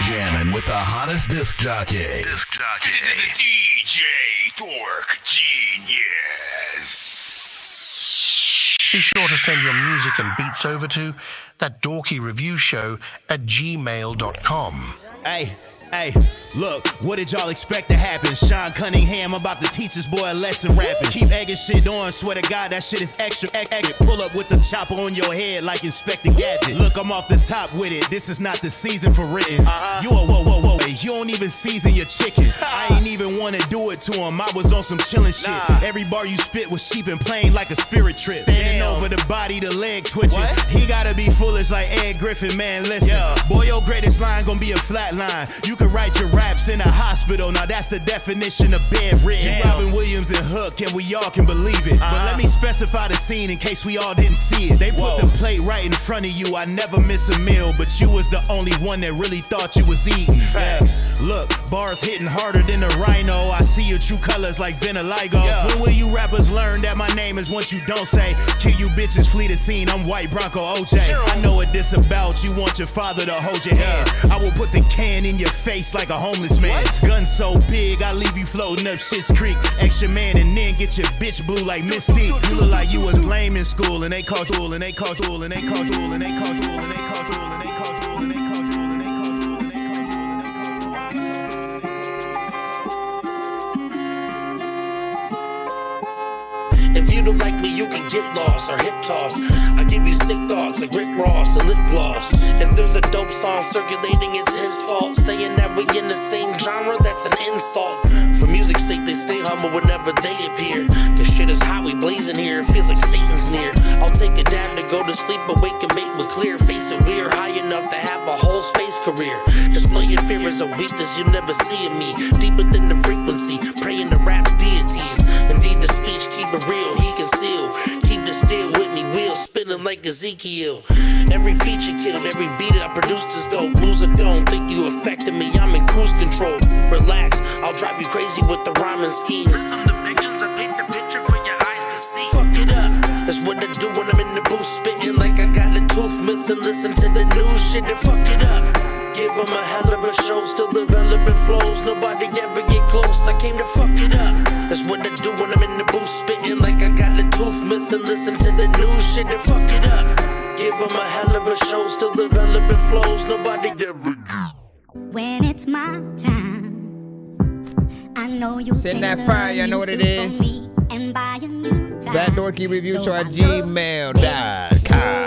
jamming with the hottest disc jockey. The DJ Dork Genius. Be sure to send your music and beats over to ThatDorkyReviewShow at gmail.com. Hey, look, what did y'all expect to happen? Sean Cunningham about to teach this boy a lesson rapping. Keep egging shit on, swear to God, that shit is extra. Pull up with the chopper on your head like Inspector Gadget. Look, I'm off the top with it, this is not the season for written. You whoa, you don't even season your chicken. I ain't even wanna do it to him, I was on some chillin' shit. Every bar you spit was cheap and plain like a spirit trip. Standing over the body, the leg twitching. He gotta be foolish like Ed Griffin, man, listen. Boy, your greatest line gonna be a flat line. You can write your raps in a hospital, now that's the definition of bedridden. Robin Williams and Hook, and we all can believe it. But let me specify the scene in case we all didn't see it. They put the plate right in front of you, I never miss a meal, but you was the only one that really thought you was eating. Look, bars hitting harder than a rhino, I see your true colors like vitiligo. When will you rappers learn that my name is what you don't say? Kill you bitches, flee the scene, I'm White Bronco OJ. I know what this about, you want your father to hold your hand. I will put the can in your face like a homeless man. Gun so big, I leave you floating up Schitt's Creek. Extra man and then get your bitch blue like Mystique. You look like you was lame in school and they called you and they called you and they called you and they called you and they called you and they called you and they called you and they called you and they called you and they called you. If you don't like me, you can get lost or hip toss. I give you sick thoughts like Rick Ross and lip gloss. If there's a dope song circulating, it's his fault. Saying that we in the same genre, that's an insult. For music's sake, they stay humble whenever they appear. Cause shit is hot, we blazing here, it feels like Satan's near. I'll take a dab to go to sleep, awake and make with clear. Face it, we're high enough to have a whole space career. Displaying fear is a weakness you never see in me. Deeper than the frequency, praying to rap's deities. Indeed, the speech, keep it real, he conceal. Keep the steel with me, wheel spinning like Ezekiel. Every feature killed, every beat that I produced is dope. Loser don't think you affected me, I'm in cruise control. Relax, I'll drive you crazy with the rhyming schemes. I'm the pictures, I paint the picture for your eyes to see. Fuck it up, that's what I do when I'm in the booth. Spitting like I got a tooth missing. Listen to the new shit and fuck it up. Give them a hell of a show, still developing flows. Nobody ever get close, I came to fuck it up. That's what I do when I'm in the booth. Spitting like I got a tooth missing. Listen to the new shit and fuck it up. Give them a hell of a show, still developing flows. Nobody ever get. When it's my time, I know you'll send that fire, you know what it is. ThatDorkyReviewShow at gmail.com.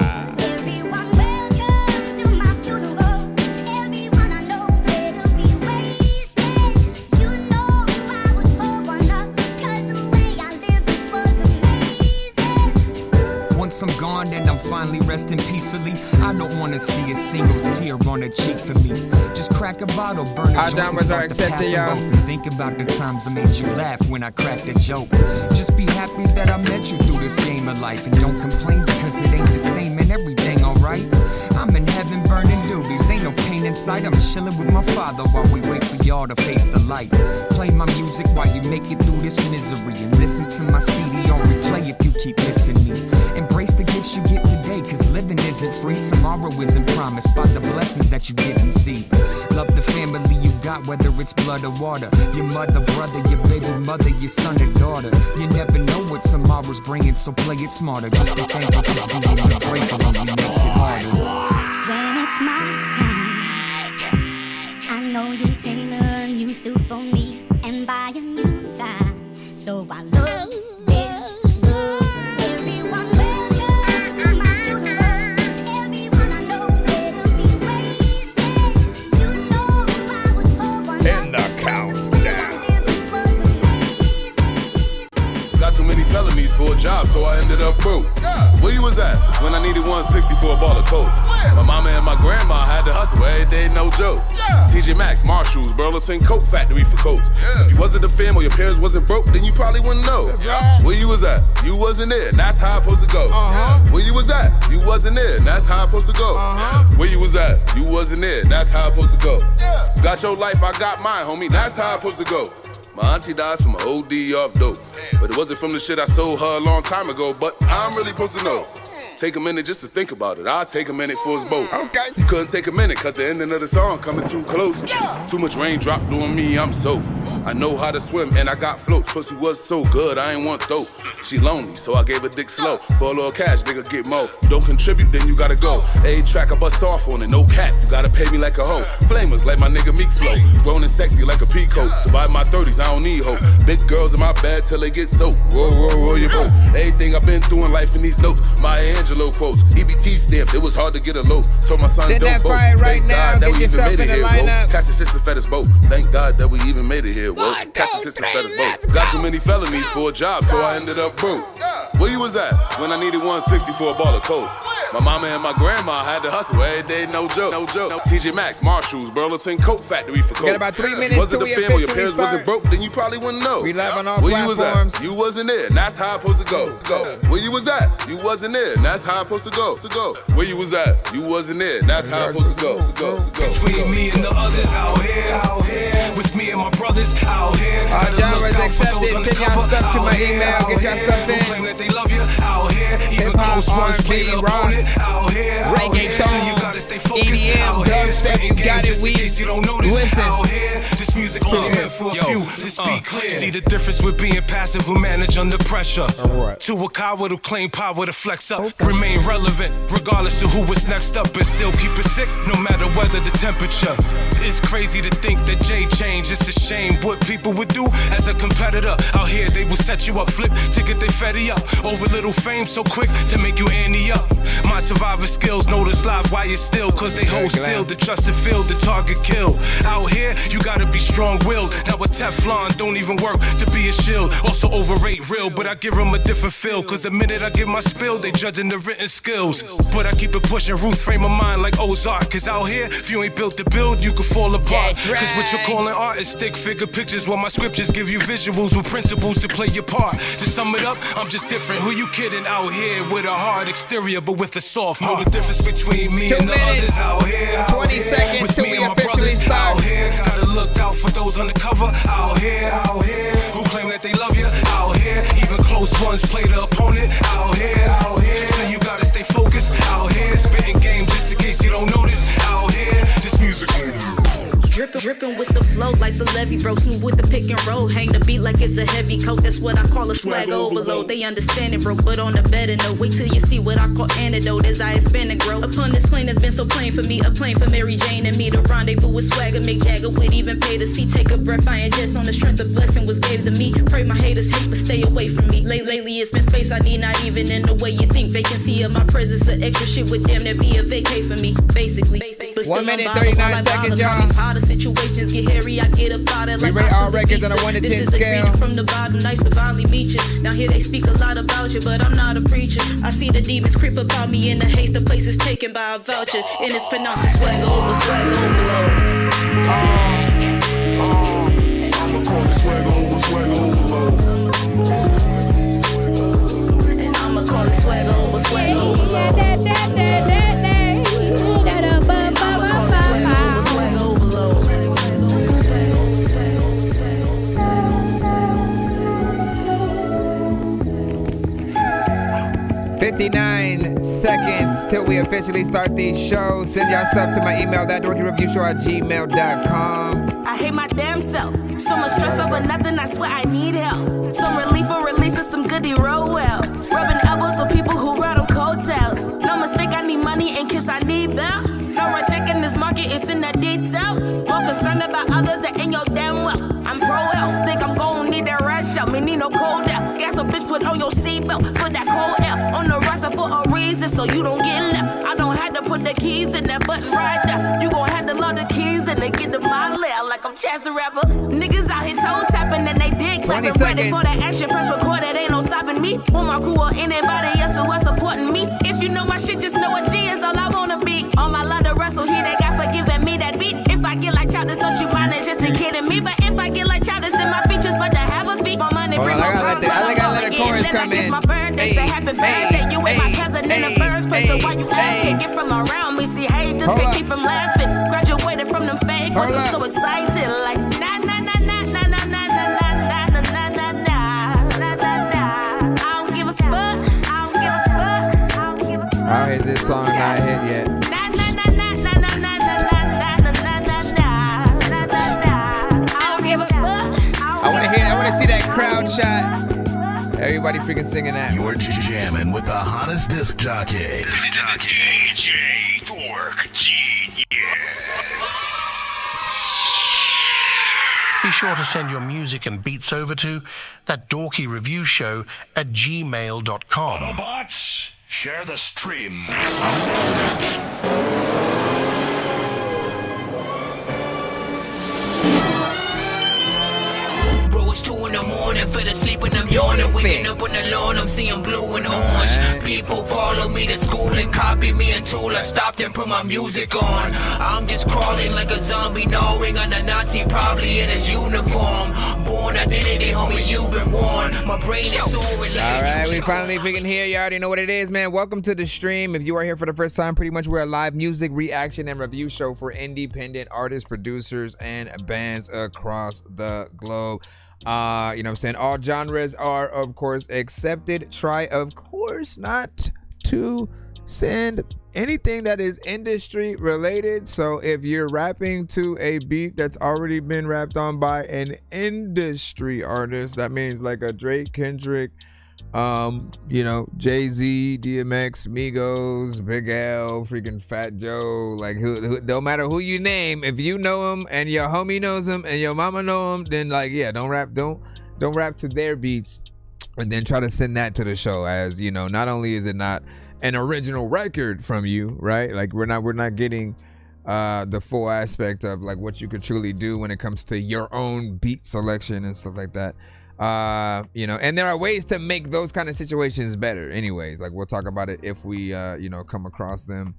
Once I'm gone and I'm finally resting peacefully, I don't want to see a single tear on a cheek for me. Just crack a bottle, burn a joint and start to pass a rope. And think about the times I made you laugh when I cracked a joke. Just be happy that I met you through this game of life. And don't complain because it ain't the same and everything alright. I'm in heaven burning doobies, ain't no pain in sight. I'm chilling with my father while we wait for y'all to face the light. Play my music while you make it through this misery. And listen to my CD on replay if you keep missing me. Embrace the gifts you get today, cause living isn't free. Tomorrow isn't promised by the blessings that you didn't see. Love the family you got, whether it's blood or water. Your mother, brother, your baby mother, your son or daughter. You never know what tomorrow's bringing, so play it smarter. Just be thankful cause being ungrateful only makes it harder. When it's my time, I know you tailor a new suit for me and buy a new tie. So I love this look. Everyone welcome to my universe. Everyone I know will be wasted. You know I would pour one In the countdown. Got too many felonies for a job, so I ended up broke. Where you was at when I needed 160 for a ball of coke? My mama and my grandma had to hustle every day, no joke. TJ Maxx, Marshalls, Burlington Coat Factory for coats. If you wasn't a fam or your parents wasn't broke, then you probably wouldn't know. Where you was at? You wasn't there, and that's how I'm supposed to go. Where you was at? You wasn't there, and that's how I'm supposed to go. Where you was at? You wasn't there, and that's how I'm supposed to go. You got your life, I got mine, homie, that's how I'm supposed to go. My auntie died from an OD off dope, but it wasn't from the shit I sold her a long time ago, but I'm really supposed to know. Take a minute just to think about it. I'll take a minute for us both. Okay. You couldn't take a minute, cause the ending of the song coming too close. Too much raindrop doing me, I'm soaked. I know how to swim and I got floats. Pussy was so good, I ain't want dope. She lonely, so I gave her dick slow. Bolow cash, nigga, get mo. Don't contribute, then you gotta go. A track, I bust off on it, no cap. You gotta pay me like a hoe. Flamers like my nigga Meek Flow. Grown and sexy like a peacoat. Survive my 30s, I don't need hope. Big girls in my bed till they get soaked. Roll, roll, roll your boat. Everything I've been through in life in these notes. Maya Angelou quotes. EBT stamped, it was hard to get a load. Told my son, Send don't that boast. fire right Thank now, God that get we even yourself made it in the here, lineup. whoa. Catch the sister fed us boat. Thank God that we even made it here, whoa. Catch the sister fed us both. Got too many felonies for a job, so I ended up broke. Where you was at when I needed 160 for a ball of coke? My mama and my grandma had to hustle every day, no joke. TJ Maxx, Marshalls, Burlington Coat Factory for coke. Got about 3 minutes Wasn't till the we family, your officially parents wasn't start. broke, then you probably wouldn't know. We live on all Where you was platforms. at? You wasn't there, and that's how I'm supposed to go. Where you was at? You wasn't there, and that's how I'm supposed to go. Where you was at? You wasn't there, and that's how I'm supposed to go. Between me and the others out here. With me and my brothers out here. All genres accepted. Send y'all stuff to my email. Get y'all stuff in. Claim that they love you out here. Even Hip-hop, close ones play R&B, the rock, opponent out here. reggaeton, So you gotta stay focused EDM, out here. dubstep, Spitting game got it, just in we case you don't notice listen. out here. This music only meant for a few. Let's be clear. See the difference with being passive who manage under pressure. Alright. To a coward who claim power to flex up. Remain relevant regardless of who was next up and still keep it sick no matter whether the temperature. It's crazy to think that Jay changed. It's a shame what people would do as a competitor. Out here they will set you up, flip to get they fetty up. Over little fame so quick to make you ante up. My survivor skills notice live while you're still, cause they hold still the trusted field, the target kill. Out here you gotta be strong-willed. Now with Teflon don't even work to be a shield. Also overrate real, but I give them a different feel. Cause the minute I give my spill, they judging the written skills. But I keep it pushing, Ruth frame of mind like Ozark. Cause out here, if you ain't built to build, you can fall apart. Cause what you're calling art is stick figure pictures, while my scriptures give you visuals with principles to play your part. To sum it up, I'm just different. Who you kidding out here with a hard exterior but with a soft heart? Know the difference between me 2 and the minutes, others out here. 20 seconds With till me we and my officially brothers start. out here. Gotta look out for those undercover out here. Who claim that they love you out here. Even close ones play the opponent out here. So you gotta stay focused out here. Spitting game just in case you don't notice out here. This music. Dripping with the flow like the levee, bro. Smooth with the pick and roll. Hang the beat like it's a heavy coat. That's what I call a swag overload. They understand it, bro. But on the better note, wait till you see what I call antidote as I expand and grow. Upon this plane that's been so plain for me, a plane for Mary Jane and me. The rendezvous with swagger, make Jagger would even pay to see. Take a breath, I ingest on the strength of blessing was gave to me. Pray my haters hate, but stay away from me. Lately it's been space I need, not even in the way you think. Vacancy of my presence, the extra shit with them that be a vacay for me, basically. But 1 minute, 39 seconds, y'all. Situations get hairy, I get up out of We like rate all records on a 1 to 10 scale. From the bottom, nice to finally meet you. Now here they speak a lot about you, but I'm not a preacher. I see the demons creep about me in the haste. The place is taken by a voucher, and it's pronounced swag over, swag overload. I'ma call it swag overload. And I'ma call it swag over, swag overload. 59 seconds till we officially start these shows. Send y'all stuff to my email, ThatDorkyReviewShow@gmail.com. I hate my damn self. So much stress over nothing, I swear I need help. Some relief or release of some goodie roll well. Rubbing elbows with people who ride on coattails. No mistake, I need money and kiss, I need bells. No rejecting this market, it's in the details. More concerned about others than in your damn wealth. I'm pro-health, think I'm gon' need that rush out. Me need no cold air. Gas a bitch, put on your seatbelt for that cold air. On the roster for a reason, so you don't get left. I don't have to put the keys in that button right there. You gon' have to load the keys and they get to my lair like I'm Chance the Rapper. Niggas out here toe tapping and they dig clapping. Ready for that action, press record, it ain't no stopping me. With my crew or anybody else who is supporting me. If you know my shit, just know a G is all I wanna be. On my love to wrestle, he that got forgiving me that beat. If I get like Childish, don't you mind, it's just a kidding me. But if I get like Childish, then my features but to have a feet. My money bring my I gotta let the chorus come in. It's my birthday, say happy birthday. You ain't my cousin in the first place, so why you asking? Get from around me, see haters can keep from laughing. Graduated from them fake ones, I'm so excited. Like na na na na na na na na na na na na na. I don't give a fuck. I don't give a fuck. I don't give a fuck. I'll hit this song not hit yet. I want to see that crowd shot. Everybody freaking singing that. You're jamming with the hottest disc jockey. DJ Dork Genius. Be sure to send your music and beats over to ThatDorkyReviewShow at gmail.com. Autobots, share the stream. It's 2 in the morning, fell asleep and I'm yawning. Waking up on the lawn, I'm seeing blue and orange. People follow me to school and copy me until I stopped and put my music on. I'm just crawling like a zombie, gnawing on a Nazi, probably in his uniform. Born identity, homie, you've been warned. My brain is soaring like Alright, we finally freaking here. You already know what it is, man. Welcome to the stream. If you are here for the first time, pretty much we're a live music reaction and review show for independent artists, producers, and bands across the globe. You know what I'm saying? All genres are, of course, accepted. Try, of course, not to send anything that is industry related. So if you're rapping to a beat that's already been rapped on by an industry artist, that means like a Drake, Kendrick, you know, Jay-Z, DMX, Migos, Big L, freaking Fat Joe, like who don't matter who you name, if you know him and your homie knows him and your mama know him, then like, yeah, don't rap to their beats and then try to send that to the show. As you know, not only is it not an original record from you, right? Like we're not getting the full aspect of like what you could truly do when it comes to your own beat selection and stuff like that. You know, and there are ways to make those kind of situations better anyways. Like we'll talk about it if we you know, come across them.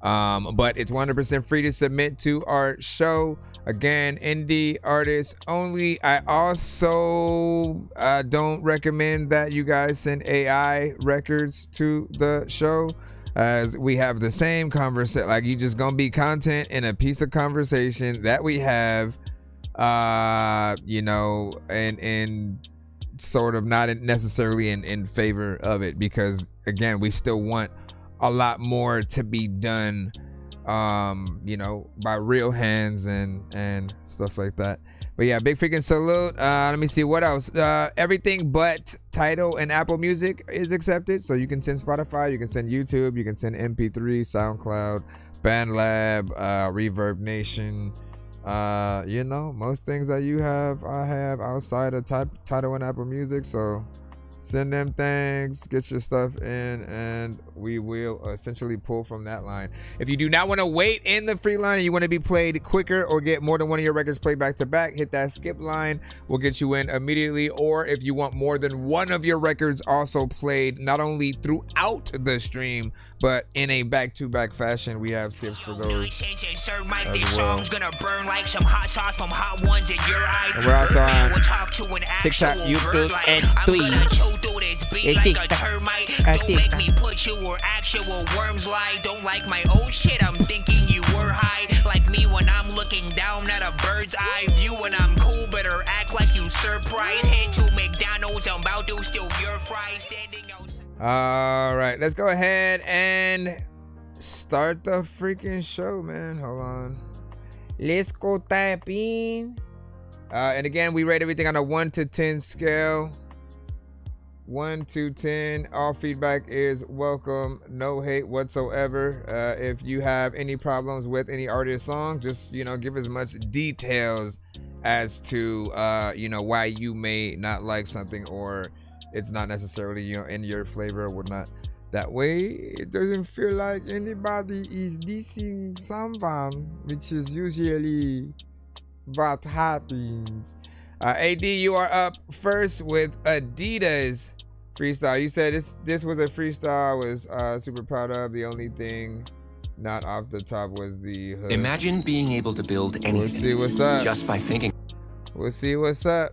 But it's 100% free to submit to our show. Again, indie artists only. I also don't recommend that you guys send AI records to the show, as we have the same conversation. Like you just gonna be content in a piece of conversation that we have, you know, and sort of not necessarily in favor of it, because again, we still want a lot more to be done, you know, by real hands and stuff like that. But yeah, big freaking salute. Let me see what else. Everything but Tidal and Apple Music is accepted, so you can send Spotify, you can send YouTube, you can send MP3, SoundCloud, BandLab, Reverb Nation. You know, most things that you have, I have outside of Tidal and Apple Music. So send them things, get your stuff in, and we will essentially pull from that line. If you do not want to wait in the free line and you want to be played quicker or get more than one of your records played back to back, hit that skip line. We'll get you in immediately. Or if you want more than one of your records also played, not only throughout the stream, but in a back-to-back fashion, we have skips for those as well. Gonna burn like some hot sauce from hot ones in your eyes. And we're also on TikTok, YouTube, and Twitch. Like a termite. Don't make me put you where actual worms lie. Don't like my old shit, I'm thinking you were high. Like me when I'm looking down at a bird's eye view. When I'm cool, better act like you surprised. Head to McDonald's, I'm about to steal your fries. Standing outside. All right, let's go ahead and start the freaking show, man. Hold on. Let's go type in. And again, we rate everything on a 1 to 10 scale. 1 to 10. All feedback is welcome. No hate whatsoever. If you have any problems with any artist song, just, you know, give as much details as to, you know, why you may not like something, or it's not necessarily, you know, in your flavor or whatnot. That way, it doesn't feel like anybody is dissing someone, which is usually what happens. AD, you are up first with Adidas freestyle. You said this was a freestyle I was super proud of. The only thing not off the top was the hood. Imagine being able to build anything. We'll see what's up. Just by thinking. We'll see what's up.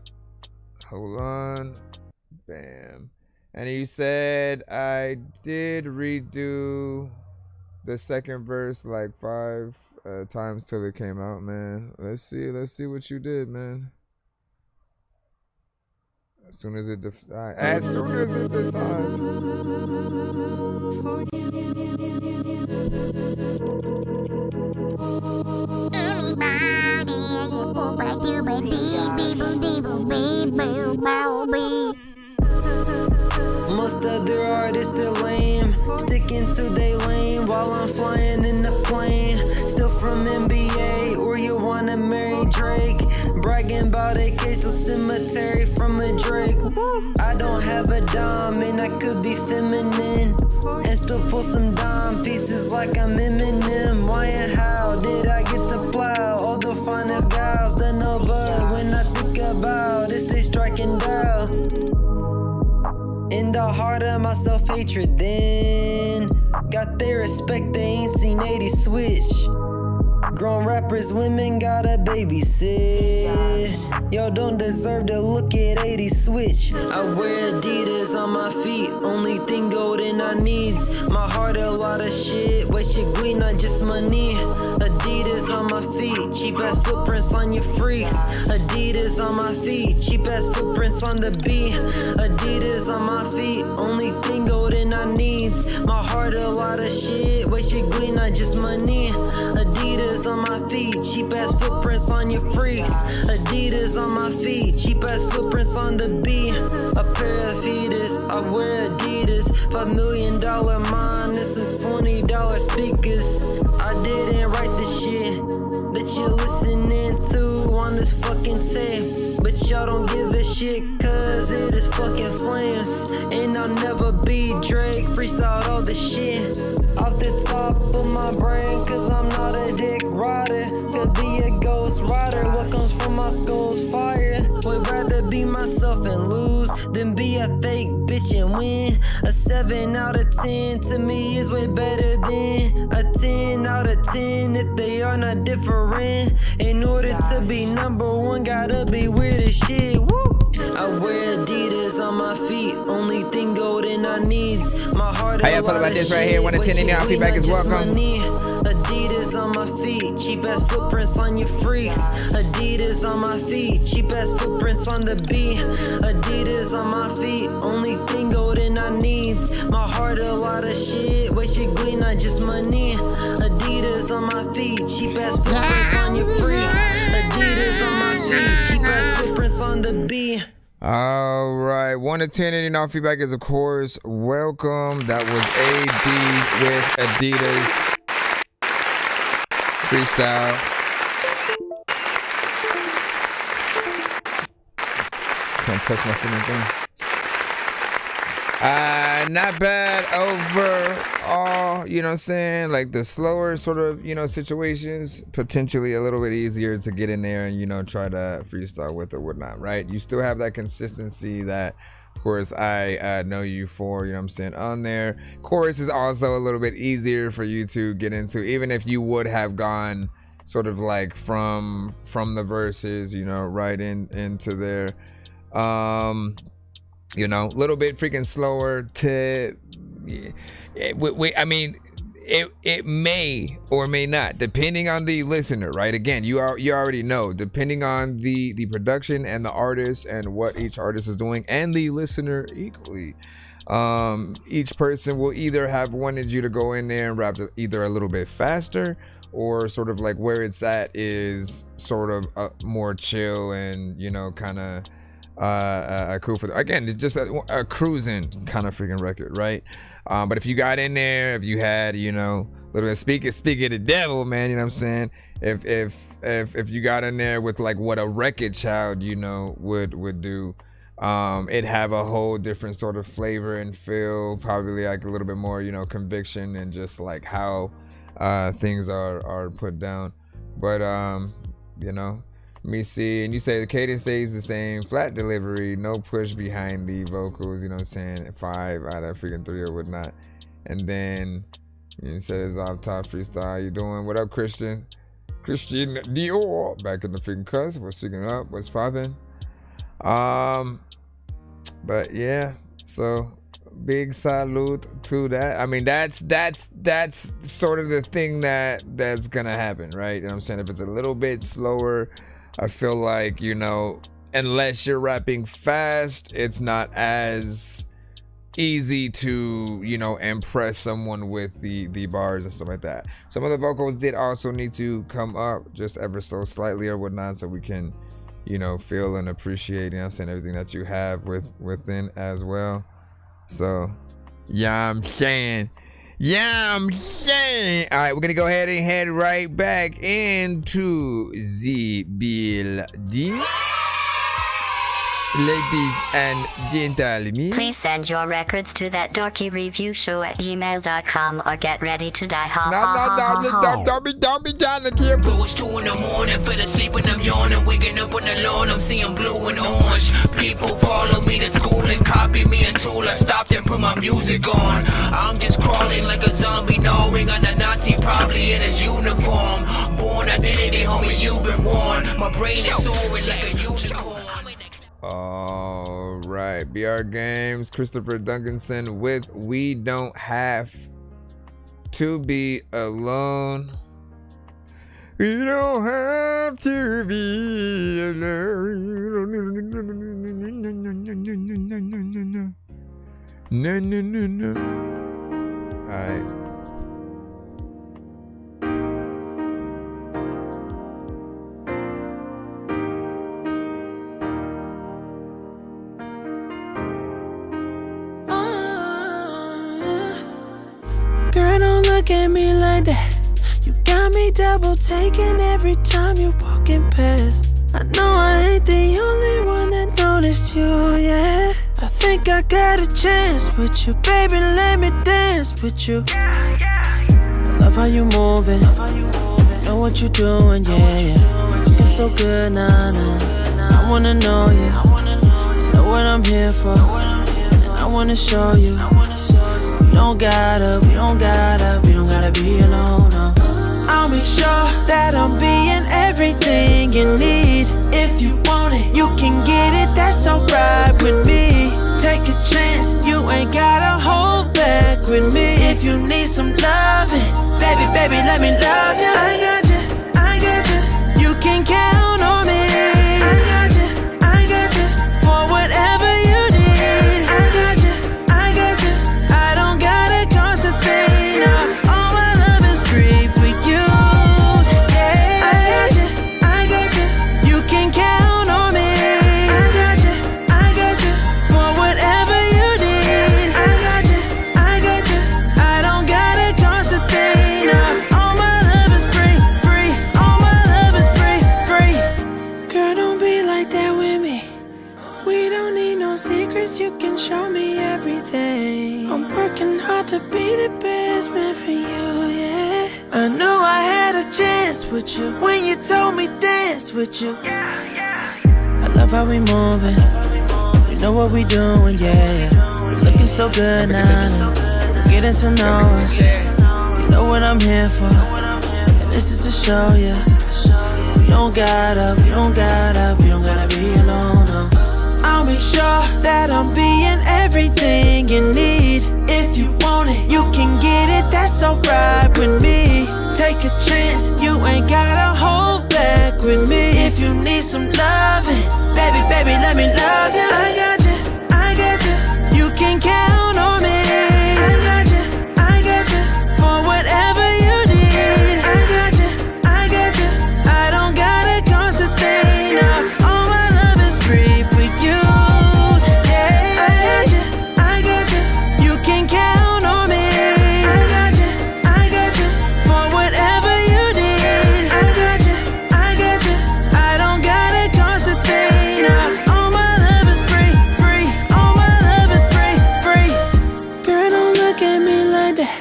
Hold on. Bam. And you said I did redo the second verse like 5 times till it came out, man. Let's see what you did, man. As soon as it decides. As soon as it decides. Most other artists are lame, sticking to their lane while I'm flying in the plane. Still from NBA, or you wanna marry Drake? Bragging about a case of cemetery from a Drake. I don't have a dime and I could be feminine and still pull some dime pieces like I'm Eminem. Why and how did I get to plow all the finest gals that know? But when I think about it, they striking down. In the heart of my self-hatred, then got their respect, they ain't seen 80 switch. Grown rappers, women gotta babysit. Yo, don't deserve to look at 80 switch. I wear Adidas on my feet, only thing golden I needs. My heart a lot of shit, waste your green, not just money. Adidas on my feet, cheap ass footprints on your freaks. Adidas on my feet, cheap ass footprints on the beat. Adidas on my feet, only thing golden I needs. My heart a lot of shit, waste your green, not just money. Adidas on my feet, cheap ass footprints on your freaks. Adidas on my feet, cheap ass footprints on the beat. A pair of feeders, I wear Adidas. $5 million mine, and some $20 speakers. I didn't write the shit that you're listening to on this fucking tape, but y'all don't give a shit cause it is fucking flames. And I'll never be Drake, freestyled all the shit off the top of my brain cause I'm not a dick rider. Could be a ghost rider, what comes from my skull's fire. Would rather be myself and lose than be a fake bitch and win. A 7 out of 10 to me is way better than a 10 out of 10 if they are not different. In order to be number one, gotta be weird as shit. Woo! I wear Adidas on my feet, only thing golden I needs. My heart. How y'all feel about this right here? 1 to 10 in y'all feedback is welcome. Adidas on my feet, cheap ass footprints on your freaks. Adidas on my feet, cheap ass footprints on the beat. Adidas on my feet, only thing golden I needs. My heart a lot of shit, waste your green, not just money. Adidas on my feet, cheap ass footprints on your freaks. Adidas on my feet, cheap ass footprints on the beat. All right, 1 to 10 in y'all feedback is of course welcome. That was AD with Adidas freestyle. Can't touch my fingers there. Not bad overall, you know what I'm saying? Like the slower sort of, you know, situations, potentially a little bit easier to get in there and, you know, try to freestyle with or whatnot, right? You still have that consistency that, of course, I know you for, you know what I'm saying, on there. Chorus is also a little bit easier for you to get into, even if you would have gone sort of like from the verses, you know, right into there. You know, a little bit freaking slower to, I mean, it may or may not, depending on the listener, right? Again, you already know, depending on the production and the artist and what each artist is doing and the listener equally. Each person will either have wanted you to go in there and rap either a little bit faster or sort of like where it's at is sort of more chill and, you know, kind of cool for again, it's just a cruising kind of freaking record, right? But if you got in there, if you had, you know, a little bit speak of the devil, man, you know what I'm saying? If you got in there with like what a Wreck-It Child, you know, would do, it'd have a whole different sort of flavor and feel, probably like a little bit more, you know, conviction and just like how things are put down. But you know, let me see. And you say the cadence stays the same, flat delivery, no push behind the vocals, you know what I'm saying? 5 out of freaking 3 or whatnot. And then you said it's off top freestyle. How you doing? What up, Christian Dior back in the freaking cuss. What's speaking up? What's popping? But yeah, so big salute to that. I mean, that's sort of the thing that's gonna happen, right? You know what I'm saying? If it's a little bit slower, I feel like, you know, unless you're rapping fast, it's not as easy to, you know, impress someone with the bars and stuff like that. Some of the vocals did also need to come up just ever so slightly or whatnot, so we can, you know, feel and appreciate, you know, saying everything that you have within as well. So yeah, I'm saying. All right, we're gonna go ahead and head right back into the building. Ladies and gentlemen, please send your records to ThatDorkyReviewShow@gmail.com or get ready to die. Don't be trying to keep. It was 2 in the morning, fell asleep and I'm yawning. Waking up on the lawn, I'm seeing blue and orange. People follow me to school and copy me until I stopped and put my music on. I'm just crawling like a zombie, gnawing on a Nazi, probably in his uniform. Born identity, homie, you've been warned. My brain is soaring like a unicorn. All right, BR Games, Christopher Duncanson with We Don't Have to Be Alone. We don't have to be alone. No. All right. Girl, don't look at me like that. You got me double taking every time you're walking past. I know I ain't the only one that noticed you, yeah. I think I got a chance with you, baby, let me dance with you. I love how you moving, know what you doing, yeah. Looking so good, nah. I wanna know you, know what I'm here for, and I wanna show you. We don't gotta be alone, no. I'll make sure that I'm being everything you need. If you want it, you can get it, that's alright with me. Take a chance, you ain't gotta hold back with me. If you need some loving, baby, let me love you. I got you, you can count on me. I got you, for whatever you need. I got you, I don't gotta cost a thing, no. All my love is free for you, yeah. I got you, you can count on me. I got you, for whatever you need. I got you, I don't gotta cost a thing, no. All my love is free, all my love is free. Girl, don't be like that with me. We don't need no secrets, you can show me everything. I'm working hard to be the best man for you, yeah. I know I had a chance with you when you told me dance with you. I love how we moving, you know what we doing, yeah. We're looking so good now, we're getting to know us. You know what I'm here for, and this is to show you. We don't gotta be alone, no. I'll make sure that I'm being everything you need. If you want it, you can get it, that's alright with me. Take a chance, you ain't gotta hold back with me. If you need some loving, baby, let me love you. I got you, you can count on me. I got you, for whatever you need. I got you, I don't gotta cost a thing, no. All my love is free for you, yeah. I got you, you can count on me. I got you, for whatever you need. I got you, I don't gotta cost a thing, no. All my love is free, all my love is free. Girl, don't look at me like that.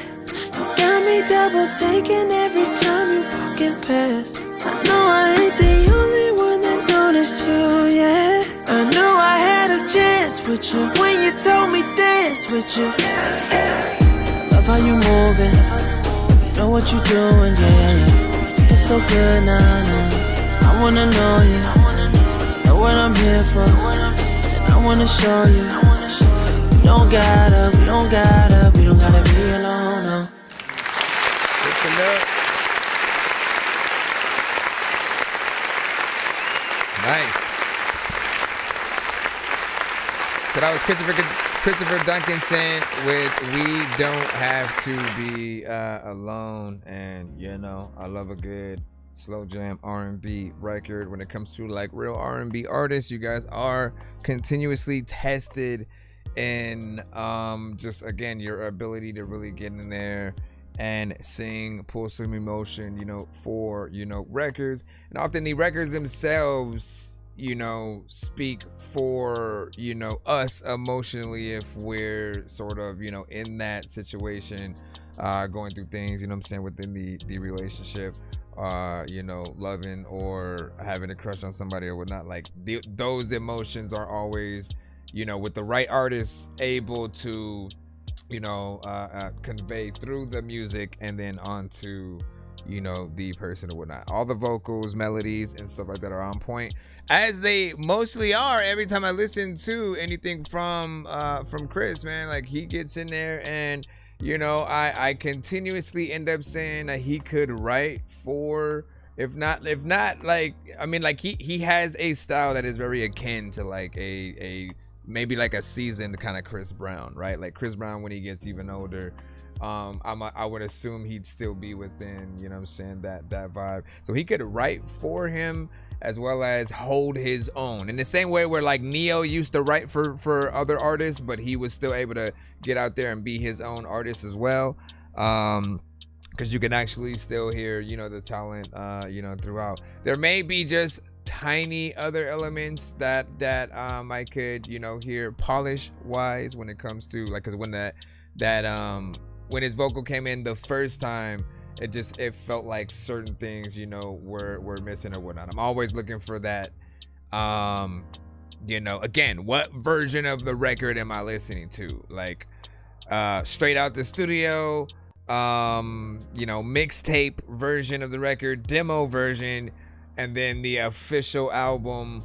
You got me double taking every time you walking past. I know I ain't the only one that noticed you, yeah. I know I had a chance with you when you told me dance with you. I love how you moving, know what you doing, yeah. Looking so good now. I wanna know you, know what I'm here for, and I wanna show you. We don't gotta be alone, no. Nice. So that was Christopher Duncanson with "We Don't Have to Be Alone," and you know I love a good slow jam R&B record. When it comes to like real R&B artists, you guys are continuously tested in just again your ability to really get in there and sing, pull some emotion, you know, for, you know, records. And often the records themselves, you know, speak for, you know, us emotionally if we're sort of, you know, in that situation, going through things, you know what I'm saying, within the relationship, you know, loving or having a crush on somebody or whatnot. Like those emotions are always, you know, with the right artist able to, you know, convey through the music and then onto, you know, the person or whatnot. All the vocals, melodies, and stuff like that are on point, as they mostly are. Every time I listen to anything from Chris, man, like he gets in there and, you know, I continuously end up saying that he could write for, if not like, I mean, like he has a style that is very akin to like a maybe like a seasoned kind of Chris Brown, right? Like Chris Brown when he gets even older, I would assume he'd still be within, you know what I'm saying, that vibe. So he could write for him as well as hold his own in the same way where like Neo used to write for other artists, but he was still able to get out there and be his own artist as well. Because you can actually still hear, you know, the talent, you know, throughout. There may be just tiny other elements that I could, you know, hear polish wise when it comes to like, because when his vocal came in the first time, it felt like certain things, you know, were missing or whatnot. I'm always looking for that, you know, again, what version of the record am I listening to? Like straight out the studio, you know, mixtape version of the record, demo version, and then the official album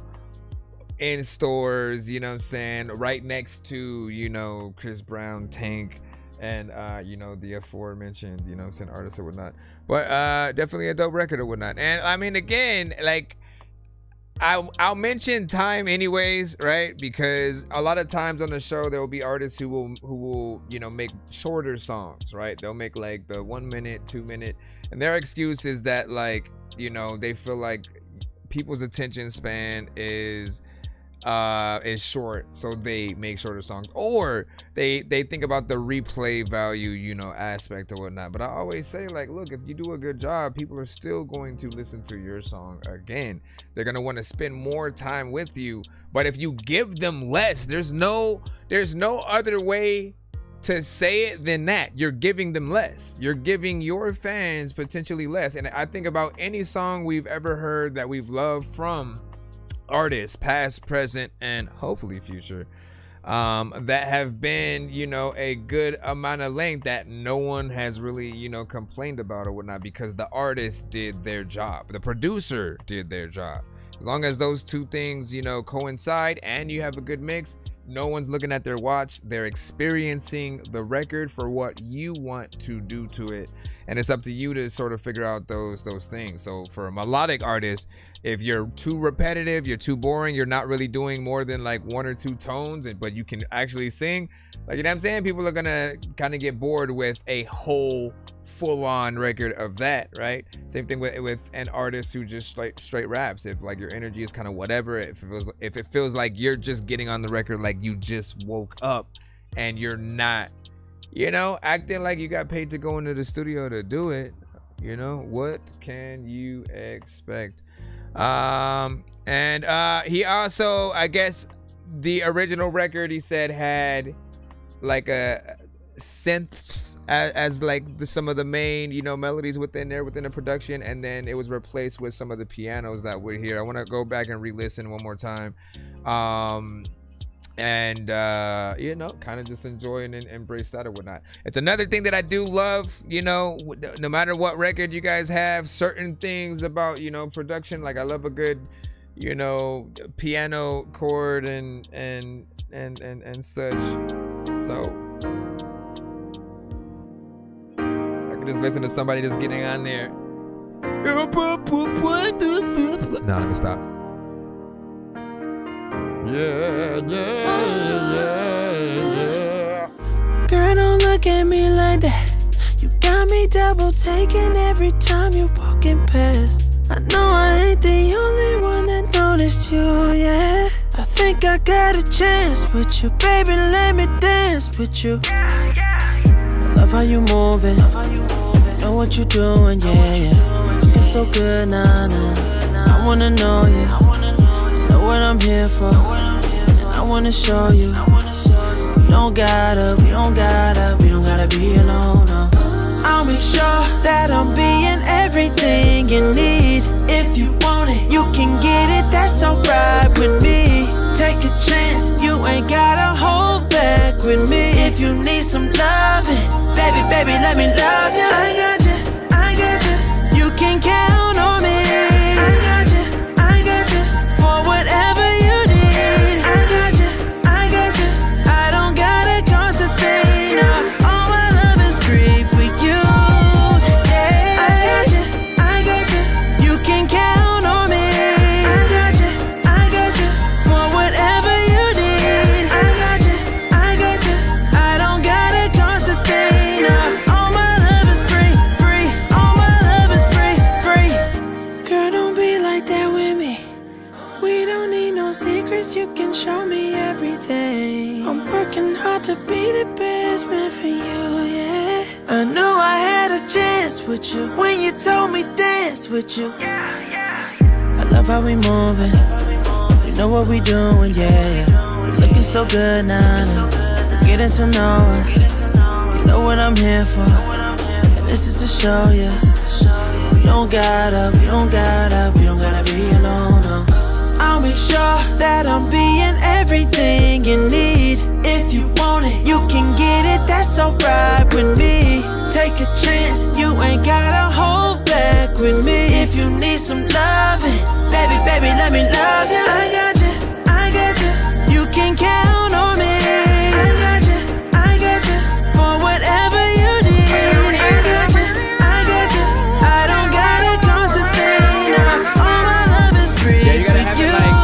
in stores, you know what I'm saying, right next to, you know, Chris Brown, Tank, and you know, the aforementioned, you know what I'm saying, artists or whatnot. But definitely a dope record or whatnot. And I mean, again, like I'll mention time anyways, right? Because a lot of times on the show there will be artists who will, you know, make shorter songs, right? They'll make like the 1 minute, 2 minute, and their excuse is that, like, you know, they feel like people's attention span is short, so they make shorter songs, or they think about the replay value, you know, aspect or whatnot. But I always say, like, look, if you do a good job, people are still going to listen to your song again. They're gonna want to spend more time with you. But if you give them less, there's no other way to say it than that. You're giving them less. You're giving your fans potentially less. And I think about any song we've ever heard that we've loved from artists, past, present, and hopefully future, that have been, you know, a good amount of length that no one has really, you know, complained about or whatnot, because the artist did their job, the producer did their job. As long as those two things, you know, coincide and you have a good mix, no one's looking at their watch. They're experiencing the record for what you want to do to it, and it's up to you to sort of figure out those things. So for a melodic artist, if you're too repetitive, you're too boring, you're not really doing more than like 1 or 2 tones, but you can actually sing, like, you know what I'm saying, people are gonna kind of get bored with a whole full-on record of that, right? Same thing with an artist who just like straight raps. If like your energy is kind of whatever, if it feels like you're just getting on the record like you just woke up and you're not, you know, acting like you got paid to go into the studio to do it, you know, what can you expect? And he also, I guess the original record, he said, had like a synths as like some of the main, you know, melodies within the production, and then it was replaced with some of the pianos that we're here. I want to go back and re-listen one more time, and you know, kind of just enjoy and embrace that or whatnot. It's another thing that I do love, you know, no matter what record you guys have, certain things about, you know, production, like I love a good, you know, piano chord and such. So just listen to somebody just getting on there. No, let me stop. Yeah. got me double taking every time you're walking past. I know I ain't the only one that noticed you, yeah. I think I got a chance with you, baby, let me dance with you. I love how you moving, know what you doing, yeah. Looking so good, nah. I wanna know you, know what I'm here for. I wanna show you. We don't gotta be alone, no. I'll make sure that I'm being everything you need. If you want it, you can get it, that's alright with me. Take a chance, you ain't gotta hold back with me. If you need some loving, baby, let me love you. I got you, you can count on me. I got you, for whatever you need. I got you, I don't gotta cost a thing, no. All my love is free for you, yeah. I got you, you can count on me. I got you, for whatever you need. I got you, I don't gotta cost a thing, no. All my love is free, all my love is free. Girl, don't be like that with me. We don't need no secrets, you can show me everything. I'm working hard to be the best man for you, yeah. I knew I had a chance with you when you told me dance with you. I love how we moving, you know what we doing, yeah. We're looking so good now, we're getting to know us. You know what I'm here for, and this is to show you. We don't gotta be alone, no. I'll make sure that I'm being everything you need. If you want it, you can get it, that's alright with me. Take a chance, you ain't gotta hold back with me. If you need some loving, baby, let me love you. I got you, you can count on me. I got you, for whatever you need. I got you, I don't gotta cost a thing, no. All my love is free. Yeah, you gotta have it like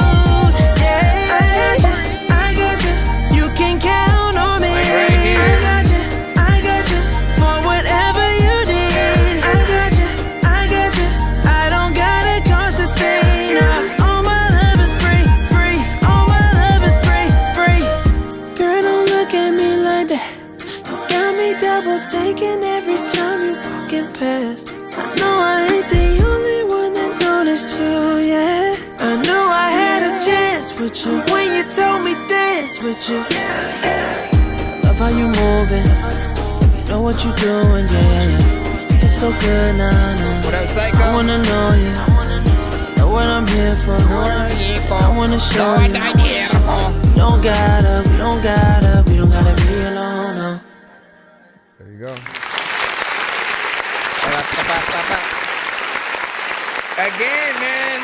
I got you, you can count on me. right here. I got you, for whatever you need. I got you, I don't gotta cost a thing, no. All my love is free, all my love is free. Girl, don't look at me like that. You got me double taking every time you walking past. I know I ain't the only one that noticed you, yeah. I knew I had a chance with you when you told me dance with you. I love how you moving, know what you doing, yeah. It's so good now. What up, Psycho? I wanna know you, know what I'm here for. I wanna show you. We don't gotta be alone, no. There you go. Again, man.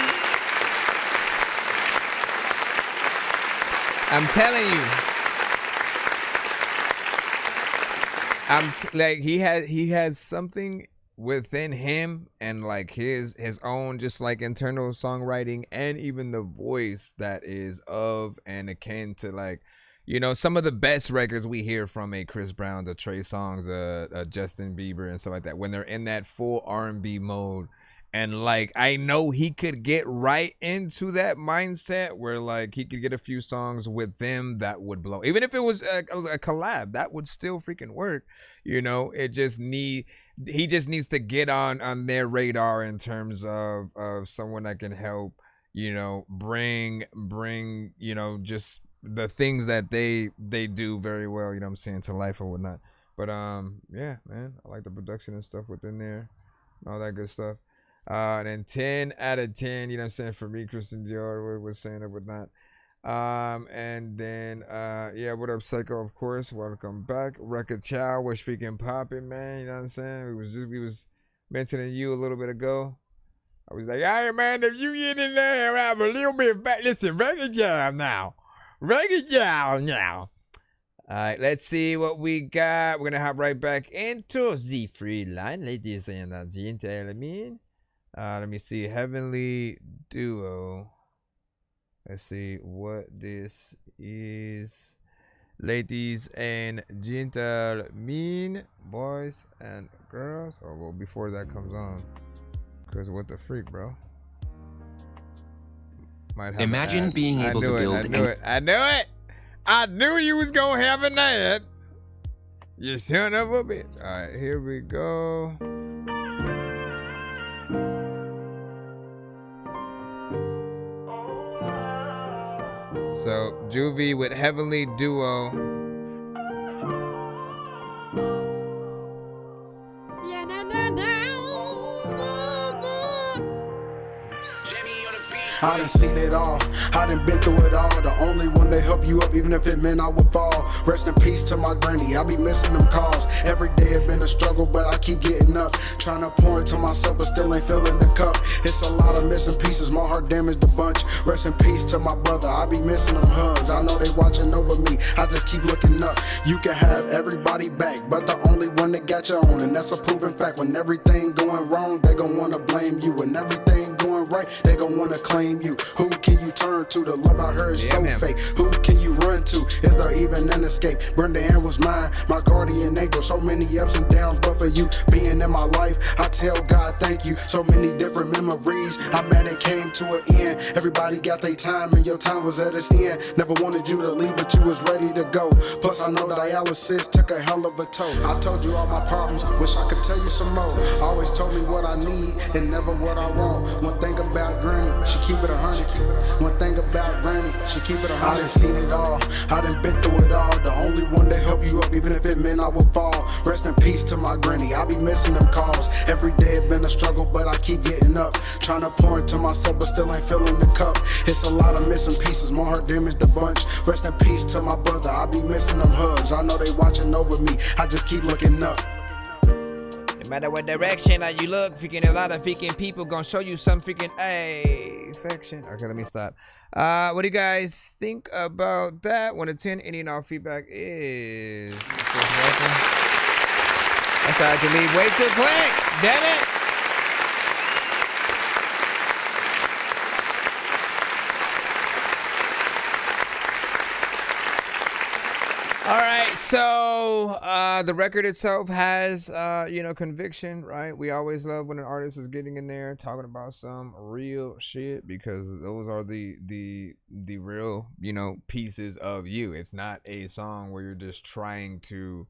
I'm telling you. Like he has something within him and like his own just like internal songwriting and even the voice that is of and akin to like, you know, some of the best records we hear from a Chris Brown, a Trey Songz, a Justin Bieber and stuff like that, when they're in that full R&B mode. And like, I know he could get right into that mindset where like he could get a few songs with them that would blow. Even if it was a collab, that would still freaking work. You know, he just needs to get on their radar in terms of someone that can help, you know, bring, you know, just the things that they do very well, you know what I'm saying, to life or whatnot. But yeah, man, I like the production and stuff within there, all that good stuff. And then 10 out of 10, you know what I'm saying, for me, Christian Dior was saying it whatnot. And then yeah, what up, Psycho, of course, welcome back. Record Chow was freaking popping, man, you know what I'm saying. We was mentioning you a little bit ago. I was like, all right, man, if you get in there, have a little bit back. Listen, Record Chow now. Record Chow now. All right, let's see what we got. We're gonna hop right back into the free line, ladies and gentlemen. Let me see, Heavenly Duo. Let's see what this is. ladies and gentlemen, boys and girls. Or well, before that comes on, because what the freak, bro? Might have Imagine being able to build. I knew it. I knew you was gonna have an ad. You son of a bitch. All right, here we go. So Juvie with Heavenly Duo. I done seen it all, I done been through it all. The only one to help you up, even if it meant I would fall. Rest in peace to my granny, I be missing them calls. Every day it been a struggle, but I keep getting up. Trying to pour into myself, but still ain't filling the cup. It's a lot of missing pieces, my heart damaged a bunch. Rest in peace to my brother, I be missing them hugs. I know they watching over me, I just keep looking up. You can have everybody back, but the only one that got you on, and that's a proven fact. When everything going wrong, they gon' wanna blame you. When everything going right, they gon' wanna claim you. Who can you turn to? The love I heard is so fake. Who can you run to? Is there even an escape? Brenda Ann was mine, my guardian angel. So many ups and downs, but for you being in my life, I tell God thank you. So many different memories, I'm mad it came to an end. Everybody got their time and your time was at its end. Never wanted you to leave, but you was ready to go. Plus I know dialysis took a hell of a toll. I told you all my problems, wish I could tell you some more. Always told me what I need and never what I want. One thing about Granny, she keep it 100. One thing about Granny, she keep it 100. I done seen it all, I done been through it all. The only one to help you up, even if it meant I would fall. Rest in peace to my granny, I be missing them calls. Every day it been a struggle, but I keep getting up. Trying to pour into myself, but still ain't filling the cup. It's a lot of missing pieces, my heart damaged a bunch. Rest in peace to my brother, I be missing them hugs. I know they watching over me, I just keep looking up. No matter what direction you look, freaking a lot of freaking people gonna show you some freaking affection. Okay, let me stop. What do you guys think about that? 1 to 10, any and all feedback is welcome. That's how I can leave way too quick. Damn it. All right, so the record itself has, conviction, right? We always love when an artist is getting in there talking about some real shit, because those are the real, pieces of you. It's not a song where you're just trying to,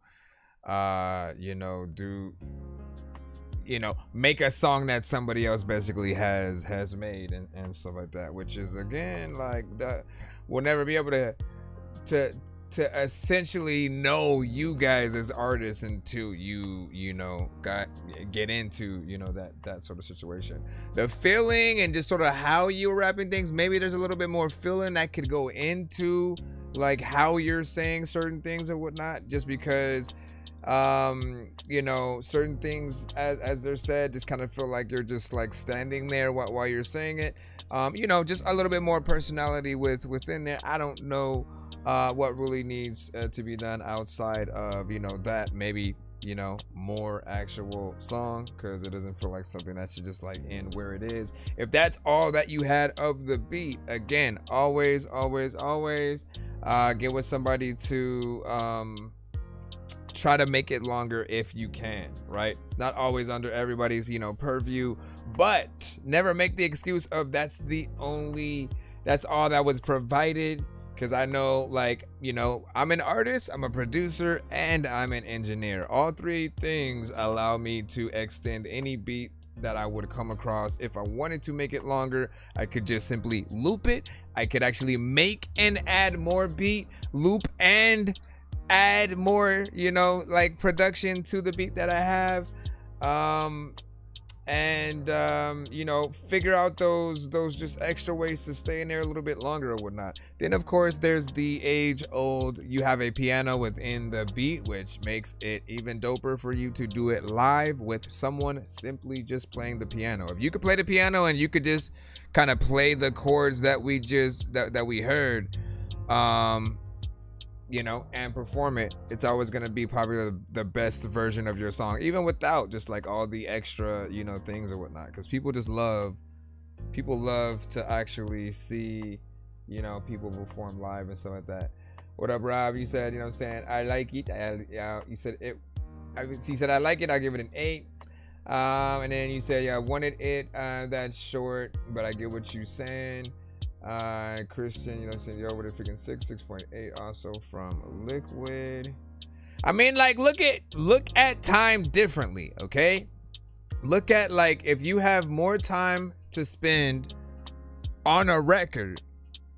make a song that somebody else basically has made and stuff like that, which is, again, like, that we'll never be able to essentially know you guys as artists until you get into that sort of situation. The feeling and just sort of how you're rapping things, maybe there's a little bit more feeling that could go into like how you're saying certain things or whatnot, just because certain things as they're said just kind of feel like you're just like standing there while you're saying it. Just a little bit more personality within there. I don't know what really needs to be done outside of that, maybe more actual song, because it doesn't feel like something that should just like end where it is. If that's all that you had of the beat, again, always get with somebody to try to make it longer if you can, right? Not always under everybody's purview, but never make the excuse of that's all that was provided. Because I know, I'm an artist, I'm a producer, and I'm an engineer. All three things allow me to extend any beat that I would come across. If I wanted to make it longer, I could just simply loop it. I could actually make and add more beat, loop and add more, production to the beat that I have. Figure out those just extra ways to stay in there a little bit longer or whatnot. Then of course there's the age old, you have a piano within the beat, which makes it even doper for you to do it live with someone simply just playing the piano. If you could play the piano and you could just kind of play the chords that we heard, and perform it, it's always going to be probably the best version of your song, even without just like all the extra, things or whatnot. Because people love to actually see, people perform live and stuff like that. What up, Rob? You said, you know what I'm saying, I like it. You said it. He said, I like it. I'll give it an 8. And then you said, yeah, I wanted it. That's short, but I get what you're saying. Christian, you know what I'm saying, yo, with a freaking 6.8 also from Liquid. I mean, like, look at time differently, okay? Look at, like, if you have more time to spend on a record,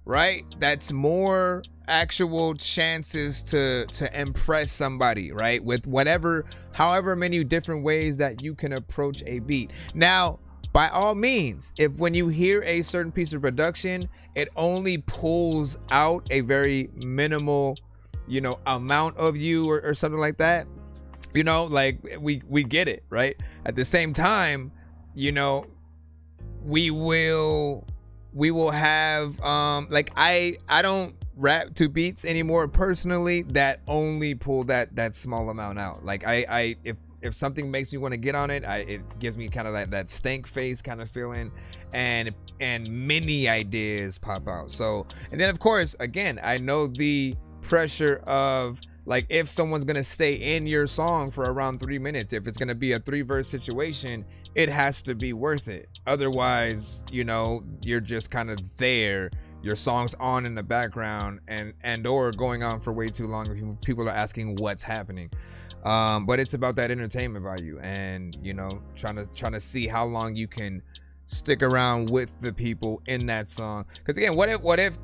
right? That's more actual chances to impress somebody, right? With however many different ways that you can approach a beat. Now, by all means, if when you hear a certain piece of production, it only pulls out a very minimal, you know, amount of you or something like that, you know, like we get it, right? At the same time, you know, we will have like I don't rap to beats anymore personally that only pull that small amount out. Like if something makes me want to get on it, it gives me kind of like that stank face kind of feeling, and many ideas pop out. So, and then of course, again, I know the pressure of, like, if someone's gonna stay in your song for around 3 minutes, if it's gonna be a 3-verse situation, it has to be worth it. Otherwise, you know, you're just kind of there, your song's on in the background and or going on for way too long. People are asking what's happening. But it's about that entertainment value, and, you know, trying to see how long you can stick around with the people in that song. Because again, what if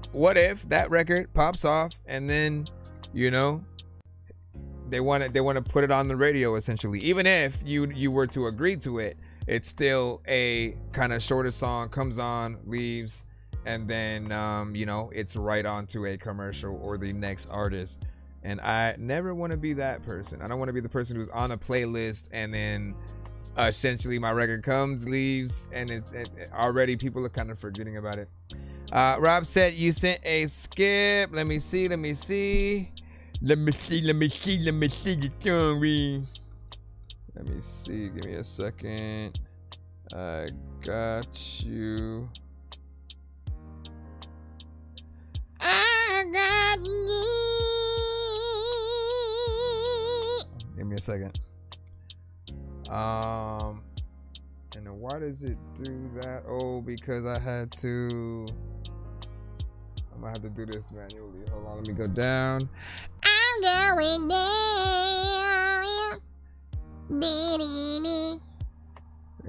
that record pops off and then, you know, they want to put it on the radio, essentially. Even if you were to agree to it, it's still a kind of shorter song, comes on, leaves, and then you know, it's right on to a commercial or the next artist. And I never want to be that person. I don't want to be the person who's on a playlist and then essentially my record comes, leaves, and it's already people are kind of forgetting about it. Rob said you sent a skip. Let me see the story. Let me see. Give me a second. I got you. I got you. Give me a second. And then why does it do that? Oh, because I'm gonna have to do this manually. Hold on, let me go down. I'm going down.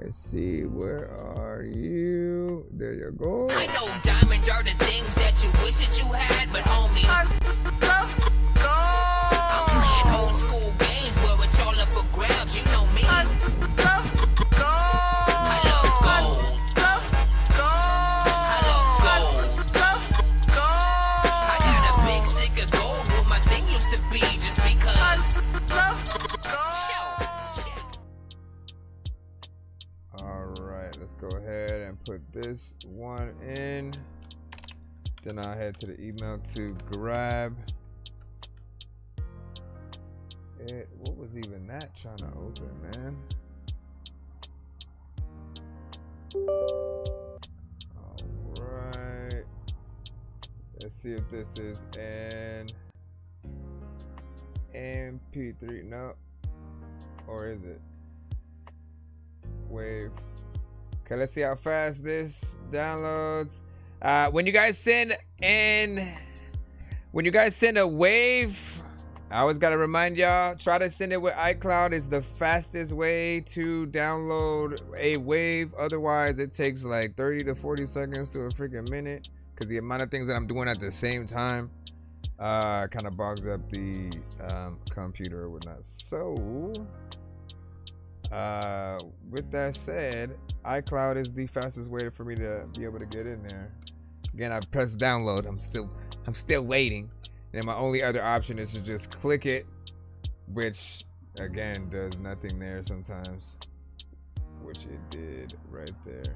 Let's see, where are you? There you go. I know diamonds are the things that you wish that you had, but homie, I'm playing old school games where it's all up for grabs. You know me. I love gold. I love gold. I got a big stick of gold where my thing used to be, just because. Alright, let's go ahead and put this one in. Then I'll head to the email to grab it. What was even that trying to open, man? Alright. Let's see if this is an MP3. No. Or is it? Wave. Okay, let's see how fast this downloads. When you guys send a wave, I always gotta remind y'all, try to send it with iCloud. Is the fastest way to download a wave. Otherwise, it takes like 30 to 40 seconds to a freaking minute, because the amount of things that I'm doing at the same time kind of bogs up the computer or whatnot. So with that said, iCloud is the fastest way for me to be able to get in there. Again, I pressed download. I'm still waiting. And my only other option is to just click it, which again does nothing there sometimes, which it did right there.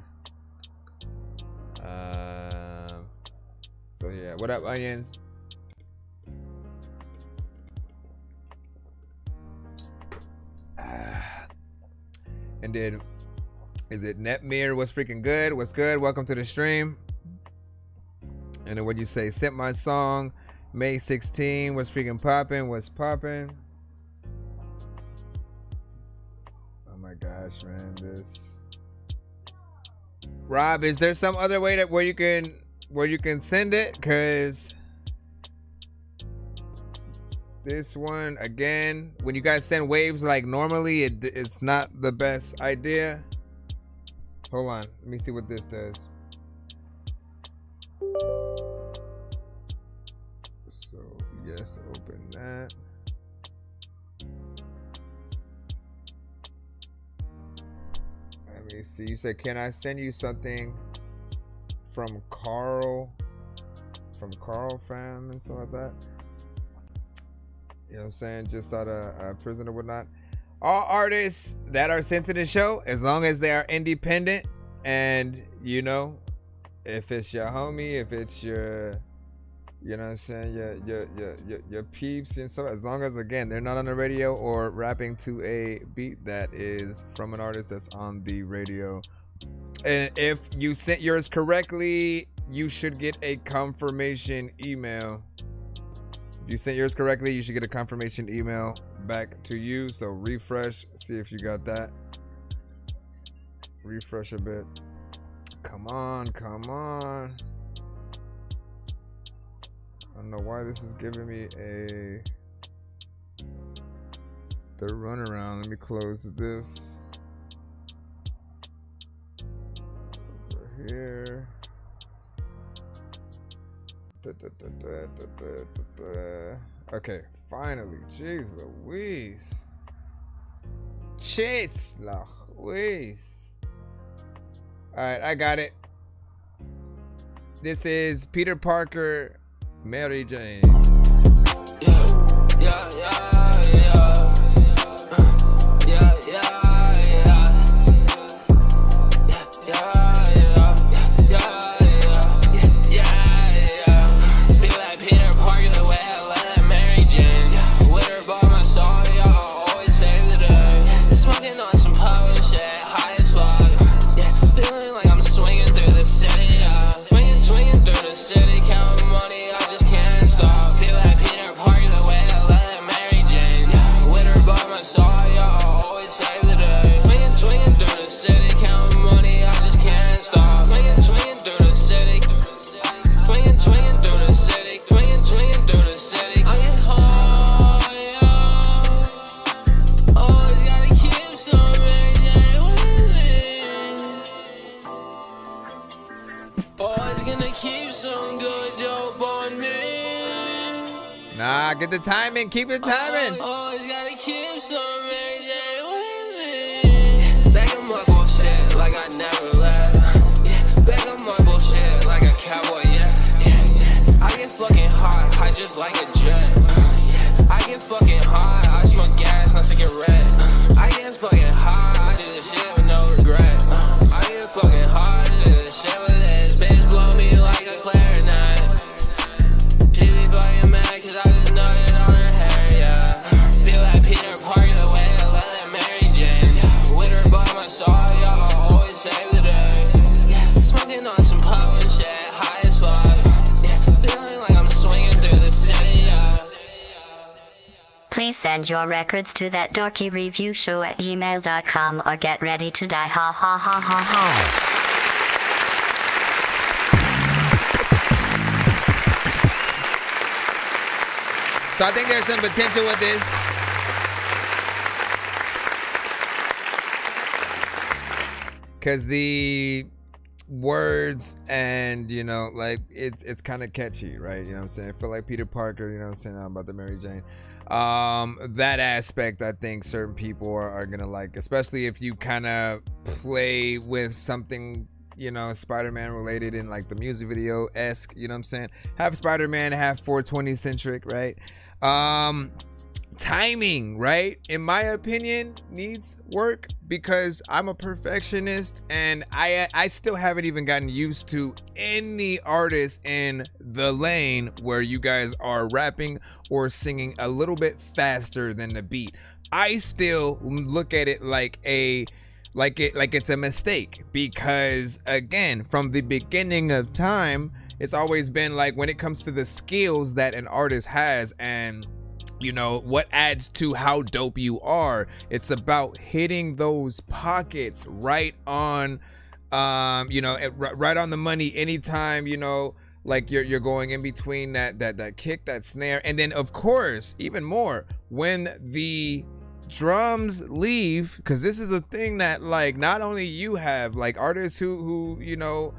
So yeah, what up, onions? And then, is it Netmere? What's freaking good? What's good? Welcome to the stream. And then what you say? Sent my song. May 16, what's freaking popping? What's popping? Oh my gosh, man, this. Rob, is there some other way that where you can send it? Cause this one again, when you guys send waves like normally, it's not the best idea. Hold on, let me see what this does. So yes, open that. Let me see. You said, can I send you something from Carl fam and stuff like that? You know what I'm saying? Just out of prison or whatnot. All artists that are sent to the show, as long as they are independent, and you know, if it's your homie, if it's your, you know what I'm saying, your peeps and stuff, as long as again they're not on the radio or rapping to a beat that is from an artist that's on the radio. And if you sent yours correctly, you should get a confirmation email. If you sent yours correctly, you should get a confirmation email back to you. So refresh, see if you got that. Refresh a bit. Come on. I don't know why this is giving me the runaround. Let me close this. Over here. Okay, finally. Jeez Louise. Alright, I got it. This is Peter Parker, Mary Jane. Nah, get the timing, keep the timing. Always gotta keep some Mary Jane with me. Back on my bullshit like I never left. Yeah, back on my bullshit like a cowboy, yeah. I get fucking hot, just like a jet. I get fucking hot, I smoke gas, not cigarette. I get fucking hot, I do this shit with no regret. I get fucking hot, I do this shit with this bitch blow me like a clarinet. She be fucking mad cause I just nutted on her hair, yeah. Feel like Peter Parker the way I let that Mary Jane. With her by my side, yeah, I always save the day. Smoking on some pop and shit, high as fuck. Feeling like I'm swinging through the city, yeah. Please send your records to ThatDorkyReviewShow at gmail.com or get ready to die, ha ha ha ha ha. So I think there's some potential with this. Because the words and, you know, like, it's kind of catchy, right? You know what I'm saying? I feel like Peter Parker, you know what I'm saying, about the Mary Jane. That aspect, I think certain people are going to like, especially if you kind of play with something, you know, Spider-Man related in like the music video-esque, you know what I'm saying? Have Spider-Man, have 420 centric, right? Timing, right, in my opinion, needs work because I'm a perfectionist and I still haven't even gotten used to any artist in the lane where you guys are rapping or singing a little bit faster than the beat. I still look at it like it's a mistake because, again, from the beginning of time, it's always been like when it comes to the skills that an artist has and you know what adds to how dope you are, it's about hitting those pockets right on you know, right on the money anytime, you know, like you're going in between that kick, that snare, and then of course even more when the drums leave, because this is a thing that like not only you have, like artists who you know,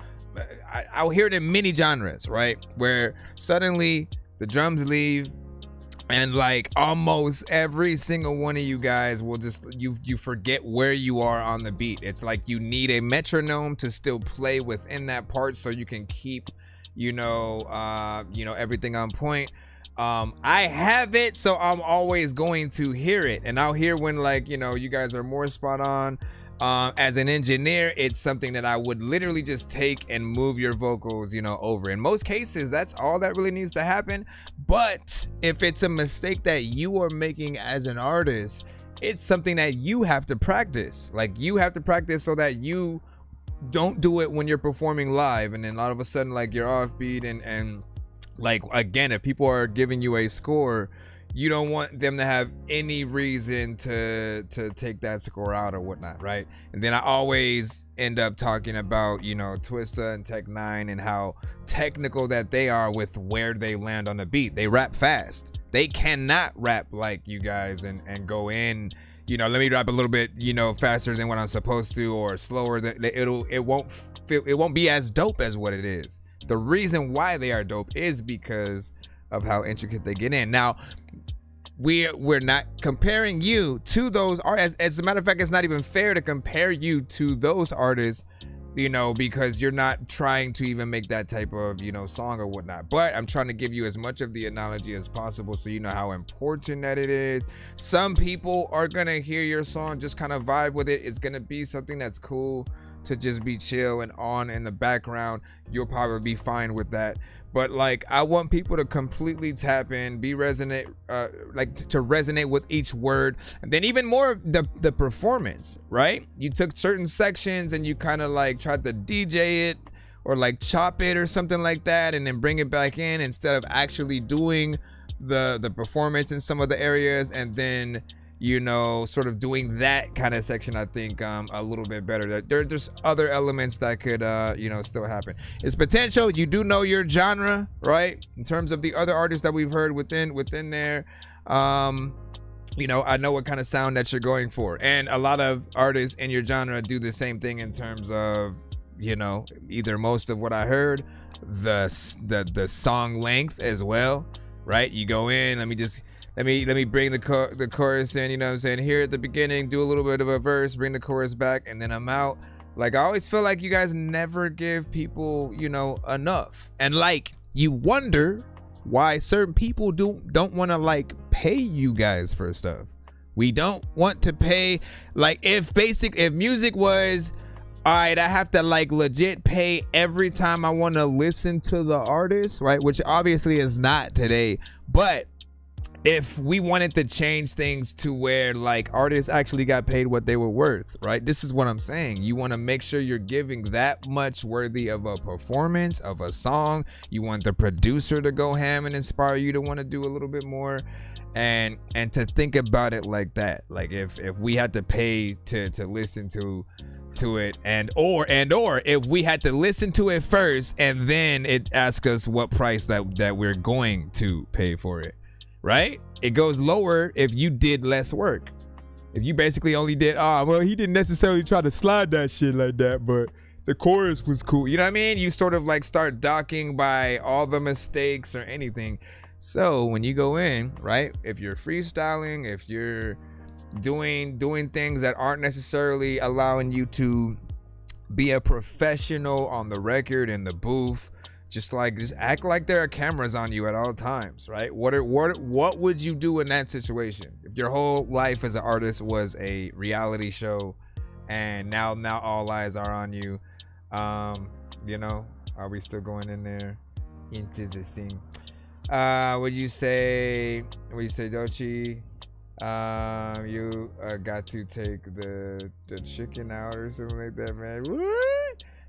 I'll hear it in many genres, right, where suddenly the drums leave and like almost every single one of you guys will just you forget where you are on the beat. It's like you need a metronome to still play within that part so you can keep you know everything on point. I have it, so I'm always going to hear it, and I'll hear when like you know you guys are more spot on. As an engineer, it's something that I would literally just take and move your vocals, you know, over. In most cases, that's all that really needs to happen. But if it's a mistake that you are making as an artist, it's something that you have to practice. Like you have to practice so that you don't do it when you're performing live, and then all of a sudden like you're offbeat and like again, if people are giving you a score, you don't want them to have any reason to take that score out or whatnot, right? And then I always end up talking about, you know, Twista and Tech 9 and how technical that they are with where they land on the beat. They rap fast. They cannot rap like you guys and go in, you know, let me rap a little bit, you know, faster than what I'm supposed to, or slower. It won't be as dope as what it is. The reason why they are dope is because of how intricate they get in. Now, we're not comparing you to those artists. As a matter of fact, it's not even fair to compare you to those artists, you know, because you're not trying to even make that type of, you know, song or whatnot. But I'm trying to give you as much of the analogy as possible so you know how important that it is. Some people are gonna hear your song, just kind of vibe with it. It's gonna be something that's cool to just be chill and on in the background. You'll probably be fine with that. But like, I want people to completely tap in, be resonate, like to resonate with each word, and then even more the performance, right? You took certain sections and you kind of like tried to DJ it or like chop it or something like that, and then bring it back in instead of actually doing the performance in some of the areas, and then you know, sort of doing that kind of section, I think a little bit better. There's other elements that could, you know, still happen. It's potential. You do know your genre, right? In terms of the other artists that we've heard within there, you know, I know what kind of sound that you're going for. And a lot of artists in your genre do the same thing in terms of, you know, either most of what I heard, the song length as well, right? You go in, let me bring the chorus in, you know what I'm saying? Here at the beginning, do a little bit of a verse, bring the chorus back, and then I'm out. Like, I always feel like you guys never give people, you know, enough. And like, you wonder why certain people don't want to like pay you guys for stuff. We don't want to pay, like if music was, all right, I have to like legit pay every time I want to listen to the artist, right? Which obviously is not today, but if we wanted to change things to where like artists actually got paid what they were worth, right? This is what I'm saying. You want to make sure you're giving that much worthy of a performance, of a song. You want the producer to go ham and inspire you to want to do a little bit more, and to think about it like that. Like if we had to pay to listen to it, and or if we had to listen to it first and then it asks us what price that we're going to pay for it. Right? It goes lower if you did less work. If you basically only did, well, he didn't necessarily try to slide that shit like that, but the chorus was cool. You know what I mean? You sort of like start docking by all the mistakes or anything. So when you go in, right? If you're freestyling, if you're doing things that aren't necessarily allowing you to be a professional on the record, in the booth, just act like there are cameras on you at all times, right? What would you do in that situation if your whole life as an artist was a reality show, and now all eyes are on you? You know, are we still going in there into the scene? Would you say, Dochi, you got to take the chicken out or something like that, man? What?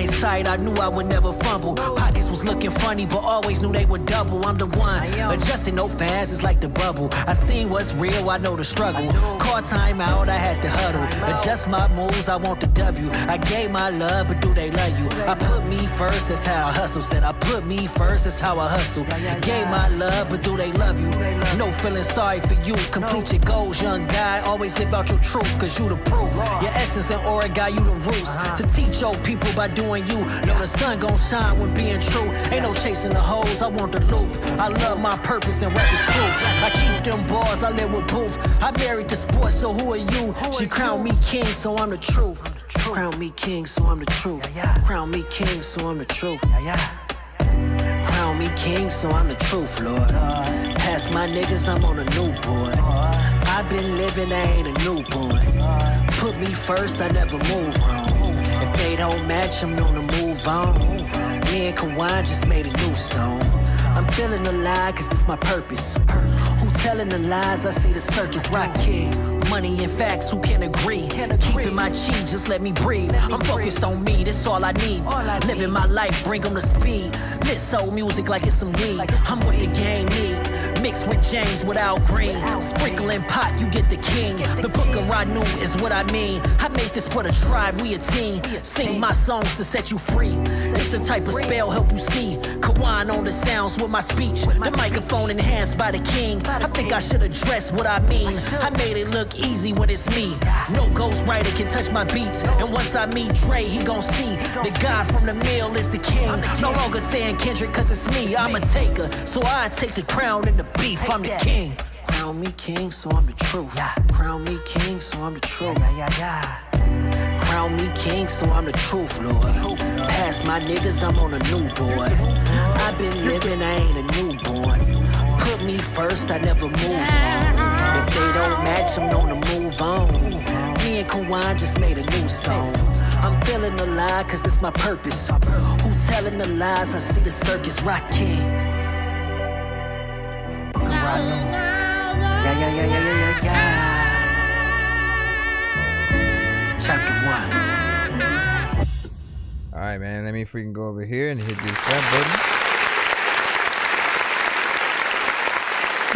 hindsight, I knew I would never fumble. Pockets was looking funny, but always knew they would double. I'm the one, adjusting no fans, it's like the bubble. I seen what's real, I know the struggle. Call time out, I had to huddle. Adjust my moves, I want the W. I gave my love, but do they love you? I put me first, that's how I hustle. Said I put me first, that's how I hustle. Gave my love, but do they love you? No feeling sorry for you. Complete your goals, young guy. Always live out your truth, cause you the proof. Your essence and aura got you the roots. To teach your people by doing you. Know the sun gon' shine when being true. Ain't no chasing the hoes, I want the loop. I love my purpose and rap is proof. I keep them bars, I live with Booth. I married the sport, so who are you? She crowned me king, so I'm the truth. Crown me king, so I'm the truth. Crown me king, so I'm the truth. Crown me king, so I'm the truth, Lord. Past my niggas, I'm on a new boy. I've been living, I ain't a newborn. Put me first, I never move wrong. If they don't match, I'm gonna move on. Me and Kawan just made a new song. I'm feeling alive, cause this my purpose. Who telling the lies? I see the circus, rock kid. Money and facts, who can agree? Keeping my chi, just let me breathe. I'm focused on me, that's all I need. Living my life, bring them to speed. Lit soul music like it's some weed. I'm what the game need. Mixed with James without green. Sprinkling pot, you get the king. The book of Ranu is what I mean. I made this for the tribe, we a team. Sing my songs to set you free. It's the type of spell help you see. Kawan on the sounds with my speech. The microphone enhanced by the king. I think I should address what I mean. I made it look easy when it's me. No ghostwriter can touch my beats. And once I meet Dre, he gon' see the guy from the mill is the king. No longer saying Kendrick cause it's me. I'm a taker, so I take the crown and the beef. I'm the king. Crown me king, so I'm the truth. Crown me king, so I'm the truth. Crown me king, so I'm the truth, Lord. Past my niggas, I'm on a new board. I've been living, I ain't a newborn. Put me first, I never move on. If they don't match, I'm gonna move on. Me and Kawan just made a new song. I'm feeling alive, cause this my purpose. Who telling the lies? I see the circus, rock king. Yeah. Chapter 1. All right, man. Let me freaking go over here and hit this jump button.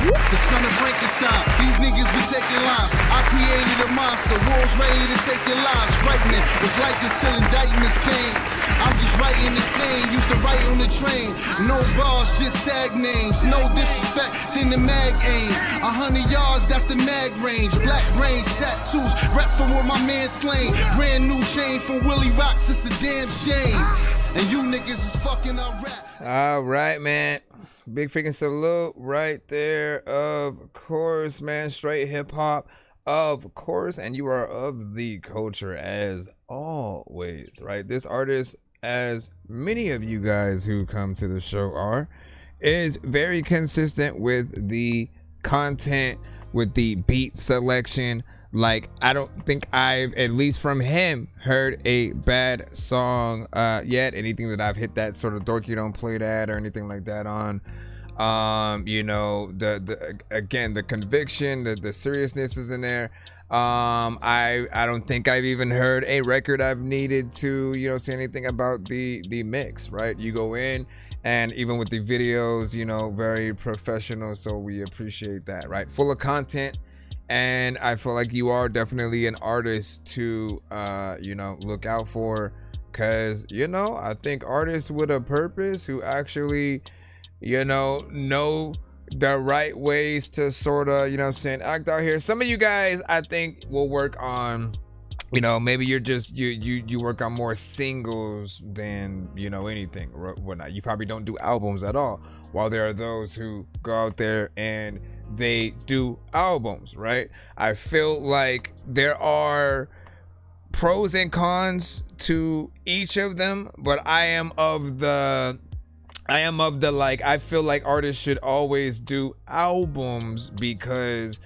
The son of Frankenstein, these niggas be taking lives. I created a monster, wolves ready to take their lives. Frightening, was like this till indictments came. I'm just writing this pain, used to write on the train. No bars, just sag names. No disrespect, then the mag aim. 100 yards, that's the mag range. Black brains, tattoos, rap from where my man slain. Brand new chain from Willie Rocks, it's a damn shame. And you niggas is fucking our rap. All right, man. Big freaking salute right there. Of course, man. Straight hip hop, of course. And you are of the culture as always, right? This artist, as many of you guys who come to the show are, is very consistent with the content, with the beat selection. Like, I don't think I've, at least from him, heard a bad song yet. Anything that I've hit that sort of Dorky don't play that or anything like that on. You know, again, the conviction, the seriousness is in there. I don't think I've even heard a record I've needed to, you know, say anything about the mix, right? You go in, and even with the videos, you know, very professional, so we appreciate that, right? Full of content. And I feel like you are definitely an artist to, you know, look out for, because, you know, I think artists with a purpose who actually, you know the right ways to sort of, you know, saying act out here. Some of you guys, I think, will work on, you know, maybe you're just, you work on more singles than, you know, anything or whatnot. You probably don't do albums at all, while there are those who go out there and they do albums, right? I feel like there are pros and cons to each of them, but I am of the like, I feel like artists should always do albums, because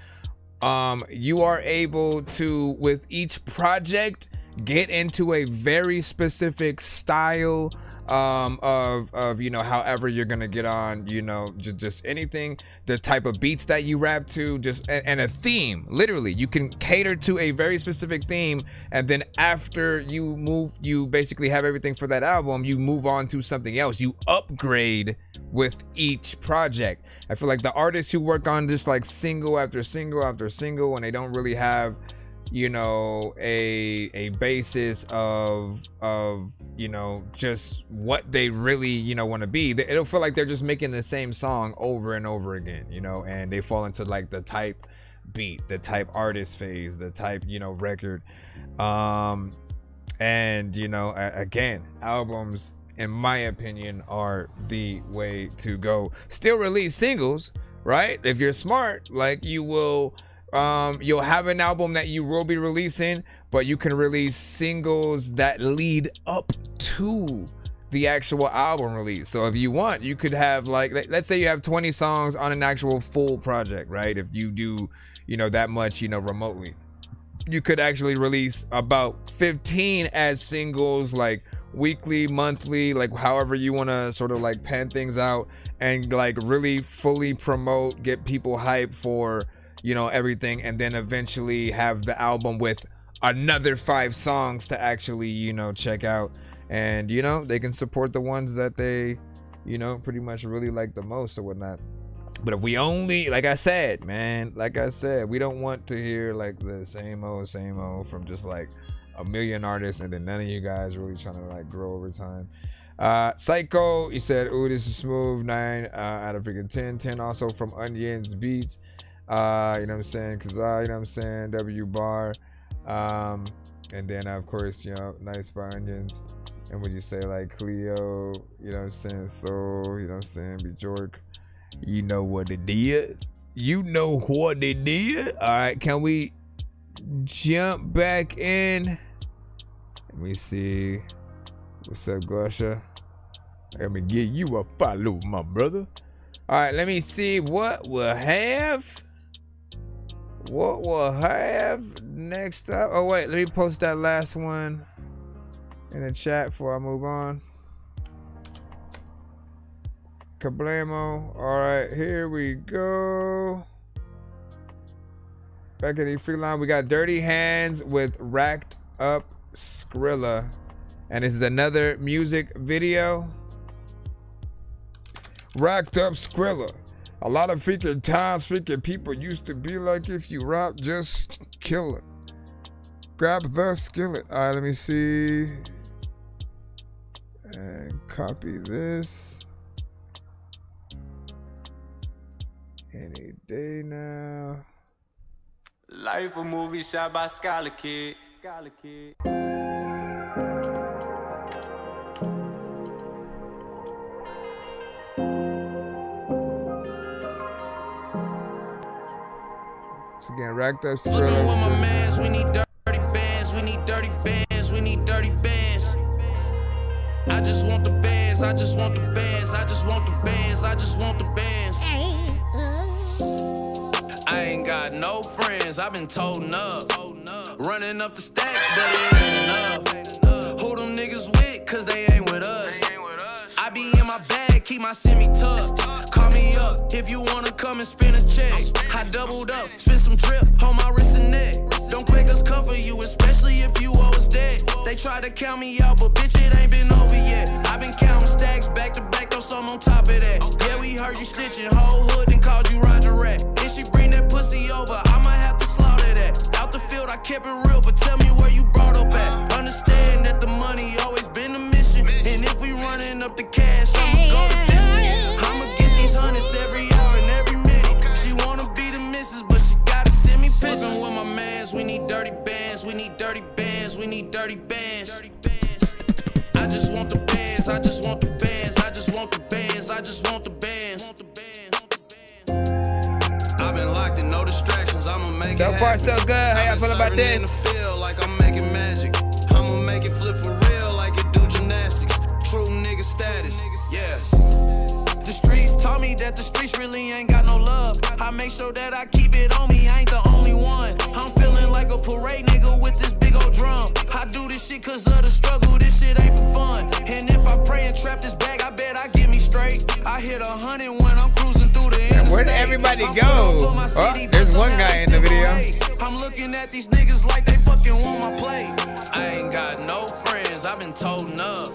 you are able to, with each project, get into a very specific style of you know, however you're gonna get on, you know, just anything, the type of beats that you rap to, just and a theme. Literally, you can cater to a very specific theme, and then after you basically have everything for that album, you move on to something else. You upgrade with each project. I feel like the artists who work on just like single after single after single, and they don't really have, you know, a basis of you know, just what they really, you know, want to be, it'll feel like they're just making the same song over and over again, you know, and they fall into like the type beat, the type artist phase, the type, you know, record. And you know, again, albums, in my opinion, are the way to go. Still release singles, right? If you're smart, like you will, you'll have an album that you will be releasing, but you can release singles that lead up to the actual album release. So if you want, you could have like, let's say you have 20 songs on an actual full project, right? If you do, you know, that much, you know, remotely, you could actually release about 15 as singles, like weekly, monthly, like however you want to sort of like pen things out, and like really fully promote, get people hyped for, you know, everything, and then eventually have the album with another 5 songs to actually, you know, check out. And you know, they can support the ones that they, you know, pretty much really like the most or whatnot. But if we only, like I said, man, like I said, we don't want to hear like the same old from just like a million artists, and then none of you guys really trying to like grow over time. Psycho, he said, ooh, this is smooth. 9 out of freaking 10 also from Onions Beats. You know what I'm saying? Cause you know what I'm saying? W Bar. And then of course, you know, Nice by Onions. And would you say like Cleo, you know what I'm saying? So, you know what I'm saying? Bjork, you know what it did. You know what it did. All right, can we jump back in? Let me see. What's up, Gosha? Let me give you a follow, my brother. All right, let me see what we'll have. What we'll have next up. Oh wait, let me post that last one in the chat before I move on. Kablamo. All right, here we go. Back in the free line, we got Dirty Hands with Racked Up Skrilla, and this is another music video. Racked Up Skrilla. A lot of freaking times freaking people used to be like, if you rap, just kill it. Grab the skillet. All right, let me see. And copy this. Any day now. Life a movie shot by Scholar Kid. Once again, Racked Up Flipping with my mans, we need dirty bands, we need dirty bands, we need dirty bands. I just want the bands, I just want the bands, I just want the bands, I just want the bands. I ain't got no friends, I've been toting up. Running up the stacks, but it ain't enough. Who them niggas with, cause they ain't with us. I be in my bag, keep my semi tucked. Call me up if you wanna come and spin a check. I doubled up, spin some drip on my wrist and neck. Don't quick us come for you, especially if you owe us debt. They try to count me out, but bitch, it ain't been over yet. I've been counting stacks back to back, throw some on top of that. Yeah, we heard you snitching, whole hood and called you Roger Rat. If she bring that pussy over, I might have to slaughter that. Out the field, I kept it real, but tell me where you brought up at. Understand that the money always been the mission, and if we running up the cash, I'ma go to business. I'ma get these hundreds every hour and every minute. She wanna be the missus, but she gotta send me pictures. Flipping with my mans, we need dirty bands, we need dirty bands, we need dirty bands. I just want the bands, I just want the bands, I just want the bands, I just want the bands. I've been locked in, no distractions, I'ma make it so happen. far so good. How y'all feel about this? In the field like I'm making magic. I'ma make it flip for real like it do gymnastics. True nigga status, yeah. The streets taught me that the streets really ain't got no love. I make sure that I keep it on me, I ain't the only one. I'm feeling like a parade nigga with this big old drum. I do this shit cause of the struggle, this shit ain't for fun. And if I pray and trap this bag, I bet I get me straight. I hit 100 when I'm cruising through the interstate. Where did everybody go? Oh, there's one guy in the video. I'm looking at these niggas like they fucking want my plate. I ain't got no friends, I've been toting up.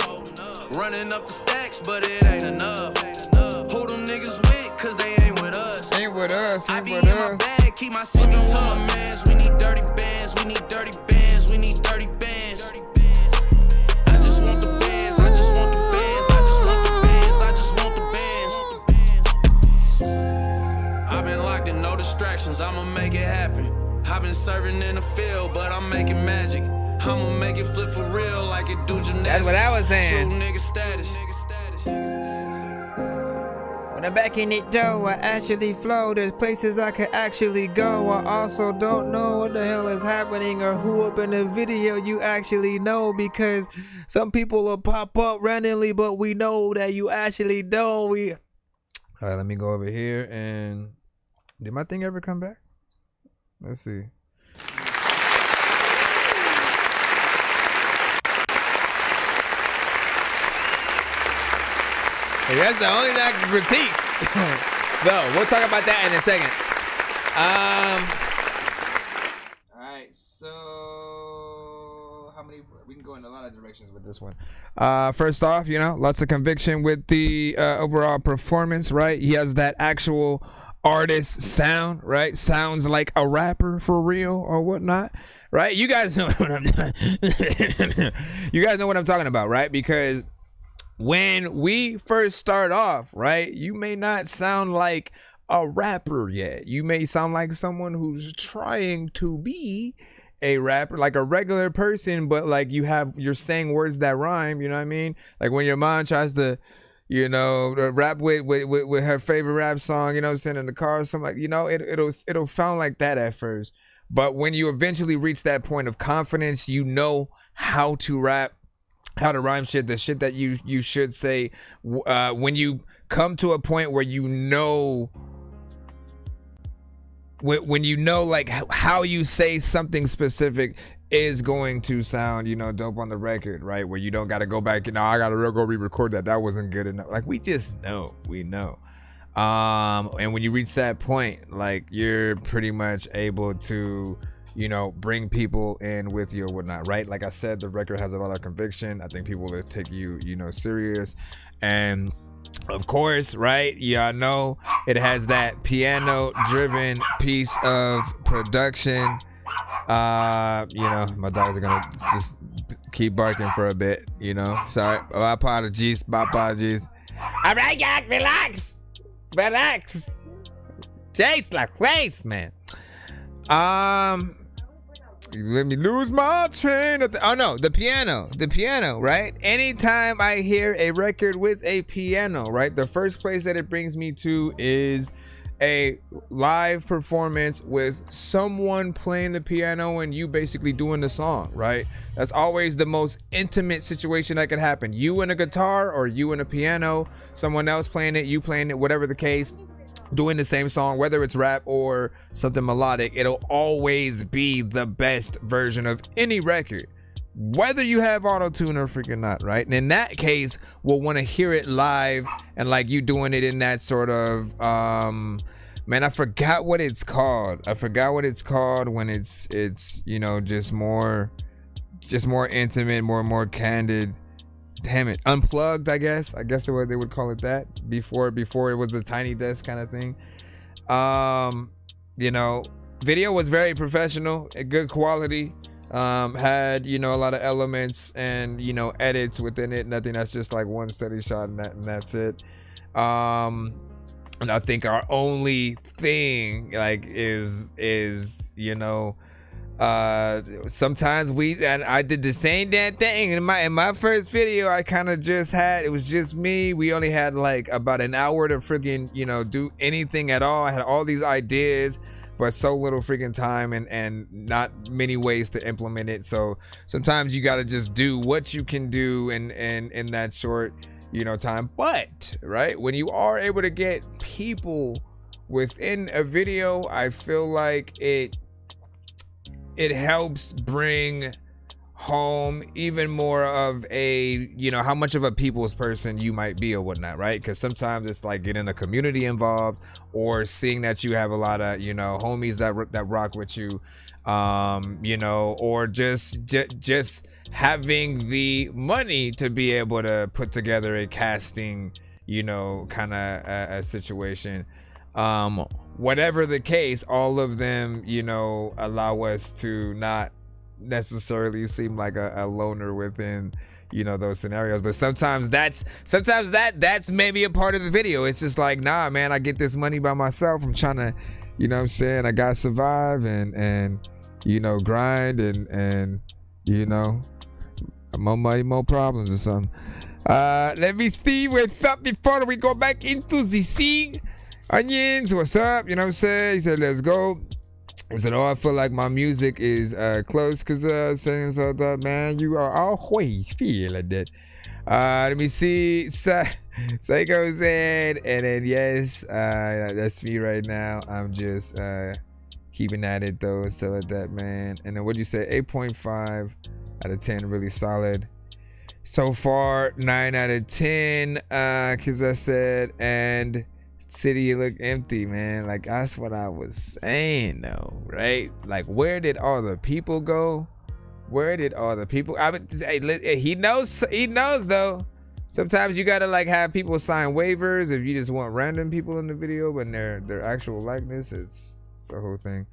Running up the stacks, but it ain't enough. Who them niggas with, cause they ain't with us. Ain't with us, I be in my bag, keep my sipping to my mans. We need dirty bands, we need dirty bands, we need dirty bands. I just want the bands, I just want the bands, I just want the bands, I just want the bands. I've been locked in, no distractions, I'ma make it happen. I've been serving in the field, but I'm making magic. I'ma make it flip for real like it do gymnastics. That's what I was saying. True nigga status. When I'm back in it though, I actually flow. There's places I could actually go. I also don't know what the hell is happening or who up in the video you actually know, because some people will pop up randomly, but we know that you actually don't. All right, let me go over here and did my thing ever come back? Let's see. Hey, that's the only thing I can critique. No, we'll talk about that in a second. All right, so how many? We can go in a lot of directions with this one. First off, you know, lots of conviction with the overall performance, right? He has that actual artist sound, right? Sounds like a rapper for real or whatnot, right? You guys know what I'm you guys know what I'm talking about, right? Because when we first start off, right, you may not sound like a rapper yet. You may sound like someone who's trying to be a rapper, like a regular person, but like you're saying words that rhyme, you know what I mean? Like when your mom tries to, you know, rap with her favorite rap song, you know what I'm saying, in the car or something, like, you know, it'll sound like that at first. But when you eventually reach that point of confidence, you know how to rap, how to rhyme shit, the shit that you should say. When you come to a point where you know, when you know like how you say something specific is going to sound, you know, dope on the record, right? Where you don't got to go back and I got to go re-record that wasn't good enough. Like we just know, we know. And when you reach that point, like you're pretty much able to, you know, bring people in with you or whatnot, right? Like I said, the record has a lot of conviction. I think people will take you, you know, serious. And of course, right, y'all know it has that piano-driven piece of production. You know, my dogs are gonna just keep barking for a bit, you know. Sorry, my apologies. All right, guys, relax. Jace like waste, man. Let me lose my train of the piano, right? Anytime I hear a record with a piano, right, the first place that it brings me to is a live performance with someone playing the piano and you basically doing the song, right? That's always the most intimate situation that could happen. You and a guitar or you and a piano, someone else playing it, you playing it, whatever the case, doing the same song, whether it's rap or something melodic, it'll always be the best version of any record, whether you have auto-tune or freaking not, right? And in that case, we'll want to hear it live and like you doing it in that sort of man, I forgot what it's called when it's you know, just more intimate, more candid. Damn it, unplugged, I guess they would call it that before it was the tiny desk kind of thing. You know, video was very professional, a good quality, had, you know, a lot of elements and, you know, edits within it, nothing that's just like one steady shot and that's it. And I think our only thing like is you know, sometimes I did the same damn thing in my first video. I kind of it was just me. We only had like about an hour to freaking, you know, do anything at all. I had all these ideas, but so little freaking time and not many ways to implement it. So sometimes you got to just do what you can do in that short, you know, time. But right, when you are able to get people within a video, I feel like it helps bring home even more of a, you know, how much of a people's person you might be or whatnot, right? Because sometimes it's like getting a community involved, or seeing that you have a lot of, you know, homies that rock with you, you know, or just having the money to be able to put together a casting, you know, kind of a situation. Whatever the case, all of them, you know, allow us to not necessarily seem like a loner within, you know, those scenarios. But sometimes that's maybe a part of the video. It's just like, nah, man, I get this money by myself. I'm trying to, you know what I'm saying, I gotta survive and you know, grind and you know, more money, more problems or something. Let me see what's up before we go back into the scene. Onions, what's up? You know what I'm saying? He said, let's go. I said, oh, I feel like my music is close because saying so that, man, you are always feel like that. Let me see. Psycho said, and then yes, that's me right now. I'm just keeping at it though, and stuff like that, man. And then what'd you say? 8.5 out of 10, really solid. So far, 9 out of 10, because I said, and city look empty, man. Like, that's what I was saying though, right? Like, where did all the people go? Where did all the people? He knows though. Sometimes you gotta like have people sign waivers if you just want random people in the video, but their actual likeness, it's a whole thing.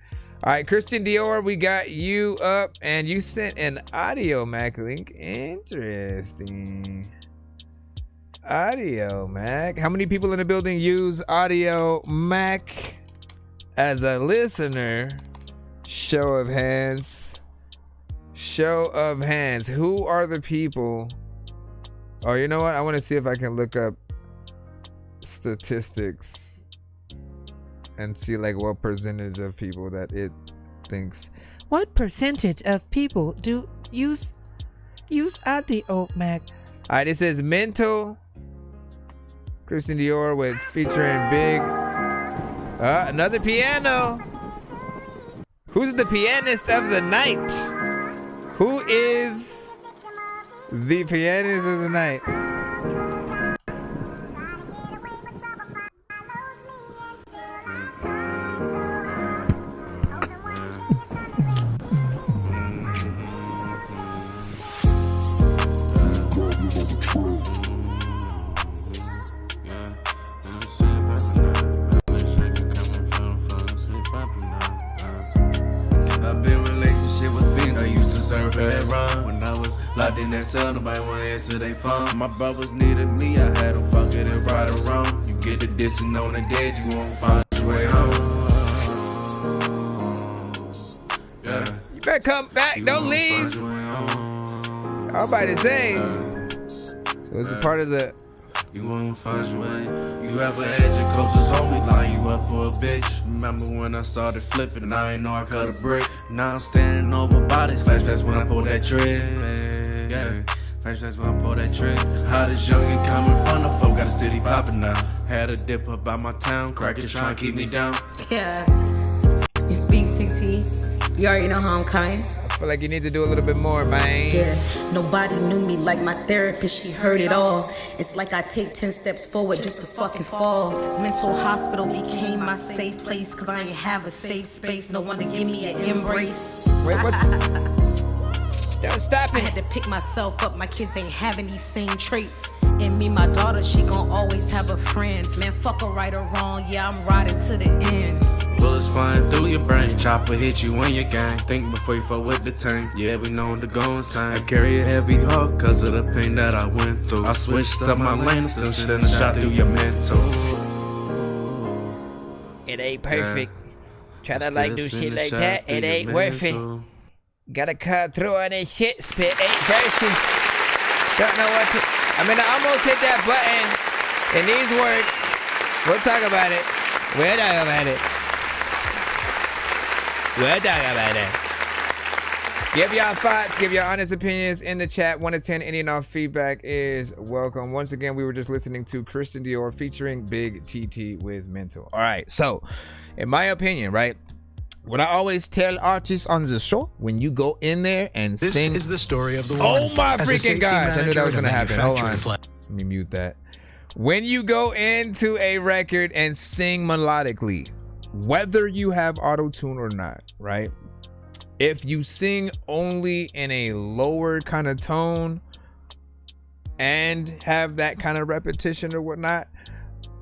All right, Christian Dior, we got you up, and you sent an Audio Mac link. Interesting. Audio Mac. How many people in the building use Audio Mac as a listener? Show of hands. Show of hands. Who are the people? Oh, you know what? I want to see if I can look up statistics and see like what percentage of people that it thinks. What percentage of people do use Audio Mac? All right, it says Mental. Christian Dior with featuring Big. Another piano. Who's the pianist of the night? Who is the pianist of the night? When I was locked in that cell, nobody wanna answer they phone. My brothers needed me, I had them fuck it and right or wrong. You get the dissing on the dead, you won't find your way home. Yeah. You better come back, don't leave. I'm about to say, it was a part of the. You won't find your way. You ever had your closest homie line you up for a bitch? Remember when I started flipping and I ain't know I cut a brick? Now I'm standing over bodies. Flashbacks when I pull that trick. Yeah. Flashbacks when I pull that trick. Hottest youngin' coming from the folk, got a city poppin' now. Had a dip up by my town, crackers trying to keep me down. Yeah. You speak TT. You already know how I'm coming. I feel like you need to do a little bit more, man. Yeah, nobody knew me like my therapist, she heard it all. It's like I take 10 steps forward just to fucking fall. Mental hospital became my safe place, cause I ain't have a safe space, no one to give me an embrace. Wait, what's... Don't stop it. I had to pick myself up, my kids ain't having these same traits. And me, my daughter, she gon' always have a friend. Man, fuck her right or wrong, yeah, I'm riding to the end. Bullets flying through your brain, chopper hit you in your gang. Think before you fuck with the tank, yeah, we know the go insane. I carry a heavy heart cause of the pain that I went through. I switched up my lane, still sending a shot through your mental. It ain't perfect. Try to like do shit like that, it ain't worth it. Gotta cut through on this shit, spit 8 verses. Don't know what to. I mean, I almost hit that button. It needs work. We'll talk about it. We'll talk about it. We'll talk about it. Give your thoughts, give your honest opinions in the chat. 1 to 10, any and all feedback is welcome. Once again, we were just listening to Christian Dior featuring Big TT with Mental. All right, so in my opinion, right, what I always tell artists on the show, when you go in there and This sing. is the story of the one. Oh my As a freaking safety gosh. I knew manager that was in a going to happen. Hold on. manufacturing plant. Let me mute that. When you go into a record and sing melodically, whether you have auto-tune or not, right? If you sing only in a lower kind of tone and have that kind of repetition or whatnot,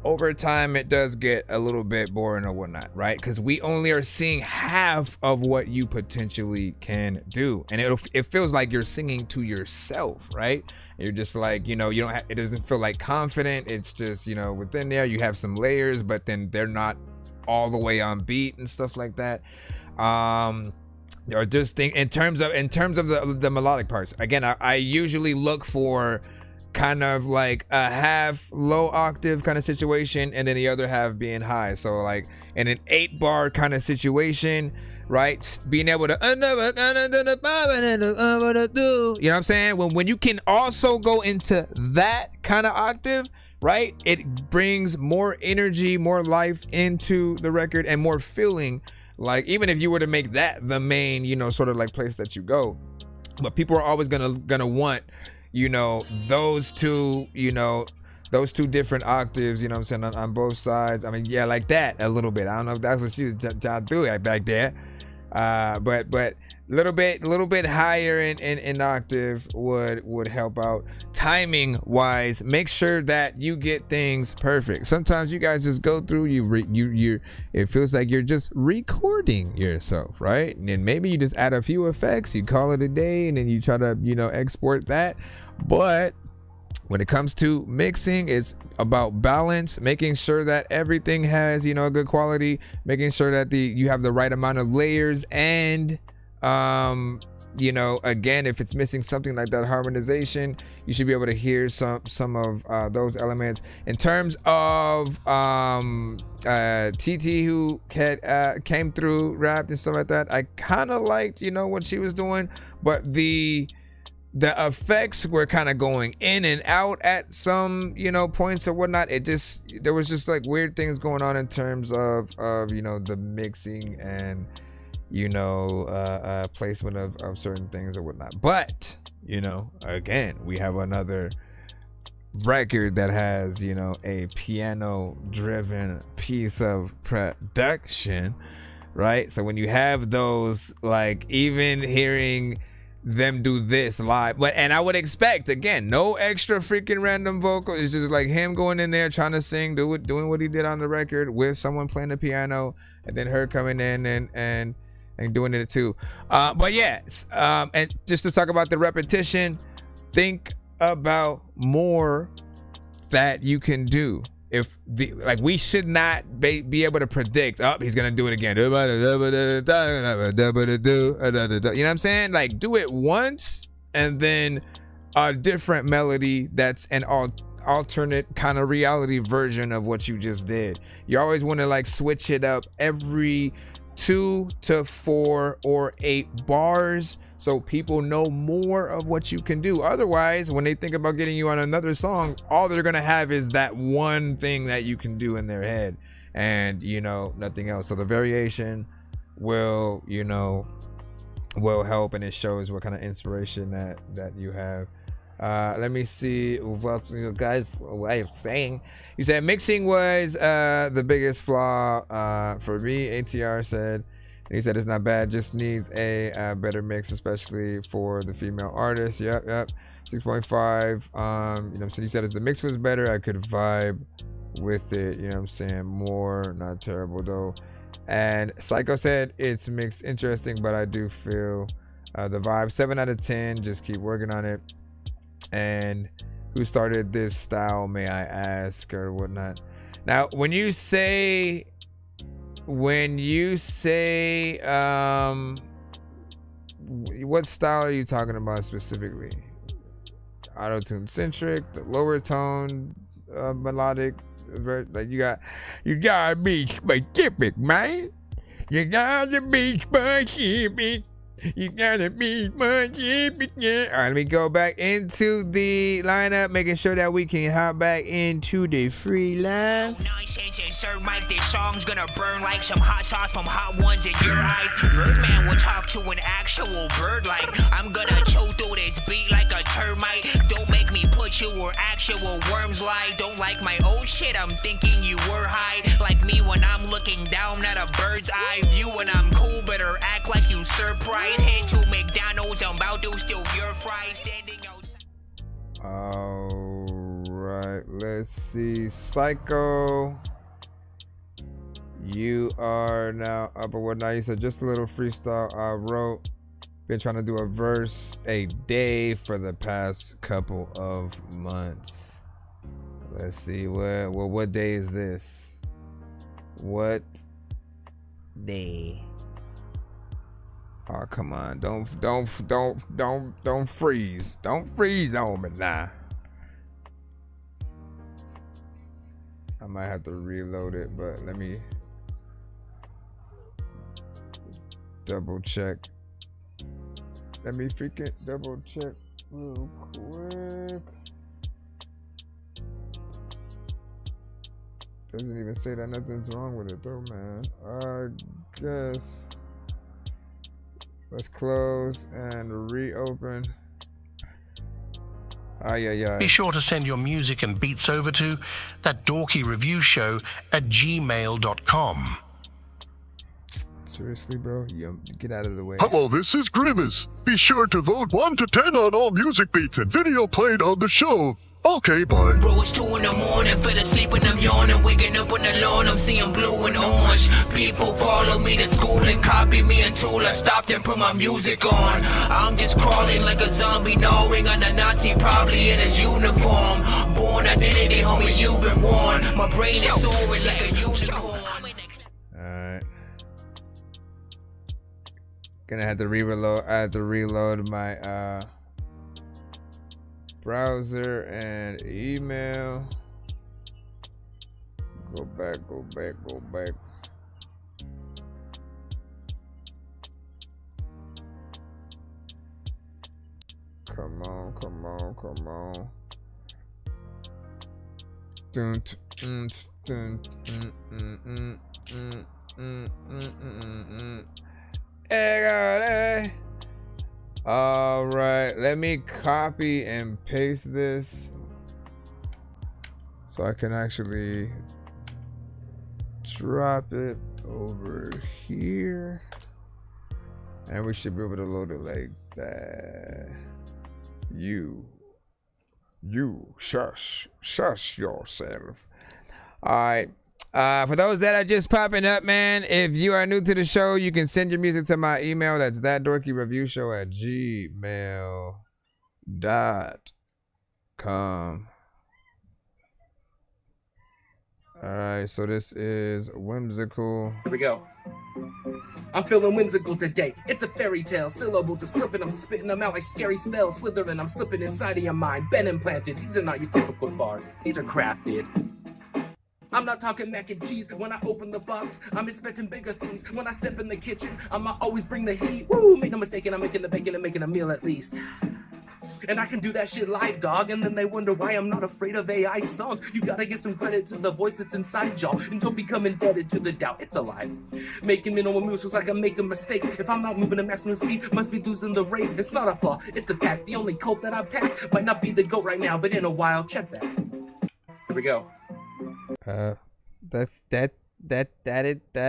over time it does get a little bit boring or whatnot, right? Because we only are seeing half of what you potentially can do, and it feels like you're singing to yourself, right? You're just like, you don't have, it doesn't feel like confident. It's just, within there you have some layers, but then they're not all the way on beat and stuff like that. Or just think in terms of the melodic parts. Again, I usually look for kind of like a half low octave kind of situation, and then the other half being high. So like in an 8-bar kind of situation, right? Being able to, you know what I'm saying? When you can also go into that kind of octave, right? It brings more energy, more life into the record, and more feeling. Like even if you were to make that the main, sort of like place that you go, but people are always gonna want, those two different octaves, you know what I'm saying, on both sides. I mean, yeah, like that a little bit. I don't know if that's what she was trying to do back there. But little bit higher in octave would help out. Timing wise, make sure that you get things perfect. Sometimes you guys just go through, you it feels like you're just recording yourself, right? And then maybe you just add a few effects, you call it a day, and then you try to export that. But when it comes to mixing, it's about balance, making sure that everything has, a good quality, making sure that you have the right amount of layers, and again, if it's missing something like that harmonization, you should be able to hear some of those elements. In terms of TT, who came through, rapped and stuff like that, I kind of liked, what she was doing, but the effects were kind of going in and out at some points or whatnot. There was just like weird things going on in terms of the mixing and placement of certain things or whatnot. But again, we have another record that has a piano driven piece of production, right? So when you have those, like, even hearing them do this live, and I would expect, again, no extra freaking random vocal. It's just like him going in there trying to sing, doing what he did on the record with someone playing the piano, and then her coming in and doing it too. But yes, and just to talk about the repetition, think about more that you can do. If we should not be able to predict, he's gonna do it again. You know what I'm saying? Like, do it once and then a different melody that's an alternate kind of reality version of what you just did. You always want to like switch it up every 2 to 4 or 8 bars, so people know more of what you can do. Otherwise, when they think about getting you on another song, all they're gonna have is that one thing that you can do in their head, and nothing else. So the variation will help, and it shows what kind of inspiration that you have. Let me see what you guys way of saying. You said mixing was the biggest flaw for me. ATR said. He said it's not bad, just needs a better mix, especially for the female artists. Yep. 6.5. So he said if the mix was better, I could vibe with it. More, not terrible though. And Psycho said it's mixed interesting, but I do feel the vibe. 7 out of 10. Just keep working on it. And who started this style, may I ask, or whatnot? Now, when you say what style are you talking about specifically? Auto-tune centric, the lower tone, melodic, like you gotta be specific, man. You gotta be specific. You gotta be my champion. All right, let me go back into the lineup, making sure that we can hop back into the free line. Nonsense and Sir Mike, this song's gonna burn like some hot sauce from hot ones in your eyes. Birdman will talk to an actual bird like I'm gonna chew through this beat like a termite. Don't make me put you where actual worms lie. Don't like my old shit, I'm thinking you were high. Like me when I'm looking down at a bird's eye view. When I'm cool, better act like you surprised. Head to McDonald's, I'm about to steal your fries. Standing outside. Alright, let's see. Psycho. You are now up or whatnot. You said just a little freestyle I wrote. Been trying to do a verse a day for the past couple of months. Let's see what day is this? What day? Oh, come on. Don't freeze. Don't freeze on me now. I might have to reload it, but let me double check. Let me freaking double check real quick. Doesn't even say that nothing's wrong with it though, man. I guess. Let's close and reopen. Be sure to send your music and beats over to ThatDorkyReviewShow at gmail.com. Seriously, bro? You get out of the way. Hello, this is Grimace. Be sure to vote 1 to 10 on all music beats and video played on the show. Okay, bye. Bro, it's 2 in the morning, fell asleep and I'm yawning. Waking up on the lawn, I'm seeing blue and orange. People follow me to school and copy me until I stopped and put my music on. I'm just crawling like a zombie, gnawing on a Nazi, probably in his uniform. Born identity, homie, you've been warned. My brain is soaring like a unicorn. Alright. Gonna have to reload. I have to reload my browser and email. Go back. Come on. All right, let me copy and paste this so I can actually drop it over here, and we should be able to load it like that. You shush yourself. All right. For those that are just popping up, man, if you are new to the show, you can send your music to my email. That's ThatDorkyReviewShow at gmail.com. All right, so this is Whimsical. Here we go. I'm feeling whimsical today. It's a fairy tale. Syllables are slipping. I'm spitting them out like scary spells. Slithering, I'm slipping inside of your mind. Been implanted. These are not your typical bars. These are crafted. I'm not talking mac and cheese when I open the box. I'm expecting bigger things when I step in the kitchen. I'ma always bring the heat. Woo, make no mistake, I'm making the bacon and making a meal at least. And I can do that shit live, dog. And then they wonder why I'm not afraid of AI songs. You gotta give some credit to the voice that's inside y'all. And don't become indebted to the doubt. It's a lie. Making minimal moves feels like I'm making mistakes. If I'm not moving at maximum speed, must be losing the race. It's not a flaw, it's a fact. The only coat that I pack might not be the GOAT right now, but in a while, check that. Here we go. That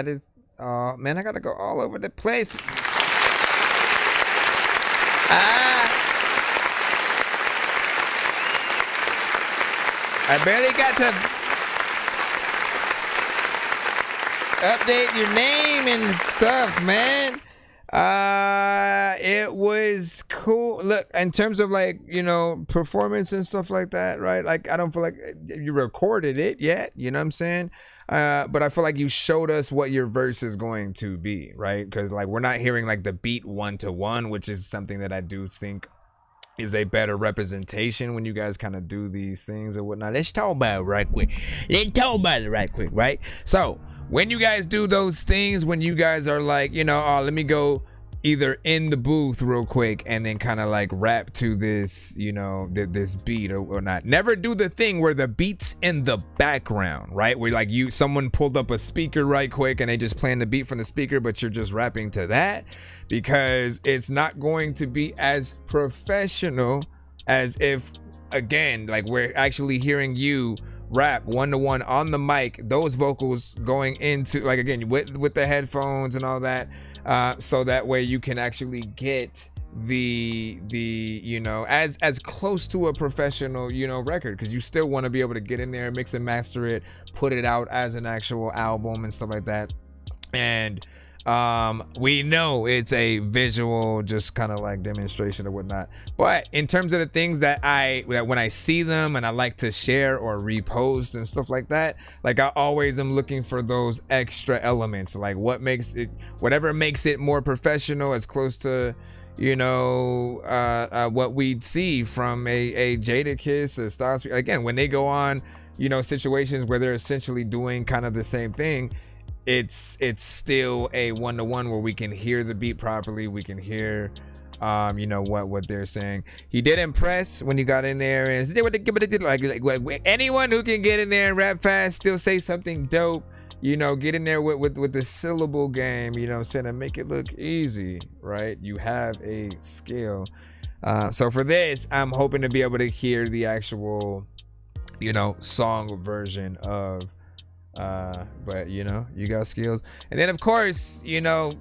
is man, I gotta go all over the place. I barely got to update your name and stuff, man. It was cool. Look, in terms of like, you know, performance and stuff like that, right? Like, I don't feel like you recorded it yet, you know what I'm saying? But I feel like you showed us what your verse is going to be, right? Because like we're not hearing like the beat 1-to-1, which is something that I do think is a better representation when you guys kind of do these things or whatnot. Let's talk about it right quick. Right? So when you guys do those things, when you guys are like, you know, oh, let me go either in the booth real quick and then kind of like rap to this, you know, this beat or not. Never do the thing where the beat's in the background, right? Where like someone pulled up a speaker right quick and they just playing the beat from the speaker, but you're just rapping to that, because it's not going to be as professional as if, again, like we're actually hearing you rap one-to-one on the mic, those vocals going into, like, again, with the headphones and all that, so that way you can actually get the you know, as close to a professional, you know, record, because you still want to be able to get in there, mix and master it, put it out as an actual album and stuff like that. And we know it's a visual, just kind of like demonstration or whatnot, but in terms of the things that when I see them and I like to share or repost and stuff like that, like I always am looking for those extra elements, like whatever makes it more professional, as close to, you know, what we'd see from a Jadakiss or Styles. Again, when they go on, you know, situations where they're essentially doing kind of the same thing, it's still a one-to-one where we can hear the beat properly, we can hear you know, what they're saying. He did impress when you got in there, and like anyone who can get in there and rap fast, still say something dope, you know, get in there with the syllable game, you know what I'm saying, and make it look easy, right? You have a skill. So for this, I'm hoping to be able to hear the actual, you know, song version of but you know, you got skills. And then of course, you know,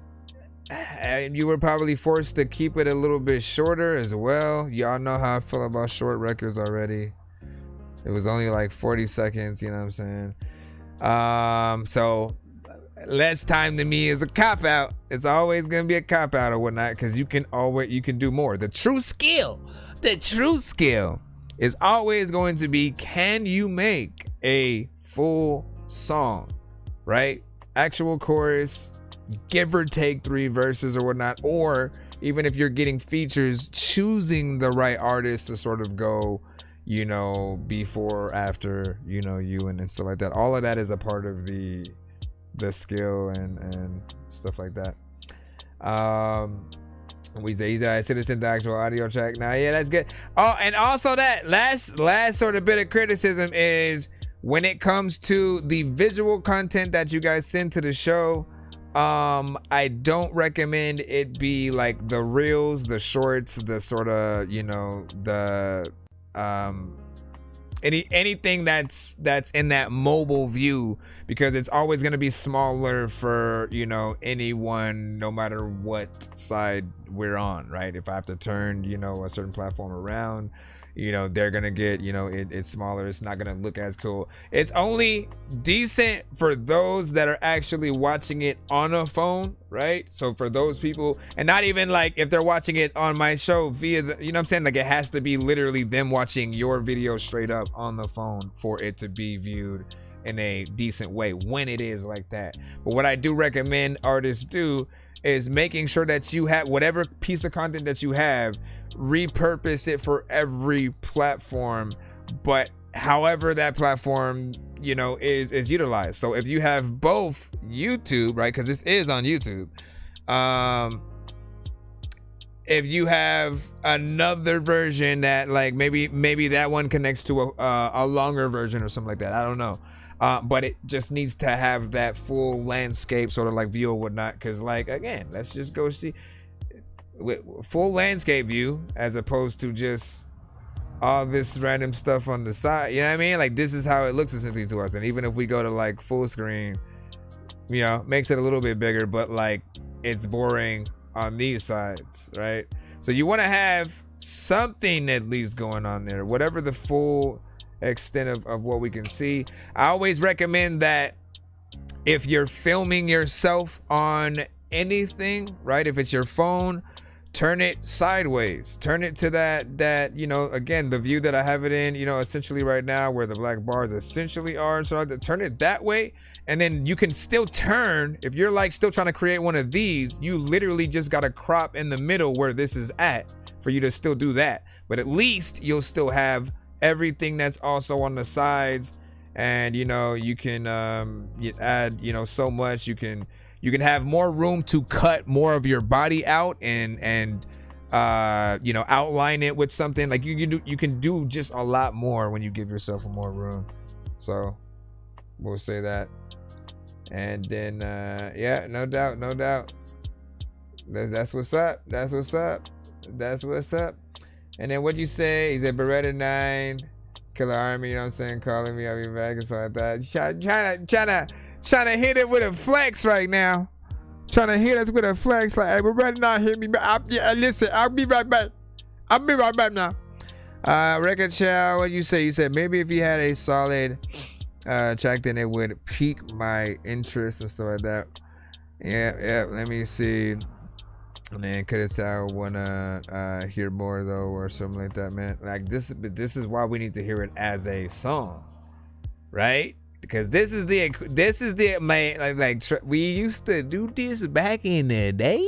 you were probably forced to keep it a little bit shorter as well. Y'all know how I feel about short records already. It was only like 40 seconds, you know what I'm saying? So less time to me is a cop out. It's always gonna be a cop out or whatnot, because you can do more. The true skill is always going to be, can you make a full song, right? Actual chorus, give or take 3 verses or whatnot, or even if you're getting features, choosing the right artist to sort of go, you know, before, after, you know, you and stuff like that. All of that is a part of the skill and stuff like that. We say I should have sent the actual audio track. Now, yeah, that's good. Oh, and also that last sort of bit of criticism is, when it comes to the visual content that you guys send to the show, I don't recommend it be like the reels, the shorts, the sort of, you know, the anything that's in that mobile view, because it's always going to be smaller for, you know, anyone, no matter what side we're on, right? If I have to turn, you know, a certain platform around, you know, they're gonna get, you know, it's smaller, it's not gonna look as cool. It's only decent for those that are actually watching it on a phone, right? So for those people, and not even like if they're watching it on my show via the, you know what I'm saying, like it has to be literally them watching your video straight up on the phone for it to be viewed in a decent way when it is like that. But what I do recommend artists do is making sure that you have whatever piece of content that you have, repurpose it for every platform, but however that platform, you know, is utilized. So if you have both YouTube, right, because this is on YouTube, if you have another version that like maybe that one connects to a longer version or something like that, I don't know. But it just needs to have that full landscape sort of like view or whatnot, because like, again, let's just go see full landscape view as opposed to just all this random stuff on the side, you know what I mean? Like, this is how it looks essentially to us. And even if we go to like full screen, you know, makes it a little bit bigger, but like it's boring on these sides, right? So you want to have something at least going on there, whatever the full extent of what we can see. I always recommend that if you're filming yourself on anything, right, if it's your phone, turn it sideways, turn it to that you know, again, the view that I have it in, you know, essentially right now where the black bars essentially are, so turn it that way. And then you can still turn, if you're like still trying to create one of these, you literally just got to crop in the middle where this is at for you to still do that. But at least you'll still have everything that's also on the sides and you know, you can you add, you know, so much. You can have more room to cut more of your body out and you know, outline it with something. Like you can do just a lot more when you give yourself more room. So we'll say that. And then yeah, no doubt. That's what's up. That's what's up. And then what'd you say? He said Beretta 9, Killer Army, you know what I'm saying? Calling me, I'll be back and stuff like that. Trying to hit it with a flex right now. Trying to hit us with a flex. Like, hey, Beretta 9 hit me back. Listen, I'll be right back. I'll be right back now. Record Chow, what'd you say? You said maybe if you had a solid track, then it would pique my interest and stuff like that. Yeah, let me see. And then could it sound wanna hear more though, or something like that, man? Like this is why we need to hear it as a song, right? Because this is the man, we used to do this back in the day.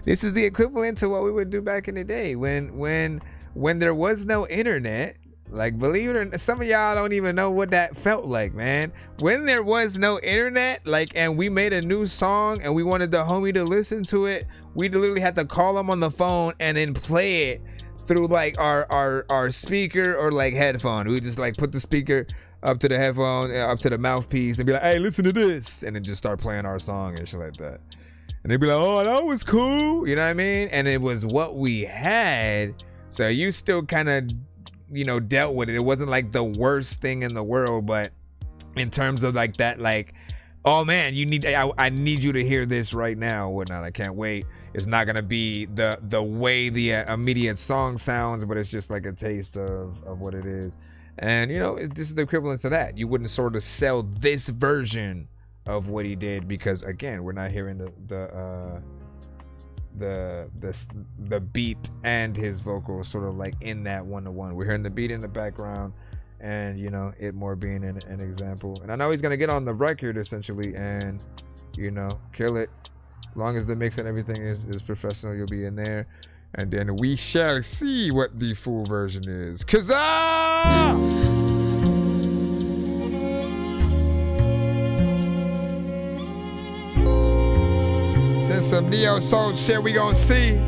This is the equivalent to what we would do back in the day when there was no internet. Like, believe it or not, some of y'all don't even know what that felt like, man. When there was no internet, like, and we made a new song and we wanted the homie to listen to it, we literally had to call him on the phone and then play it through like our speaker or like headphone. We just like put the speaker up to the headphone, up to the mouthpiece, and be like, hey, listen to this, and then just start playing our song and shit like that. And they'd be like, oh, that was cool, you know what I mean? And it was what we had, so you still kind of, you know, dealt with it. It wasn't like the worst thing in the world, but in terms of like that, like, oh man, I need you to hear this right now, whatnot. I can't wait. It's not gonna be the way the immediate song sounds, but it's just like a taste of what it is. And you know, this is the equivalent to that. You wouldn't sort of sell this version of what he did because again, we're not hearing the beat and his vocals sort of like in that one-to-one. We're hearing the beat in the background and, you know, it more being an example. And I know he's gonna get on the record essentially and, you know, kill it. As long as the mix and everything is professional, you'll be in there. And then we shall see what the full version is. Kazaa! Since some neo soul shit we gon' see.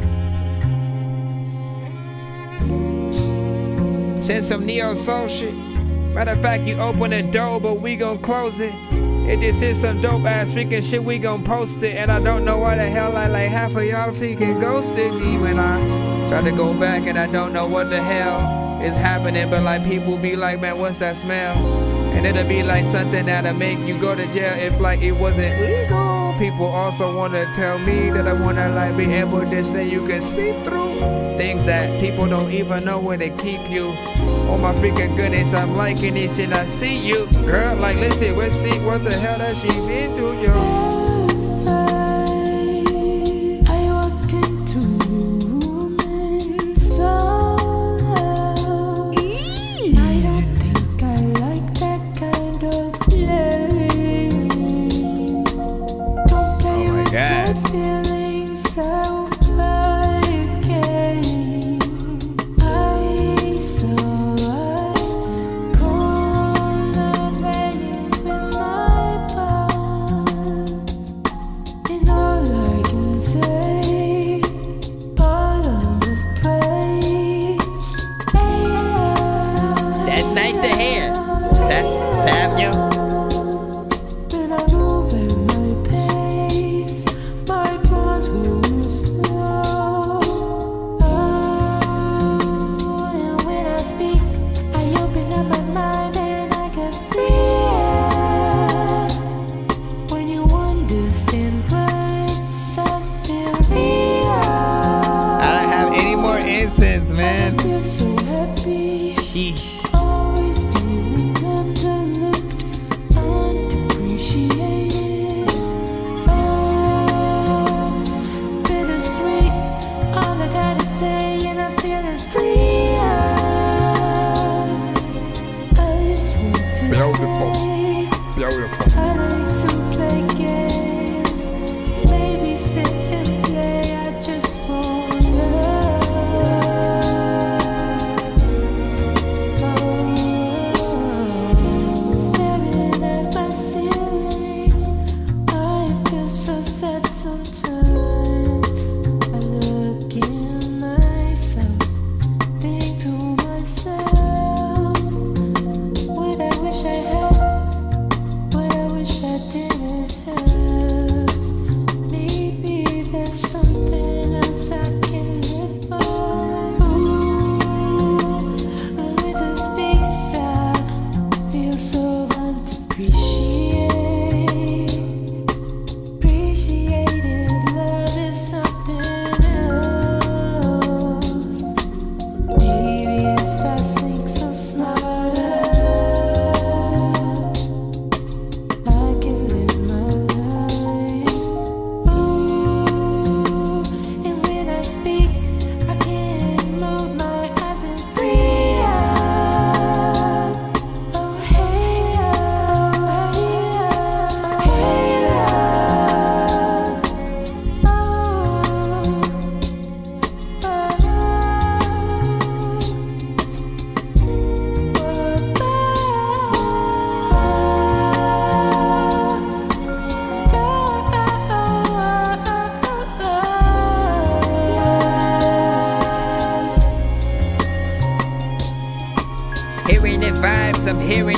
Since some neo soul shit. Matter of fact, you open the door, but we gon' close it. It just is some dope ass freaking shit, we gon' post it. And I don't know why the hell I like half of y'all freaking ghosted me when I try to go back and I don't know what the hell is happening. But like people be like, man, what's that smell? And it'll be like something that'll make you go to jail if like it wasn't legal. People also wanna tell me that I wanna like be able to say you can sleep through things that people don't even know where to keep you. Oh my freaking goodness, I'm liking this and I see you. Girl, like listen, let's see what the hell has she been through, yo.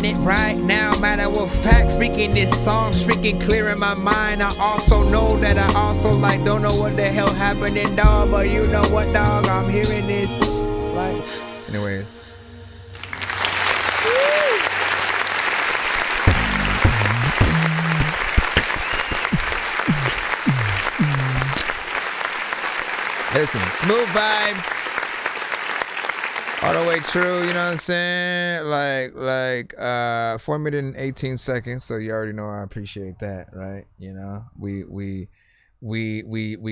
it right now. Matter of fact, freaking this song's freaking clear in my mind. I also know that I also like don't know what the hell happening, dog. But you know what, dog? I'm hearing this. Like, anyways. Listen, smooth vibes. All the way true, you know what I'm saying? Like 4 minutes and 18 seconds. So you already know I appreciate that, right? You know, we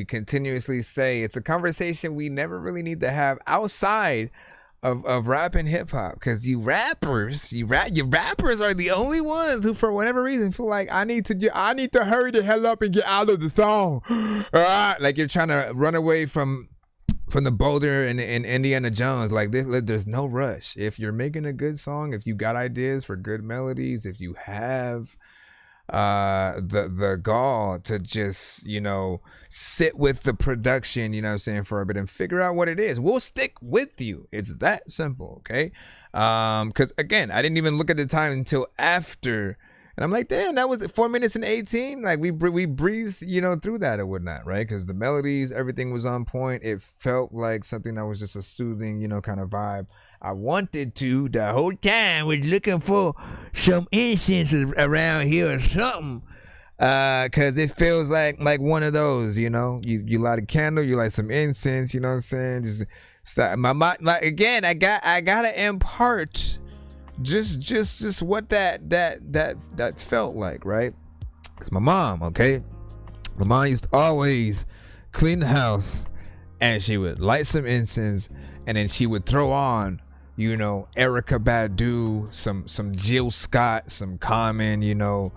continuously say it's a conversation we never really need to have outside of rap and hip hop, because your rappers are the only ones who, for whatever reason, feel like I need to hurry the hell up and get out of the song. Like you're trying to run away from the boulder in Indiana Jones. Like there's no rush. If you're making a good song, if you got ideas for good melodies, if you have the gall to just, you know, sit with the production, you know what I'm saying, for a bit and figure out what it is, we'll stick with you. It's that simple, okay? Because again, I didn't even look at the time until after, and I'm like, damn, that was 4 minutes and 18. Like we breezed, you know, through that or whatnot, right? Because the melodies, everything was on point. It felt like something that was just a soothing, you know, kind of vibe. I wanted to the whole time, was looking for some incense around here or something, because it feels like one of those, you know, you light a candle, you light some incense, you know what I'm saying? Just stop. My mind, like, again, I gotta impart just what that felt like, right? Because my mom used to always clean the house, and she would light some incense, and then she would throw on, you know, Erykah Badu, some Jill Scott, some Common, you know,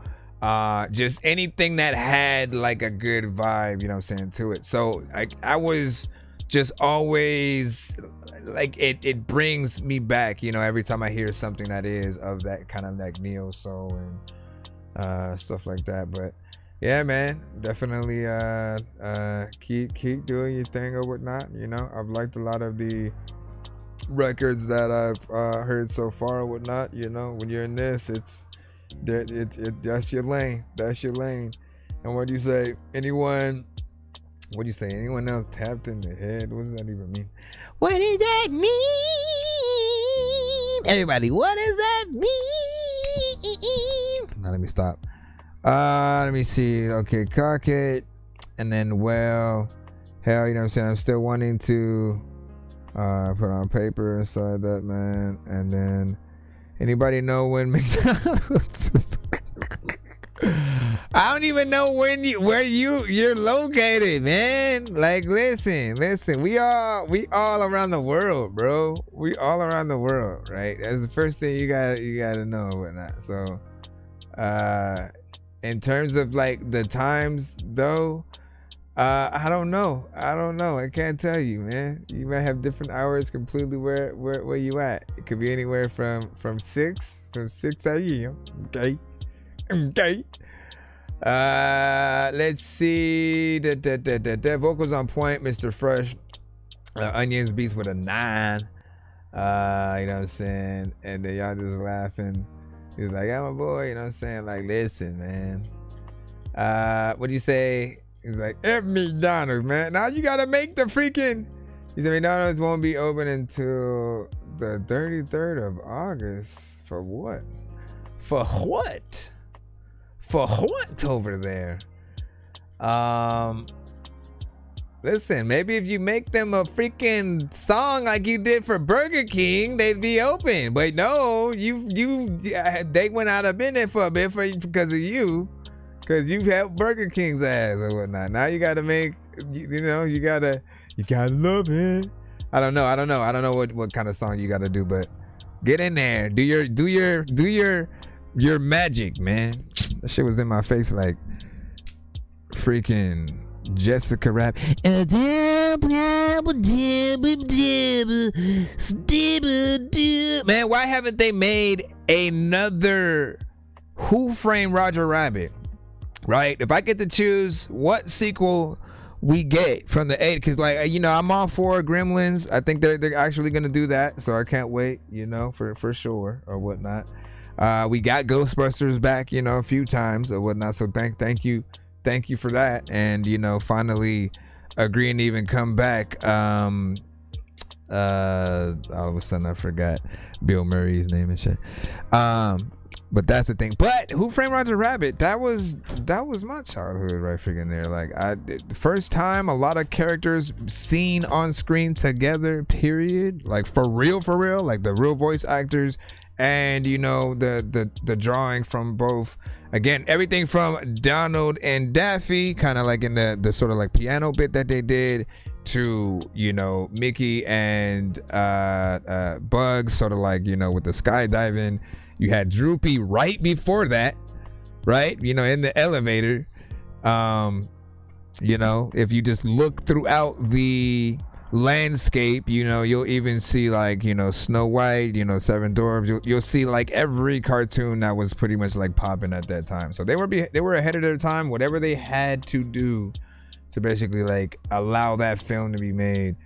just anything that had like a good vibe, you know what I'm saying, to it. So I was just always like, it brings me back, you know, every time I hear something that is of that kind of like neo soul and stuff like that. But yeah, man, definitely keep doing your thing or whatnot. You know, I've liked a lot of the records that I've heard so far or whatnot. You know, when you're in this, that's your lane. That's your lane. And what do you say? Anyone else tapped in the head? What does that even mean? What does that mean? Everybody, what does that mean? Now let me stop. Let me see. Okay, cock it. And then, well, hell, you know what I'm saying? I'm still wanting to put on paper inside that, man. And then, anybody know when McDonald's I don't even know where you're located, man. Like, listen, we all around the world, bro. We all around the world, right? That's the first thing you gotta know and whatnot. So in terms of like the times though, I don't know. I can't tell you, man. You might have different hours completely where you at. It could be anywhere from 6 a.m. Okay. Let's see. The vocals on point, Mr. Fresh. Onions beats with a 9. You know what I'm saying? And then y'all just laughing. He's like, yeah, my boy, you know what I'm saying? Like, listen, man. What do you say? He's like, McDonald's, man. Now you gotta make the freaking. He said McDonald's won't be open until the 33rd of August. For what? For what? For what over there? Listen, maybe if you make them a freaking song like you did for Burger King, they'd be open. But no, they went out of business for a bit because of you, because you helped Burger King's ass or whatnot. Now you gotta make, you gotta love it. I don't know what kind of song you gotta do, but get in there, do your magic, man. That shit was in my face like freaking Jessica Rabbit. Man, why haven't they made another Who Framed Roger Rabbit? Right? If I get to choose what sequel we get from the 8, because like, you know, I'm all for Gremlins. I think they're actually gonna do that, so I can't wait, you know, for sure or whatnot. We got Ghostbusters back, you know, a few times or whatnot. So thank you for that. And, you know, finally agreeing to even come back. All of a sudden I forgot Bill Murray's name and shit. But that's the thing. But Who Framed Roger Rabbit? That was my childhood right freaking there. Like the first time a lot of characters seen on screen together. Period. Like for real. Like the real voice actors, and you know the drawing from both. Again, everything from Donald and Daffy, kind of like in the sort of like piano bit that they did, to, you know, Mickey and Bugs, sort of like, you know, with the skydiving. You had Droopy right before that, right? You know, in the elevator. You know, if you just look throughout the landscape, you know, you'll even see like, you know, Snow White, you know, Seven Dwarfs. You'll see like every cartoon that was pretty much like popping at that time. So they were ahead of their time. Whatever they had to do to basically like allow that film to be made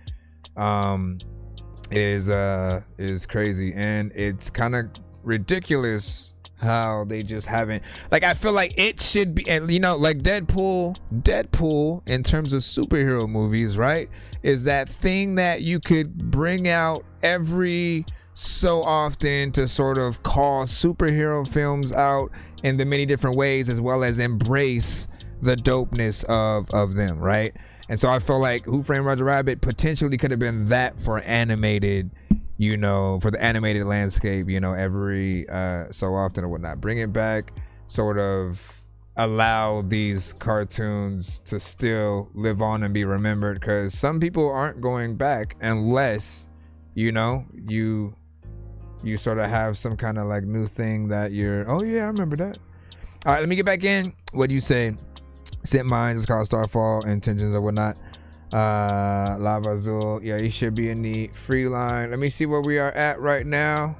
is crazy. And it's kind of ridiculous how they just haven't, like, I feel like it should be, and you know, like Deadpool in terms of superhero movies, right, is that thing that you could bring out every so often to sort of call superhero films out in the many different ways, as well as embrace the dopeness of them, right? And so I feel like Who Framed Roger Rabbit potentially could have been that for animated, you know, for the animated landscape, you know, every so often or whatnot. Bring it back, sort of allow these cartoons to still live on and be remembered, because some people aren't going back unless, you know, you sort of have some kind of like new thing that you're, oh yeah, I remember that. All right, let me get back in. What do you say? Sit Minds is called Starfall, Intentions or whatnot. Lava Azul, yeah, he should be in the free line. Let me see where we are at right now.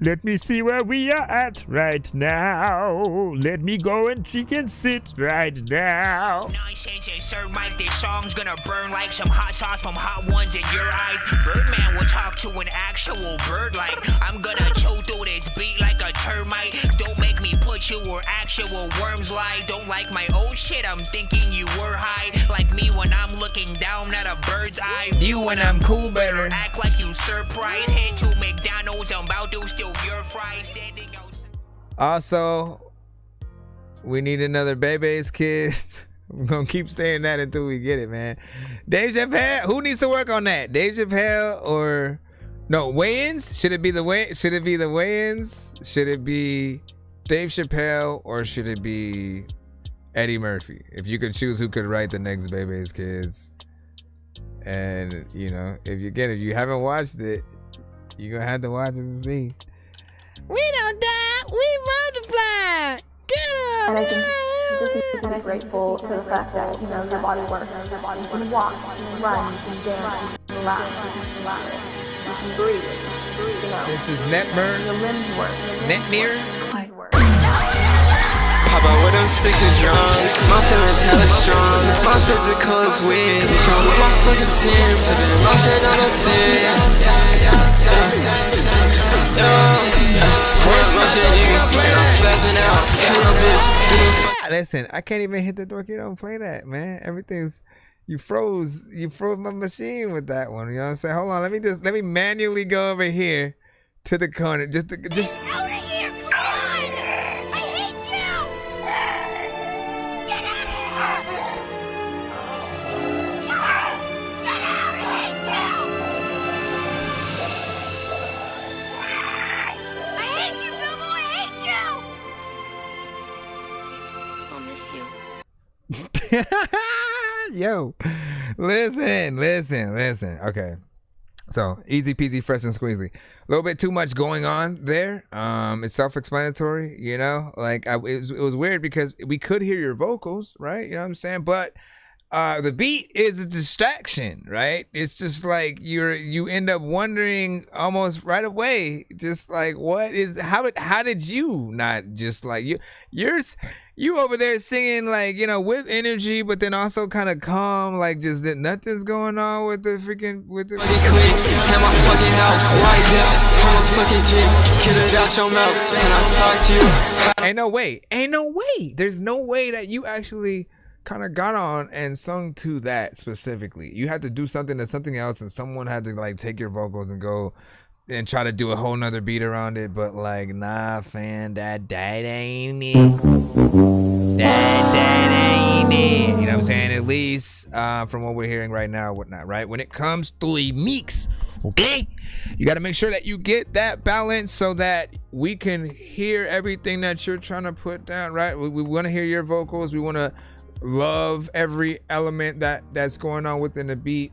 Let me see where we are at right now. Let me go and drink and sit right now. Nonsense and Sir Mike, this song's gonna burn like some hot sauce from hot ones in your eyes. Birdman will talk to an actual bird like I'm gonna chew through this beat like a termite. Don't make me put you where actual worms lie. Don't like my old shit, I'm thinking you were high. Like me when I'm looking down at a bird's eye view and I'm cool, better act like you surprised. Head to McDonald's, I'm about to steal your fries. Standing outside. Also, we need another Bebe's Kids. We're gonna keep saying that until we get it, man. Dave Chappelle, who needs to work on that? Dave Chappelle or no Wayans? Should it be the Wayans? Should it be Dave Chappelle, or should it be Eddie Murphy? If you could choose who could write the next Bebe's Kids, and you know, if you haven't watched it, you're gonna have to watch it to see. We don't die, we multiply. Get up. And I think you just need to be grateful for the fact that, you know, your body works. You can walk, you can run, you can dance, you can laugh, you can breathe. You know, this is Netmer. Your limbs work. Netmir. Pop out with them sticks and drums. My feelings hella strong. My physical is weird. Drunk with my fucking team. Sipping lotion on a 10. Listen, I can't even hit the Dorky. Don't play that, man. Everything's, you froze my machine with that one. You know what I'm saying? Hold on, let me manually go over here to the corner. Just out of here, come on! I hate you! Get out of here! Get out! I hate you! I hate you, Bilbo! I hate you! I'll miss you. Yo, listen. Okay, so easy peasy, fresh and squeezy. A little bit too much going on there. It's self-explanatory, you know. Like it was weird because we could hear your vocals, right? You know what I'm saying? But the beat is a distraction, right? It's just like you end up wondering almost right away, just like how did you not just like you over there singing like, you know, with energy, but then also kind of calm, like just that nothing's going on with the freaking with the. At my fucking house, right bitch, I'm a fucking kid, get it out your mouth, and I talk to you. Ain't no way. There's no way that you actually kind of got on and sung to that specifically. You had to do something to something else, and someone had to like take your vocals and go and try to do a whole nother beat around it. But like, nah, fam, that ain't it. That ain't it. You know what I'm saying? At least from what we're hearing right now, whatnot, right? When it comes to a mix, okay, you got to make sure that you get that balance so that we can hear everything that you're trying to put down, right? We want to hear your vocals. We want to love every element that's going on within the beat,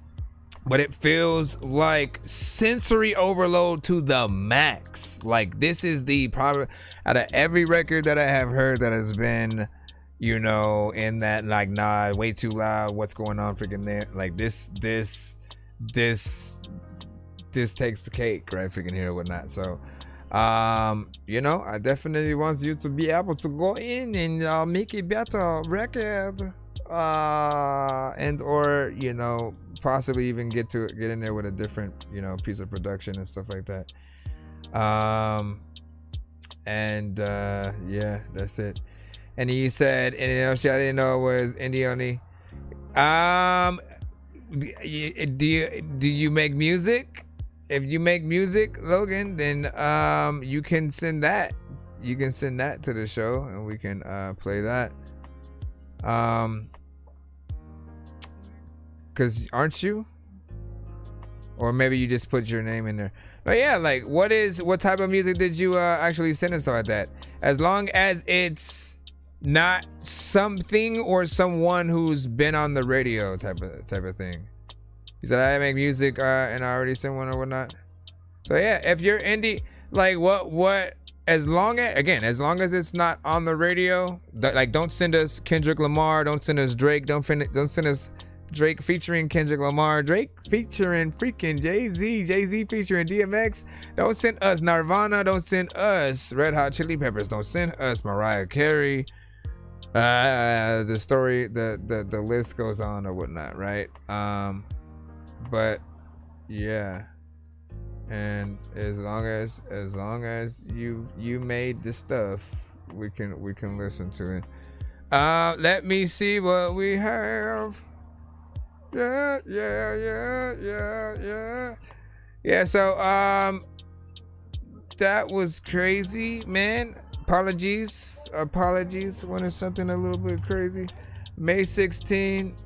but it feels like sensory overload to the max. Like this is the probably out of every record that I have heard that has been, you know, in that like, nah, way too loud, what's going on freaking there, like this takes the cake, right? Freaking here or whatnot. So you know, I definitely want you to be able to go in and make a better record, and or, you know, possibly even get in there with a different, you know, piece of production and stuff like that. Yeah, that's it. And you said anything else I didn't know was Indioni. Do you make music? If you make music, Logan, then you can send that. You can send that to the show, and we can play that. Cause aren't you? Or maybe you just put your name in there. But yeah, like what type of music did you actually send and stuff like that? As long as it's not something or someone who's been on the radio type of thing. He said I make music and I already sent one or whatnot. So yeah, if you're indie, like what as long as it's not on the radio, like don't send us Kendrick Lamar, don't send us Drake, don't send us Drake featuring Kendrick Lamar, Drake featuring freaking Jay-Z featuring DMX. Don't send us Nirvana, don't send us Red Hot Chili Peppers, don't send us Mariah Carey. The list goes on or whatnot, right? But yeah, and as long as you made the stuff, we can listen to it. Let me see what we have. Yeah. So that was crazy, man. Apologies when it's something a little bit crazy. May 16.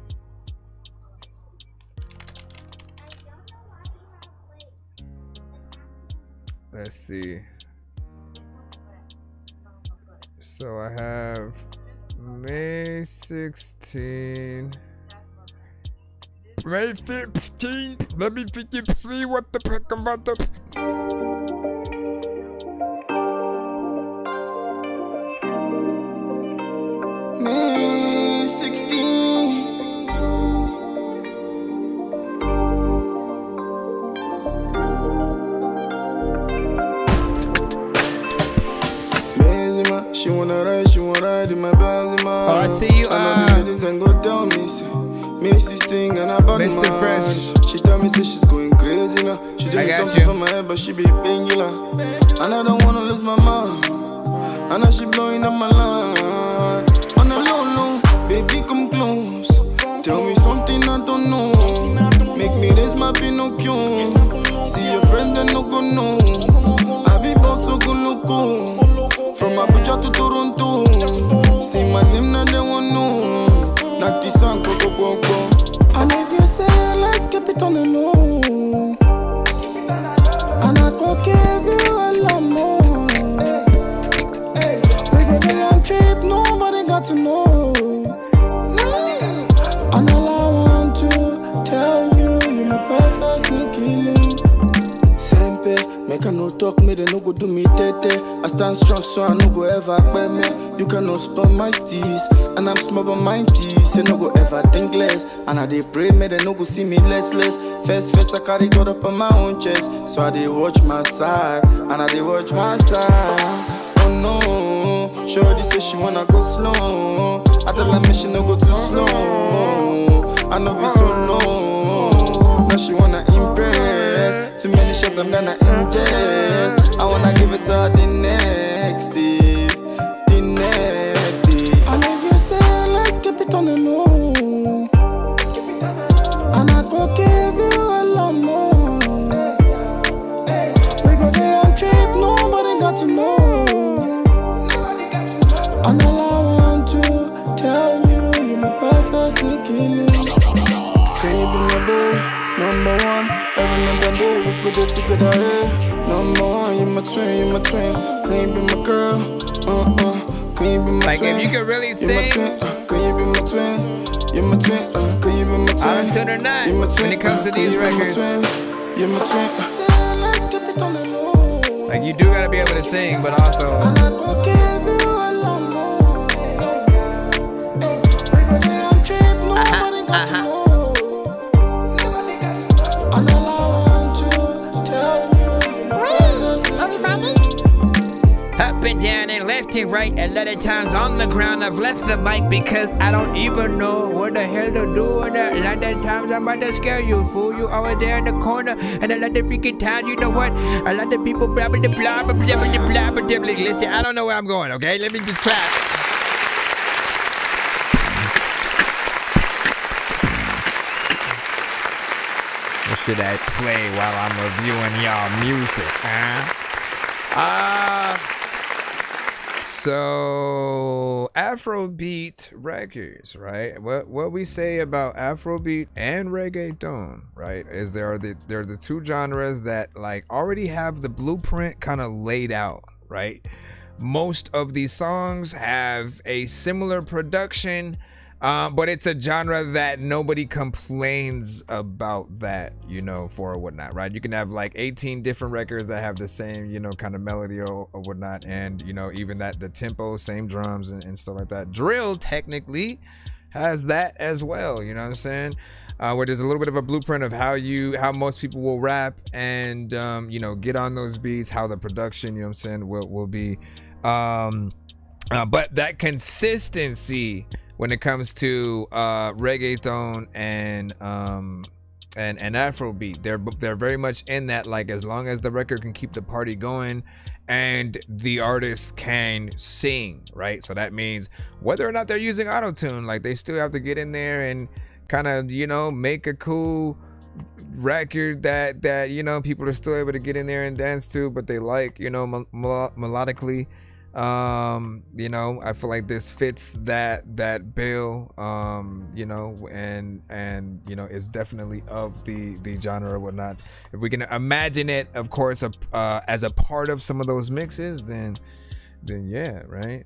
Let's see. So I have May 16. May 15. Let me see what the fuck I'm about to. May 16. She wanna ride in my Benzema. Oh, I see you. I know the ladies and go tell me, say, Macy's thing and I bought Mr. Fresh. She tell me, say she's going crazy now. She doing something for my head, but she be painkiller. And I don't wanna lose my mind. And now she blowing up my line. On a low, baby, come close. Tell me something I don't know. Make me raise my Pinocchio. See your friend and no go know. I be boss so go loco. From Abuja to Toronto. See my name now they won't know. Not this song go. And if you say let's keep it on the low, and I go give you a lot more. We go there on trip, nobody got to know. And all I want to tell you, you my perfect sneaky link. Sempre me Make I no talk, me they no go do me tete. I stand strong, so I no go ever pay me. You cannot spend my steez, and I'm small but mighty. Say no go ever think less, and I dey pray, me they no go see me less. First I carry God up on my own chest, so I dey watch my side, and I dey watch my side. Oh no, Shorty say she wanna go slow. I tell her me she no go too slow. I know be so low. Now she wanna impress. Too many shots I'm gonna ingest. I wanna give it to her the next day. The next day. And if you say let's keep it on the low, and I go give you a lot more. We go there on trip, nobody got to know. And all I want to tell you, you're my perfect killing. Can you be my boy? Number one, every night and day, we go there together, yeah. Number one, you're my twin. Can you be my girl? Can you be my like twin? if you could really sing, Can you be my twin? You're my twin. Can you be my twin? Auto-tune or not, when it comes to these records, you're my twin. Let's keep it on the low. like you do gotta be able to sing, but also. And I go give you a lot more. We go there on trip, nobody got to know. And all I want to tell you, Everybody. Up and down and left and right. A lot of times on the ground, I've left the mic because I don't even know what the hell to do. And a lot of times I'm about to scare you, fool. You over there in the corner, and a lot of freaking time. You know what? A lot of people blah blah blah blah blah blah blah blah. Listen, I don't know where I'm going. Okay, let me just clap. What should I play while I'm reviewing y'all music, huh? So Afrobeat records, right? What we say about Afrobeat and reggaeton, right, is they're the two genres that like already have the blueprint kind of laid out, right? Most of these songs have a similar production, but it's a genre that nobody complains about that, you know, for or whatnot, right? You can have like 18 different records that have the same, you know, kind of melody or whatnot, and you know, even that the tempo, same drums and stuff like that. Drill technically has that as well, you know what I'm saying? Where there's a little bit of a blueprint of how most people will rap and you know, get on those beats, how the production, you know what I'm saying, will be. But that consistency when it comes to reggaeton and Afrobeat, they're very much in that, like, as long as the record can keep the party going and the artist can sing, right? So that means whether or not they're using auto-tune, like, they still have to get in there and kind of, you know, make a cool record that you know, people are still able to get in there and dance to, but they like, you know, melodically. You know, I feel like this fits that bill, you know, and you know, it's definitely of the genre or whatnot. If we can imagine it, of course, as a part of some of those mixes, then yeah, right.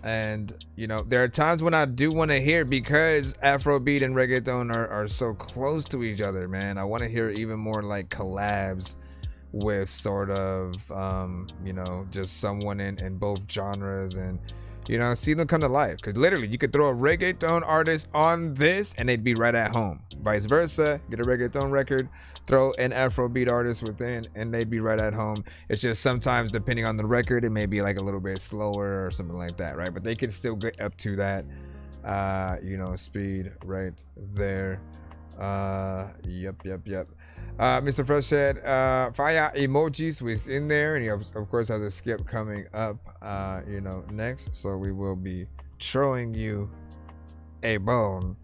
And you know, there are times when I do want to hear, because Afrobeat and reggaeton are so close to each other, man, I want to hear even more like collabs with sort of you know, just someone in both genres, and you know, see them come to life. Because literally you could throw a reggaeton artist on this and they'd be right at home, vice versa. Get a reggaeton record, throw an Afrobeat artist within, and they'd be right at home. It's just sometimes, depending on the record, it may be like a little bit slower or something like that, right? But they could still get up to that you know, speed right there. Yep. Mr. Fresh said fire emojis was in there, and he of course has a skip coming up you know, next, so we will be throwing you a bone.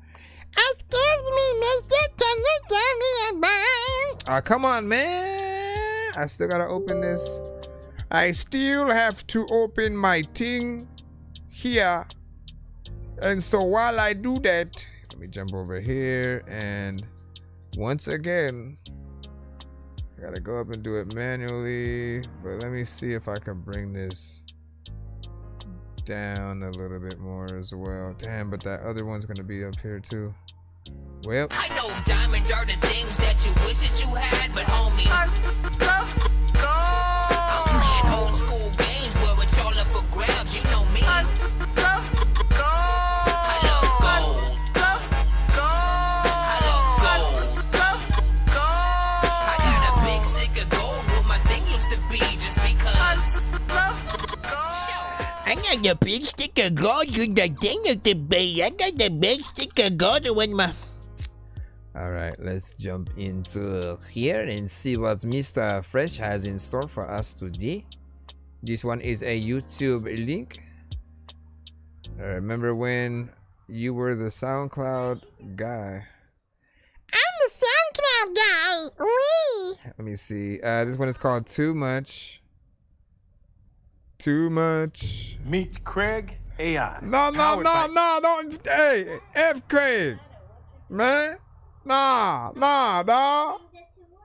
Excuse me, mister, can you tell me a bone? Come on, man, I still gotta open this. I still have to open my thing here, and so while I do that, let me jump over here, and once again, I gotta go up and do it manually, but let me see if I can bring this down a little bit more as well. Damn, but that other one's gonna be up here too. Well, I know diamonds are the things that you wish that you had, but homie, Old school games where it's all up for grabs, you know me. I love gold. I love gold. I got a big stick of gold where my thing used to be just because. I got the big stick of gold with the thing of the bay. I got the big stick of gold when my. Alright, let's jump into here and see what Mr. Fresh has in store for us today. This one is a YouTube link. Remember when you were the SoundCloud guy? I'm the SoundCloud guy. Wee. Let me see. This one is called Too Much. Too Much. Meet Craig AI. No, don't. Hey, F Craig. Man. Nah, dog.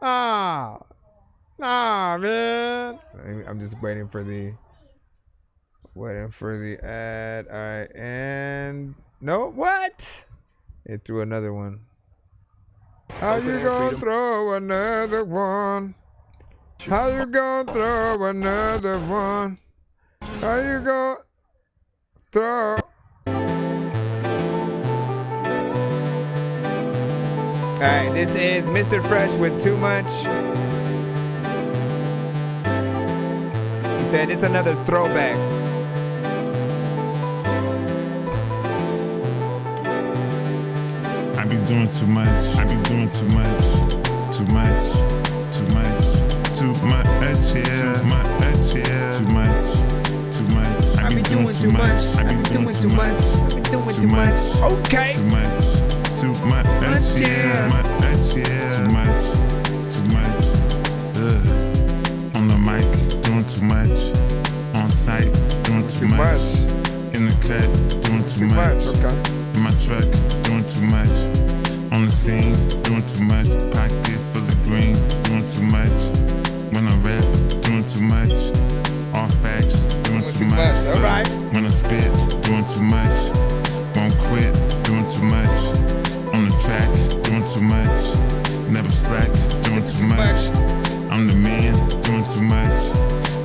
Nah, man. I'm just waiting for the ad. All right, and no, what? It threw another one. How you gonna throw another one? How you gonna throw another one? How you gonna throw? Alright, this is Mr. Fresh with Too Much. He said it's another throwback. I be doing too much. I be doing too much. Too much. Too much. Too much. Yeah. Too much. Yeah. Too much. Too much. I be doing too much. I be doing too much. Too much. Okay. Too much. Too much, yeah. Too much. On the mic, doing too much. On site, doing too much. In the cut, doing too much. Okay. In my truck, doing too much. On the scene, doing too much. Pocket full of green, doing too much. When I rap, doing too much. All facts, doing too much. All right. When I spit, doing too much. Won't quit, doing too much. On the track, doing too much. Never slack, doing too much. I'm the man, doing too much.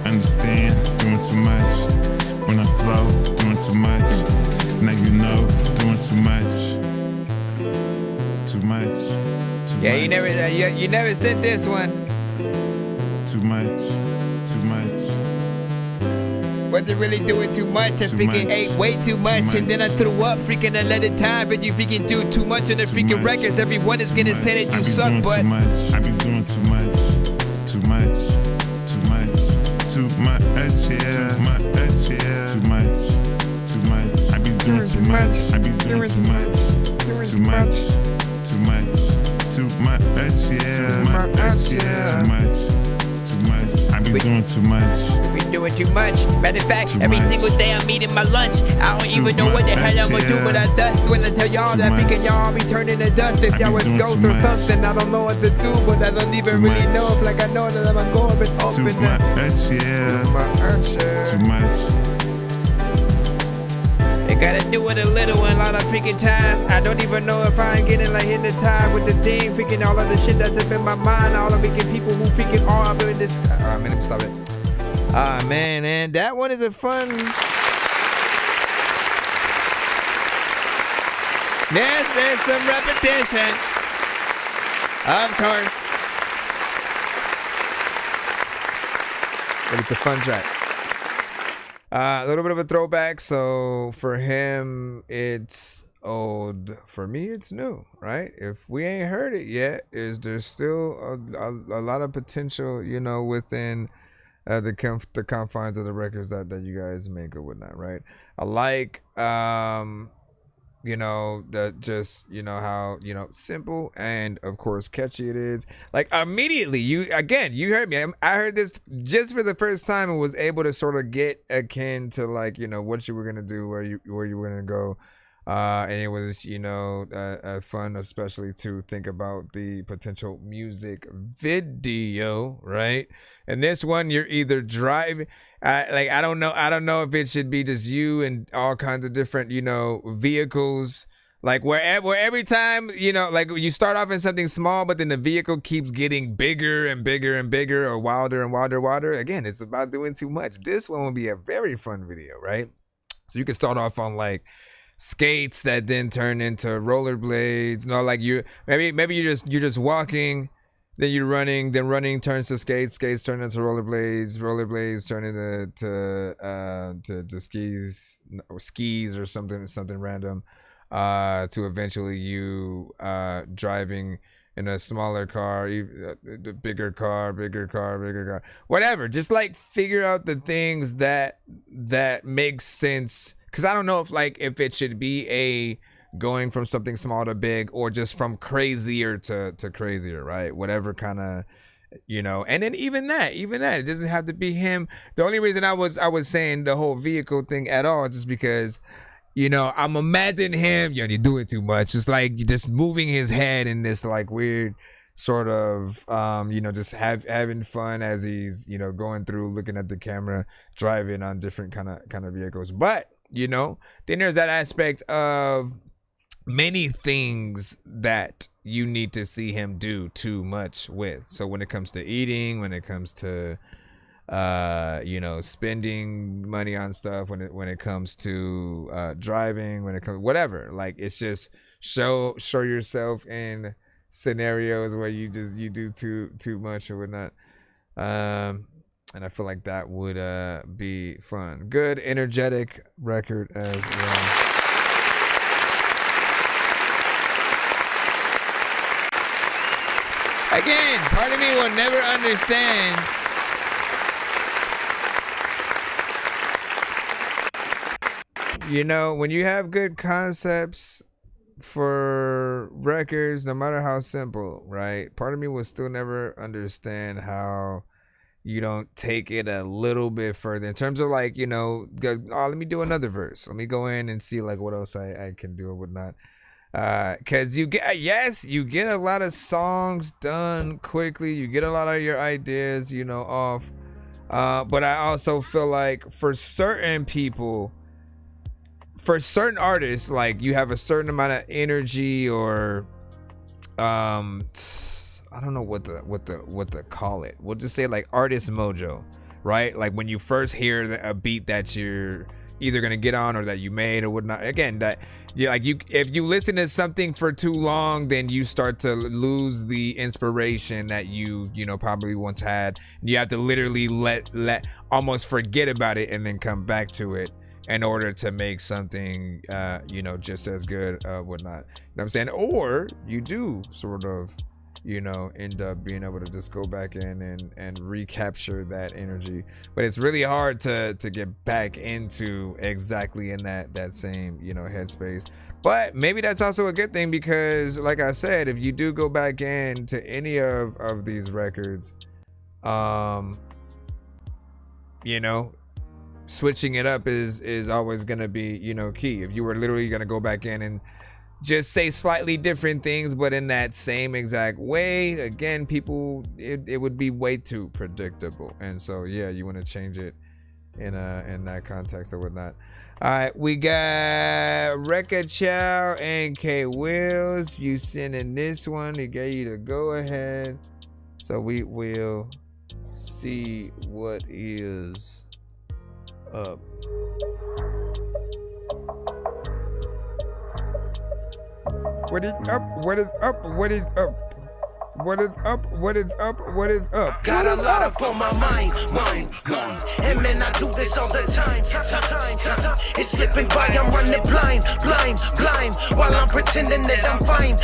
Understand, doing too much. When I flow, doing too much. Now you know, doing too much. Too much. Yeah, you never sent this one. Too much. Too much. Wasn't really doing too much. I freaking ate way too much, and then I threw up freaking a lot of time. But you freaking do too much on the freaking records. Everyone is gonna say that you suck, but I be doing too much. Too much. Too much. Too much. Yeah. Too much. Yeah. Too much. Too much. I be doing too much. I be doing too much. Too much. Too much. Too much. Yeah. Too much. Yeah. Too much. Too much. I be doing too much. we doing too much. Matter of fact, every single day I'm eating my lunch. I don't even know what the hell I'm gonna do when I dust. When I tell y'all that freaking y'all be turning to dust. If y'all was ghost or something, I don't know what to do, but I don't even really know if like I know that I'm gonna go up and open up. Too much. Gotta do it a little one, a lot of freaking times. I don't even know if I ain't getting like hypnotized with the thing, freaking all of the shit that's up in my mind. All the freaking people who freaking are up in this. Man, let me stop it. Man, and that one is a fun. Yes, there's some repetition. Of course. But it's a fun track. A little bit of a throwback. So for him, it's old. For me, it's new, right? If we ain't heard it yet, there's still a lot of potential, you know, within the confines of the records that you guys make or whatnot, right? I like, you know, that just, you know, how, you know, simple and of course catchy it is. Like immediately, you heard me. I heard this just for the first time and was able to sort of get akin to like, you know, what you were gonna do, where you were gonna go. And it was, you know, fun, especially to think about the potential music video, right? And this one, you're either driving, like I don't know if it should be just you and all kinds of different, you know, vehicles, Like where every time, you know, like you start off in something small, but then the vehicle keeps getting bigger and bigger and bigger, or wilder and wilder. Again, it's about doing too much. This one will be a very fun video, right? So you can start off on like skates that then turn into rollerblades. No, like maybe you're just walking, then you're running, then running turns to skates, skates turn into rollerblades, rollerblades turn into skis or something random. To eventually you driving in a smaller car, bigger car, whatever. Just like figure out the things that makes sense. Because I don't know if it should be going from something small to big, or just from crazier to crazier, right? Whatever kind of, you know. And then even that, it doesn't have to be him. The only reason I was saying the whole vehicle thing at all, just because, you know, I'm imagining him, you're doing too much. It's like just moving his head in this like weird sort of, you know, just having fun as he's, you know, going through, looking at the camera, driving on different kind of vehicles. But, you know, then there's that aspect of many things that you need to see him do too much with. So when it comes to eating, when it comes to you know, spending money on stuff, when it comes to driving, when it comes whatever, like it's just show yourself in scenarios where you do too much or whatnot, and I feel like that would be fun. Good energetic record as well. Again, part of me will never understand you know, when you have good concepts for records, no matter how simple, right? Part of me will still never understand how you don't take it a little bit further in terms of like, you know, go, oh, let me do another verse. Let me go in and see like what else I can do or whatnot. Cause you get a lot of songs done quickly. You get a lot of your ideas, you know, off. But I also feel like for certain people, for certain artists, like you have a certain amount of energy, or I don't know what to call it. We'll just say like artist mojo, right? Like when you first hear a beat that you're either gonna get on or that you made or whatnot. Again, that if you listen to something for too long, then you start to lose the inspiration that you know probably once had. You have to literally let almost forget about it and then come back to it in order to make something, you know, just as good, whatnot. You know what I'm saying? Or you do sort of, you know, end up being able to just go back in and recapture that energy. But it's really hard to get back into exactly in that same, you know, headspace. But maybe that's also a good thing, because like I said, if you do go back into any of these records, you know, switching it up is always going to be, you know, key. If you were literally going to go back in and just say slightly different things, but in that same exact way, again, people, it would be way too predictable. And so, yeah, you want to change it in that context or whatnot. All right, we got Rekka Chow and K Wills. You sending this one, he gave you the go ahead. So we will see what is up. What is up? What is up? What is up? What is up? What is up? What is up? Got a lot up on my mind. And man, I do this all the time. It's slipping by, I'm running blind. While I'm pretending that I'm fine.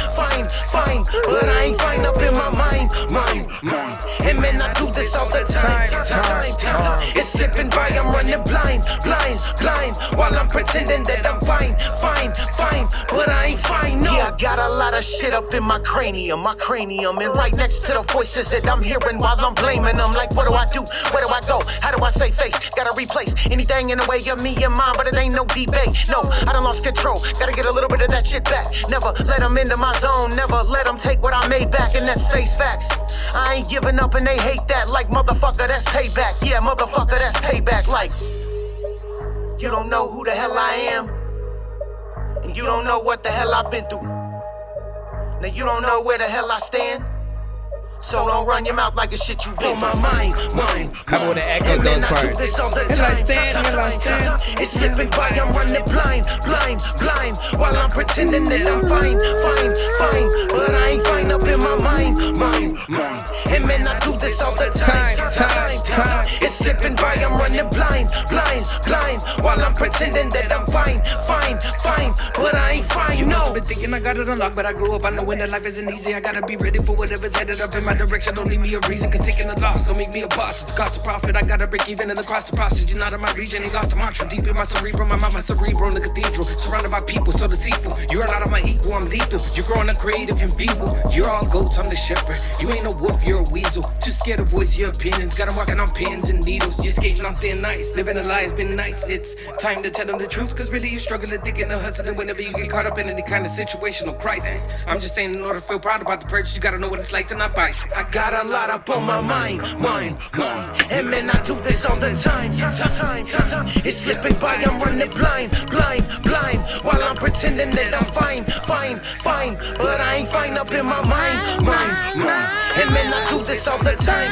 But I ain't fine up in my mind. And man, I do this all the time. It's slipping by, I'm running blind. While I'm pretending that I'm fine. But I ain't fine, no. Yeah, I got a lot of shit up in my cranium. And right next to the voices that I'm hearing while I'm blaming them. Like, what do I do? Where do I go? How do I save face? Gotta replace anything in the way of me and mine, but it ain't no debate. No, I done lost control. Gotta get a little bit of that shit back. Never let them into my zone. Never let them take what I made back, and that's face facts. I ain't giving up and they hate that. Like, motherfucker, that's payback. Yeah, motherfucker, that's payback. Like, you don't know who the hell I am? And you don't know what the hell I've been through. Now you don't know where the hell I stand. So don't run your mouth like a shit you been on my mind. I would have echoed those parts. It's slipping by, I'm running blind. While I'm pretending that I'm fine. But I ain't fine up in my mind. And man, I do this all the time. It's slipping by, I'm running blind. While I'm pretending that I'm fine. But I ain't fine, you know. I've been thinking I got it unlocked, but I grew up, I know when that life isn't easy. I gotta be ready for whatever's headed up in my direction. Don't leave me a reason, cause taking the loss don't make me a boss. It's cost of profit, I gotta break even in the cost of process. You're not in my region, ain't lost a mantra. Deep in my cerebral, my mind, my cerebral in the cathedral. Surrounded by people so deceitful. You're not of my equal, I'm lethal. You're growing up creative and feeble. You're all goats, I'm the shepherd. You ain't a wolf, you're a weasel. Too scared to voice your opinions. Got 'em walking on pins and needles. You're skating on thin ice. Living a lie has been nice. It's time to tell them the truth, cause really you're struggling, thinking of hustling whenever you get caught up in any kind of situational crisis. I'm just saying, in order to feel proud about the purchase, you gotta know what it's like to not buy shit. I got a lot up on my mind. And man, I do this all the time. It's slipping by, I'm running blind. While I'm pretending that I'm fine. But I ain't fine up in my mind. And man, I do this all the time.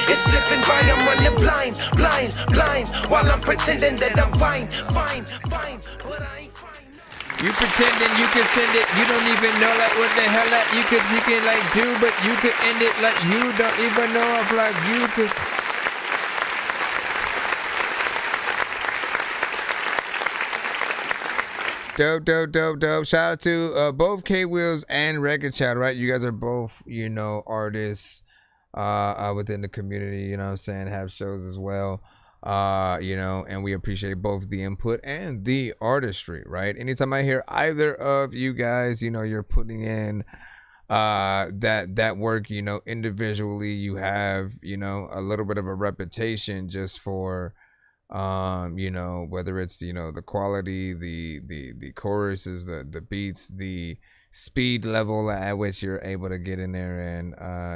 It's slipping by, I'm running blind. While I'm pretending that I'm fine. But I ain't fine. You pretending you can send it, you don't even know like what the hell that you can like do, but you could end it like you don't even know if like you could. Dope. Shout out to both K-Wheels and Record Chat, right? You guys are both, you know, artists within the community, you know what I'm saying, have shows as well. You know, and we appreciate both the input and the artistry, right? Anytime I hear either of you guys, you know, you're putting in that work, you know, individually, you have, you know, a little bit of a reputation just for you know, whether it's, you know, the quality, the choruses, the beats, the speed level at which you're able to get in there and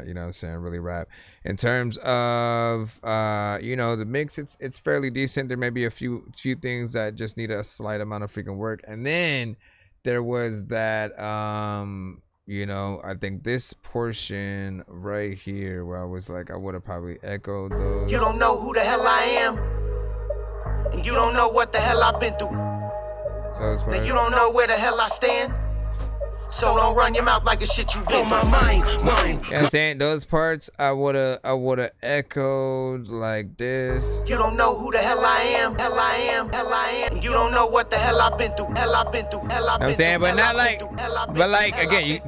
you know what I'm saying, really rap. In terms of you know, the mix, it's fairly decent. There may be a few things that just need a slight amount of freaking work. And then there was that you know, I think this portion right here where I was like, I would have probably echoed those. You don't know who the hell I am, and you don't know what the hell I've been through. And you don't know where the hell I stand. So don't run your mouth like a shit you been on my mind. You know what I'm saying? Those parts I would've echoed like this. You don't know who the hell I am. You don't know what the hell I've been through. You know what I'm saying? But not like, but like, again, you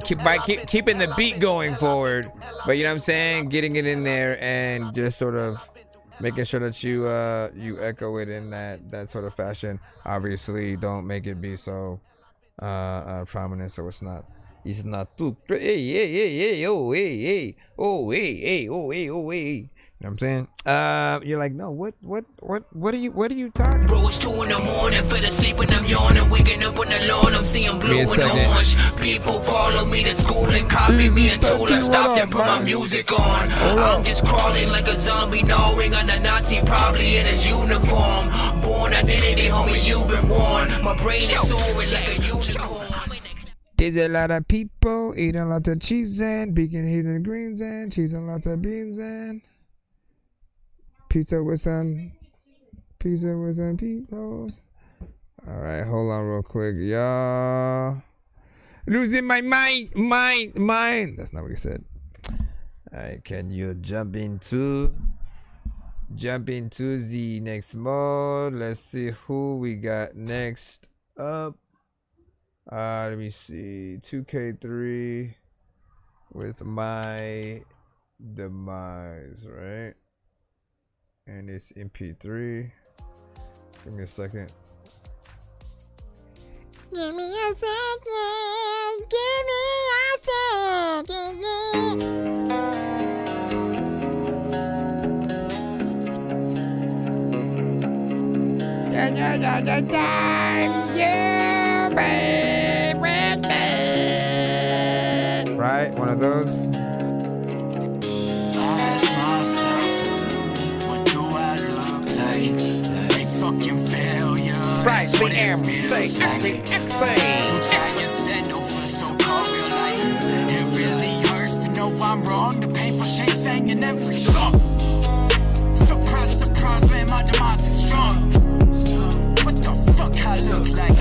keeping the beat going forward. But you know what I'm saying? Getting it in there and just sort of making sure that you echo it in that sort of fashion. Obviously, don't make it be so prominent, so it's not too hey. You know what I'm saying? You're like, no, what are you talking? Bro, it's 2 in the morning, fell asleep and I'm yawning, waking up on the lawn, I'm seeing blue and orange. People follow me to school and copy me until I stopped and put my music on. I'm just crawling like a zombie, gnawing on a Nazi, probably in his uniform. Born identity, homie, you've been warned. My brain is soaring like a unicorn. There's a lot of people eating a lot of cheese and bacon, eating greens and cheese and lots of beans and pizza with some peoples. All right, hold on real quick, y'all. Losing my mind. That's not what he said. All right, can you jump into the next mode? Let's see who we got next up. Let me see. 2K3 with My Demise, right? And it's MP3. Give me a second. Give me a second. Give me a second. Right? One of those. Sprite, the air. Damn, say. It really hurts to know I'm wrong. The painful shame sang in every song. Surprise, man, my demise is strong. What the fuck I look like?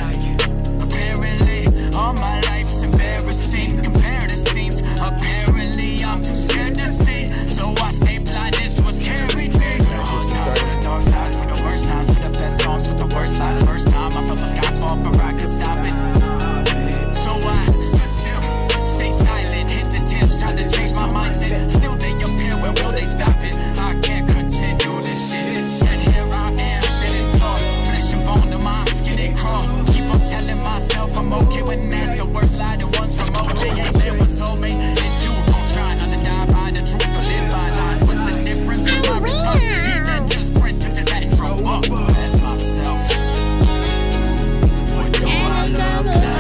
Apparently, all my life's embarrassing. Compare the scenes. Apparently, I'm too scared to see. So I stay blind. This was carried me. For the hard times, for the dark sides, for the worst times, for the best songs, with the worst lies. First time I felt the sky fall for I could stop it. So I stood still, stay silent, hit the tips, tried to change my mindset. Still they appear, when will they stop it? I can't continue this shit. And here I am, standing tall, flesh and bone to my skin and crawl. Keep on telling myself I'm okay when that's the worst lie. The ones from OJ ain't there was told me. It's due, don't try not to die by the truth or live by lies. What's the difference? What's my response? He then just sprint, took his hat and drove up. That's myself. What do I look like?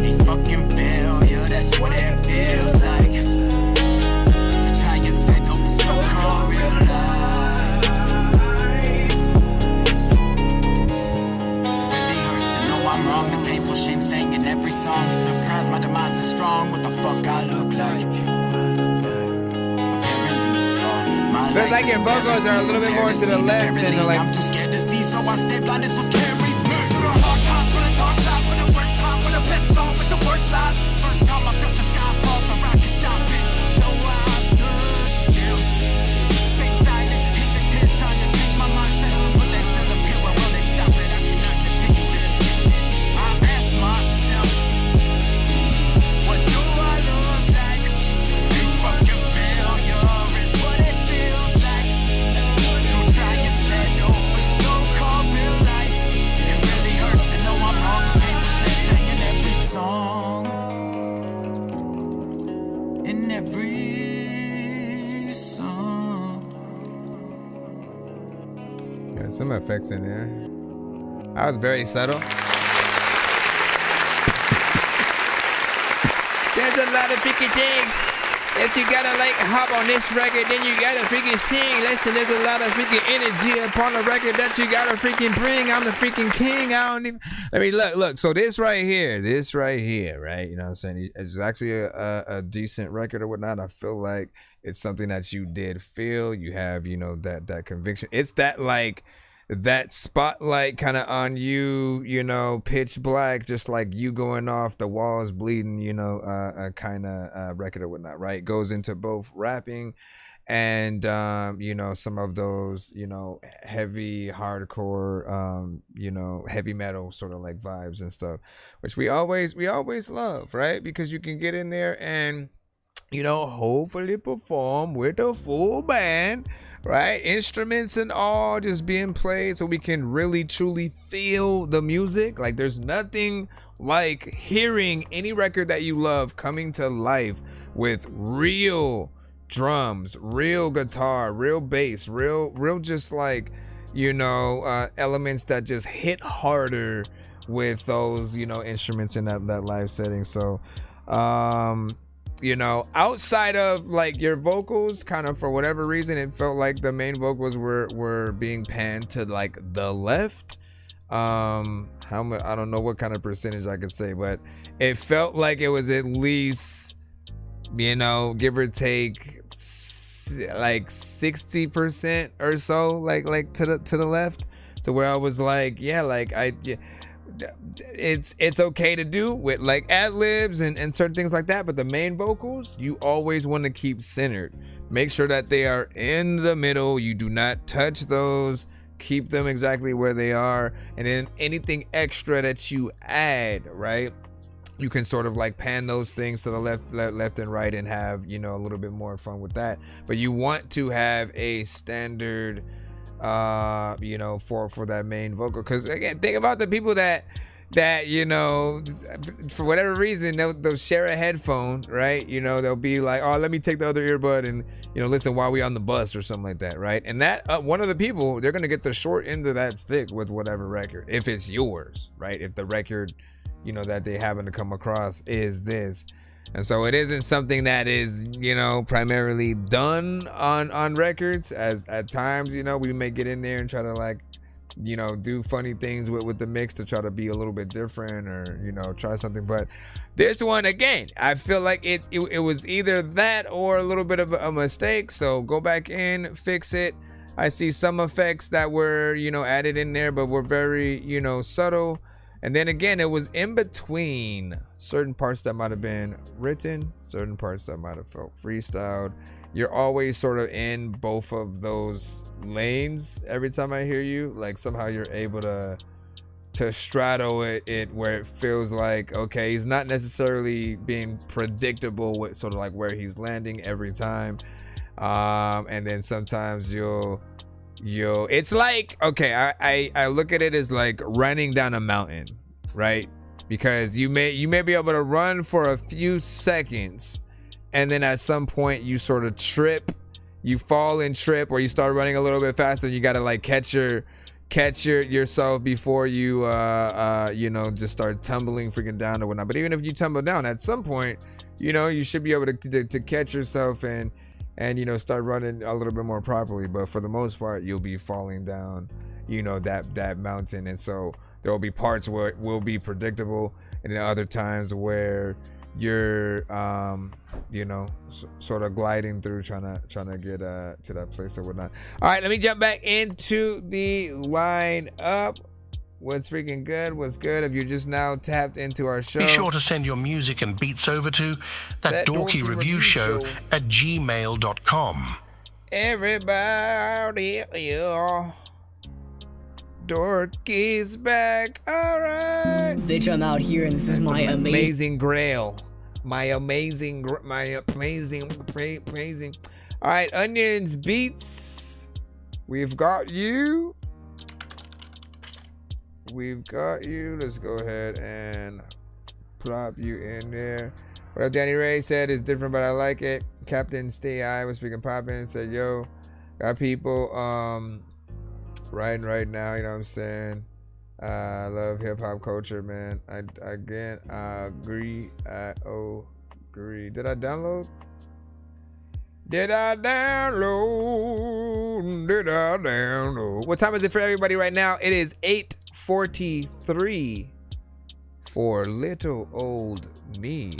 A fucking failure, that's what it feels like. To try and set up so-called real life. Really hurts to know I'm wrong. The painful shame sang in every song. Surprise, my demise is strong. What the fuck I look like? Feels like your vocals are a little bit more to the left than the like. I'm too scared to see, so I stay blind. This was carried me through the hard times, for the dark side, for the worst time, for the best song, with the worst lies. First time I felt the sky fall, but I could stop it. So I stood still, stay silent, hit the tears, trying to change my mindset, but they still appear. When will they stop it? I cannot continue this. I ask myself, what do I look like? Big fucking failure is what it feels like. To try and set over so-called real life. It really hurts to know I'm wrong. The painful shit sang in every song. In every song. Yeah, some effects in there. I was very subtle. There's a lot of freaking things. If you gotta like hop on this record, then you gotta freaking sing. Listen, there's a lot of freaking energy upon the record that you gotta freaking bring. I'm the freaking king. I don't even. I mean, look. So this right here, right? You know what I'm saying? It's actually a decent record or whatnot. I feel like it's something that you did feel. You have, you know, that conviction. It's that like. That spotlight kind of on you, you know, pitch black, just like you going off, the walls bleeding, you know, kind of record or whatnot, right? Goes into both rapping and, you know, some of those, you know, heavy hardcore, you know, heavy metal sort of like vibes and stuff, which we always love, right? Because you can get in there and, you know, hopefully perform with a full band, right? Instruments and all just being played so we can really truly feel the music. Like there's nothing like hearing any record that you love coming to life with real drums, real guitar, real bass, real just like, you know, elements that just hit harder with those, you know, instruments in that live setting. So you know, outside of like your vocals, kind of for whatever reason, it felt like the main vocals were being panned to like the left. How much, I don't know what kind of percentage I could say, but it felt like it was at least, you know, give or take like 60% or so, like to the left, to where I was like, yeah, like it's okay to do with like ad-libs and certain things like that, but the main vocals you always want to keep centered. Make sure that they are in the middle. You do not touch those. Keep them exactly where they are, and then anything extra that you add, right, you can sort of like pan those things to the left and right and have, you know, a little bit more fun with that. But you want to have a standard you know, for that main vocal, because again, think about the people that you know, for whatever reason they'll share a headphone, right? You know, they'll be like, oh, let me take the other earbud and, you know, listen while we on the bus or something like that, right? And that one of the people, they're gonna get the short end of that stick with whatever record, if it's yours, right? If the record, you know, that they happen to come across is this. And so it isn't something that is, you know, primarily done on records, as at times, you know, we may get in there and try to like you know, do funny things with the mix to try to be a little bit different, or, you know, try something. But this one, again, I feel like it was either that or a little bit of a mistake. So go back in, fix it. I see some effects that were, you know, added in there, but were very, you know, subtle. And then again, it was in between certain parts that might have been written, certain parts that might have felt freestyled. You're always sort of in both of those lanes every time I hear you. Like somehow you're able to straddle it where it feels like, okay, he's not necessarily being predictable with sort of like where he's landing every time. And then sometimes you'll it's like, okay, I look at it as like running down a mountain, right? Because you may be able to run for a few seconds, and then at some point you sort of trip, you fall and trip, or you start running a little bit faster, and you got to like catch yourself before you you know, just start tumbling freaking down or whatnot. But even if you tumble down, at some point, you know, you should be able to catch yourself and you know, start running a little bit more properly. But for the most part, you'll be falling down, you know, that mountain. And so there will be parts where it will be predictable, and then other times where you're you know, sort of gliding through, trying to get to that place or whatnot. All right, let me jump back into the lineup. What's freaking good? What's good? If you're just now tapped into our show, be sure to send your music and beats over to ThatDorkyReviewShow at gmail.com. Everybody, Dorky's back. All right. Bitch, I'm out here, and this is my amazing grail. My amazing. All right, Onions Beats. We've got you. Let's go ahead and plop you in there. What up, Danny Ray said it's different, but I like it. Captain Stay I was freaking popping. Said, yo, got people riding right now, you know what I'm saying? I love hip-hop culture, man. I agree. Did I download? What time is it for everybody right now? It is 8:43 for little old me.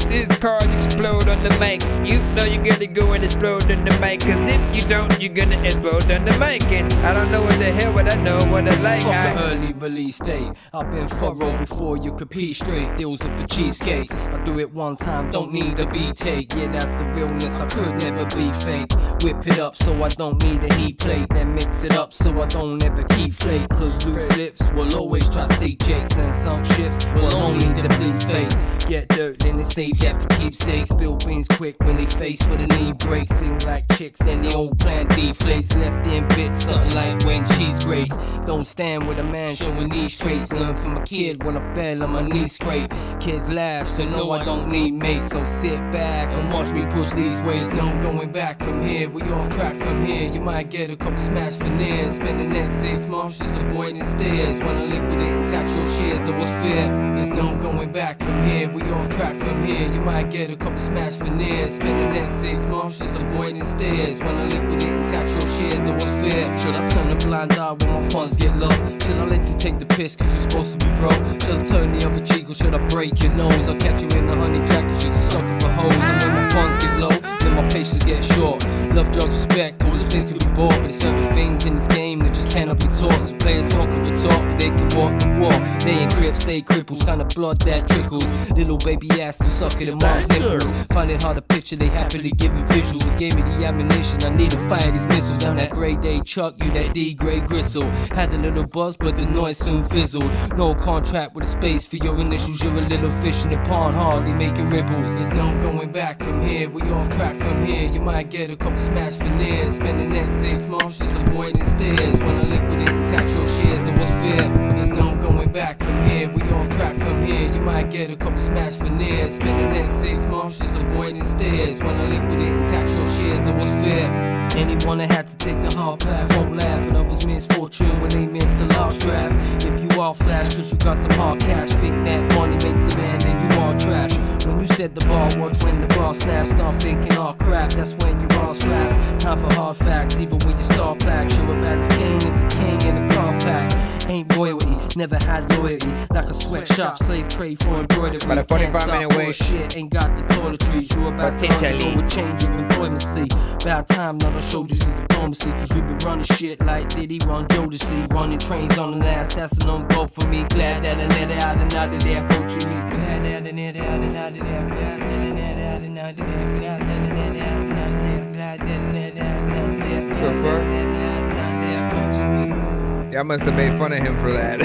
This card explode on the mic. You know you gotta go and explode on the mic, cause if you don't, you're gonna explode on the mic. And I don't know what the hell, but I know what I like. Fuck an early release date. I've been thorough before you could pee straight. Deals are for cheapskates. I do it one time, don't need a beat take. Yeah, that's the realness, I could never be fake. Whip it up so I don't need a heat plate. Then mix it up so I don't ever keep flake. Cause loose lips will always try seek jakes, and some ships will only deplete face. Get dirt, then they save that for keepsakes. Spill beans quick when they face with a knee break. Sing like chicks and the old plan deflates. Left in bits, something like when cheese grates. Don't stand with a man showing these traits. Learn from a kid when I fell on my knees scrape. Kids laugh, so no, I don't need mates. So sit back and watch me push these ways. No going back from here, we off track from here. You might get a couple smash veneers. Spend the next 6 months just avoiding stairs. When I liquidate and tax your shares, no what's fair. There's no going back from here, we off track from here. You might get a couple smash veneers. Spend the next 6 months just avoiding stairs. When I liquidate and tax your shares, no what's fair. Should I turn a blind eye when my funds get low? Should I let you take the piss cause you're supposed to be broke? Should I turn the other cheek or should I break your nose? I'll catch you in the honey trap cause you're a sucker for hoes. And when my funds get low, then my patience get short. Love, drugs, respect, all these things can be bought. But there's certain things in this game that just cannot be taught. So players talk of the talk, but they can walk the walk. They ain't crips, they cripples, kind of blood that trickles. Little baby ass to suck it in mom's nipples. Find it hard to picture, they happily giving visuals. They gave me the ammunition, I need to fire these missiles. I'm that grade A Chuck, you that D grade gristle. Had a little buzz, but the noise soon fizzled. No contract with a space for your initials. You're a little fish in the pond, hardly making ripples. There's no going back from here, we off track from here. You might get a couple smash veneers. Spend the next 6 months just avoiding stairs. When I liquidate and tax your shares, no what's fair. There's no going back from here. We off track from here. You might get a couple smash veneers. Spend the next 6 months just avoiding stairs. When I liquidate and tax your shares, no what's fair. Anyone that had to take the hard path won't laugh at others' misfortune when they miss the last draft. If you all flash, cause you got some hard cash. Fake that money makes a man, then you all trash. When you set the bar, watch when the bar snaps. Start thinking all crap, that's when you all slaps. Time for hard facts, even when you start black. Sure about as king is a king in a compact. Ain't loyalty, never had loyalty. Like a sweatshop, slave trade for embroidery. But a 45-minute wait. Shit, ain't got the toiletries. You about to go with change of employment. Bad time, now I showed you some diplomacy. Cause we been running shit like Diddy run Jodeci. Running trains on the ass, that's a no-go for me. Glad that I net out and out of there coaching me. Glad that I net out and out of there. Glad that I net out and out of there. Glad that I net out and out of there. Glad that I net out and out of there. Glad that I net out and out of there coaching me. Y'all must have made fun of him for that.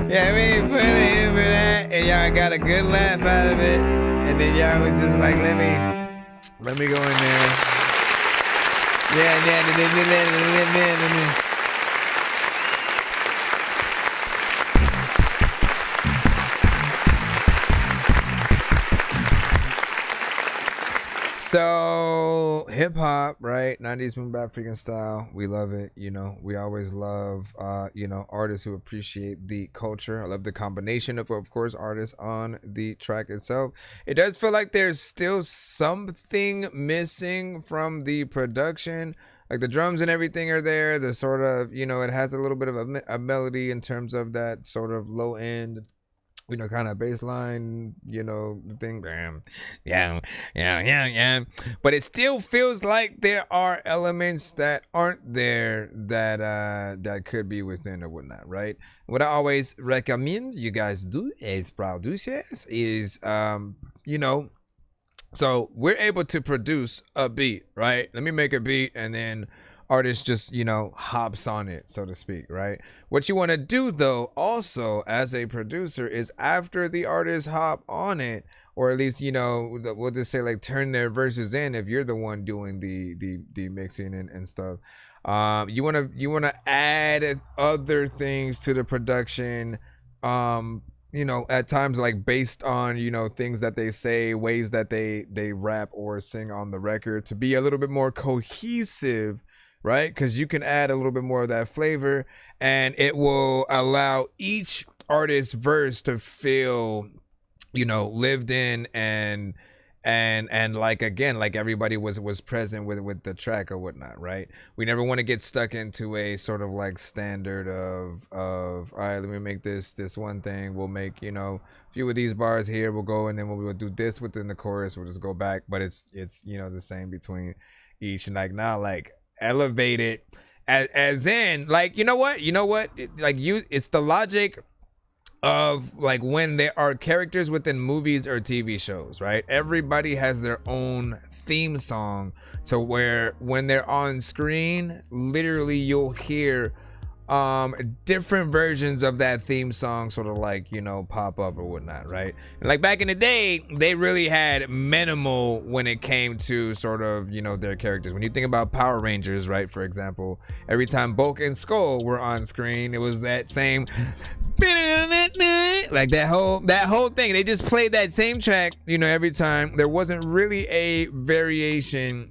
Yeah, I made fun of him for that, and y'all got a good laugh out of it. And then y'all was just like, let me go in there. Yeah. So hip hop, right? 90s boom bap freaking style. We love it. You know, we always love, artists who appreciate the culture. I love the combination of course, artists on the track itself. It does feel like there's still something missing from the production. Like the drums and everything are there. The sort of, it has a little bit of a melody in terms of that sort of low end, kind of bass line, the thing, bam, yeah. But it still feels like there are elements that aren't there that could be within or whatnot, right? What I always recommend you guys do as producers is, so we're able to produce a beat, right? Let me make a beat and then artist just, hops on it, so to speak, right? What you want to do, though, also as a producer is after the artist hop on it, or at least, we'll just say like turn their verses in if you're the one doing the mixing and stuff. You want to add other things to the production, at times like based on, things that they say, ways that they rap or sing on the record to be a little bit more cohesive, right? Because you can add a little bit more of that flavor and it will allow each artist's verse to feel, lived in and like, again, like everybody was present with the track or whatnot, right? We never want to get stuck into a sort of like standard of all right, let me make this one thing. We'll make, a few of these bars here. We'll go and then we'll do this within the chorus. We'll just go back, but it's the same between each. And like now, like elevate it as in like, you know what? It's the logic of like when there are characters within movies or TV shows, right? Everybody has their own theme song to where when they're on screen, literally you'll hear different versions of that theme song sort of like, pop up or whatnot, right? And like back in the day, they really had minimal when it came to sort of, their characters. When you think about Power Rangers, right, for example, every time Bulk and Skull were on screen, it was that same like that whole thing. They just played that same track, every time. There wasn't really a variation,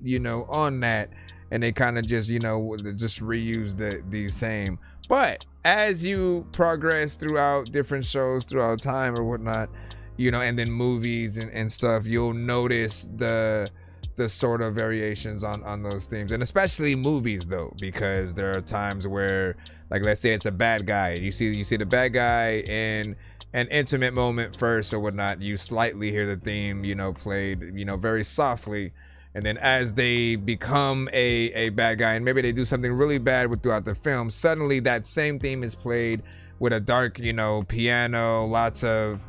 on that. And they kind of just, just reuse the same. But as you progress throughout different shows throughout time or whatnot, and then movies and stuff, you'll notice the sort of variations on those themes. And especially movies, though, because there are times where, like, let's say it's a bad guy. You see the bad guy in an intimate moment first or whatnot. You slightly hear the theme, played, very softly. And then as they become a bad guy and maybe they do something really bad throughout the film, suddenly that same theme is played with a dark, piano, lots of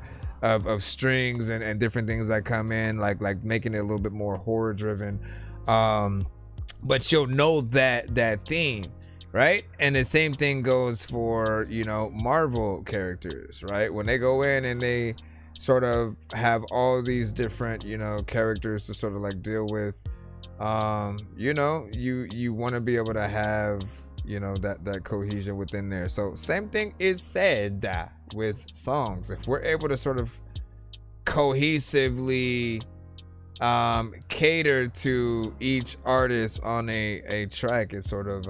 strings and different things that come in, like making it a little bit more horror driven. But you'll know that theme, right? And the same thing goes for, Marvel characters, right? When they go in and they sort of have all these different, characters to sort of like deal with, you want to be able to have, you know, that cohesion within there. So same thing is said with songs. If we're able to sort of cohesively cater to each artist on a track, it sort of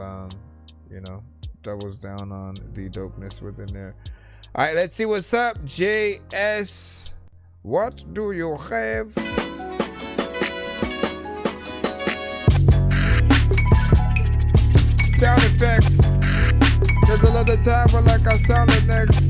you know, doubles down on the dopeness within there. All right, let's see what's up. JS, what do you have? Sound effects. There's a lot of time for like a sound next.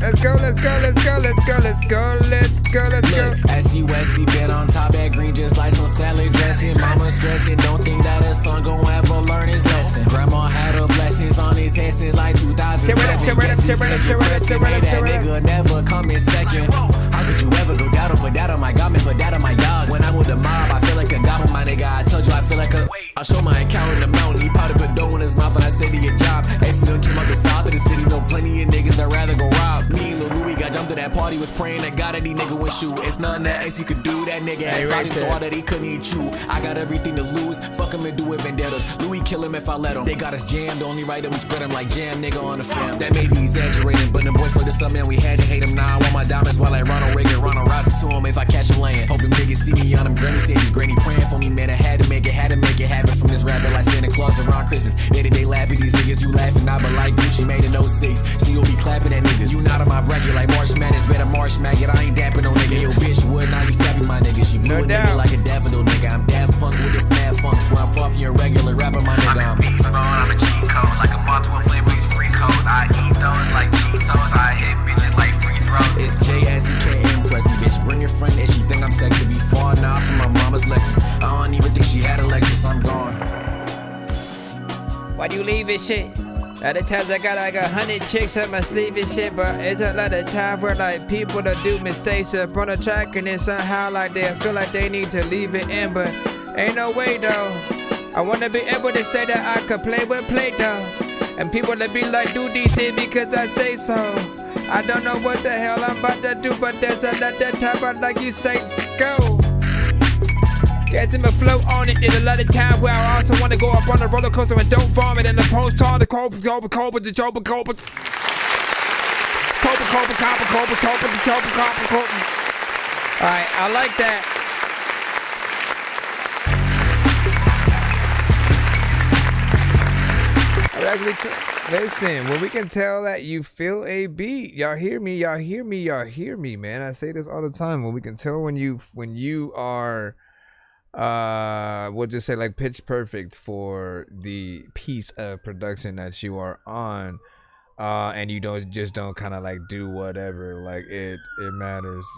Let's go, let's go, let's go, let's go, let's go, let's go, let's go. Look, S-U-S-E been on top at green just like some salad dressing. Mama stressing, don't think that her son gon' ever learn his lesson. Grandma had her blessings on his head since like 2007. Guess he said you pressing, made that nigga never come in second. How could you ever go down or put that on my God, man, put that on my dogs? When I'm with the mob, I feel like a goblin, my nigga. I told you I feel like a... I show my account in the mountain, he probably put dough in his mouth and I said to your job. Accident came up the south of the city, know plenty of niggas that rather go rob. Me and Lil Louis got jumped to that party, was praying that God that these nigga would shoot. It's nothing that AC could do, that nigga had something so hard that he couldn't eat you. I got everything to lose, fuck him and do it vendettas. Louis kill him if I let him. They got us jammed, the only right that we spread him like jam nigga on the film. That may be exaggerating, but them boys for the summer man, we had to hate him. Now I want my diamonds while like Ronald Reagan, Ronald rising to him if I catch him laying. Hope them niggas see me on them granny stages, granny praying for me, man. I had to make it happen from this rapper like Santa Claus around Christmas. Day-to-day laugh at these niggas, you laughing, I but like Gucci made in 06. So you'll be clapping at niggas. You not on my bracket like March Madness, better March maggot. I ain't dapping no nigga. Yo, bitch would now you sappy my nigga. She blew a nigga like a daffodil nigga. I'm Daft Punk with this mad funk. Swear I'm far from your regular rapper, my nigga. I'm beast mode, I'm a cheat code. Like a moth to a flame for these free codes. I eat those like Cheetos. I hit bitches like free throws. It's JS, he can't impress me, bitch. Bring your friend and she think I'm sexy. Be far now from my mama's Lexus. I don't even think she had a Lexus. I'm gone. Why do you leave this shit? Other times I got like 100 chicks up my sleeve and shit, but it's a lot of time where like people that do mistakes up on the track and then somehow like they feel like they need to leave it in, but ain't no way though. I wanna be able to say that I could play with Play-Doh, and people that be like do these things because I say so. I don't know what the hell I'm about to do, but there's a lot of time, but like you say, go. Get him a float on it. There's a lot of time where I also want to go up on the roller coaster and don't vomit in the post on the Alright, I like that. Listen, when we can tell that you feel a beat, y'all hear me, man. I say this all the time. When we can tell when you are we'll just say like pitch perfect for the piece of production that you are on, and you don't kind of like do whatever, like it matters.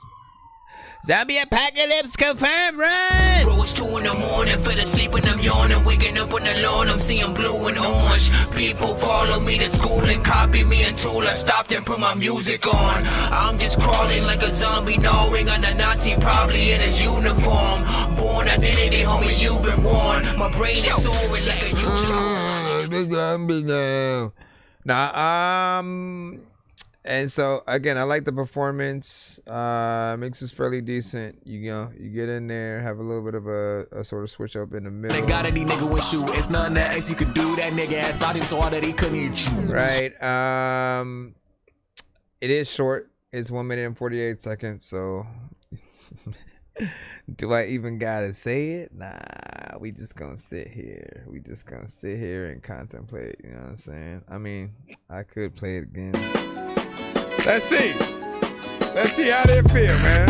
Zombie apocalypse confirmed, run! Bro, it's 2 in the morning, fell asleep and I'm yawning. Waking up on the lawn, I'm seeing blue and orange. People follow me to school and copy me until I stopped and put my music on. I'm just crawling like a zombie, gnawing on a Nazi, probably in his uniform. Born identity, homie, you've been warned. My brain is soaring like a and so again, I like the performance. Mix is fairly decent. You get in there, have a little bit of a sort of switch up in the middle. They got any nigga with shoe. It's nothing that AC could do. That nigga ass shot him so hard that he couldn't eat you. Right. It is short. It's 1 minute and 48 seconds. So do I even gotta say it? Nah, we just gonna sit here. And contemplate. You know what I'm saying? I mean, I could play it again. Let's see how they feel, man.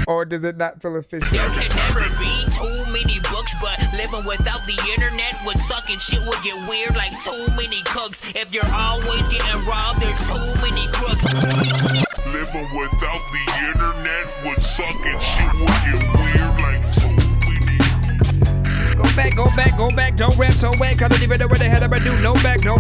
Or does it not feel official? There can never be too many books, but living without the internet would suck and shit would get weird like too many cooks. If you're always getting robbed, there's too many crooks. Living without the internet would suck and shit would get weird like too many. Go back, don't rap so whack. I don't even know what the hell I'm gonna do. No back, yo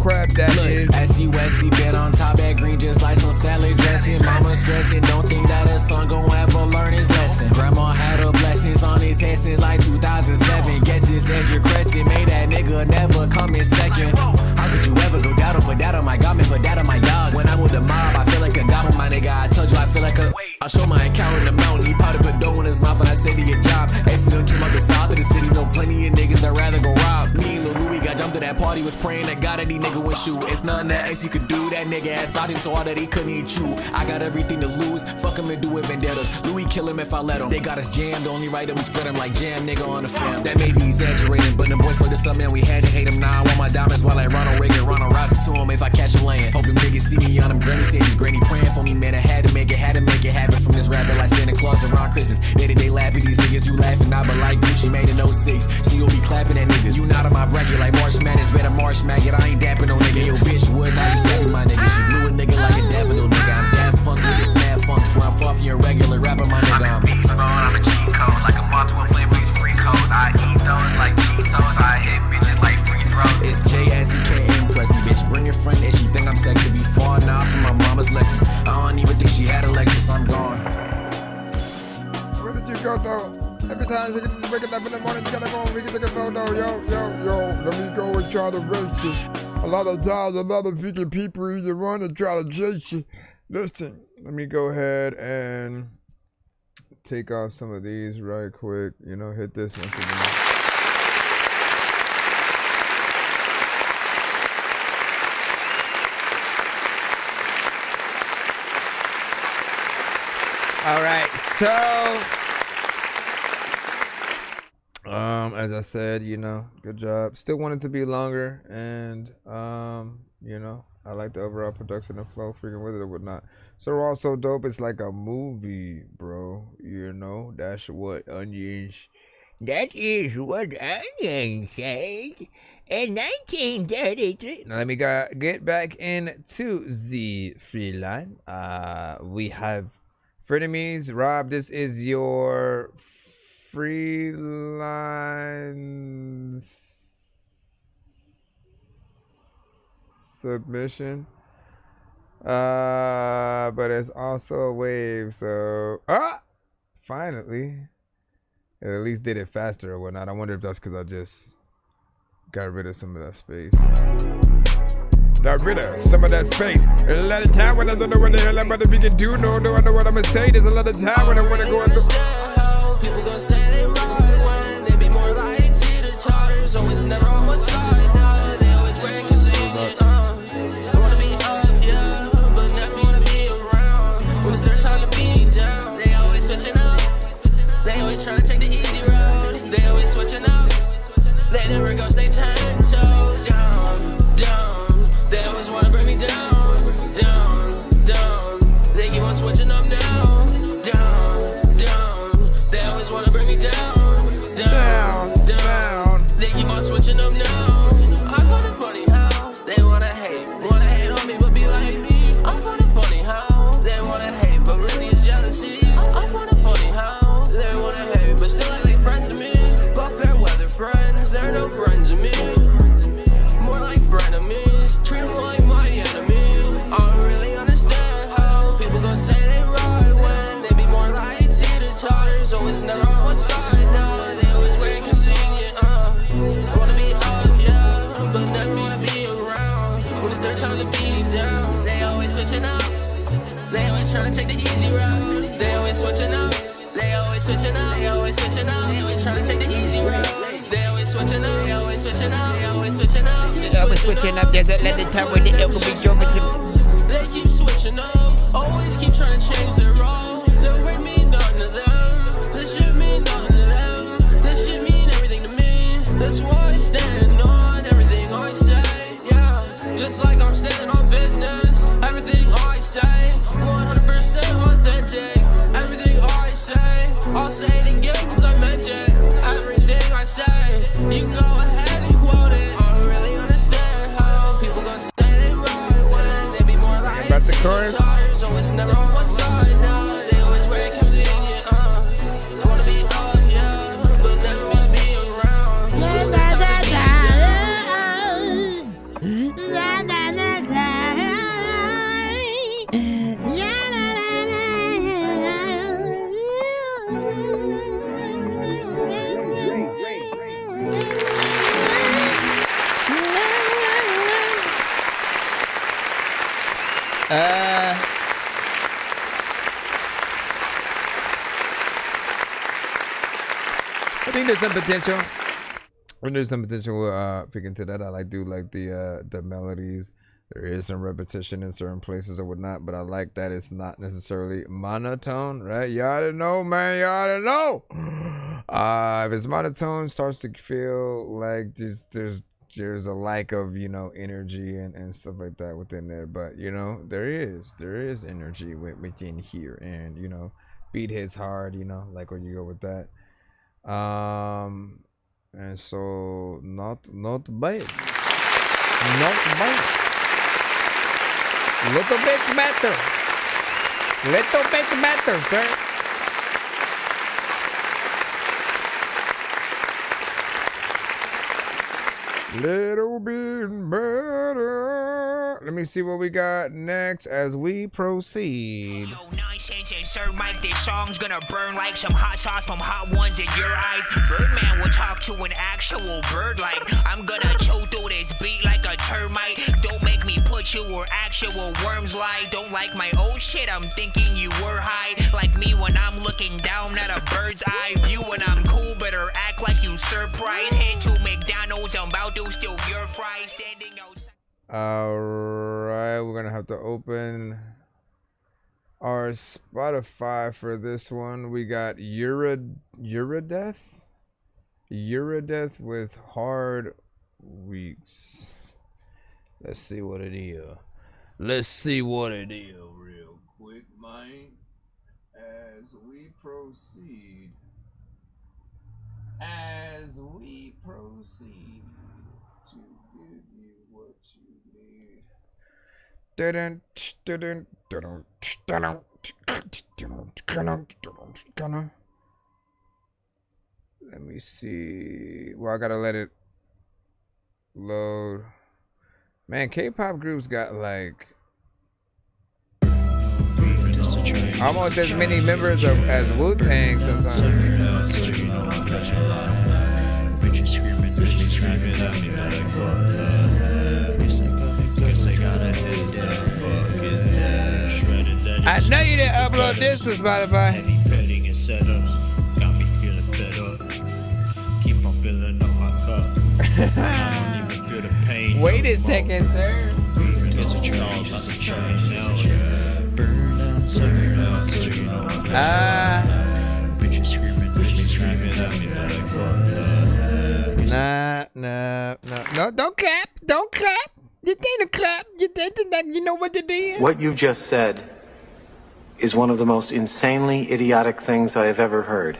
crap, that Look, is. S-U-S-E been on top at green just like some salad dressing. Mama stressing, don't think that her son gon' ever learn his lesson. Grandma had her blessings on his head since like 2007. Guess he said you're crescent, made that nigga never come in second. How could you ever go down or put that on my God, man, put that on my dogs? When I'm with the mob, I feel like a goblin, my nigga. I told you I feel like a... I show my account in the mountain, he probably put dough in his mouth and I said to your job. AC done came out the south of the city, know plenty of niggas that rather go rob. Me and Lil Louis got jumped to that party, was praying that God that these nigga would shoot. It's nothing that AC could do, that nigga ass out him so hard that he couldn't even chew. I got everything to lose, fuck him and do it vendettas. Louis kill him if I let him. They got us jammed, the only right that we spread him like jam nigga on the film. That may be exaggerating, but the boy for the sub man, we had to hate him. Now I want my diamonds while like Ronald Reagan, Ronald Rousey to him if I catch him laying. Hope them niggas see me on them granny stages, granny praying for me, man. I had to make it happen from this rapper like Santa Claus around Christmas. Day-to-day laugh at these niggas, you laughing not, but like Gucci made in 06. So you'll be clapping at niggas. You not on my bracket like Marsh Madness, better Marsh Maggot. I ain't dapping no nigga. Yo, bitch, would now you slapping my nigga. She blew a nigga like a daffodil nigga. I'm Daft Punk with this mad funk, so I'm far from your regular rapper, my nigga. I'm beast mode, I'm a cheat code, like a moth to a flavor, these free codes. I eat those like Cheetos, I hit bitches like free throws. It's J.S.E.K. impress me, bitch. Bring your friend if she think I'm sexy. Be far now from my mama's Lexus. I don't even think she had a Lexus, I'm gone. Where did you go though? Every time you wake up in the morning, you gotta go and take a photo. Yo, let me go and try to race you. A lot of times, a lot of freaking people either run and try to chase you. Listen, let me go ahead and take off some of these right quick. You know, hit this once again. All right, so as I said, you know, good job. Still wanted to be longer, and you know, I like the overall production and flow, freaking with it or whatnot. So we're also dope. It's like a movie, bro. You know, that's what onions. That is what onions said in 1933. Now let me get back into the freeline. We have frenemies. Rob, this is your freeline submission. But it's also a wave, so finally. It at least did it faster or whatnot. I wonder if that's because I just got rid of some of that space. Got rid of some of that space. A lot of time when I don't know what the hell I'm about to begin to do. No, I know what I'm gonna say. There's a lot of time when I wanna go into. People gonna say they right when they be more like teeter-totters. Always never on one side. Now they always wear convenient. I wanna be up, yeah, but never wanna be around. When it's their time to be down, they always switching up. They always trying to take the easy road. They always switching up. They never go stay 10 toes down, down. They always wanna bring me down, down, down. They keep on switching up now, down, down. They always wanna bring me down, down, down. They keep on switching up now. I find it funny how they wanna hate on me, but be like me. I find it funny how they wanna hate, but really it's jealousy. I find it funny how they wanna hate, but still act like friends to me. But fair weather friends, they're no friends to me. More like frenemies, treat them like my enemy. I don't really understand how people gon' say they right when they be more like teeter-totters. Always never on one side, now they always wear convenient. I wanna be up, yeah, but never wanna be around. When it's their time to be down, they always switching up. They always trying to take the easy route. They always switching up. They always switching up. They always switching up. They always trying to take the easy route. They always switching up. They always switching up. They always switching up. They always switching up. There's a lot of time when the elbow be jumping. They keep switching up. Always keep trying to change their role. That way mean nothing to them. This shit mean nothing to them. This shit mean everything to me. That's why I stand on everything I say. Yeah, just like I'm standing on business. Everything I say, 100% authentic. Everything I say, I'll say it again cause I meant it. Everything I say, you can go ahead and quote it. I don't really understand how people gonna say they right when they be more like about the chorus. Always never on one side now. think there's some potential. There's some potential figure into that. I do like the melodies. There is some repetition in certain places or whatnot, but I like that it's not necessarily monotone, right? You ought to know, man. You ought to know. If it's monotone, starts to feel like just there's a lack of, you know, energy and stuff like that within there. But, you know, there is energy within here, and, you know, beat hits hard, you know, like when you go with that. And so not bad. Not bad. Little bit better. Little bit better, sir. Little bit better. Let me see what we got next as we proceed. Nonsense and Sir Mike, this song's gonna burn like some hot sauce from hot ones in your eyes. Birdman will talk to an actual bird like I'm gonna chew through this beat like a termite. Don't make me put you where actual worms lie. Don't like my old shit, I'm thinking you were high. Like me when I'm looking down at a bird's eye view. When I'm cool, better act like you surprised. Head to McDonald's, I'm about to steal your fries. Standing outside. Alright, we're gonna have to open our Spotify for this one. We got Eurydeath with Hard Weeks. Let's see what it is. Let's see what it is real quick, man. As we proceed to give you what you need. Let me see. Well, I gotta let it load. Man, K-pop groups got like almost as many members as Wu-Tang sometimes. I know you didn't upload this to Spotify. Wait a second, sir. No, don't clap. Don't clap. You ain't a clap. You know what it is. What you just said is one of the most insanely idiotic things I have ever heard.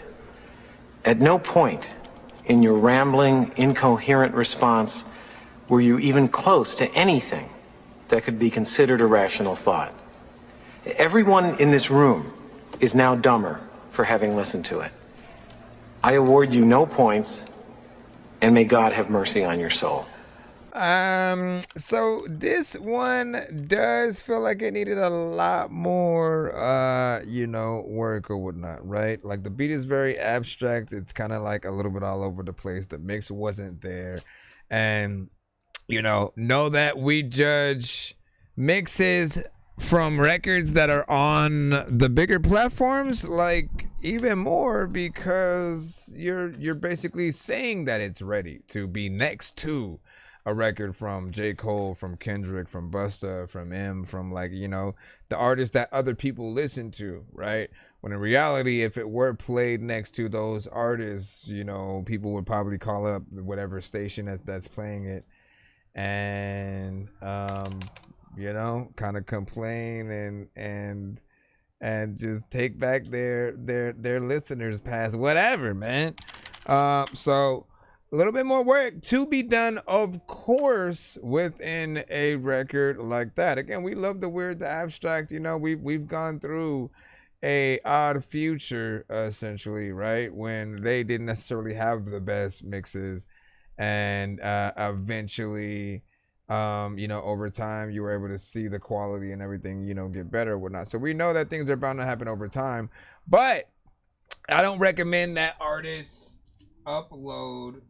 At no point in your rambling, incoherent response were you even close to anything that could be considered a rational thought. Everyone in this room is now dumber for having listened to it. I award you no points, and may God have mercy on your soul. So this one does feel like it needed a lot more, work or whatnot, right? Like the beat is very abstract. It's kind of like a little bit all over the place. The mix wasn't there. And, know that we judge mixes from records that are on the bigger platforms, like even more, because you're basically saying that it's ready to be next to a record from J. Cole, from Kendrick, from Busta, from M, from the artists that other people listen to, right? When in reality, if it were played next to those artists, people would probably call up whatever station that's playing it and kind of complain and just take back their listeners past whatever, man. So a little bit more work to be done, of course, within a record like that. Again, we love the weird, the abstract. We've gone through a Odd Future, essentially, right? When they didn't necessarily have the best mixes, and eventually, over time, you were able to see the quality and everything, get better or whatnot. So we know that things are bound to happen over time, but I don't recommend that artists upload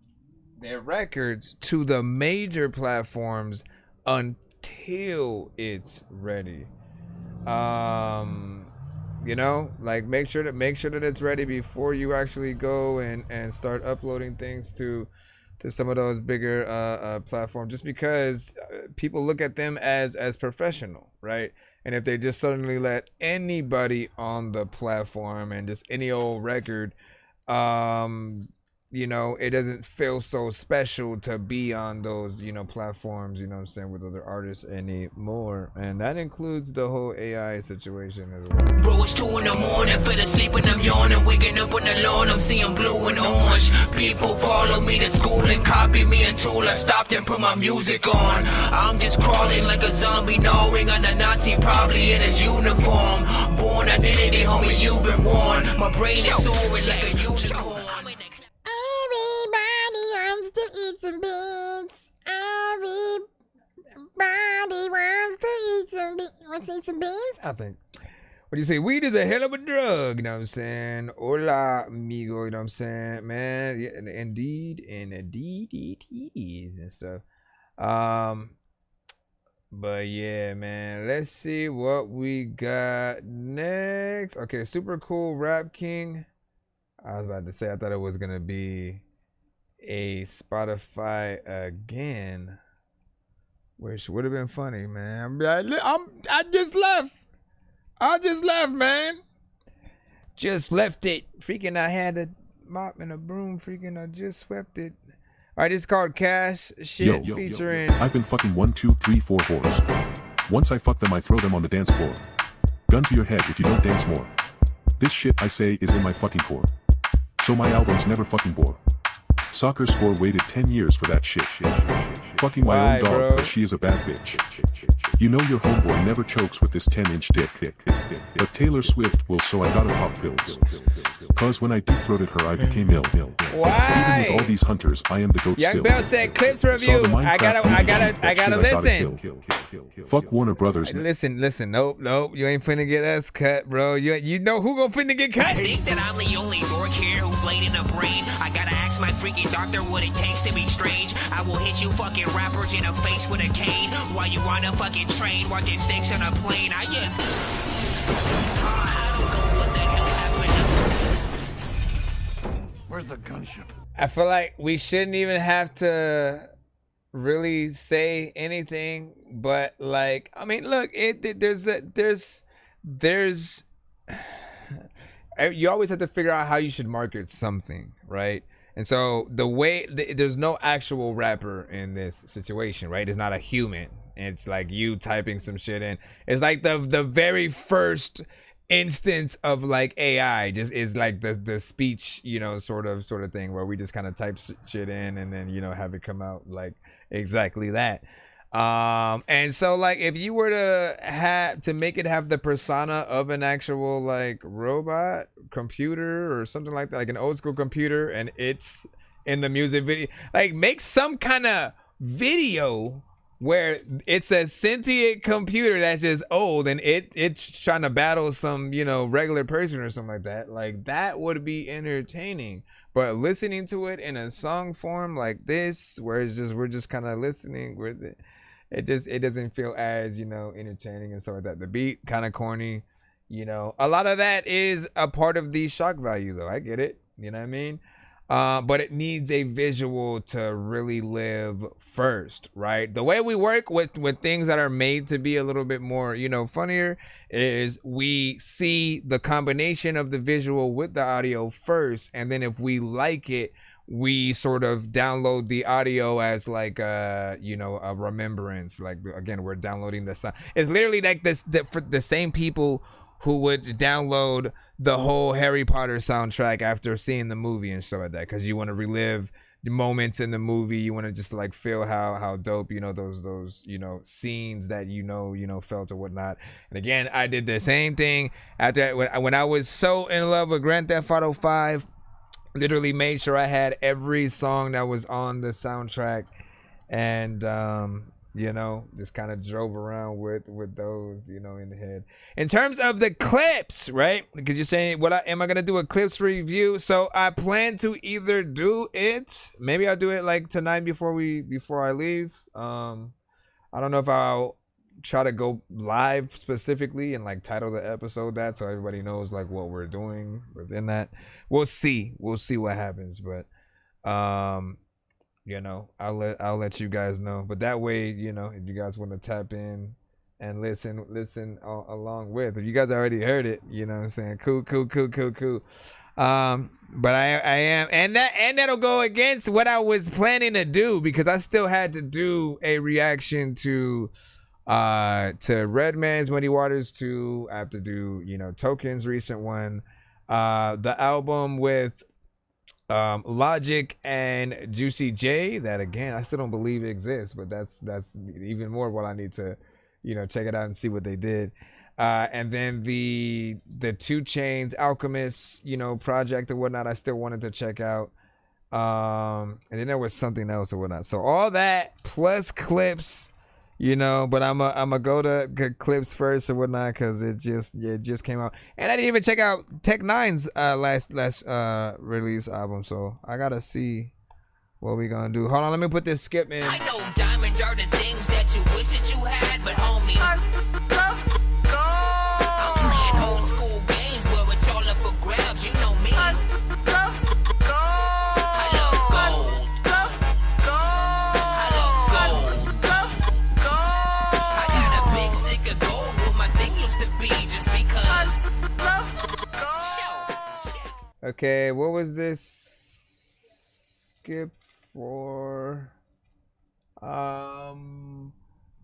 their records to the major platforms until it's ready. You know, like make sure that it's ready before you actually go and start uploading things to some of those bigger platforms, just because people look at them as professional, right? And if they just suddenly let anybody on the platform and just any old record, you know, it doesn't feel so special to be on those, you know, platforms, you know what I'm saying, with other artists anymore. And that includes the whole AI situation as well. Bro, it's 2 in the morning, fell asleep and I'm yawning, waking up on the lawn, I'm seeing blue and orange. People follow me to school and copy me until I stopped and put my music on. I'm just crawling like a zombie, gnawing on a Nazi, probably in his uniform. Born identity, homie, you've been warned. My brain is soaring like a unicorn. Everybody wants to eat some beans. Everybody wants to eat some beans. Wants to eat some beans? I think. What do you say? Weed is a hell of a drug, you know what I'm saying? Hola, amigo, you know what I'm saying? Man, yeah, indeed, and indeed it is and stuff. But yeah, man, let's see what we got next. Okay, Super Cool Rap King. I was about to say, I thought it was gonna be a Spotify again, which would have been funny, man. I just left, man. Just left it. Freaking, I had a mop and a broom. Freaking, I just swept it. All right, it's called Cash Shit featuring. I've been fucking 1, 2, 3, 4 whores. Once I fuck them, I throw them on the dance floor. Gun to your head if you don't dance more. This shit I say is in my fucking core. So my albums never fucking bore. Soccer score waited 10 years for that shit. Fucking my own dog cause she is a bad bitch. You know your homeboy never chokes with this 10-inch dick. But Taylor Swift will, so I gotta pop pills. Cause when I deep-throated her I became ill. Why? Even with all these hunters, I am the goat Young still. Bell said clips review. I gotta listen. Fuck Warner Brothers. Listen. Nope. You ain't finna get us cut, bro. You know who gon' finna get cut? Think that I'm the only dork here who's laid in a brain. I gotta ask my freaking doctor what it takes to be strange. I will hit you fucking rappers in the face with a cane while you on a fucking train watching snakes on a plane. I don't know what the hell happened. Where's the gunship? I feel like we shouldn't even have to really say anything, but like, I mean, look, there's you always have to figure out how you should market something, right? And so there's no actual rapper in this situation, right? It's not a human. It's like you typing some shit in. It's like the very first instance of like AI just is like the speech, you know, sort of thing where we just kind of type shit in and then, you know, have it come out like exactly that. And so like if you were to make it have the persona of an actual like robot computer or something like that, like an old school computer, and it's in the music video, like make some kind of video where it's a sentient computer that's just old and it's trying to battle some, you know, regular person or something like that. Like that would be entertaining. But listening to it in a song form like this, where it's just we're just kind of listening with it, it doesn't feel as, you know, entertaining and stuff like that. The beat kind of corny, you know. A lot of that is a part of the shock value, though. I get it, you know what I mean. But it needs a visual to really live first, right? The way we work with things that are made to be a little bit more, you know, funnier is we see the combination of the visual with the audio first, and then if we like it, we sort of download the audio as like you know, a remembrance. Like again, we're downloading the sound. It's literally like this for the same people who would download the whole Harry Potter soundtrack after seeing the movie and stuff like that, because you want to relive the moments in the movie. You want to just like feel how dope, you know, those you know, scenes that you know felt or whatnot. And again, I did the same thing after when I was so in love with Grand Theft Auto 5. Literally made sure I had every song that was on the soundtrack, and you know, just kind of drove around with those, you know, in the head. In terms of the clips, right? Because you're saying, am I gonna do a clips review? So I plan to either do it, maybe I'll do it like tonight before I leave. I don't know if I'll try to go live specifically and like title the episode that, so everybody knows like what we're doing within that. We'll see what happens, but you know, I'll let you guys know. But that way, you know, if you guys want to tap in and listen along with, if you guys already heard it, you know what I'm saying, cool. But I am, and that'll go against what I was planning to do, because I still had to do a reaction to Redman's Muddy Waters 2. I have to do, you know, Token's recent one, the album with Logic and Juicy J, that again I still don't believe it exists, but that's even more what I need to, you know, check it out and see what they did. And then the 2 Chainz Alchemist, you know, project or whatnot, I still wanted to check out. And then there was something else or whatnot. So all that plus clips, you know, but I'm a go to clips first or whatnot, because it just came out. And I didn't even check out Tech Nine's last release album, so I gotta see what we gonna do. Hold on, let me put this skip in. I know diamonds are the things that you wish that you had, but homie, I'm playing old school games where it's all up for grabs. You know me. I love gold. I got a big stick of gold where my thing used to be, just because. Okay, what was this skip for?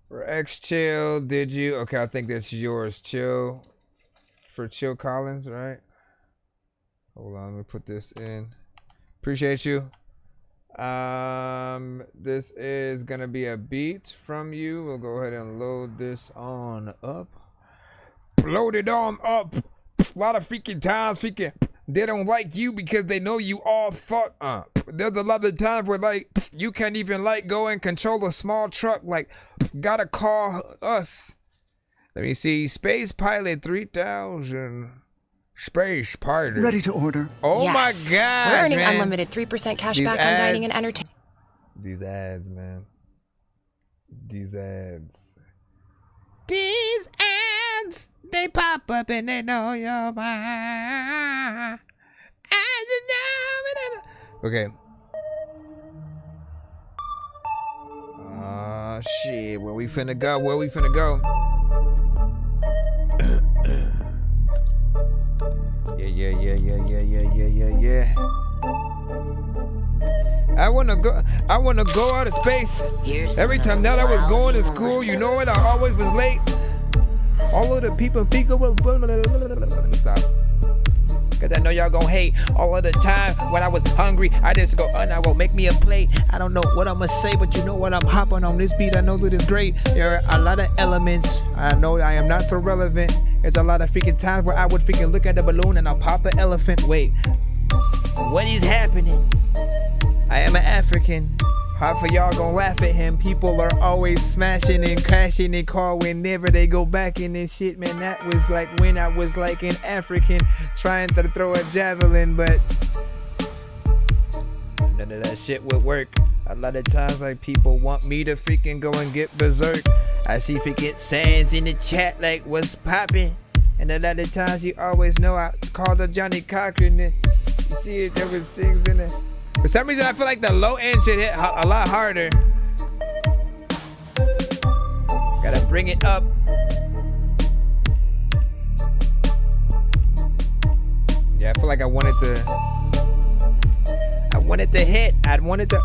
For X Chill, did you? Okay, I think that's yours. Chill for Chill Collins, right? Hold on, let me put this in. Appreciate you. This is gonna be a beat from you. We'll go ahead and load this on up. Load it on up. A lot of freaking times, they don't like you because they know you all fuck up. There's a lot of times where like you can't even like go and control a small truck. Like, gotta call us. Let me see. Space Pilot 3000. Space Pilot. Ready to order. Oh Yes. my gosh, We're earning man. unlimited 3% cash These back on dining and ads. entertainment. These ads, man. These ads. These ads, they pop up and they know you're mine. Okay. Shit. Where we finna go? Yeah. I wanna go out of space. Every time that I was going to school, you know what? I always was late. All of the people let me stop. Cause I know y'all gon' hate. All of the time when I was hungry, I just go, I will make me a plate. I don't know what I'ma say, but you know what? I'm hopping on this beat. I know that it's great. There are a lot of elements. I know I am not so relevant. There's a lot of freaking times where I would freaking look at the balloon and I'll pop the elephant. Wait, what is happening? I am an African. Half of y'all gon' laugh at him. People are always smashing and crashing in car whenever they go back in this shit, man. That was like when I was like an African trying to throw a javelin, but none of that shit would work. A lot of times like people want me to freaking go and get berserk. I see freaking sayings in the chat like what's poppin', and a lot of times you always know I called a Johnny Cochran. You see it, there was things in it. For some reason, I feel like the low end should hit a lot harder. Gotta bring it up. Yeah, I feel like I wanted to hit. I wanted to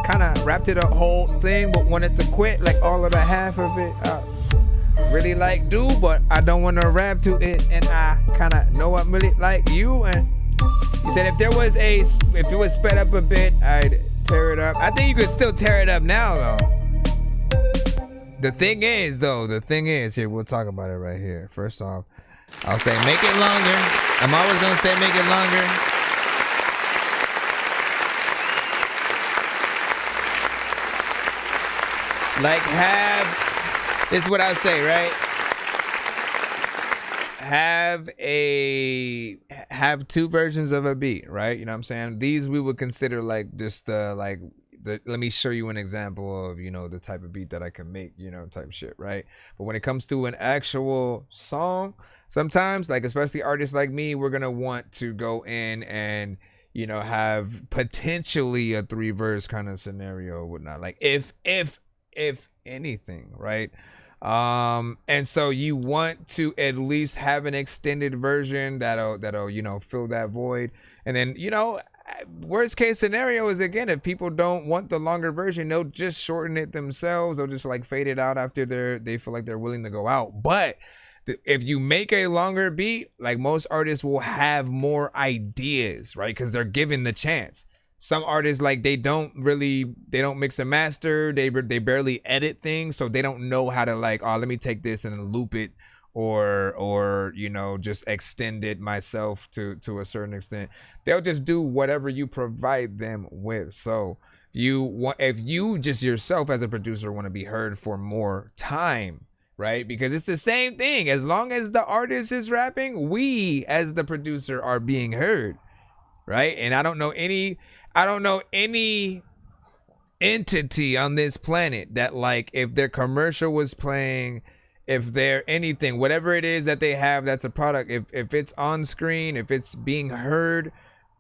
kind of wrap it a whole thing, but wanted to quit like all of the half of it. Really like do, but I don't want to rap to it, and I kind of know I'm really like you. And you said if it was sped up a bit, I'd tear it up. I think you could still tear it up now, though. The thing is, here, we'll talk about it right here. First off, I'll say make it longer. I'm always going to say make it longer. Like this is what I'll say, right? Have two versions of a beat, right? You know what I'm saying? These we would consider like just like let me show you an example of, you know, the type of beat that I can make, you know, type shit, right? But when it comes to an actual song, sometimes, like especially artists like me, we're gonna want to go in and, you know, have potentially a 3-verse kind of scenario or whatnot, like if anything, right? And so you want to at least have an extended version that'll you know, fill that void. And then, you know, worst case scenario is, again, if people don't want the longer version, they'll just shorten it themselves. They'll just like fade it out after they feel like they're willing to go out. But if you make a longer beat, like most artists will have more ideas, right? Because they're given the chance. Some artists, like, they don't mix and master. They barely edit things, so they don't know how to, like, oh, let me take this and loop it, or you know, just extend it myself to a certain extent. They'll just do whatever you provide them with. So if you just yourself as a producer want to be heard for more time, right? Because it's the same thing. As long as the artist is rapping, we as the producer are being heard, right? And I don't know any entity on this planet that, like, if their commercial was playing, if they're anything, whatever it is that they have that's a product, if it's on screen, if it's being heard,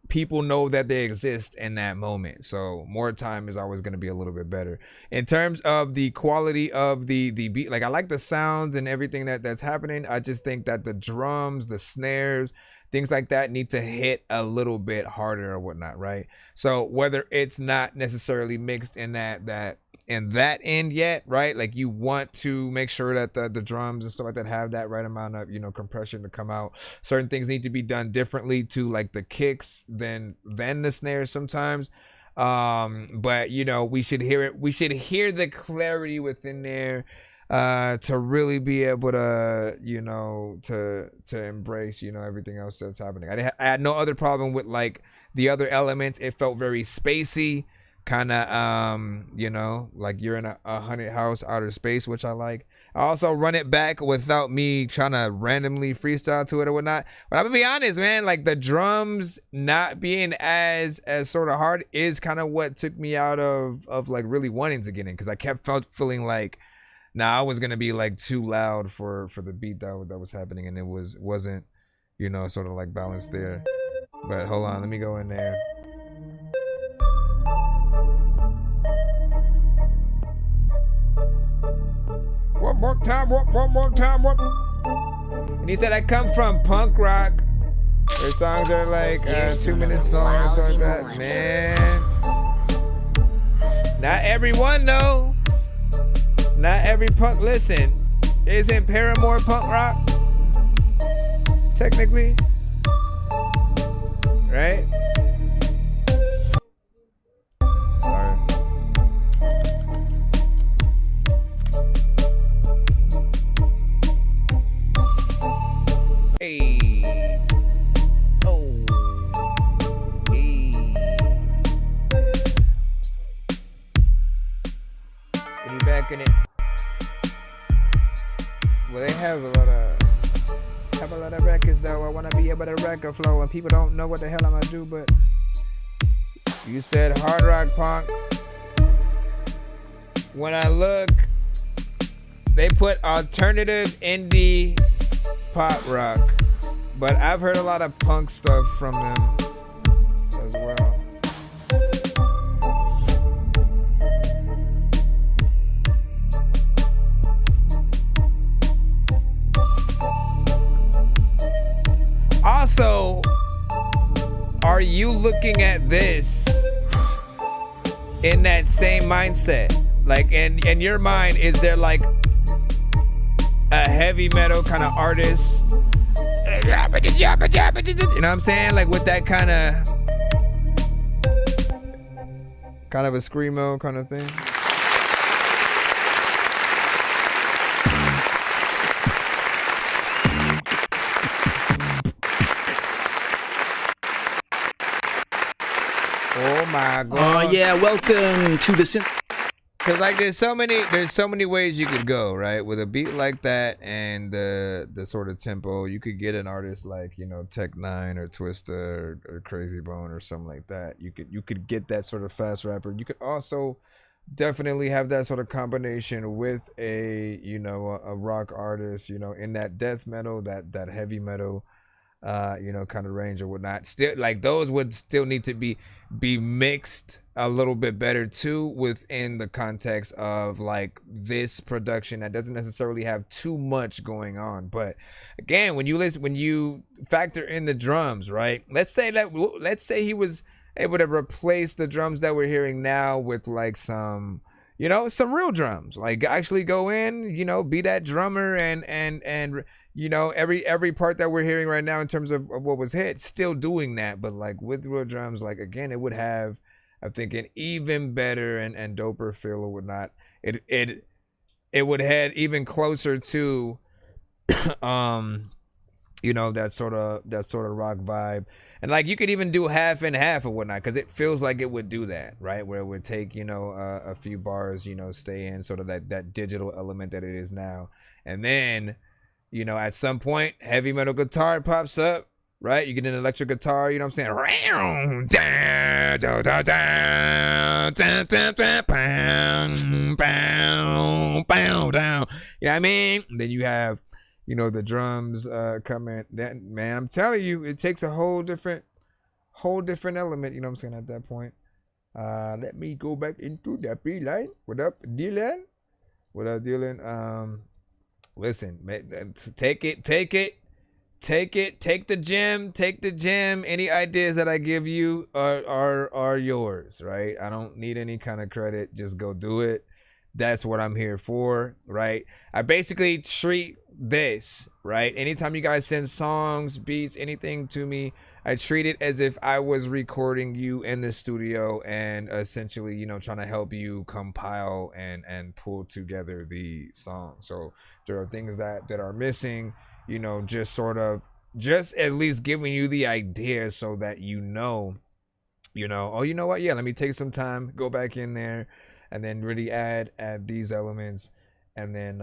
people know that they exist in that moment. So more time is always going to be a little bit better. In terms of the quality of the beat, like, I like the sounds and everything that's happening. I just think that the drums, the snares, things like that need to hit a little bit harder or whatnot, right? So whether it's not necessarily mixed in that end yet, right? Like, you want to make sure that the drums and stuff like that have that right amount of, you know, compression to come out. Certain things need to be done differently to, like, the kicks than the snares sometimes. But, you know, we should hear it. We should hear the clarity within there to really be able to, you know, to embrace, you know, everything else that's happening. I had no other problem with, like, the other elements. It felt very spacey, kind of, you know, like you're in a haunted house, outer space, which I like. I also run it back without me trying to randomly freestyle to it or whatnot. But I'm gonna be honest, man, like, the drums not being as sort of hard is kind of what took me out of like really wanting to get in, because I kept feeling like, I was gonna be like too loud for the beat that was happening, and it wasn't, you know, sort of like balanced there. But hold on, let me go in there. One more time. And he said, I come from punk rock. Their songs are like 2 minutes long or something like that. Man, not everyone though. Not every punk. Listen, isn't Paramore punk rock? Technically, right? Sorry. Hey. Oh. Hey. Get you back in it. Well, they have a lot of records though. I wanna be able to record flow, and people don't know what the hell I'm gonna do. But you said hard rock punk. When I look, they put alternative indie pop rock, but I've heard a lot of punk stuff from them as well. Also, are you looking at this in that same mindset? Like, in your mind, is there like a heavy metal kind of artist? You know what I'm saying? Like, with that kind of a screamo kind of thing. Oh my God. Oh yeah, welcome to the Cause like there's so many ways you could go, right? With a beat like that and the sort of tempo, you could get an artist like, you know, Tech-9 or Twista or Crazy Bone or something like that. You could get that sort of fast rapper. You could also definitely have that sort of combination with a, you know, a rock artist, you know, in that death metal, that heavy metal, you know, kind of range or whatnot. Still, like those would still need to be mixed a little bit better too, within the context of like this production that doesn't necessarily have too much going on. But again, when you factor in the drums, right? Let's say he was able to replace the drums that we're hearing now with like some, you know, some real drums. Like actually go in, you know, be that drummer and you know, every part that we're hearing right now in terms of what was hit, still doing that, but like with real drums, like again, it would have, I think, an even better and doper feel or whatnot. It would head even closer to you know, that sort of rock vibe. And like you could even do half and half or whatnot, because it feels like it would do that, right? Where it would take, you know, a few bars, you know, stay in sort of that digital element that it is now. And then, you know, at some point, heavy metal guitar pops up, right? You get an electric guitar, you know what I'm saying? You know what I mean? And then you have, you know, the drums come in. That, man, I'm telling you, it takes a whole different element, you know what I'm saying, at that point. Let me go back into that beeline. What up, Dylan? What up, Dylan? Listen, man, take the gym. Any ideas that I give you are yours, right? I don't need any kind of credit. Just go do it. That's what I'm here for, right? I basically treat this, right? Anytime you guys send songs, beats, anything to me, I treat it as if I was recording you in the studio and essentially, you know, trying to help you compile and pull together the song. So there are things that are missing, you know, just at least giving you the idea so that you know, oh, you know what? Yeah, let me take some time, go back in there, and then really add these elements, and then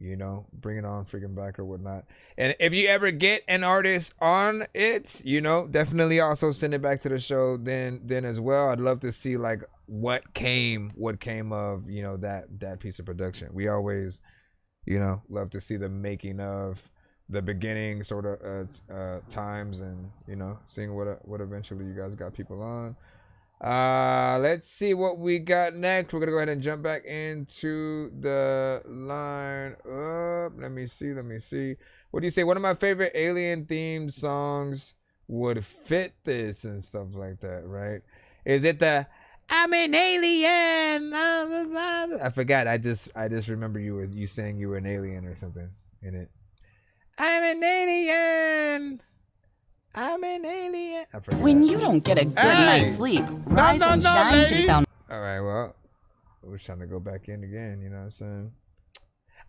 you know, bring it on freaking back or whatnot. And if you ever get an artist on it, you know, definitely also send it back to the show then as well. I'd love to see like what came of, you know, that piece of production. We always, you know, love to see the making of, the beginning sort of times, and, you know, seeing what eventually you guys got people on. Let's see what we got next. We're gonna go ahead and jump back into the line up. Let me see. What do you say? One of my favorite alien themed songs would fit this and stuff like that, right? Is it the I'm an alien? I forgot. I just remember you saying you were an alien or something in it. I'm an alien. I forgot. When you don't get a good night's sleep, Rise and Shine can sound. All right, well, I was trying to go back in again, you know what I'm saying?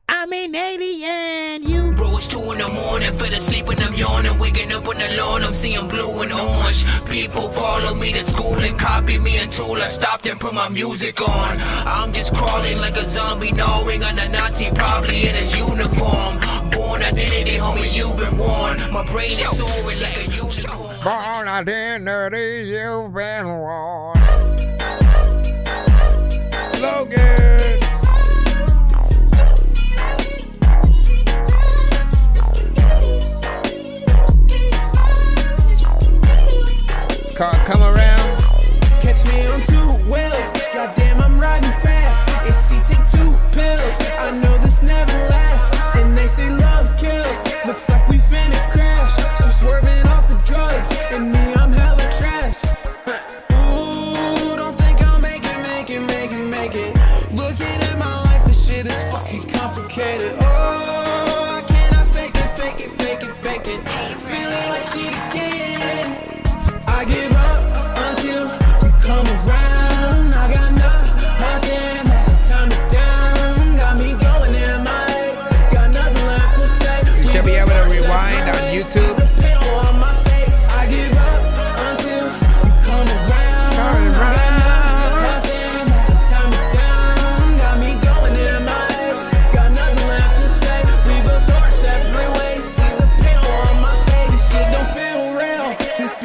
I'm an alien, you. Bro, it's 2 in the morning, fell asleep and I'm yawning. Waking up on the lawn, I'm seeing blue and orange. People follow me to school and copy me until I stopped and put my music on. I'm just crawling like a zombie, gnawing on a Nazi, probably in his uniform. Born identity, homie, you've been warned. My brain is soaring like a unicorn. Born identity, you've been warned. Logan. Called Come Around. Catch me on 2 wheels. Goddamn, I'm riding fast. If she take 2 pills, I know this never lasts. And they say love kills. Looks like we finna crash. She's swerving off the drugs, and me, I'm hella trash. Ooh, don't think I'll make it. Looking at my life, this shit is fucking complicated. Oh, can I fake it? Feeling like shit again. I give up until you come around.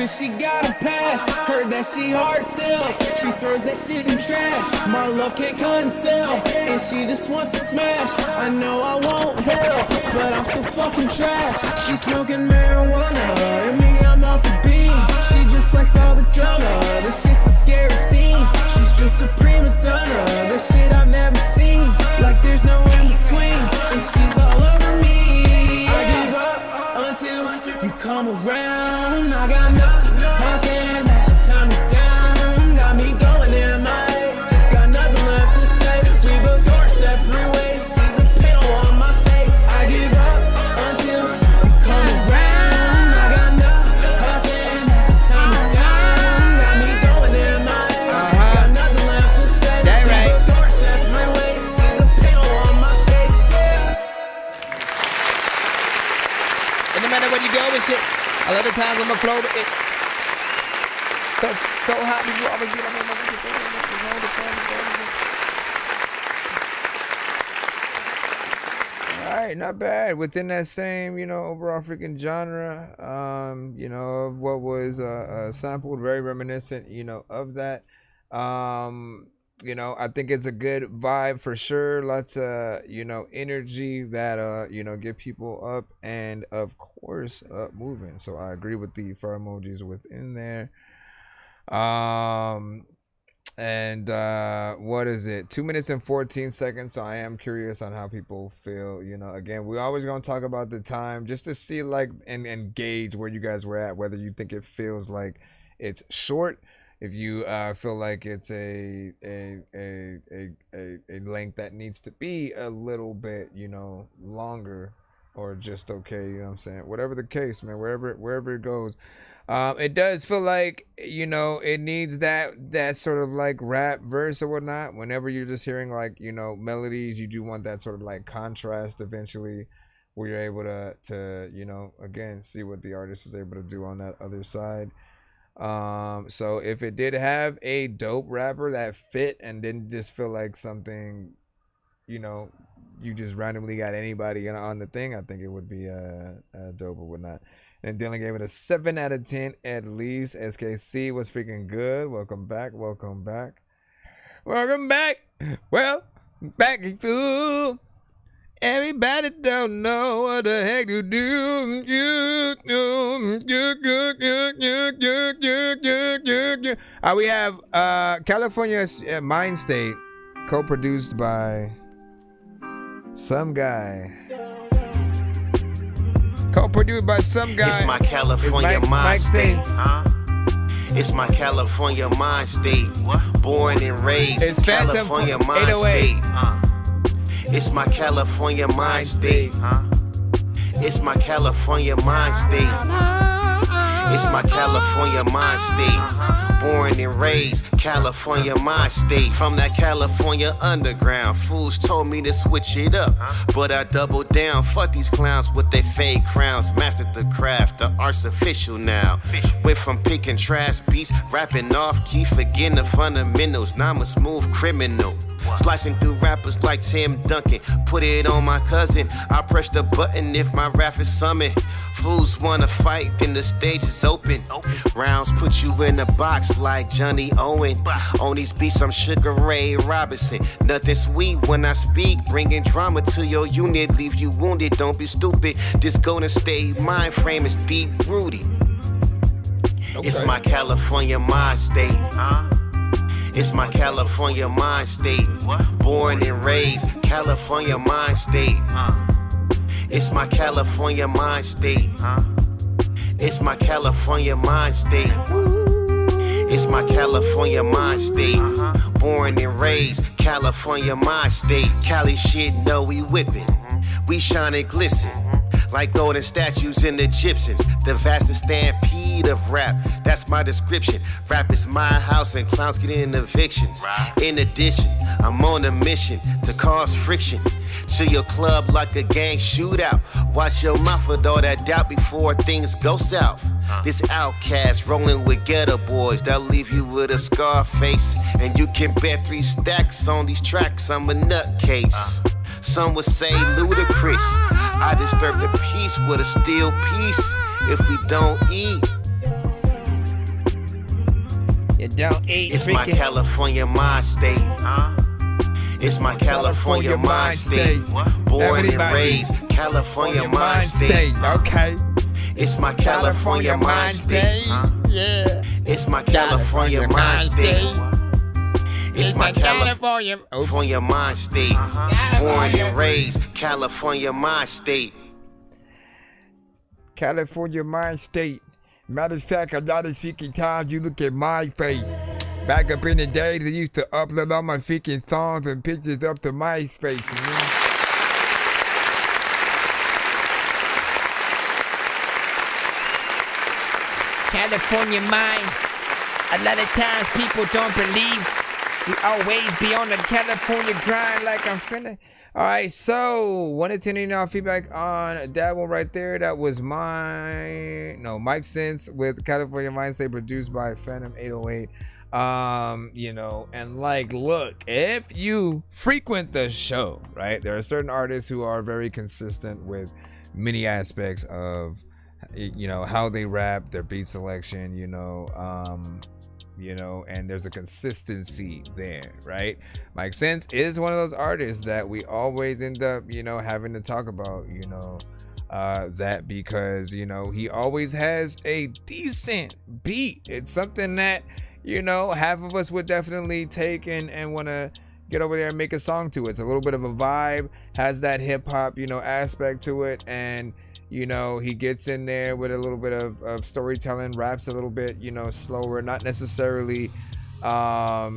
if she got a pass. Heard that she hard steals. She throws that shit in trash. My love can't conceal, and she just wants to smash. I know I won't help, but I'm still fucking trash. She smoking marijuana, and me, I'm off the beam. She just likes all the drama. This shit's a scary scene. She's just a prima donna. The shit I've never seen. Like there's no in between, and she's all over me. I give up until you come around. I got nothing that time me down. Got me going in my head. Got nothing left to say. We both go our separate ways. See the pain on my face. I give up until you come around. I got nothing that time me down. Got me going in my head. Got nothing left to say. That's right. We both go our separate ways. See the pain on my face. And no matter where you go and shit, a lot of times on the floor, so hot, people always be like, All right, not bad. Within that same, overall freaking genre, of what was sampled, very reminiscent, of that. I think it's a good vibe for sure. Lots of, energy that, get people up and, of course, up moving. So I agree with the fire emojis within there. What is it? 2 minutes and 14 seconds. So I am curious on how people feel. Again, we're always going to talk about the time just to see and gauge where you guys were at, whether you think it feels like it's short. If you feel like it's a length that needs to be a little bit, longer, or just okay, you know what I'm saying? Whatever the case, man, wherever it goes. It does feel like, it needs that sort of like rap verse or whatnot. Whenever you're just hearing melodies, you do want that sort of like contrast eventually, where you're able to again, see what the artist is able to do on that other side. So if it did have a dope rapper that fit and didn't just feel like something, you just randomly got anybody on the thing, I think it would be dope or whatnot. And Dylan gave it a 7 out of 10 at least. SKC was freaking good. Welcome back. Welcome back. Welcome back. Well, back fool. Everybody don't know what the heck you do. We have California's Mind State, co-produced by some guy. Co-produced by some guy. It's my California mind state. It's my California mind state. Born and raised. It's California mind state. It's my California mind state. It's my California mind state. It's my California mind state. Born and raised, California mind state. From that California underground, fools told me to switch it up, but I doubled down. Fuck these clowns with their fake crowns. Mastered the craft, the art's official now. Went from picking trash beats, rapping off key, forgetting the fundamentals. Now I'm a smooth criminal. Slicing through rappers like Tim Duncan. Put it on my cousin. I press the button if my rap is summoned. Fools wanna fight, then the stage is open. Rounds put you in a box like Johnny Owen. On these beats, I'm Sugar Ray Robinson. Nothing sweet when I speak. Bringing drama to your unit, leave you wounded. Don't be stupid. This Golden State mind frame is deep rooted. It's my California mind state. It's my California mind state. Born and raised, California mind state. It's my California mind state. It's my California mind state. It's my California mind state. Born and raised, California mind state. Cali shit, know we whipping. We shine and glisten like golden statues in Egyptians. The vastest stampede of rap, that's my description. Rap is my house and clowns get in evictions. In addition, I'm on a mission to cause friction to your club like a gang shootout. Watch your mouth with all that doubt before things go south. This outcast rolling with ghetto boys, they'll leave you with a scar face. And you can bet 3 stacks on these tracks, I'm a nutcase. Some would say ludicrous. I disturb the peace with a steel piece. If we don't eat, don't eat. It's my California mind state. It's my California mind state. Born and raised, California mind state. Okay. It's my California mind state. Yeah. It's my California mind state. It's my California mind state. Born and raised, California mind state. California mind state. Matter of fact, a lot of freaking times you look at my face. Back up in the day, they used to upload all my freaking songs and pictures up to MySpace. California mind. A lot of times people don't believe. We always be on the California grind like I'm finna. All right, so wanted to know feedback on that one right there. That was Mike Sense with California Mind State, produced by Phantom 808. You know, and like, look, if you frequent the show, right, there are certain artists who are very consistent with many aspects of, you know, how they rap, their beat selection, you know, and there's a consistency there, right? Mike Sense is one of those artists that we always end up, you know, having to talk about, you know, that because, you know, he always has a decent beat. It's something that, you know, half of us would definitely take and want to get over there and make a song to. It's a little bit of a vibe, has that hip hop, you know, aspect to it, and you know, he gets in there with a little bit of storytelling, raps a little bit, you know, slower, not necessarily,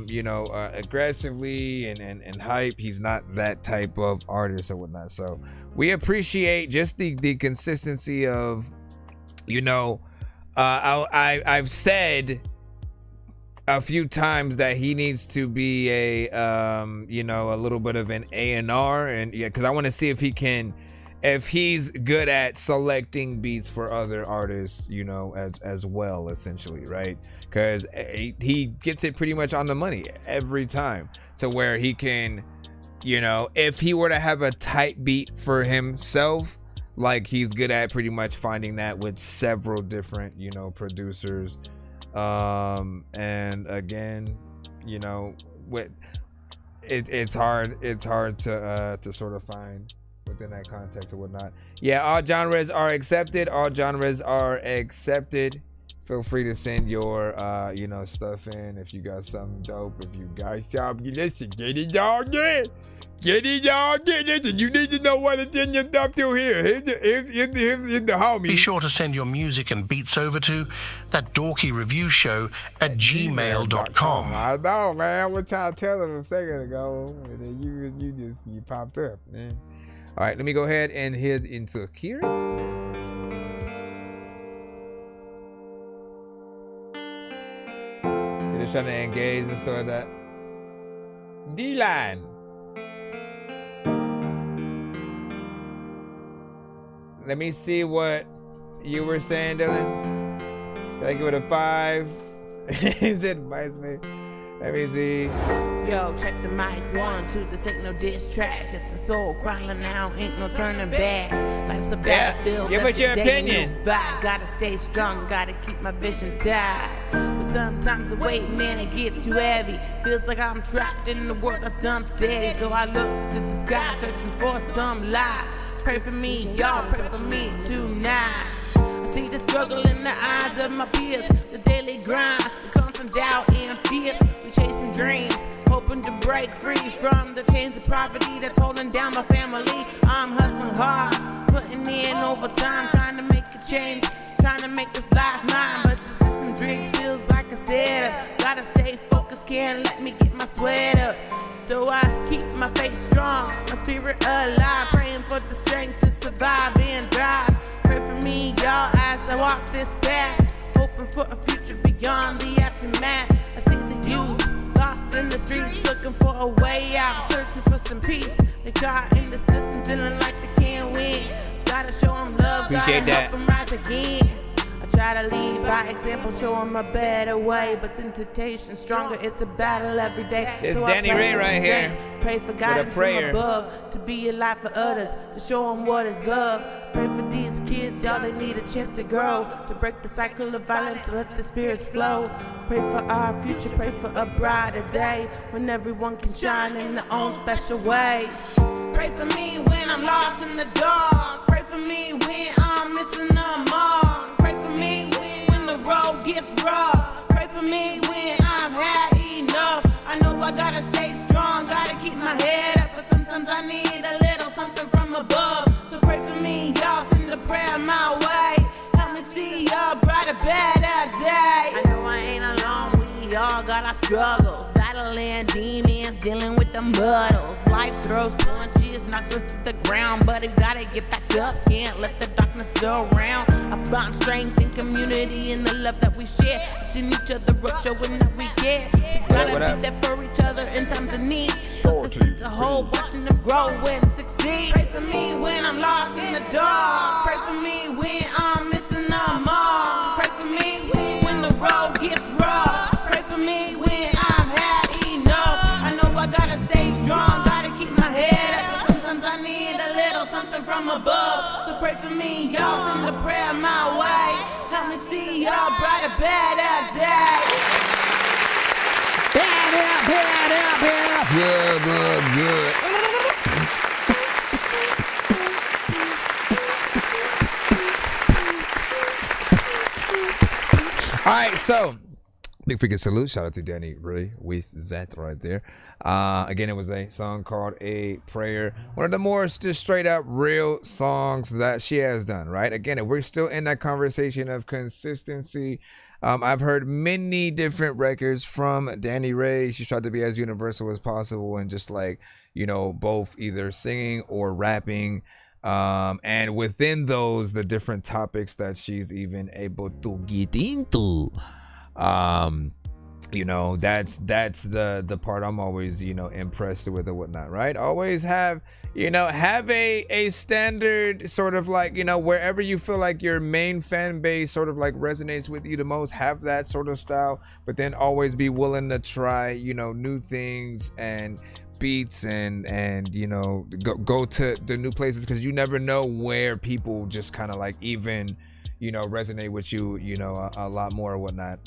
you know, aggressively and hype. He's not that type of artist or whatnot. So we appreciate just the consistency of, you know, I've said a few times that he needs to be a, you know, a little bit of an A&R, and yeah, because I want to see if he's good at selecting beats for other artists, you know, as well, essentially, right? Because he gets it pretty much on the money every time, to where he can, you know, if he were to have a tight beat for himself, like he's good at pretty much finding that with several different, you know, producers. And again, you know, with it's hard to sort of find within that context or whatnot. Yeah, all genres are accepted. Feel free to send your you know, stuff in if you got something dope. If you guys listen, get it all in. Listen, you need to know what to send your stuff to here. Here's the homie. Be sure to send your music and beats over to ThatDorkyReviewShow at gmail.com. I know, man. I was trying to tell him a second ago, and then you popped up, man. All right, let me go ahead and head into Akira. So they're trying to engage and stuff like that. D-Line. Let me see what you were saying, Dylan. Should I give it a 5? Is it advice me? Let me see. Yo, check the mic, 1, 2, this ain't no diss track. It's a soul crawling now, ain't no turning back. Life's a battlefield. Give us your opinion. Gotta stay strong, gotta keep my vision tight. But sometimes the weight, man, it gets too heavy. Feels like I'm trapped in the world that's unsteady. So I look to the sky, searching for some light. Pray for me, y'all, pray for me tonight. I see the struggle in the eyes of my peers, the daily grind, the constant doubt and fears. We chasing dreams, hoping to break free from the chains of poverty that's holding down my family. I'm hustling hard, putting in overtime, trying to make a change, trying to make this life mine. But the system drinks feels like a setup. Gotta stay focused, can't let me get my sweat up. So I keep my faith strong, my spirit alive, praying for the strength to survive and thrive. Pray for me, y'all, as I walk this path, hoping for a future beyond the aftermath. I see the youth lost in the streets, looking for a way out, searching for some peace. They caught in the system, feeling like they can't win. Gotta show them love, appreciate gotta help them rise again. I try to lead by example, show them a better way. But then temptation's stronger, it's a battle every day. It's So Danny I pray Ray for right strength, here pray for with a guidance prayer. from above, to be a light for others, to show them what is love. Pray for these kids, y'all, they need a chance to grow, to break the cycle of violence and let the spirits flow. Pray for our future, pray for a brighter day, when everyone can shine in their own special way. Pray for me when I'm lost in the dark. Pray for me when I'm missing the mark. Pray for me when the road gets rough. Pray for me when I've had enough. I know I gotta stay strong, gotta keep my head up, but sometimes I need a little something from above. So pray for me, y'all, send a prayer my way. Help me see a brighter, better day. I know I ain't alone, we all got our struggles, battling demons, dealing with the muddles. Life throws punches, knocks us to the ground, but we gotta get back up, can't let the darkness surround. I found strength in community and the love that we share, lifting each other up, showing that we care. We gotta be there for each other in times of need. The seeds of hope, watching them grow and succeed. Pray for me when I'm lost in the dark. Pray for me when I'm missing the mark. Pray for me when the road gets rough. Pray for me when I've had enough. I know I gotta stay strong, gotta keep my head up, but sometimes I need a little something from above. So pray for me, y'all, send a prayer my way. Help me see a brighter, better day. Good. All right, so big freaking salute. Shout out to Danny Ray with that right there. Again, it was a song called A Prayer. One of the more just straight up real songs that she has done, right? Again, we're still in that conversation of consistency. I've heard many different records from Danny Ray. She's tried to be as universal as possible and just like, you know, both either singing or rapping. And within those, the different topics that she's even able to get into. You know, that's the part I'm always, you know, impressed with or whatnot, right? Always have a standard sort of like, you know, wherever you feel like your main fan base sort of like resonates with you the most, have that sort of style, but then always be willing to try, you know, new things and beats and you know, go to the new places, because you never know where people just kind of like even, you know, resonate with you, you know, a lot more or whatnot.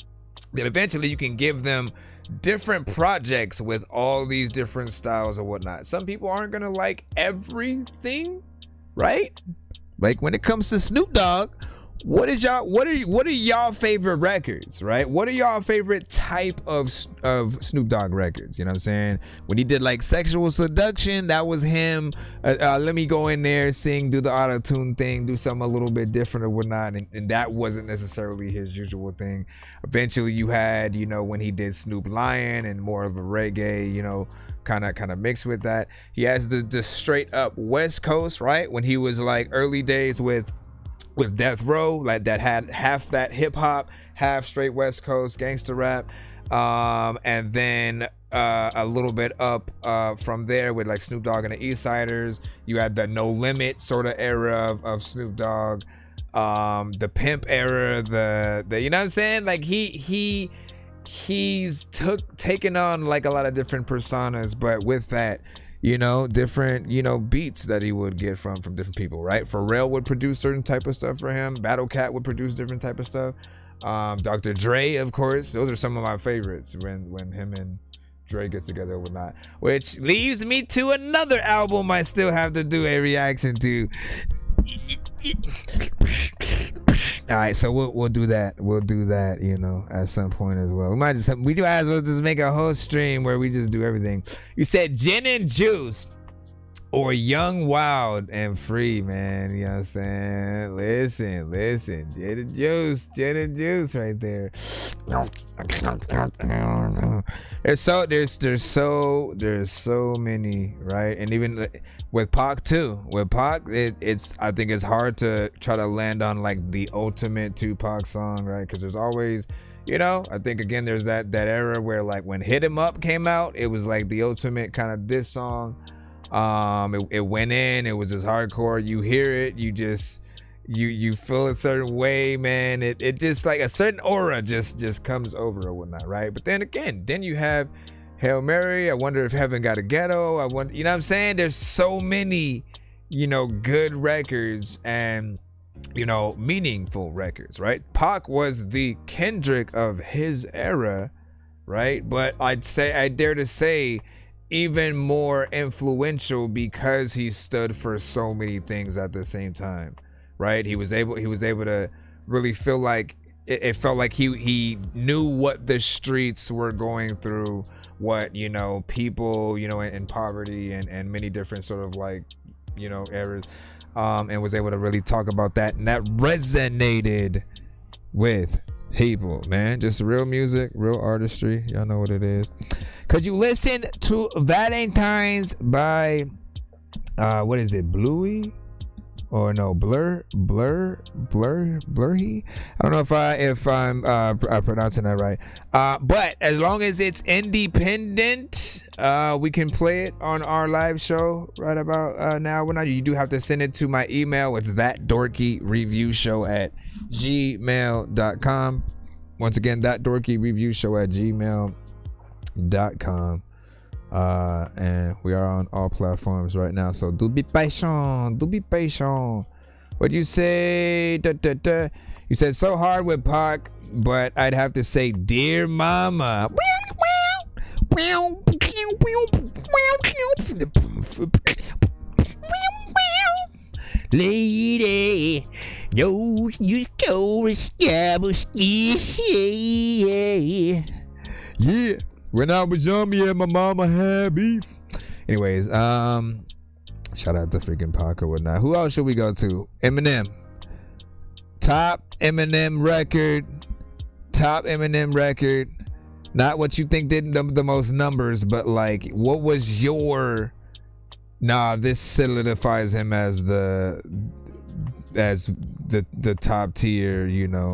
Then eventually you can give them different projects with all these different styles or whatnot. Some people aren't gonna like everything, right? Like when it comes to Snoop Dogg, what are y'all favorite records, right? What are y'all favorite type of Snoop Dogg records? You know what I'm saying? When he did like Sexual Seduction, that was him. Let me go in there, sing, do the auto-tune thing, do something a little bit different or whatnot. And that wasn't necessarily his usual thing. Eventually you had, you know, when he did Snoop Lion and more of a reggae, you know, kind of mixed with that. He has the straight up West Coast, right? When he was like early days with Death Row, like that had half that hip hop, half straight West Coast gangster rap, and then a little bit up from there with like Snoop Dogg and the East Siders. You had the No Limit sort of era of Snoop Dogg, the Pimp era, the you know what I'm saying? Like he's taken on like a lot of different personas, but with that, you know, different, you know, beats that he would get from different people, right? Pharrell would produce certain type of stuff for him. Battle Cat would produce different type of stuff. Dr. Dre, of course. Those are some of my favorites when him and Dre gets together or whatnot. Which leaves me to another album I still have to do a reaction to. All right, so we'll do that. We'll do that, you know, at some point as well. We do as well just make a whole stream where we just do everything. You said Gin and Juice or Young, Wild and Free, man. You know what I'm saying? Listen. Gin and Juice right there. There's so many, right? And even with Pac too. With Pac, I think it's hard to try to land on like the ultimate Tupac song, right? Because there's always, you know, I think again there's that era where like when Hit 'Em Up came out, it was like the ultimate kind of diss song. It went in, it was just hardcore. You hear it, you just, you feel a certain way, man. It just like a certain aura just comes over or whatnot, right? But then again, then you have Hail Mary. I wonder if Heaven Got a Ghetto. I wonder, you know what I'm saying? There's so many, good records and, meaningful records, right? Pac was the Kendrick of his era, right? But I dare to say, even more influential because he stood for so many things at the same time, right? He was able to really feel like it felt like he knew what the streets were going through, what people in poverty and many different sort of like eras, and was able to really talk about that, and that resonated with people, man. Just real music, real artistry. Y'all know what it is. Could you listen to Valentine's by what is it, Bluey? Or no, Blurhy? I don't know if I'm pronouncing that right. But as long as it's independent, we can play it on our live show right about now. You do have to send it to my email. It's ThatDorkyReviewShow@gmail.com. Once again, ThatDorkyReviewShow@gmail.com. And we are on all platforms right now, so do be patient. What you say? You said so hard with Pac, but I'd have to say Dear Mama. Lady, no, you go establish. Yeah. When I was young, me and my mama had beef. Anyways, shout out to freaking Pac or whatnot. Who else should we go to? Eminem. Top Eminem record. Not what you think did the most numbers, but like, what was your... this solidifies him as the top tier,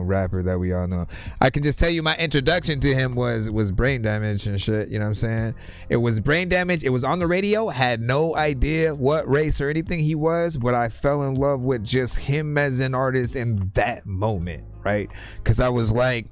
rapper that we all know. I can just tell you my introduction to him was Brain Damage and shit, you know what I'm saying? It was Brain Damage. It was on the radio. Had no idea what race or anything he was, but I fell in love with just him as an artist in that moment, right? Because I was like,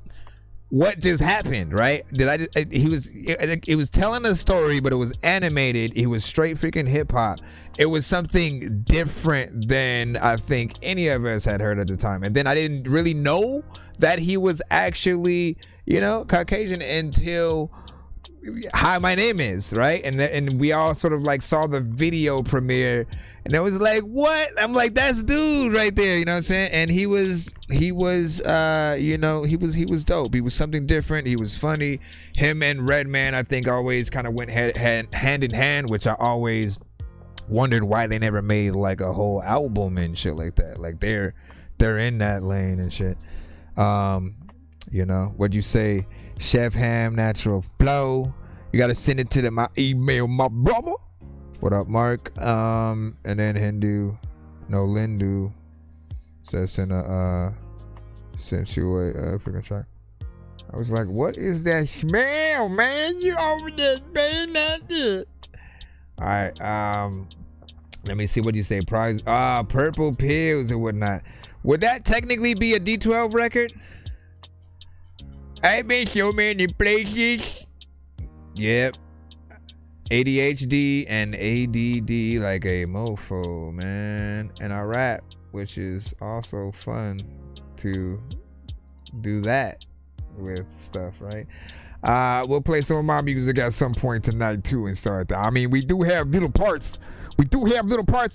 what just happened, right? It was telling a story, but it was animated. It was straight freaking hip hop. It was something different than I think any of us had heard at the time. And then I didn't really know that he was actually, Caucasian until Hi, My Name Is, right? And we all sort of like saw the video premiere, and it was like, what? I'm like, that's dude right there, you know what I'm saying? And he was dope. He was something different. He was funny. Him and Redman, I think, always kind of went hand in hand, which I always wondered why they never made like a whole album and shit like that. Like they're in that lane and shit. What'd you say? Chef Ham, Natural Flow. You gotta send it to my email, my brother. What up, Mark? And then Lindu says sent you a freaking track. I was like, what is that smell, man? You over there spraying that shit. All right, let me see what you say. Prize, Purple Pills and whatnot. Would that technically be a D12 record? I've been so many places. Yep. ADHD and ADD like a mofo, man. And I rap, which is also fun to do that with stuff, right? We'll play some of my music at some point tonight too and start that. I mean, we do have little parts.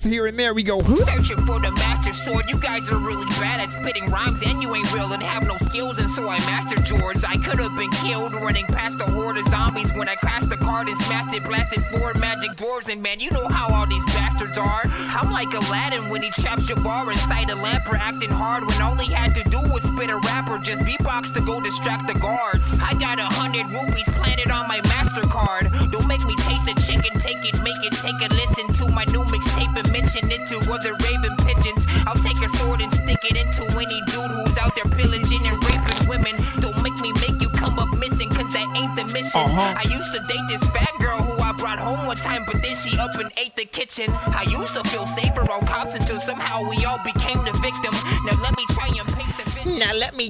Here and there. We go searching for the master sword. You guys are really bad at spitting rhymes, and you ain't real and have no skills, and so I mastered George. I could have been killed running past a horde of zombies when I crashed the card and smashed it, blasted 4 magic dwarves, and man, you know how all these bastards are. I'm like Aladdin when he traps Jabbar inside a lamp for acting hard when all he had to do was spit a rap or just beatbox to go distract the guards. I got 100 rupees planted on my MasterCard. Don't make me chase a chicken, take it, make it, take a listen to my new mixtape and mention it to other raven pigeons. I'll take a sword and stick it into any dude who's out there pillaging and raping women. Don't make me make you come up missing, cause that ain't the mission. I used to date this fat girl who I brought not home one time, but then she up and ate the kitchen. I used to feel safer on cops until somehow we all became the victims. Now let me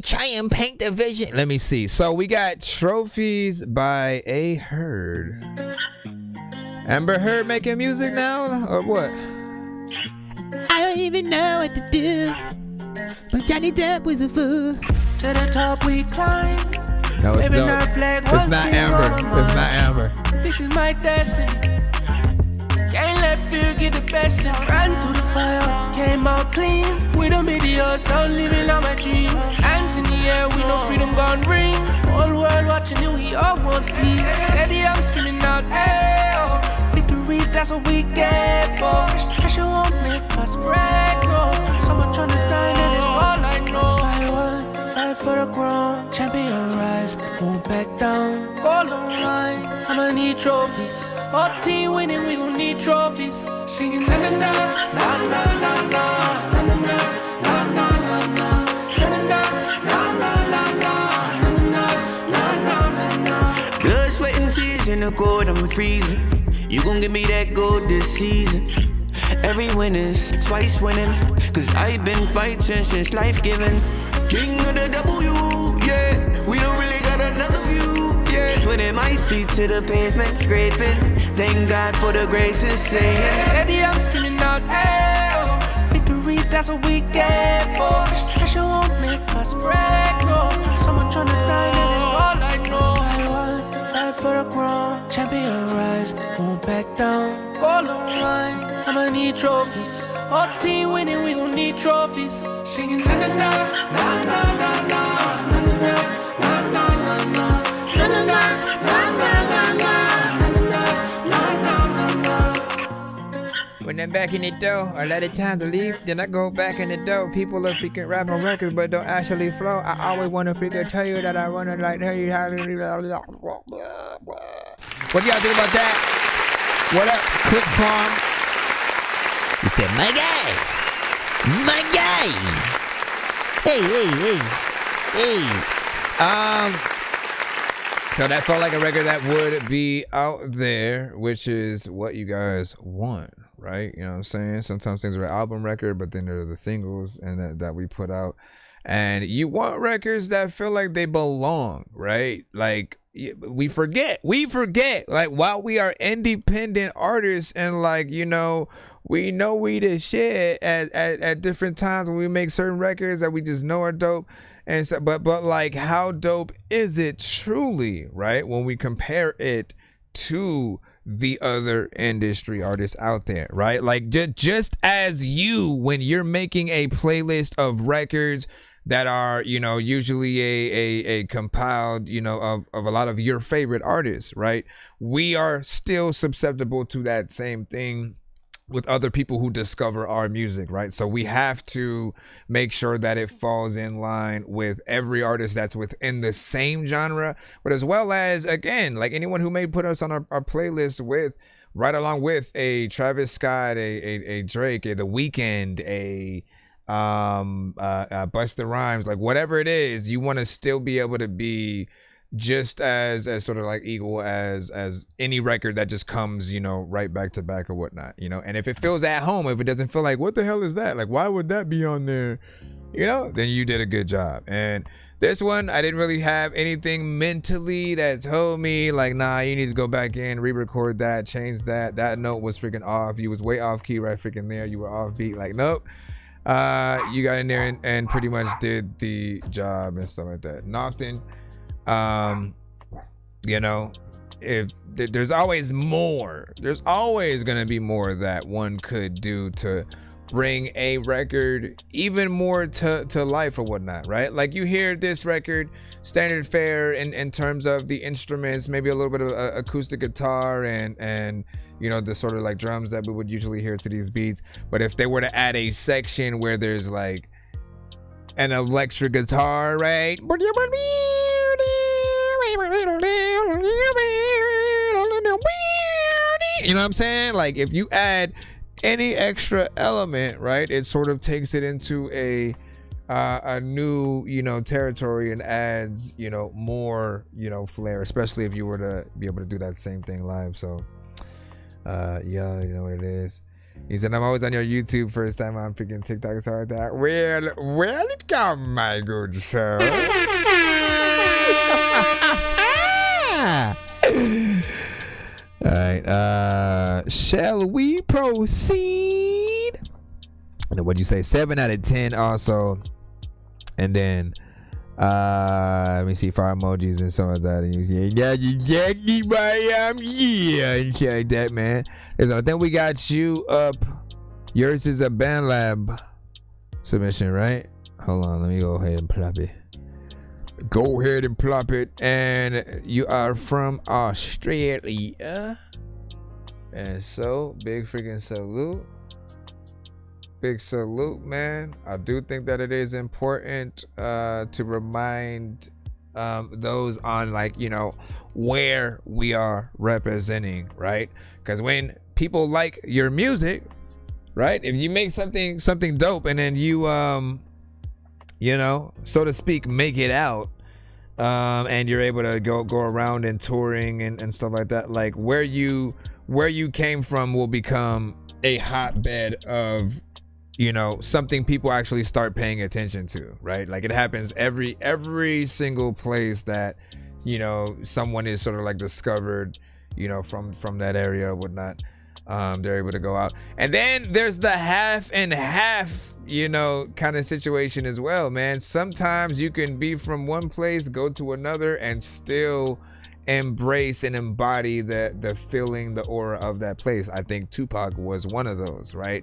try and paint the vision. Let me see. So we got Trophies by A Heard. Amber Heard making music now, or what? I don't even know what to do, but Johnny Depp was a fool. To the top we climb. No, it's Living no. our flag, It's one not thing Amber. on my mind. It's not Amber. This is my destiny. Can't let fear get the best of me. Ran to the fire, came out clean. We don't be the us, don't living on my dream. Hands in the air, we know freedom gone ring. Whole world watching it, we all want peace. Steady, I'm screaming out, hey, oh. Victory, that's what we get for. Pressure won't make us break, no. Someone trying to line, and it's all I know. I want fight for the crown. Champion rise, won't back down. Gold on line, I'ma need trophies. Our team winning, we gon' need trophies. Singing na na na, na na na na, na na na, na na na na, na na na na. Blood, sweat, and tears in the cold, I'm freezing. You gon' give me that gold this season. Every win is twice winning, cause I've been fighting since life giving. King of the W, yeah. We don't really got another view, yeah. Putting my feet to the pavement, scraping. Thank God for the grace of saying. Steady, I'm screaming out, hey, oh. Victory, that's what we get for. Pressure won't make us break, no. Someone tryna line, and it's all I know. I want to fight for the crown. Champion rise, won't back down. Gold on line, I'ma need trophies. Our team winning, we gon' need trophies. Singing na na na, na na na na, na na na, na na na na, na na na, na na na na. When I'm back in the door, I let it time to leave, then I go back in the door. People are freaking rapping records, but don't actually flow. I always wanna freaking tell you that I wanna like tell you how to. What do y'all think about that? What up, Click Farm? He said, my guy. My guy. Hey. So that felt like a record that would be out there, which is what you guys want, right? You know what I'm saying? Sometimes things are an album record, but then there are the singles and that we put out. And you want records that feel like they belong, right? Like we forget, like while we are independent artists and like, you know we the shit at different times when we make certain records that we just know are dope. And so, but like, how dope is it truly, right? When we compare it to the other industry artists out there, right? Like just as you, when you're making a playlist of records that are, you know, usually a compiled, you know, of a lot of your favorite artists, right? We are still susceptible to that same thing with other people who discover our music, right? So we have to make sure that it falls in line with every artist that's within the same genre, but as well as, again, like anyone who may put us on our playlist with, right along with a Travis Scott, a Drake, a The Weeknd, a Busta Rhymes, like whatever it is, you want to still be able to be just as sort of like equal as any record that just comes, you know, right back to back or whatnot, you know. And if it feels at home, if it doesn't feel like, what the hell is that, like why would that be on there, you know, then you did a good job. And this one, I didn't really have anything mentally that told me like, nah, you need to go back in, re-record that, change that note was freaking off, you was way off key right freaking there, you were off beat, like nope. You got in there and pretty much did the job and stuff like that. And often, you know, if there's always more, there's always going to be more that one could do to bring a record even more to life or whatnot, right? Like you hear this record, standard fare in terms of the instruments, maybe a little bit of acoustic guitar and you know, the sort of like drums that we would usually hear to these beats. But if they were to add a section where there's like an electric guitar, right? You know what I'm saying? Like if you add any extra element, right, it sort of takes it into a new, you know, territory and adds, you know, more, you know, flair, especially if you were to be able to do that same thing live. So Yeah, you know what it is. He said, I'm always on your YouTube. First time I'm picking TikTok. Sorry that. Well, welcome, my good sir. All right. Shall we proceed? And what'd you say? 7 out of 10 also. And then let me see, fire emojis and some of that. And you say, that's exactly why I'm here. And shit like that, man. I think we got you up. Yours is a Band Lab submission, right? Hold on, let me go ahead and plop it. Go ahead and plop it. And you are from Australia. And so, big freaking salute. Big salute, man. I do think that it is important to remind those on, like, you know, where we are representing, right? Because when people like your music, right, if you make something dope and then you you know, so to speak, make it out, and you're able to go around and touring and stuff like that, like where you came from will become a hotbed of, you know, something people actually start paying attention to, right? Like it happens every single place that, you know, someone is sort of like discovered, you know, from that area or whatnot. They're able to go out. And then there's the half and half, you know, kind of situation as well, man. Sometimes you can be from one place, go to another, and still embrace and embody the feeling, the aura of that place. I think Tupac was one of those, right?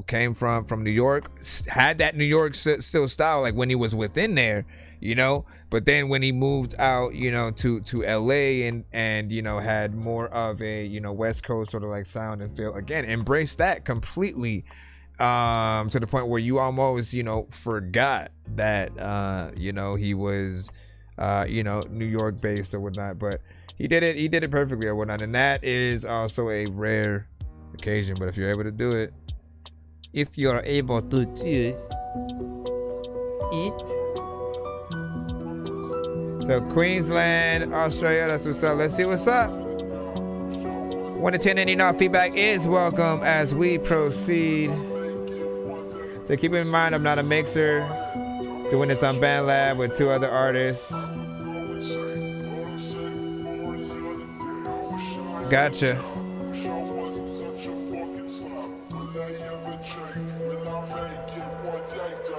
Came from New York, had that New York still style, like when he was within there, you know, but then when he moved out, you know, to LA and you know, had more of a, you know, West Coast sort of like sound and feel, again, embrace that completely, to the point where you almost, you know, forgot that you know, he was you know, New York based or whatnot, but he did it perfectly or whatnot. And that is also a rare occasion, but if you're able to do it, so Queensland, Australia, that's what's up. Let's see what's up. 1 to 10, any not feedback is welcome as we proceed. So keep in mind, I'm not a mixer. Doing this on Band Lab with 2 other artists. Gotcha.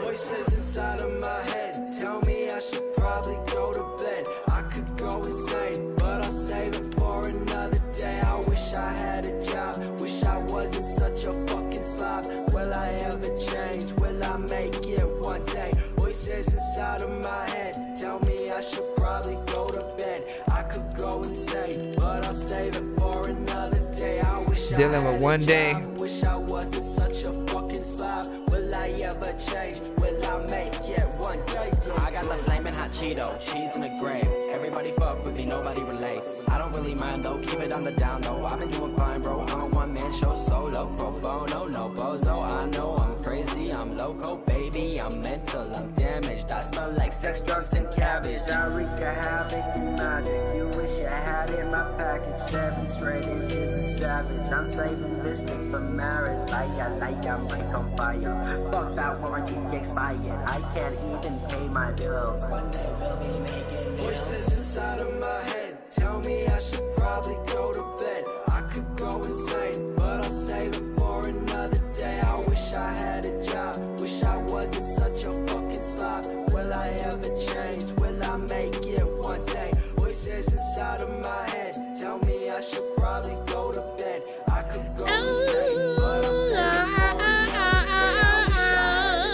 Voices inside of my head tell me I should probably go to bed. I could go insane, but I'll save it for another day. I wish I had a job, wish I wasn't such a fucking slob. Will I ever change? Will I make it one day? Voices inside of my head tell me I should probably go to bed. I could go insane, but I'll save it for another day. I wish Dealing with one day. Wish I wasn't such a fucking slob. Will I ever change? Will I make it one day? I got the flaming hot Cheeto, cheese in the grave. Everybody fuck with me, nobody relates. I don't really mind though, keep it on the down low. I've been doing fine, bro. I'm a one-man show solo. Pro bono, no bozo. I know I'm crazy, I'm loco, baby. I'm mental, I'm damaged. I smell like sex, drugs, and cabbage. I wreak a havoc and magic. You wish I had in my package. 7 straight inches of savage. I'm saving this thing for marriage. Light, mic on fire. Fuck that warranty expired. I can't even pay my bills. One day we'll be making meals. Voices inside of my head tell me I should probably go to bed. I could go insane, but I'll save it for another day. I wish I had a job, wish I wasn't such a fucking slob. Will I ever change? Will I make it one day? Voices inside of my head tell me I should probably go to bed. I could go insane, but I'll save it for another day.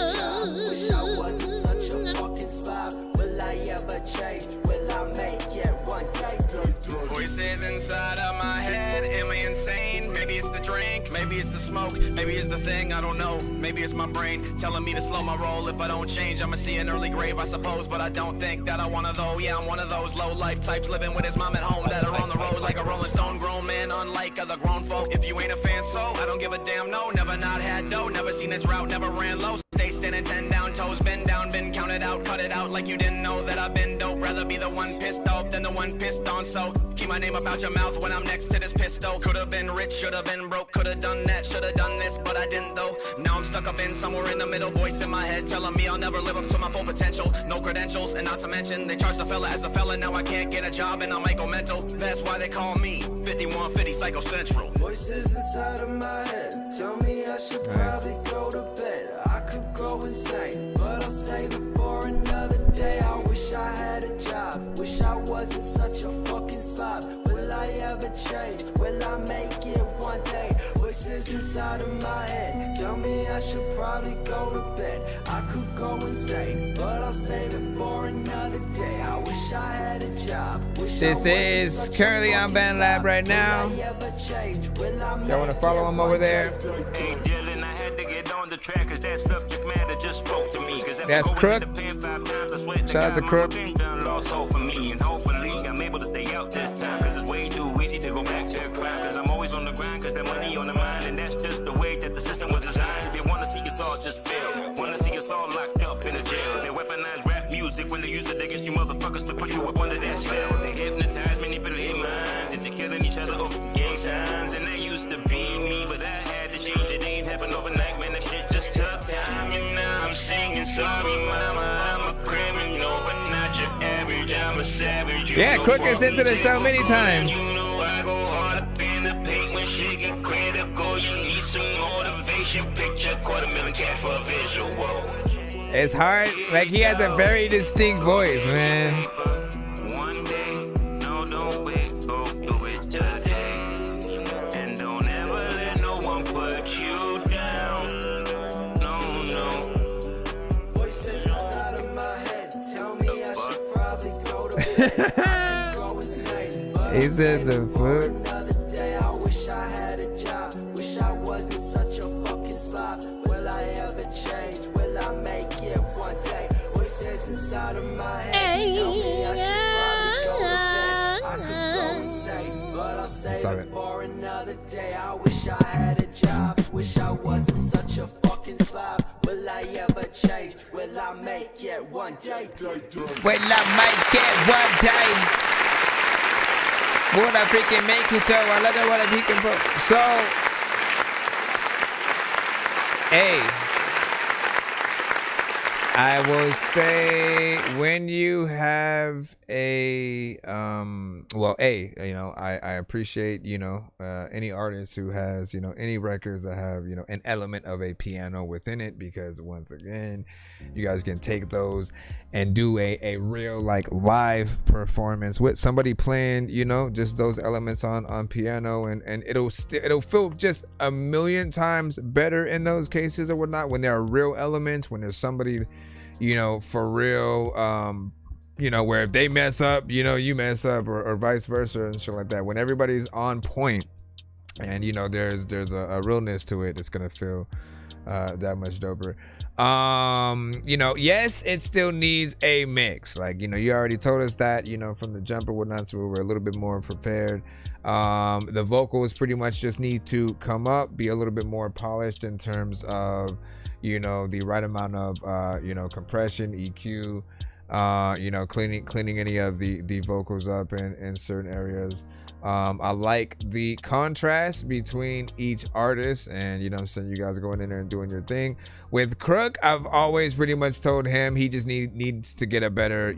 I wish I wasn't such a fucking slob. Will I ever change? Will I make it one day? Voices inside of my head, am I insane? Maybe it's the drink, maybe it's the smoke, maybe it's the thing, I don't know. Maybe it's my brain telling me to slow my roll. If I don't change, I'ma see an early grave, I suppose. But I don't think that I wanna though. Yeah, I'm one of those low life types living with his mom at home that are on the road like a rolling stone. Grown man, unlike other grown folk. If you ain't a fan, so I don't give a damn, no. Never not had dough, never seen a drought, never ran low. Stay standing 10 down, toes been down, been counted out. Cut it out like you didn't know that I've been dope. Rather be the one pissed off than the one pissed on. So keep my my name about your mouth when I'm next to this pistol. Could've been rich, should've been broke, could've done that, should've done this, but I didn't though. Now I'm stuck up in somewhere in the middle, voice in my head telling me I'll never live up to my full potential. No credentials, and not to mention they charge the fella as a fella. Now I can't get a job and I might go mental. That's why they call me 5150 Psycho Central. Voices inside of my head tell me I should probably go to bed. I could go insane, but I'll save it for another day. I wish I had a job, wish I wasn't such a fucking slob. Will I ever change? Will I make it one day? Voices inside of my head tell me I should probably go to bed. I could go insane, but I'll save it for another day. I wish I had a job. This is currently on Band Lab right now. Y'all want to follow him over there? That's Crook. Shout out to Crook. I'm able to stay out this time, cause it's way too easy to go back to crime. Cause I'm always on the grind, cause that money on the mind. And that's just the way that the system was designed. They wanna see us all just fail, wanna see us all locked up in a jail. They weaponize rap music when they use it against you motherfuckers to put you up under that spell. They hypnotize, manipulate minds, and they're killing each other over gang signs. And that used to be me, but I had to change. It ain't happened overnight, man, that shit just took time. And now I'm singing, sorry mama, I'm a criminal, but not your average, I'm a savage. Yeah, Crook is into the show many times. You know I go hard up in the paint when shit get critical. You need some motivation. Picture $250,000 cash for a visual. It's hard. Like, he has a very distinct voice, man. One day, no, don't wait, go do it today. And don't ever let no one put you down. No, no. Voices inside of my head tell me I should probably go to bed. He said the foot. Another day, I wish I had a job. Wish I wasn't such a fucking slob. Will I ever change? Will I make it one day? Voices inside of my head tell me I should probably go to bed. I could go insane, but I'll save it for another day. I wish I had a job. Wish I wasn't such a fucking slob. Will I ever change? Will I make it one day? Will I make it one day? Would I freaking make it though? I love it what he can put. So, hey, I will say when you have a I appreciate, any artist who has, any records that have, an element of a piano within it, because once again, you guys can take those and do a real like live performance with somebody playing, just those elements on piano, and it'll feel just a million times better in those cases or whatnot, when there are real elements, when there's somebody, for real, where if they mess up, you mess up, or vice versa and shit like that. When everybody's on point and, there's a realness to it, it's going to feel that much doper. Yes, it still needs a mix. Like, you already told us that, from the jump or whatnot, so we're a little bit more prepared. The vocals pretty much just need to come up, be a little bit more polished in terms of, the right amount of, compression, EQ, cleaning any of the vocals up in certain areas. I like the contrast between each artist, and you guys are going in there and doing your thing. With Crook, I've always pretty much told him he just needs to get a better,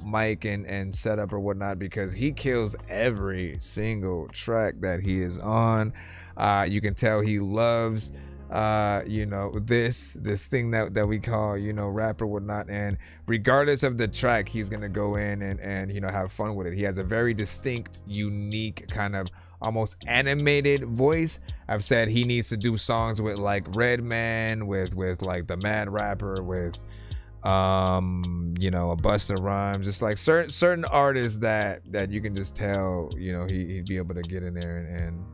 mic and setup or whatnot, because he kills every single track that he is on. You can tell he loves this thing that we call, rap or whatnot, and regardless of the track, he's gonna go in and have fun with it. He has a very distinct, unique, kind of almost animated voice. I've said he needs to do songs with like Redman, with like the Mad Rapper, with a Busta Rhymes, just like certain artists that you can just tell, he'd be able to get in there and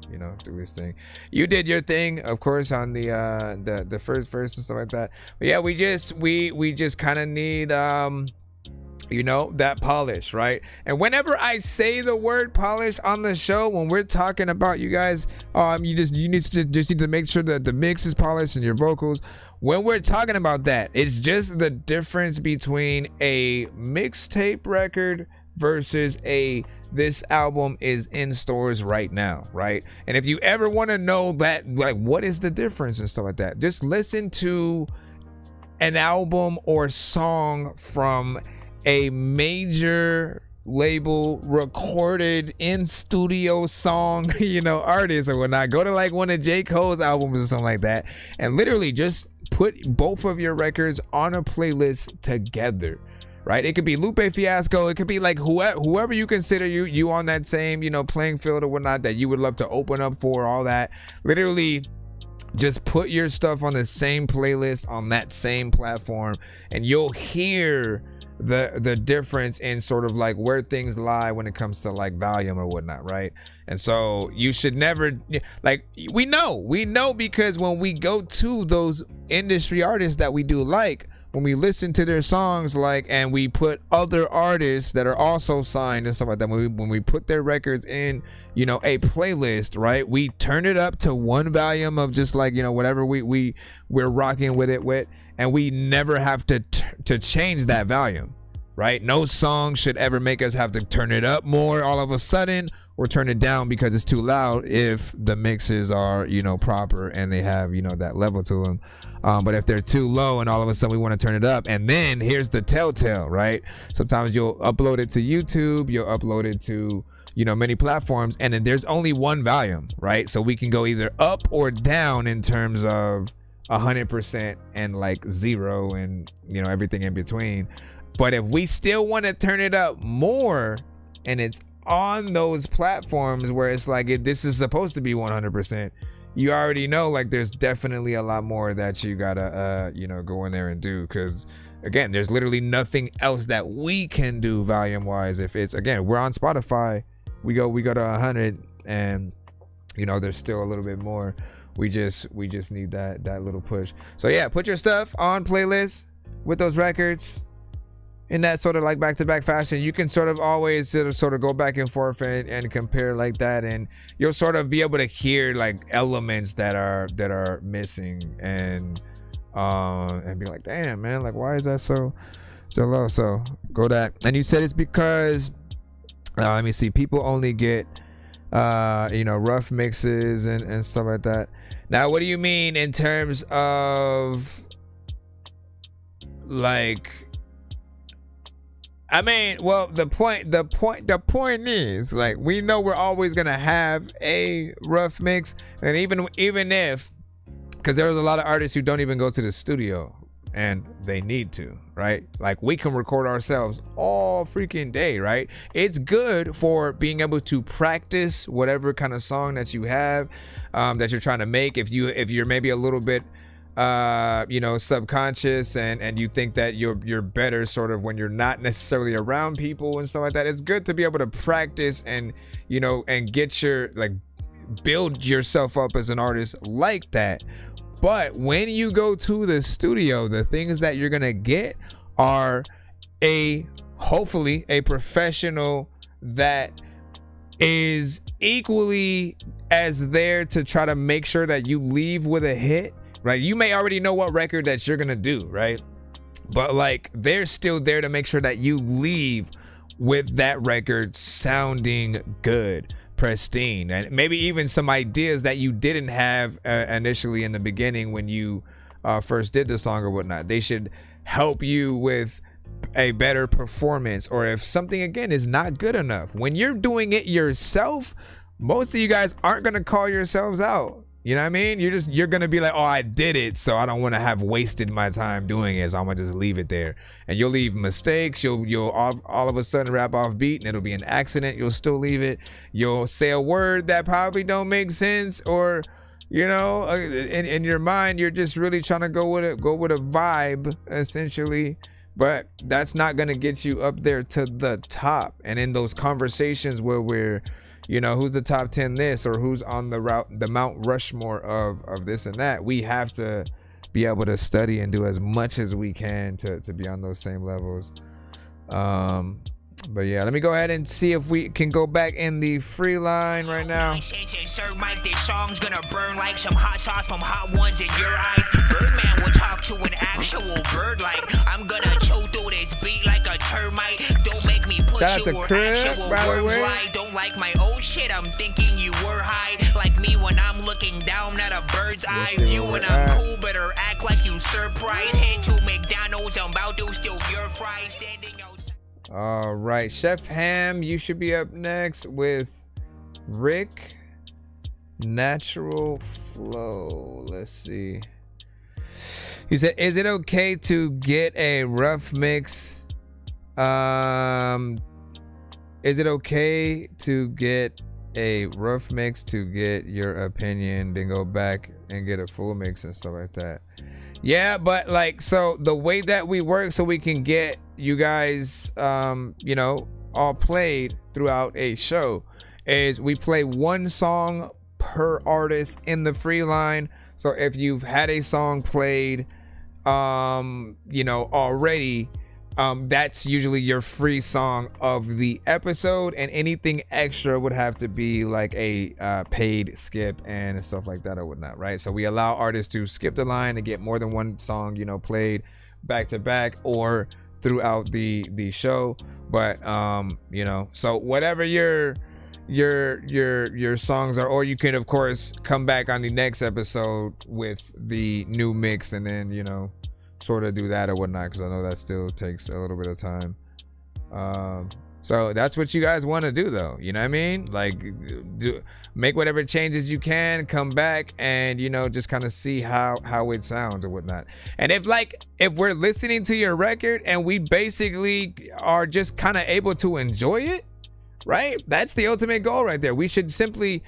do his thing. You did your thing, of course, on the first verse and stuff like that. But yeah, we just kind of need that polish, right? And whenever I say the word polish on the show, when we're talking about you guys, you need to make sure that the mix is polished and your vocals. When we're talking about that, it's just the difference between a mixtape record versus this album is in stores right now, right? And if you ever want to know that, like, what is the difference and stuff like that, just listen to an album or song from a major label recorded in studio song, artist or whatnot. Go to like one of J. Cole's albums or something like that, and literally just put both of your records on a playlist together, right? It could be Lupe Fiasco, it could be like whoever you consider you on that same playing field or whatnot that you would love to open up for, all that. Literally just put your stuff on the same playlist on that same platform, and you'll hear the difference in sort of like where things lie when it comes to like volume or whatnot, right? And so you should never, like, we know because when we go to those industry artists that we do like, when we listen to their songs, like, and we put other artists that are also signed and stuff like that, when we put their records in, a playlist, right? We turn it up to one volume of just like, whatever we're rocking with it with, and we never have to change that volume, right? No song should ever make us have to turn it up more all of a sudden or turn it down because it's too loud if the mixes are, proper and they have, that level to them. But if they're too low and all of a sudden we want to turn it up, and then here's the telltale, right? Sometimes you'll upload it to YouTube, you'll upload it to, many platforms, and then there's only one volume, right? So we can go either up or down in terms of 100% and like 0 and, everything in between. But if we still want to turn it up more and it's on those platforms where it's like this is supposed to be 100%, you already know like there's definitely a lot more that you gotta go in there and do, because again, there's literally nothing else that we can do volume wise. If it's, again, we're on Spotify, we go to 100, and there's still a little bit more. We just need that little push. So yeah, put your stuff on playlists with those records in that sort of like back-to-back fashion. You can sort of always sort of go back and forth and compare like that, and you'll sort of be able to hear like elements that are missing, and be like, damn man, like why is that so low? So go that. And you said it's because let me see, people only get rough mixes and stuff like that. Now what do you mean in terms of like, I mean, well, the point is, like, we know we're always gonna have a rough mix, and even if, because there's a lot of artists who don't even go to the studio, and they need to, right? Like, we can record ourselves all freaking day, right? It's good for being able to practice whatever kind of song that you have, that you're trying to make. If you're maybe a little bit subconscious and you think that you're better sort of when you're not necessarily around people and stuff like that, it's good to be able to practice and and get your, like, build yourself up as an artist like that. But when you go to the studio, the things that you're gonna get are hopefully a professional that is equally as there to try to make sure that you leave with a hit. Right, you may already know what record that you're gonna do, right? But like, they're still there to make sure that you leave with that record sounding good, pristine, and maybe even some ideas that you didn't have initially in the beginning when you first did the song or whatnot. They should help you with a better performance, or if something again is not good enough. When you're doing it yourself, most of you guys aren't gonna call yourselves out. You know what I mean? You're gonna be like, oh, I did it, so I don't want to have wasted my time doing it, so I'm gonna just leave it there. And you'll leave mistakes. You'll all of a sudden rap off beat, and it'll be an accident. You'll still leave it. You'll say a word that probably don't make sense, or in your mind, you're just really trying to go with a vibe, essentially. But that's not gonna get you up there to the top. And in those conversations where we're, who's the top 10 this, or who's on the Mount Rushmore of this and that, we have to be able to study and do as much as we can to be on those same levels. But yeah, let me go ahead and see if we can go back in the free line right now. This song's gonna burn like some hot sauce from Hot Ones in your eyes. Birdman will talk to an actual bird like I'm gonna chew through this beat like a termite. Don't make me put but Shout out you to were Chris, actual by the words way. lie. Don't like my old shit, I'm thinking you were high. Like me when I'm looking down at a bird's eye see view. where And we're I'm at. cool, better act like you surprised. Head to McDonald's, I'm about to steal your fries. Standing outside. All right, Chef Ham, you should be up next with Rick. Natural Flow. Let's see. He said, "Is it okay to get a rough mix? Is it okay to get a rough mix to get your opinion, then go back and get a full mix and stuff like that?" Yeah, but like, so the way that we work so we can get you guys, you know, all played throughout a show is we play one song per artist in the free line. So if you've had a song played, you know, already, that's usually your free song of the episode, and anything extra would have to be like a paid skip and stuff like that or whatnot, right? So we allow artists to skip the line and get more than one song, you know, played back to back or throughout the show. But you know, so whatever your songs are, or you can of course come back on the next episode with the new mix and then, you know, sort of do that or whatnot, because I know that still takes a little bit of time. So that's what you guys want to do though, you know what I mean? Like, make whatever changes you can, come back and, you know, just kind of see how it sounds or whatnot. And if we're listening to your record and we basically are just kind of able to enjoy it, right? That's the ultimate goal right there. We should simply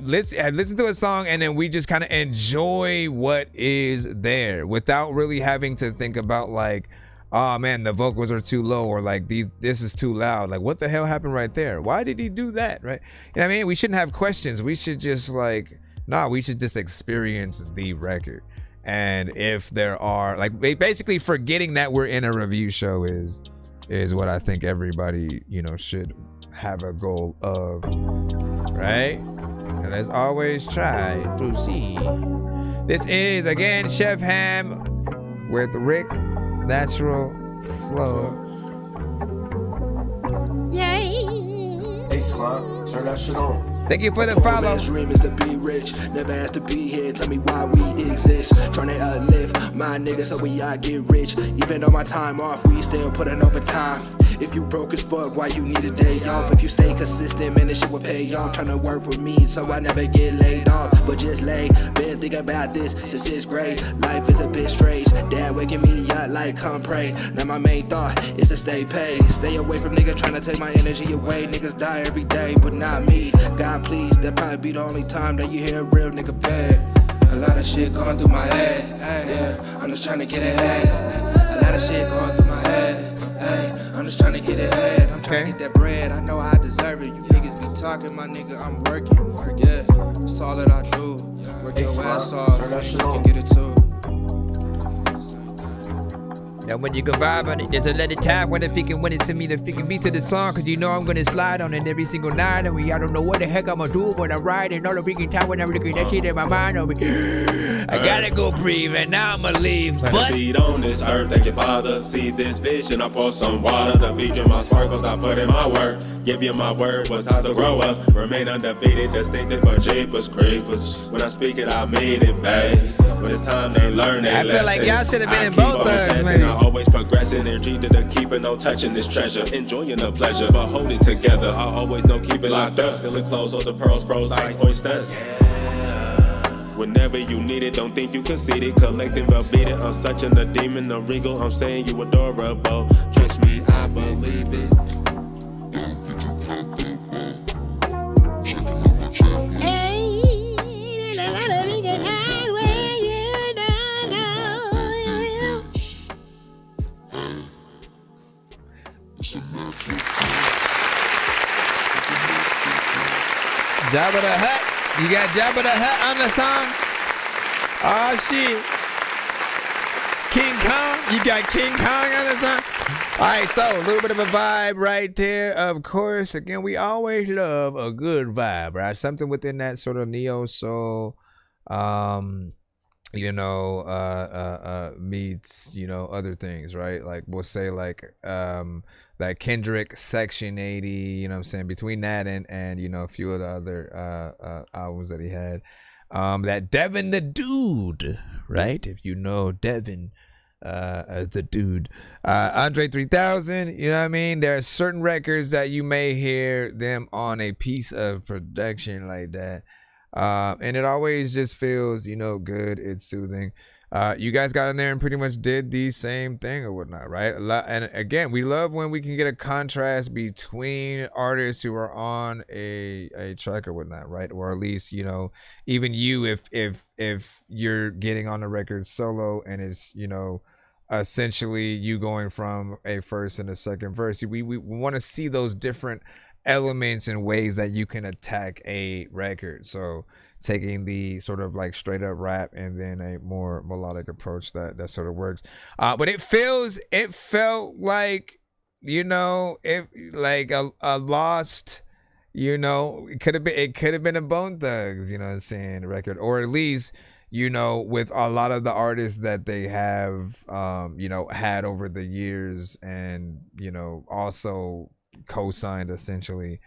listen to a song and then we just kind of enjoy what is there without really having to think about like, oh man, the vocals are too low, or like this is too loud. Like, what the hell happened right there? Why did he do that? Right? You know what I mean? We shouldn't have questions. We should just like, we should just experience the record. And if there are like, basically forgetting that we're in a review show is what I think everybody, you know, should have a goal of, right? And let's always try to see. This is again Chef Ham with Rick Natural Flow. Yay! Hey, Slime, turn that shit on. Thank you for the follow. Dream is to be rich, never have to be here. Tell me why we exist. Trying to uplift my niggas so we all get rich. Even on my time off, we still putting overtime. If you broke as fuck, why you need a day off? If you stay consistent, man, this shit will pay off. Trying to work for me so I never get laid off. But just lay, been thinking about this since 6th grade. Life is a bit strange. Dad waking me up like come pray. Now my main thought is to stay paid. Stay away from niggas trying to take my energy away. Niggas die every day, but not me. God please, that probably be the only time that you hear a real nigga bad. A lot of shit going through my head. Yeah, I'm just trying to get ahead. A lot of shit going through my head. Hey, I'm just trying to get ahead. I'm trying to get that bread. I know I deserve it. You niggas be talking, my nigga. I'm working. Yeah, that's all that I do. Work your ass off. Turn that shit on. Get it too. Now when you can vibe on it, there's a lot of time when the freaking when it send me the freaking beat to the song, cause you know I'm gonna slide on it every single night, and I don't know what the heck I'm gonna do when I'm riding all the freaking time when I'm looking that shit in my mind over. I gotta go breathe and now I'ma leave. Plant a seed on this earth, thank you Father. See this vision, I pour some water to feed you my sparkles. I put in my work, give you my word. Was taught to grow up, remain undefeated, distinctive for jeepers creepers. When I speak it, I mean it, babe. When it's time they learn they lesson. I feel like y'all should have been in both thugs, man. I always progressing, energy to the keeping, no touching this treasure. Enjoying the pleasure, but hold it together. I always know keep it locked up. Feeling close, all the pearls froze, ice oysters. Whenever you need it, don't think you concede it. Collecting velvet, I'm such a demon, a regal. I'm saying you adorable. Trust me, I believe it. Jabba the Hutt. You got Jabba the Hutt on the song? Oh shit. King Kong. You got King Kong on the song? Alright, so a little bit of a vibe right there. Of course, again, we always love a good vibe, right? Something within that sort of neo soul, you know, meets, you know, other things, right? Like we'll say like that Kendrick Section 80, you know what I'm saying, between that and you know, a few of the other albums that he had. That Devin the Dude, right? If you know Devin the Dude. Andre 3000, you know what I mean? There are certain records that you may hear them on a piece of production like that. And it always just feels, you know, good. It's soothing. You guys got in there and pretty much did the same thing or whatnot, right? And again, we love when we can get a contrast between artists who are on a track or whatnot, right? Or at least, you know, even you, if you're getting on the record solo and it's, you know, essentially you going from a first and a second verse, we want to see those different elements and ways that you can attack a record. So taking the sort of like straight up rap and then a more melodic approach that sort of works. But it felt like, you know, like a lost, you know, it could have been a Bone Thugs, you know what I'm saying, record, or at least, you know, with a lot of the artists that they have, you know, had over the years and, you know, also co-signed essentially.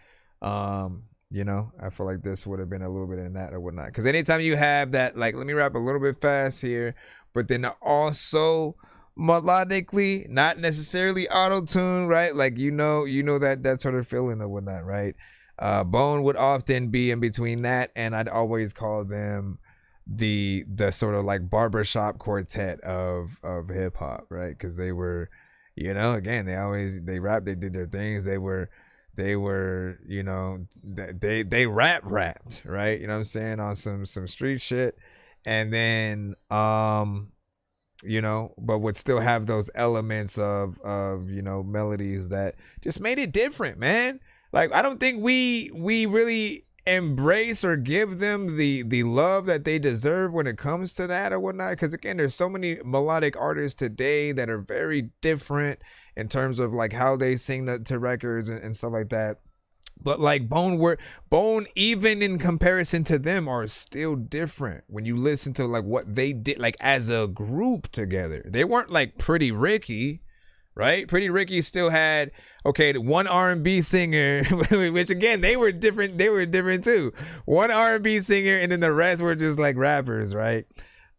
You know, I feel like this would have been a little bit in that or whatnot. Because anytime you have that, like, let me rap a little bit fast here, but then also melodically, not necessarily auto-tune, right? Like, you know that sort of feeling or whatnot, right? Bone would often be in between that, and I'd always call them the sort of like barbershop quartet of hip hop, right? Because they were, you know, again, they rapped, they did their things, they were, you know, they rapped, right? You know what I'm saying? On some street shit. And then, you know, but would still have those elements of, you know, melodies that just made it different, man. Like, I don't think we really embrace or give them the love that they deserve when it comes to that or whatnot. Because again, there's so many melodic artists today that are very different in terms of like how they sing to records and stuff like that. But like Bone, even in comparison to them, are still different when you listen to like what they did, like as a group together. They weren't like Pretty Ricky, right? Pretty Ricky still had, okay, one R&B singer, which again, they were different too. One R&B singer, and then the rest were just like rappers, right?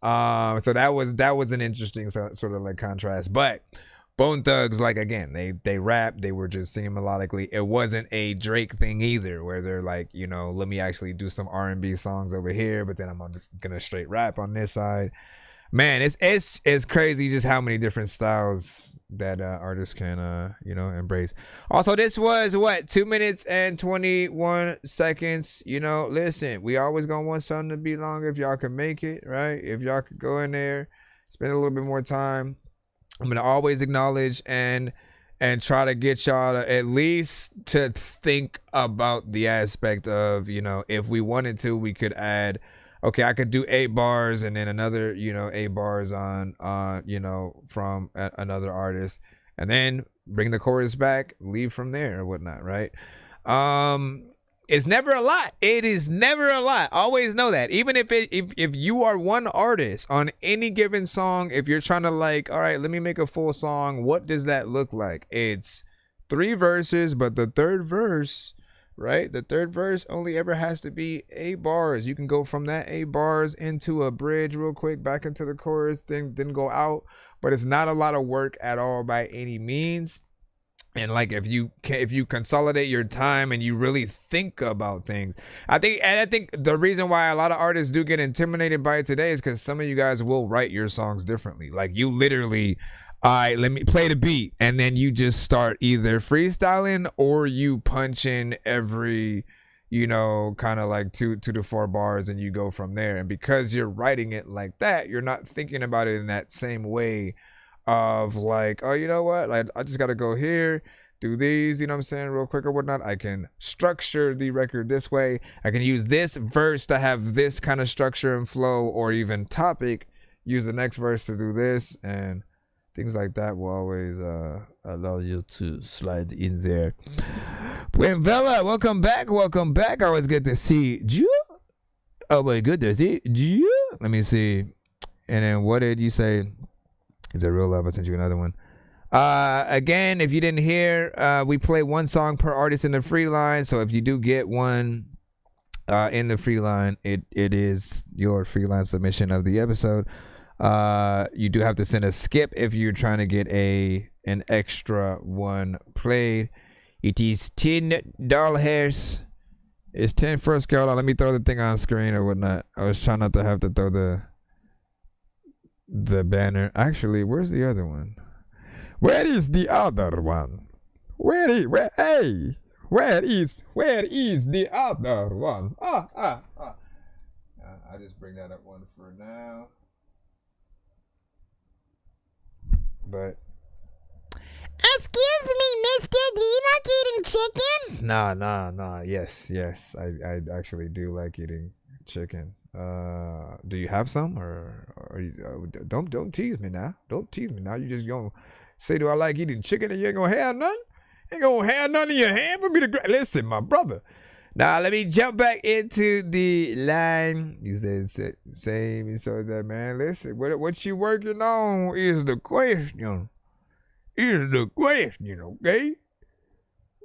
So that was an interesting sort of like contrast. But Bone Thugs, like, again, they rap, they were just singing melodically. It wasn't a Drake thing either, where they're like, you know, let me actually do some R&B songs over here, but then I'm gonna straight rap on this side. Man, it's crazy just how many different styles that artists can you know, embrace. Also, this was what, 2 minutes and 21 seconds. You know, listen, we always gonna want something to be longer if y'all can make it, right? If y'all could go in there, spend a little bit more time. I'm gonna always acknowledge and try to get y'all to at least to think about the aspect of, you know, if we wanted to, we could add, okay, I could do 8 bars and then another, you know, 8 bars on you know, from another artist, and then bring the chorus back, leave from there or whatnot, right? It's never a lot. It is never a lot. Always know that. Even if you are one artist on any given song, if you're trying to like, all right, let me make a full song, what does that look like? It's 3 verses, but the third verse, right? The third verse only ever has to be 8 bars. You can go from that 8 bars into a bridge real quick, back into the chorus, then go out. But it's not a lot of work at all by any means. And like, if you consolidate your time and you really think about things, I think the reason why a lot of artists do get intimidated by it today is because some of you guys will write your songs differently. Like, you literally, all right, let me play the beat, and then you just start either freestyling or you punch in every, you know, kind of like 2 to 4 bars, and you go from there. And because you're writing it like that, you're not thinking about it in that same way of like, oh, you know what, like, I just gotta go here, do these, you know what I'm saying, real quick or whatnot. I can structure the record this way. I can use this verse to have this kind of structure and flow, or even topic, use the next verse to do this, and things like that will always allow you to slide in there. Buenvella, welcome back. Always good to see you. Oh my goodness, you. Let me see. And then what did you say? Is it real love? I sent you another one. Again, if you didn't hear, we play one song per artist in the free line. So if you do get one in the free line, it is your free line submission of the episode. You do have to send a skip if you're trying to get an extra one played. It is $10. It's 10 first girl. Let me throw the thing on screen or whatnot. I was trying not to have to throw the banner. Actually, where's the other one? Where is the other one? Where is the other one? I just bring that up one for now. But excuse me, mister, do you like eating chicken? Nah. Yes. I actually do like eating chicken. Do you have some, or you, don't tease me now. Don't tease me now. You just gonna say, do I like eating chicken, and you ain't gonna have none? Ain't gonna have none in your hand for me to listen, my brother. Now let me jump back into the line. You said same. You said that, man. Listen, what you working on is the question. Okay?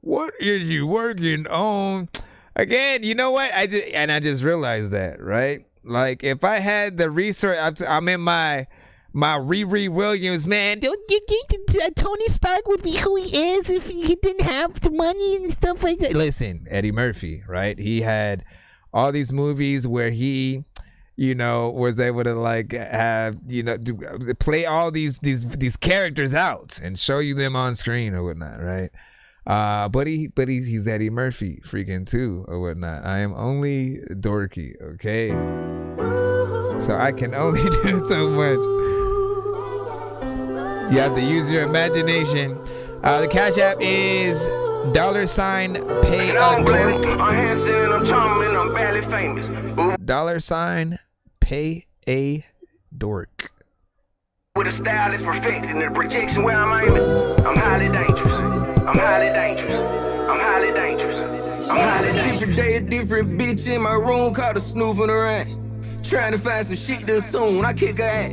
What is you working on? Again, you know what? I just realized that, right? Like, if I had the research, I'm in my Riri Williams, man. Don't you think Tony Stark would be who he is if he didn't have the money and stuff like that? Listen, Eddie Murphy, right? He had all these movies where he, was able to like have, play all these characters out and show you them on screen or whatnot, right? But he's Eddie Murphy freaking too or whatnot. I am only Dorky, okay? So I can only do so much. You have to use your imagination. The Cash App is $pay a dork. $pay a dork. With a style is perfect and the projection where I'm aiming, I'm highly dangerous. I'm highly dangerous. I'm highly dangerous. I'm highly dangerous. Different day, a different bitch in my room, caught her snooping around. Trying to find some shit to assume. I kick her ass.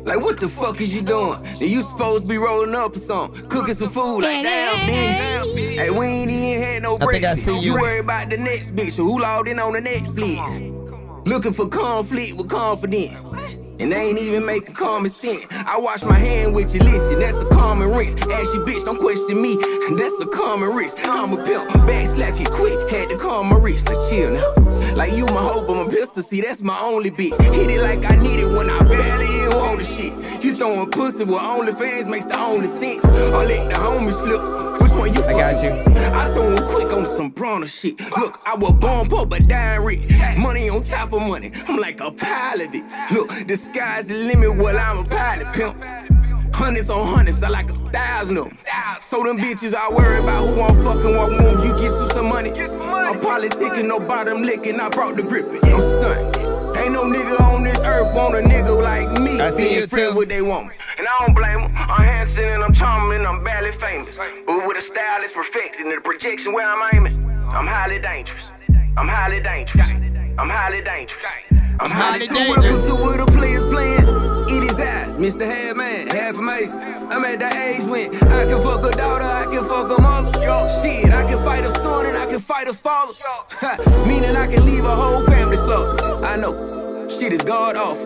Like, what the fuck is you doing? And you supposed to be rolling up or something, cooking some food. Like, damn, bitch. Hey, we ain't even had no breakfast. You worry about the next bitch who logged in on the Netflix. Looking for conflict with confidence. And they ain't even making common sense. I wash my hand with you, listen, that's a common risk. Ask you, bitch, don't question me, that's a common risk. I'm a pimp, back slap you quick, had to calm my wrist. Like, chill now. Like, you my hope, I'm a pistol, see, that's my only bitch. Hit it like I need it when I barely even want the shit. You throwing pussy with OnlyFans makes the only sense. Or let the homies flip. Which one you? I got you. I throw him quick on some brawner shit. Look, I was born poor but dying rich. Money on top of money, I'm like a pile of it. Look, the sky's the limit, well, I'm a pilot pimp. Hundreds on hundreds, I like 1,000 of them. So them bitches I worry about who I'm fucking, what won't you get you some money? I'm politicking, no bottom licking, I brought the grip. I'm stunned. Ain't no nigga on this earth want a nigga like me. I see you friends what they want. And I don't blame them. I'm handsome and I'm charming and I'm barely famous. But with a style that's perfect and the projection where I'm aiming, I'm highly dangerous. I'm highly dangerous. I'm highly dangerous. I'm highly dangerous. So where the players playing? It is I, Mr. Headman, half amazing. I'm at that age when I can fuck a daughter, I can fuck a mother. Shit, I can fight a son and I can fight a father. Meaning I can leave a whole family slow. I know, shit is God off.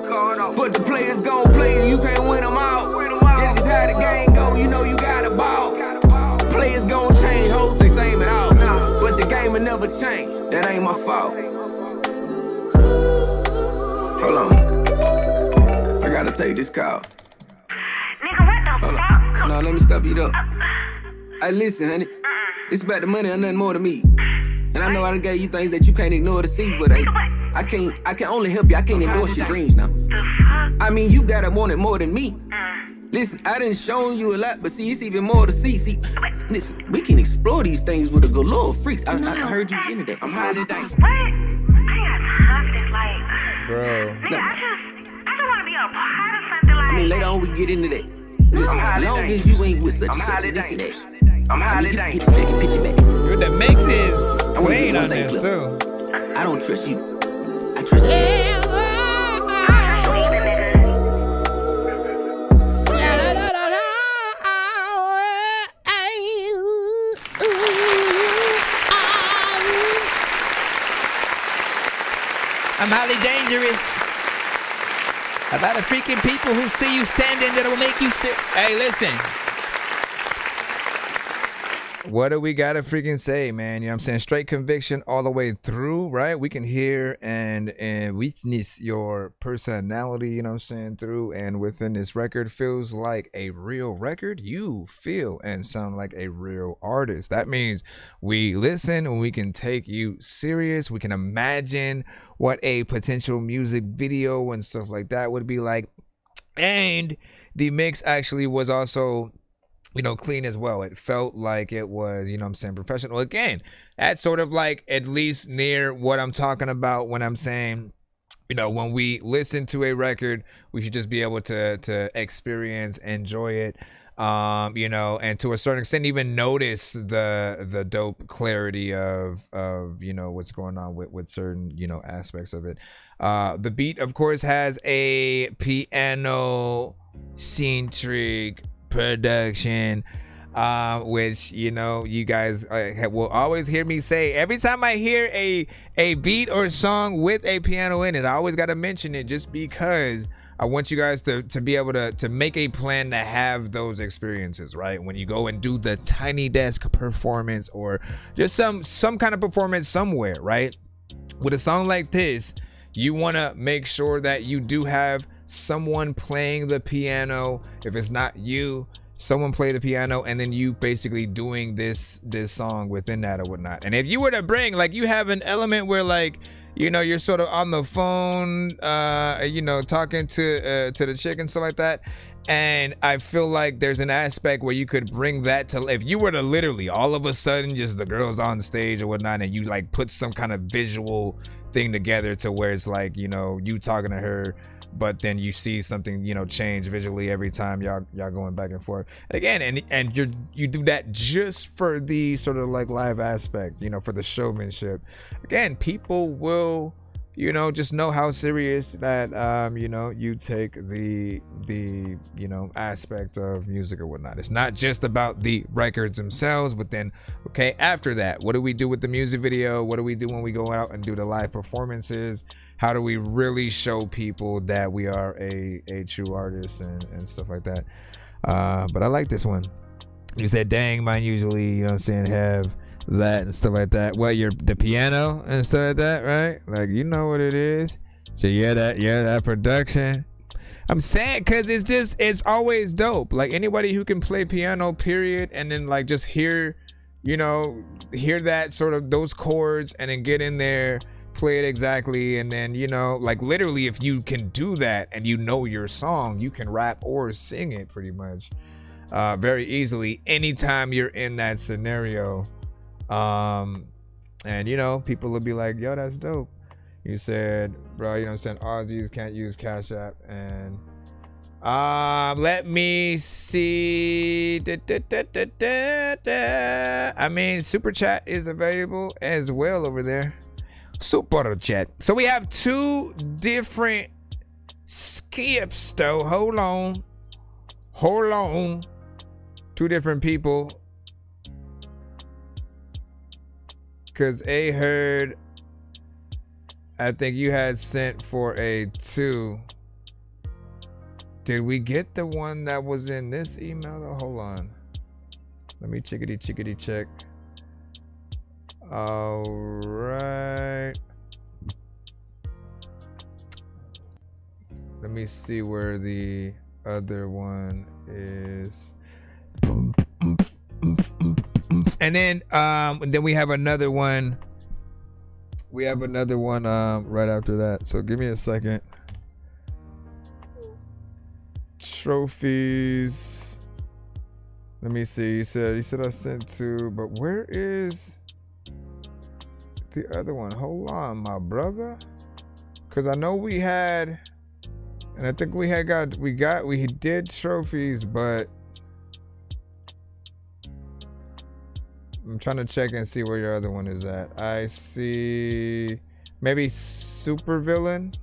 But the players gon' play and you can't win them out. That's just how the game go, you know you got a ball. Players gon' change, hoes they same it out. But the game will never change, that ain't my fault. Hold on, I gotta take this call. Nigga, what the fuck? No, let me stop you up. Hey, listen, honey, it's about the money or nothing more to me. And I know I done gave you things that you can't ignore to see, but I can only help you, I can't endorse your dreams now. I mean, you gotta want it more than me. Listen, I done shown you a lot, but see, it's even more to see. See, listen, we can explore these things with a galore of freaks. I heard you into that. I'm highly dangerous. What? I ain't got time for this, like, bro. Nigga, I just want to be a part of something like. I mean, later on we can get into that. Listen, as long as you ain't with such and such and this and that. I'm highly dangerous. Get the stick and pitch it back. The mix is playing on this too. I don't trust you. I trust you. I'm highly dangerous. A lot of freaking people who see you standing that will make you sit. Hey, listen. What do we gotta freaking say, man? You know what I'm saying? Straight conviction all the way through, right? We can hear and witness your personality, you know what I'm saying, through and within this record. Feels like a real record. You feel and sound like a real artist. That means we listen and we can take you serious. We can imagine what a potential music video and stuff like that would be like. And the mix actually was also, you know, clean as well. It felt like it was, you know what I'm saying, professional. Again, that's sort of like at least near what I'm talking about when I'm saying, you know, when we listen to a record, we should just be able to experience, enjoy it, you know, and to a certain extent even notice the dope clarity of you know, what's going on with certain, you know, aspects of it. The beat, of course, has a piano centric production, which, you know, you guys will always hear me say every time I hear a beat or song with a piano in it. I always got to mention it just because I want you guys to be able to make a plan to have those experiences, right? When you go and do the Tiny Desk performance or just some kind of performance somewhere, right? With a song like this, you want to make sure that you do have someone playing the piano. If it's not you, someone play the piano, and then you basically doing this song within that or whatnot. And if you were to bring, like, you have an element where, like, you know, you're sort of on the phone, you know, talking to the chick and stuff like that. And I feel like there's an aspect where you could bring that to, if you were to literally all of a sudden just the girls on stage or whatnot, and you like put some kind of visual thing together to where it's like, you know, you talking to her, but then you see something, you know, change visually every time y'all going back and forth. And again, and you do that just for the sort of like live aspect, you know, for the showmanship. Again, people will, you know, just know how serious that you know, you take the you know, aspect of music or whatnot. It's not just about the records themselves, but then, okay, after that, what do we do with the music video? What do we do when we go out and do the live performances? How do we really show people that we are a true artist and stuff like that? But I like this one. You said, dang, mine usually, you know what I'm saying, have that and stuff like that. Well, the piano and stuff like that, right? Like, you know what it is. So yeah, that production. I'm saying, cause it's always dope. Like, anybody who can play piano, period, and then like just hear that sort of those chords and then get in there, play it exactly, and then, you know, like literally if you can do that and you know your song, you can rap or sing it pretty much very easily anytime you're in that scenario. And you know, people will be like, yo, that's dope. You said, bro, you know what I'm saying, Aussies can't use Cash App. And let me see. I mean, Super Chat is available as well over there. Super Chat. So we have two different skips though. Hold on. Two different people. Cause A heard, I think you had sent for a 2. Did we get the one that was in this email though? Hold on. Let me chickadee check. All right. Let me see where the other one is. And then we have another one. We have another one right after that. So give me a second. Trophies. Let me see. You said I sent 2, but where is the other one? Hold on, my brother. Cause I know we had, and I think we did trophies, but I'm trying to check and see where your other one is at. I see maybe Supervillain.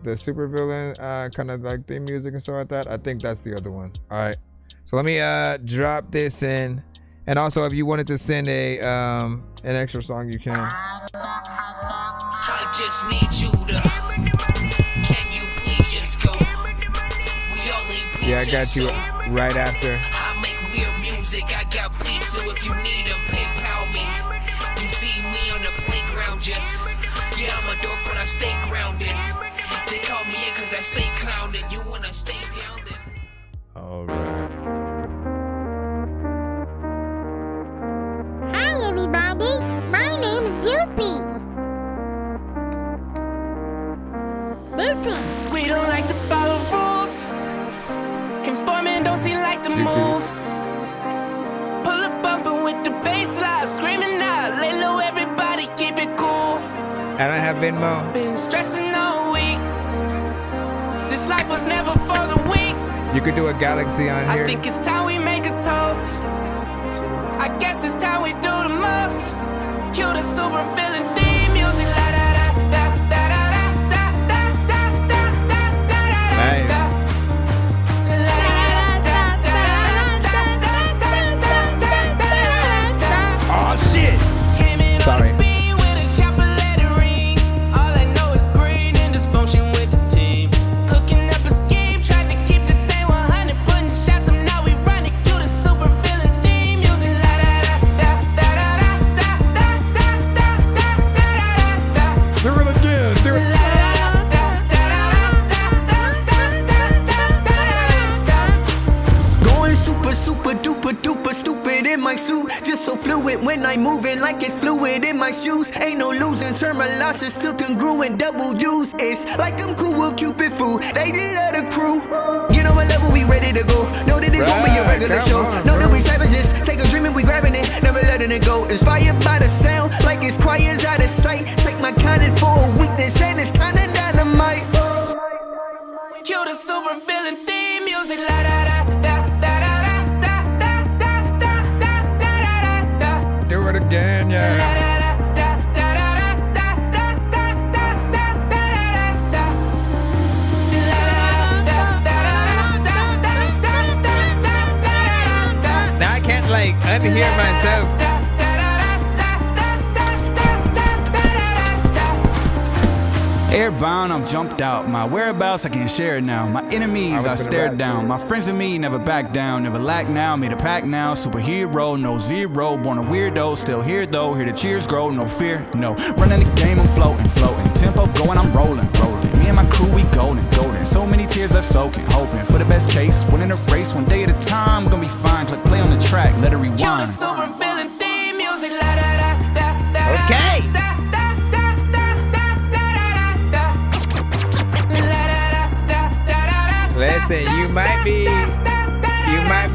The Supervillain kind of like theme music and stuff like that. I think that's the other one. All right. So let me drop this in. And also, if you wanted to send an extra song, you can. just need you to. Can you please just go? We all need Yeah, I got you right after. I make weird music, I got beats, so if you need them, PayPal me. You see me on the playground, just yeah, I'm a dork, but I stay grounded. They call me in cause I stay clowning. You wanna stay down then? Alright. Hi, everybody. My name's Joopy. Listen. We don't like to follow rules. Conforming don't seem like the move. Pull up bumping with the bass line, screaming out, lay low, everybody keep it cool. I don't have Venmo. Been stressing all week. This life was never for the weak. You could do a galaxy on here. I think it's time we make a toast. I guess it's time we do the most. Cue the super villain theme music. La da da da da da da da da da da da. Nice. Oh shit! Sorry. All I know is green and dysfunction with the team. Cooking up a scheme, tried to keep the thing 100, putting shots up, now we run it. Cue the super villain theme music. La da da da da da da da da da da da. Do it again. Do it. Going super duper duper stupid in my suit. Just so fluid when I'm moving like it's fluid in my shoes. Ain't no losing, turn my losses to congruent double use. It's like I'm cool with Cupid food. They love the crew. Get on my level, we ready to go. Know that this won't be a regular show. Know that we savages. Take a dream and we grabbing it, never letting it go. Inspired by the sound, like it's choirs out of sight. Take my kindness for a weakness, and it's kinda dynamite. Cue the super villain theme music. La da da da da da da da da da da da. Do it again, yeah. Now I can't like unhear myself. Airbound, I'm jumped out. My whereabouts, I can't share it now. My enemies, I stared down. My friends and me never back down. Never lack now, made a pack now. Superhero, no zero. Born a weirdo, still here though. Hear the cheers grow, no fear, no. Running the game, I'm floating. Tempo going, I'm rolling. Me and my crew, we golden. So many tears left soaking. Hoping for the best case. Winning a race, one day at a time. We're gonna be fine. Click play on the track, let it rewind. Cue the super villain theme music. La da da da da. Okay. Listen, you might be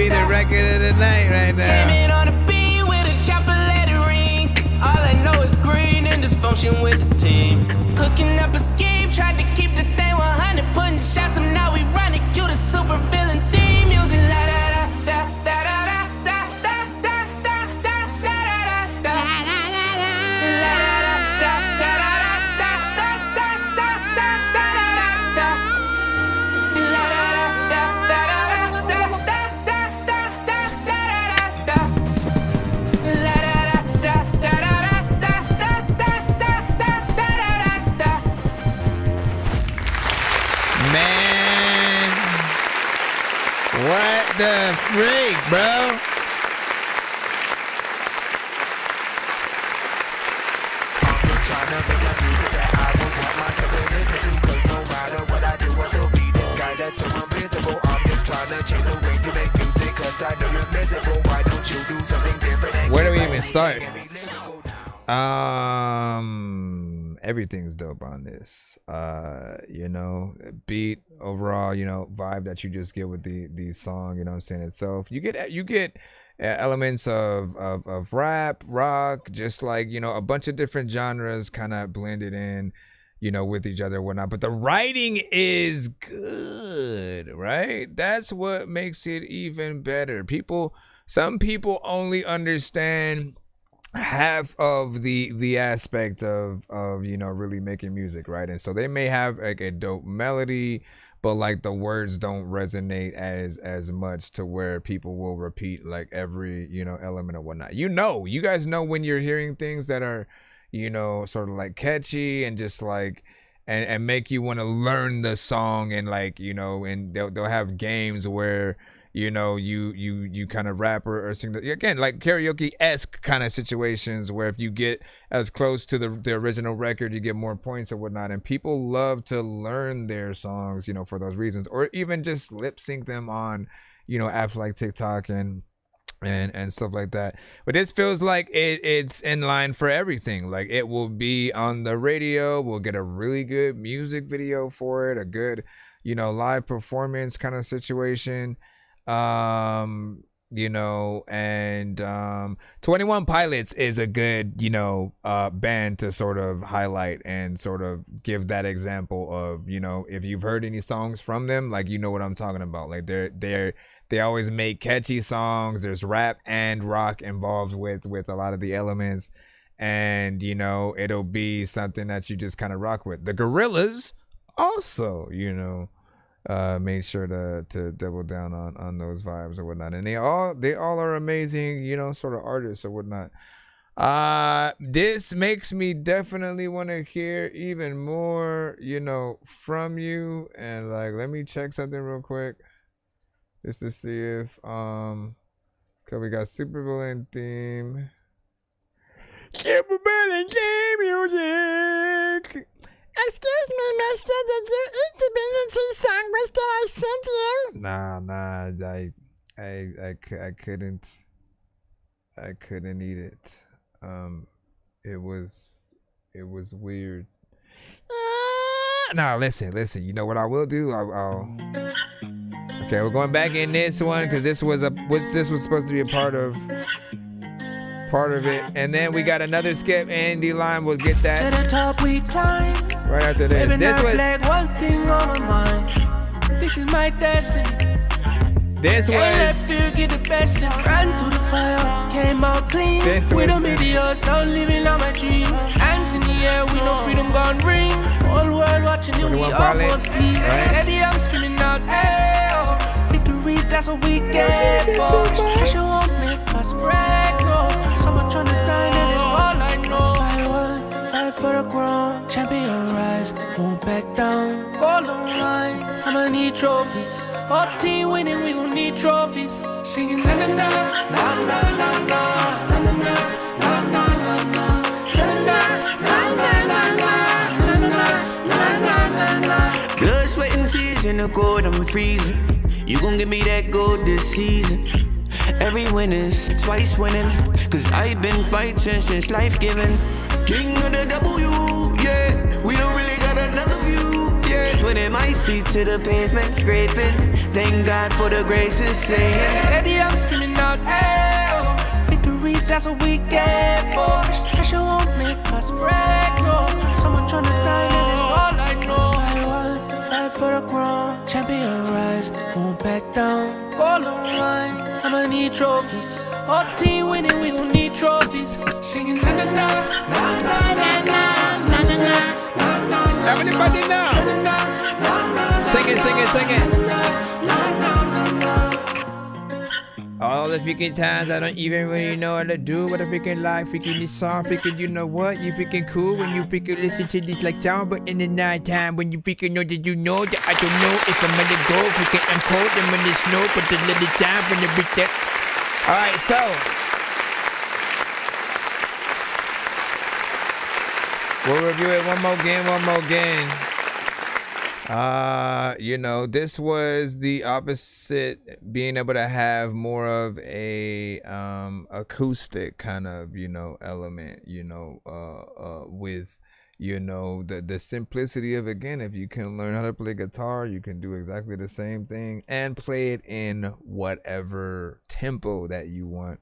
the record of the night right now. Came in on a beam with a chopper lettering. All I know is green and dysfunction with the team. Cooking up a scheme, tried to keep the thing 100, putting shots up, now we run it. Cue the super villain theme music. La da da da da da da da da da da da da da. Man, what the freak, bro? Where do we even start? Everything's dope on this. You know, beat overall, you know, vibe that you just get with the song, you know what I'm saying, itself. You get elements of rap, rock, just like, you know, a bunch of different genres kind of blended in, you know, with each other and whatnot. But the writing is good, right? That's what makes it even better. Some people only understand half of the aspect of you know, really making music, right? And so they may have like a dope melody, but like the words don't resonate as much to where people will repeat like every, you know, element or whatnot. You know, you guys know when you're hearing things that are, you know, sort of like catchy and just like and make you want to learn the song, and like, you know, and they'll have games where, you know, you kind of rap or sing again, like karaoke-esque kind of situations where if you get as close to the original record, you get more points or whatnot. And people love to learn their songs, you know, for those reasons, or even just lip sync them on, you know, apps like TikTok and stuff like that. But this feels like it's in line for everything. Like it will be on the radio, we'll get a really good music video for it, a good, you know, live performance kind of situation. You know, and 21 Pilots is a good, you know, band to sort of highlight and sort of give that example of, you know, if you've heard any songs from them, like, you know what I'm talking about. Like they always make catchy songs. There's rap and rock involved with a lot of the elements, and, you know, it'll be something that you just kind of rock with. The Gorillaz also, you know, made sure to double down on those vibes or whatnot, and they all are amazing, you know, sort of artists or whatnot. This makes me definitely want to hear even more, you know, from you. And like, let me check something real quick just to see if cause we got Super Villain theme, Super Villain theme music. Excuse me, mister, did you eat the Divinity sandwich that I sent you? Nah, I couldn't eat it. It was weird. Nah, listen, you know what I will do? I'll okay, we're going back in this one because this was supposed to be a part of it, and then we got another skip, and D-Line will get that. To the top we climb. Right after this. Baby, This was like one thing on my mind. This is my destiny. This was. Let fear get the best and ran to the fire. Came out clean. This with was the videos, now living on my dream. Hands in the air, we know freedom gone ring. Whole world watching it, we all want to see. Steady, I'm screaming out, hey, oh. Victory, that's what we get for. Pressure won't make us break, no. Someone trying to blind, and it's all I know. I want to fight for the crown. Champion rise, won't back down. All online, I'ma need trophies. Our team winning, we gon' need trophies. Singing na na na, na na na na, na na na, na na na na, na na na na, na. Blood, sweat, and tears in the cold, I'm freezing. You gon' give me that gold this season. Every win is twice winning, cause I've been fighting since life giving. King of the W, yeah. We don't really got another view, yeah. Putting my feet to the pavement, scraping. Thank God for the graces, saying Steady, I'm screaming out, hey, oh. Victory, that's what we get for. Pressure won't make us break, no. Someone trying to blind, and it's all I know. I want to fight for the crown. Champion rise, won't back down. All online, I'ma need trophies. Our team winning, we gon' need trophies. Singing na na na, na na na na, na na na, na na na. Everybody now. Sing it. All the freaking times I don't even really know what to do. What a freaking life, freaking this song, freaking you know what? You freaking cool when you freaking listen to this like sound, but in the night time when you freaking know that you know that I don't know if I'm gonna go. Freaking I'm cold and when it's snow, but the little time when the big that. Alright, so we'll review it one more again. You know, this was the opposite, being able to have more of a acoustic kind of, you know, element, you know, with, you know, the simplicity of, again, if you can learn how to play guitar, you can do exactly the same thing and play it in whatever tempo that you want.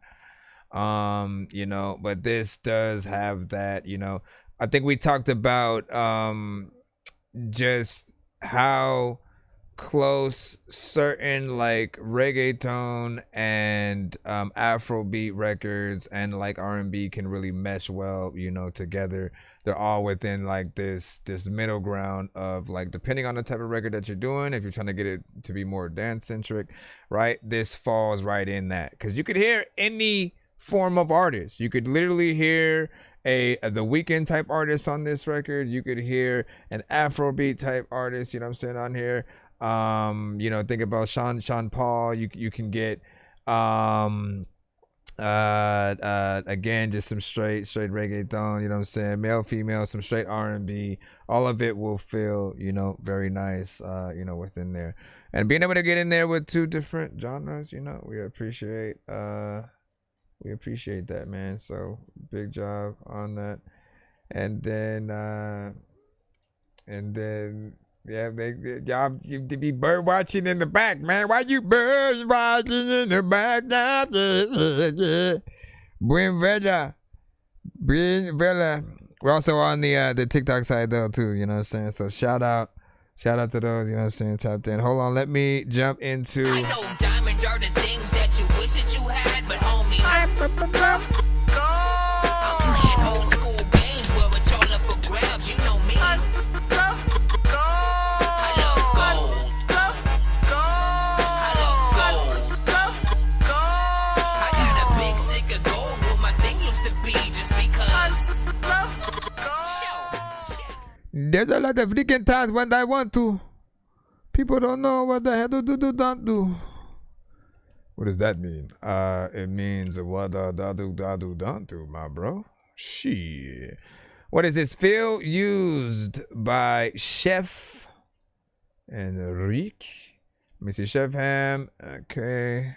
You know, but this does have that, you know, I think we talked about just how close certain like reggaeton and Afrobeat records and like R&B can really mesh well, you know, together. They're all within like this middle ground of like, depending on the type of record that you're doing, if you're trying to get it to be more dance centric, right, this falls right in that, because you could hear any form of artist. You could literally hear the Weeknd type artist on this record. You could hear an Afrobeat type artist, you know what I'm saying, on here. You know, think about Sean Paul. You can get again, just some straight reggaeton, you know what I'm saying, male, female, some straight R&B. All of it will feel, you know, very nice, you know, within there. And being able to get in there with 2 different genres, you know, we appreciate that, man. So big job on that. And then yeah, y'all be bird watching in the back, man. Why you bird watching in the back? Buen Vela. We're also on the TikTok side though too, you know what I'm saying? So shout out to those, you know what I'm saying, tapped in. Hold on, let me jump into. I know diamonds are the things that you wish that you had, but homie, I'm playing old school games where it's all up for grabs, you know me. I love gold. I got a big stick of gold where my thing used to be just because. There's a lot of freaking times when I want to. People don't know what the hell don't do. What does that mean? It means what don't do, my bro. Shit. What is this? Feel used by Chef Enrique. Let me see, Chef Ham. Okay.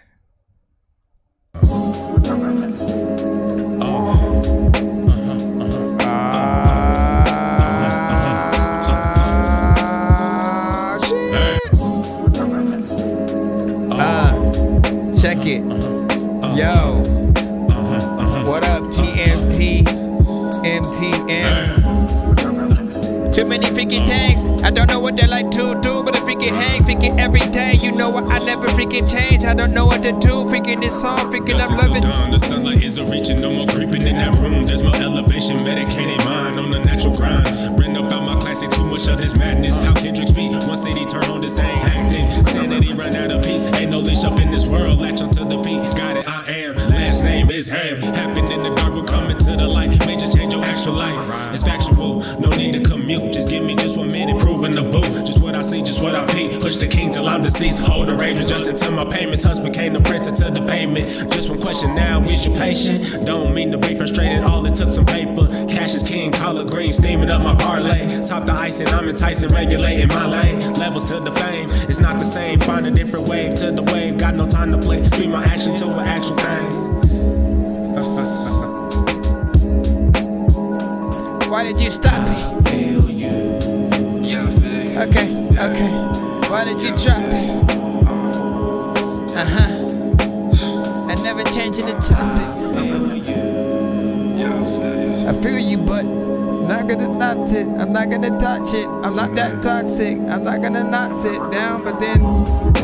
Check it. Yo. What up, TMT? MTN. Too many freaking tanks. I don't know what they like to do, but I freaking hang, freaking every day. You know what? I never freaking change. I don't know what to do. Freaking this song, freaking I'm loving. The sunlight isn't reaching, no more creeping in that room. There's more elevation, medicated mind on the natural grind. Bring up out my classic, too much of this madness. How Kendrick speak, one city turn on this thing, acting. Sanity run out of peace. Ain't no leash up in this world. Latch onto the beat. Got it, I am. Last name is Ham. Happened in the dark, will come into the light. Major change your actual life. It's factual, no need to commute. Just give me just 1 minute, proving the booth. Just what I see, just what I peep. Push the king till I'm deceased. Hold the rage, just until my payments. Husband came to prince until the payment. Just one question now, is you patient? Don't mean to be frustrated, all it took some paper. Cash is king, collard green, steaming up my parlay. Top the ice and I'm enticing, regulating my lane. Levels to the fame, it's not the same. Find a different wave to the wave. Got no time to play, stream my action to an actual thing. Why did you stop it? Okay. Why did you drop it? I never changing the topic. I feel you, but not gonna not it. I'm not gonna touch it. I'm not that toxic. I'm not gonna not sit down, but then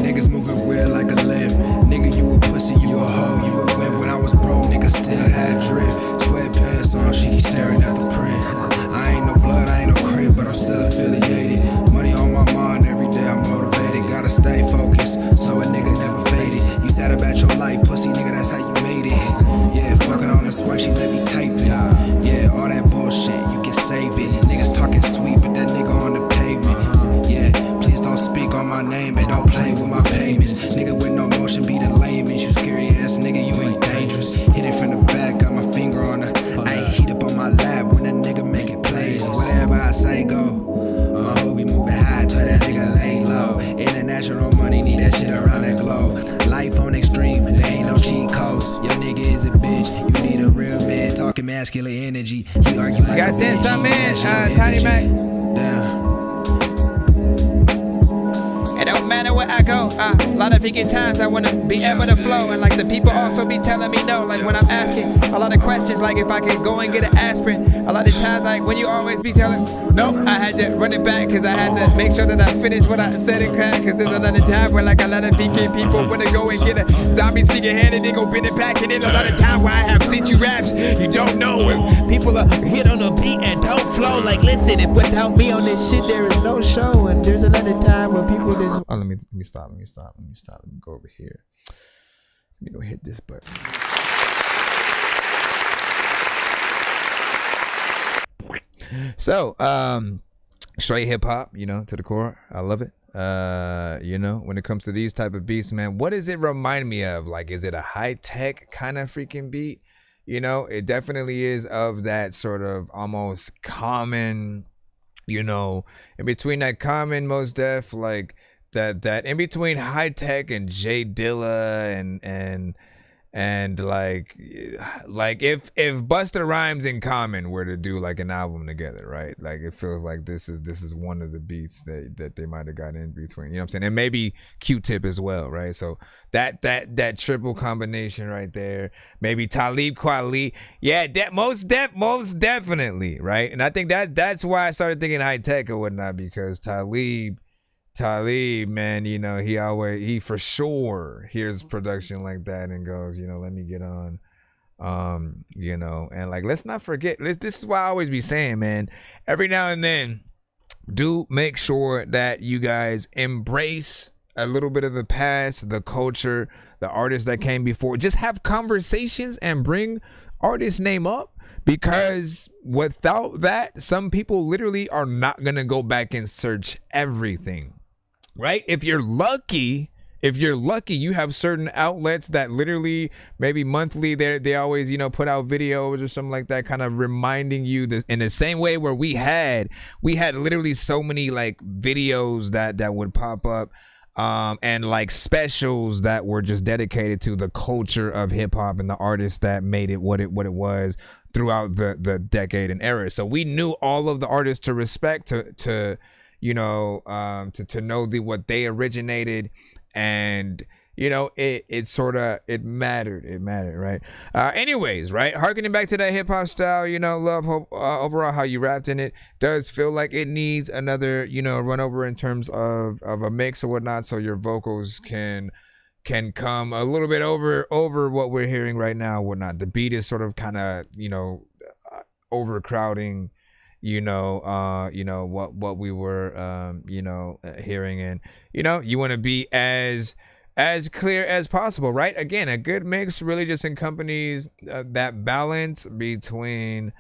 niggas moving weird like a lamb. Nigga, you a pussy, you a hoe, you a wimp. When I was broke, nigga still had drip. Sweatpants on, she keep staring at the print. I ain't no blood, I ain't no crib, but I'm still affiliated. Money on my mind, every day I'm motivated. Gotta stay focused, so a nigga never faded. You said about your life, pussy nigga, that's how you made it. Yeah, fucking on the swipe, she let me tape it. Yeah, all that bullshit, you can save it. Niggas talking sweet, but that nigga on the pavement. Yeah, please don't speak on my name, and don't play with my payments. Nigga with no motion be the lamest. You scary ass nigga, you ain't dangerous. Hit it from the back, got my finger on the. I ain't heat up on my lap when a nigga make it plays. Whatever I say go. My hoe be moving high, tell that nigga lay low. International money, need that shit around that globe. Life on extreme, there ain't no cheat codes. Your nigga is a bitch, you need a real man. Talking masculine energy, he argue like got a bitch. some man, Tiny Mac. Damn. It don't matter where I go. A lot of freaking times I wanna be able to flow, and like the people also be telling me no. Like when I'm asking a lot of questions, like if I could go and get an aspirin. A lot of times, like when you always be telling, nope, I had to run it back because I had to make sure that I finished what I said and crack. Because there's another time where like a lot of PK people wanna go and get a zombie speaking hand and they go bend it back. And then a lot of time where I have sent you raps, you don't know if people are hit on a beat and don't flow. Like listen, if without me on this shit, there is no show. And there's another time where people just. Oh, let me stop. Let me go over here. Let me go hit this button. So, straight hip hop, you know, to the core. I love it. You know, when it comes to these type of beats, man, what does it remind me of? Like, is it a high tech kind of freaking beat? You know, it definitely is of that sort of almost common, you know, in between that common, most def, like that in between high tech and J Dilla and like if Busta Rhymes and Common were to do like an album together, right? Like it feels like this is one of the beats that they might have got in between, you know what I'm saying? And maybe Q-Tip as well, right? So that triple combination right there. Maybe Talib Kweli, yeah, that most definitely, right? And I think that's why I started thinking high tech or whatnot, because Talib, man, you know, he for sure hears production like that and goes, you know, let me get on, you know, and like, let's not forget, this is why I always be saying, man, every now and then, do make sure that you guys embrace a little bit of the past, the culture, the artists that came before. Just have conversations and bring artist name up, because without that, some people literally are not going to go back and search everything. Right? If you're lucky, you have certain outlets that literally maybe monthly they always, you know, put out videos or something like that, kind of reminding you that in the same way where we had literally so many like videos that would pop up, and like specials that were just dedicated to the culture of hip hop and the artists that made it what it was throughout the decade and era. So we knew all of the artists to respect, to you know, to know what they originated, and you know, it mattered, right? Anyways, right, harkening back to that hip hop style, you know, love, hope, overall how you rapped in it does feel like it needs another, you know, run over in terms of a mix or whatnot, so your vocals can come a little bit over what we're hearing right now, whatnot. The beat is sort of kind of, you know, overcrowding, you know, what we were, you know, hearing, and you know, you want to be as clear as possible, right? Again, a good mix really just accompanies that balance between,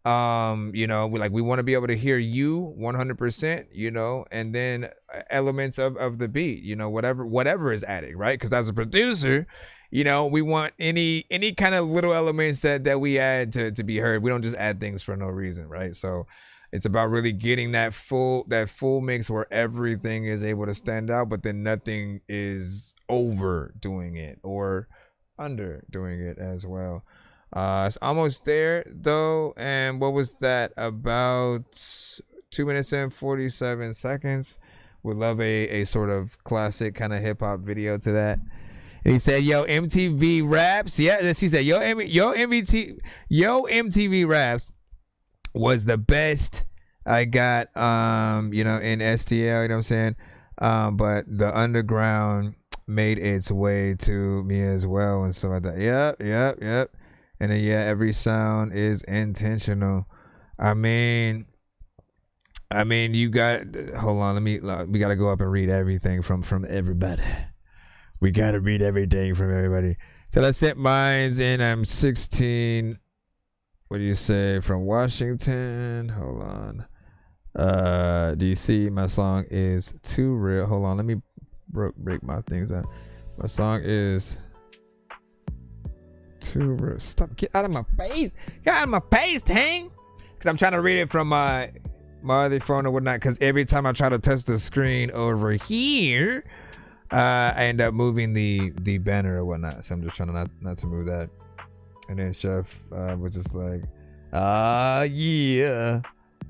you know, we want to be able to hear you 100%, you know, and then elements of the beat, you know, whatever is added, right? Because as a producer, you know, we want any kind of little elements that we add to be heard. We don't just add things for no reason, right? So it's about really getting that full mix where everything is able to stand out, but then nothing is overdoing it or underdoing it as well. It's almost there though. And what was that? About 2 minutes and 47 seconds. Would love a sort of classic kind of hip hop video to that. And he said, "Yo, MTV Raps." Yeah, he said, "Yo, MTV Raps was the best I got, you know, in STL, you know what I'm saying? But the underground made its way to me as well and stuff like that." Yep. And then, yeah, every sound is intentional. I mean, you got, hold on, we got to go up and read everything from everybody. We got to read everything from everybody. So I sent mines in. I'm 16. What do you say? From Washington. Hold on. DC. My song is Too Real. Hold on. Let me break my things out. My song is Too Real. Stop. Get out of my face. Get out of my face, Tang. Because I'm trying to read it from my other phone or whatnot. Because every time I try to touch the screen over here, I end up moving the banner or whatnot, so I'm just trying not to move that. And then Chef was just like, yeah,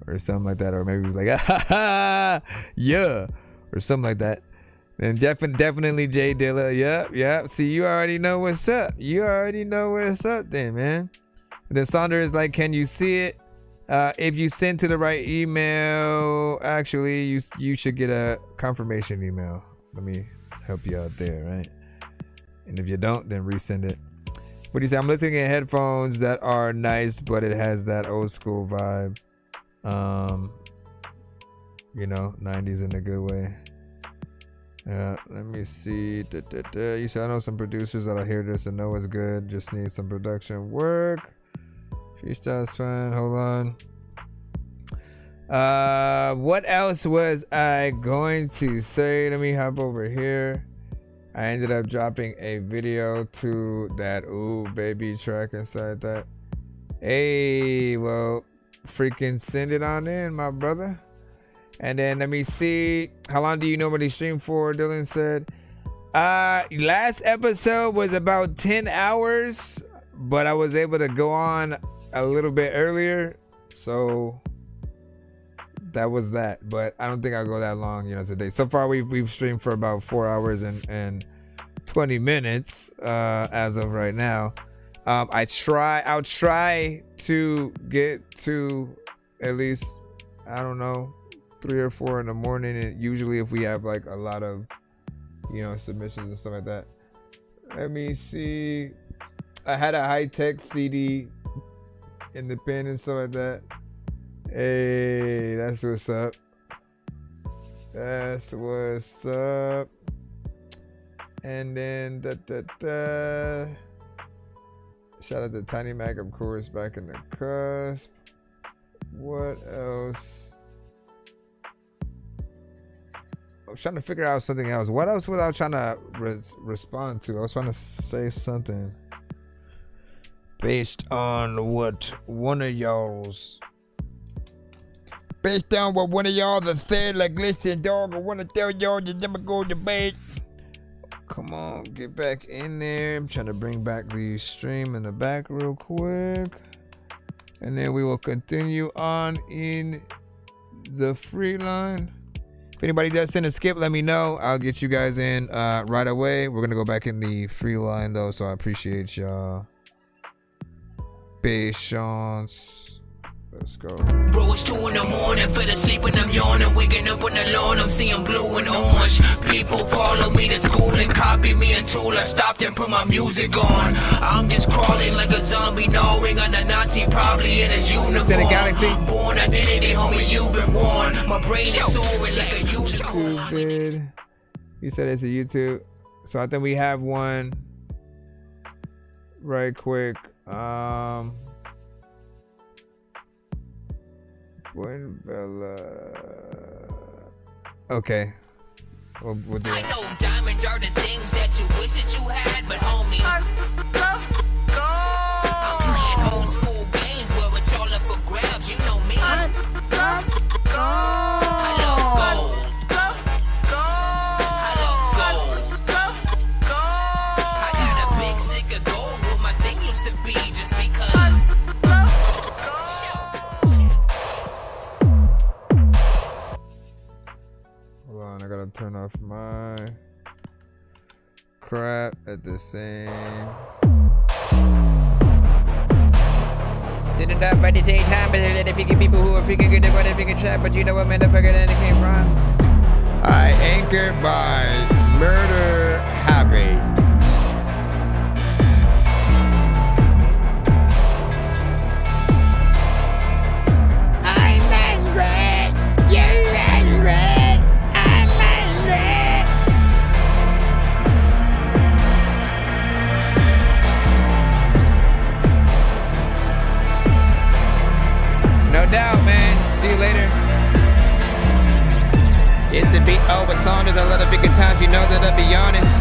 or something like that, or maybe he was like, yeah, or something like that. And definitely J Dilla, yep. See, you already know what's up. Then, man. And then Saunders is like, can you see it? If you send to the right email, actually, you should get a confirmation email. Let me help you out there, right? And if you don't, then resend it. What do you say? I'm listening at headphones that are nice, but it has that old school vibe. You know, 90s in a good way. Let me see. You said, I know some producers that'll hear this and know it's good. Just need some production work. Freestyle's fine. Hold on. What else was I going to say? Let me hop over here. I ended up dropping a video to that Ooh Baby track inside that. Hey, well, freaking send it on in, my brother. And then let me see. How long do you normally stream for? Dylan said. Last episode was about 10 hours, but I was able to go on a little bit earlier. So that was that. But I don't think I'll go that long, today. So far we've streamed for about 4 hours and 20 minutes as of right now. I'll try to get to at least, I don't know, 3 or 4 in the morning. And usually if we have like a lot of submissions and stuff like that. Let me see. I had a high-tech CD in the pen and stuff like that. Hey, that's what's up. That's what's up. And then shout out to Tiny Mac, of course, back in the cusp. What else? I was trying to figure out something else. What else was I trying to respond to? I was trying to say something based on what one of y'all's. Based on what one of y'all that said, like, listen, dog, I want to tell y'all you never go to bed. Come on, get back in there. I'm trying to bring back the stream in the back real quick. And then we will continue on in the free line. If anybody does send a skip, let me know. I'll get you guys in right away. We're going to go back in the free line, though, so I appreciate y'all patience. Let's go. Bro, it's 2 in the morning, fell asleep and I'm yawning. Waking up on the lawn, I'm seeing blue and orange. People follow me to school and copy me until I stopped and put my music on. I'm just crawling like a zombie, gnawing on a Nazi, probably in his uniform. Born identity, homie, you've been warned. My brain is soaring like a unicorn. You said it's a YouTube. So I think we have one right quick. When Bella. Okay. We'll do I it. know diamonds are the things that you wish that you had, but homie, I'm playing old school games where it's all up for grabs. You know me. I love gold. I love gold. I got a big stick of gold where my thing used to be just because. I gotta turn off my crap at the same. Did it up by the same time, but they're letting freaking people who are freaking good at what they freaking trap, but you know what, motherfucker, that it came from. I anchored by Murder Happy. I'm angry. You're angry. No doubt, man. See you later. It's a beat over song. There's a lot of bigger times, you know that I'll be honest.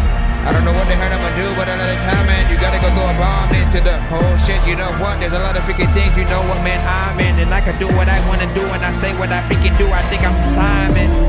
I don't know what the hell I'm gonna do, but a lot of time, man, you gotta go throw a bomb into the whole shit. You know what? There's a lot of freaking things, you know what, man, I'm in. And I can do what I wanna do, and I say what I freaking do. I think I'm Simon.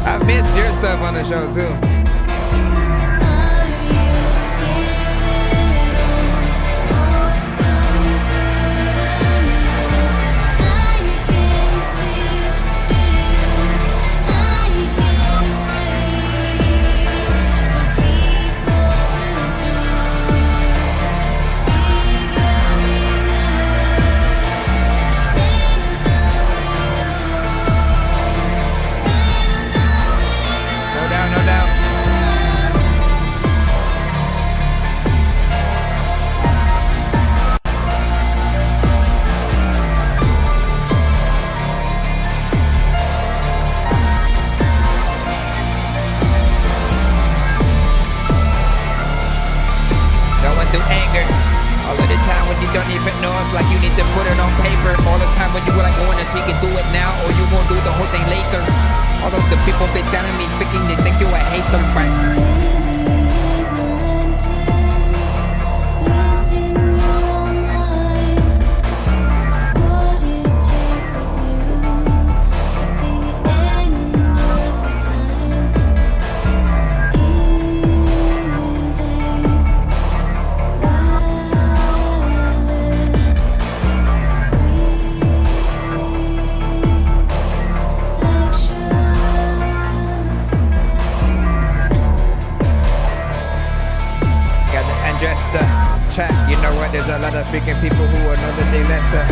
I missed your stuff on the show too. No doubt. through anger. All of the time when you don't even know if like you need to put it on paper. All the time when you were like going to take it, do it now, or you won't do the whole thing later. All of the people be telling me, thinking they think you a hater, but chat, you know what, there's a lot of freaking people who are another day lesser.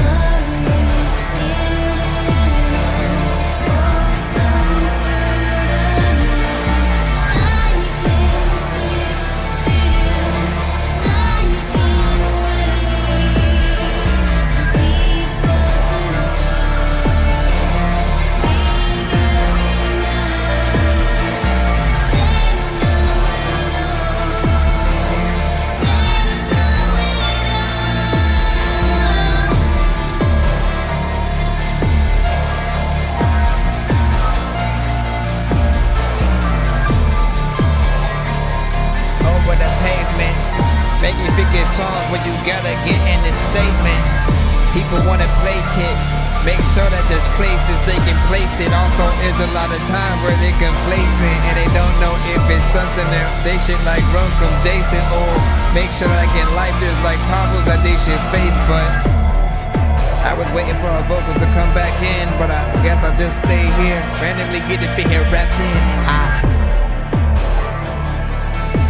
Making freaking songs where you gotta get in the statement. People wanna play shit. Make sure that there's places they can place it. Also, there's a lot of time where they're complacent and they don't know if it's something that they should like run from Jason, or make sure like in life there's like problems that they should face. But I was waiting for our vocals to come back in, but I guess I'll just stay here. Randomly get up in here rapped in.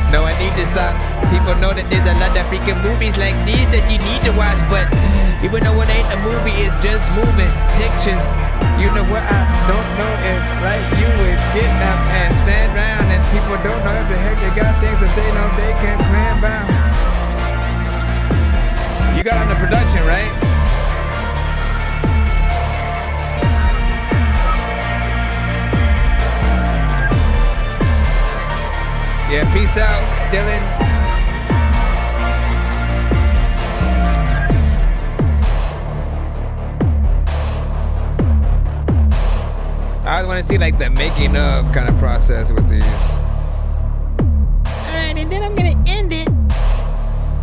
No, I need to stop. People know that there's a lot of freaking movies like these that you need to watch, but even though it ain't a movie, it's just moving pictures. You know what? I don't know if like you would get up and stand around and people don't know if the heck they got things that they know they can plan about. You got on the production, right? Yeah, peace out, Dylan. I want to see like the making of kind of process with these. Alright, and then I'm gonna end it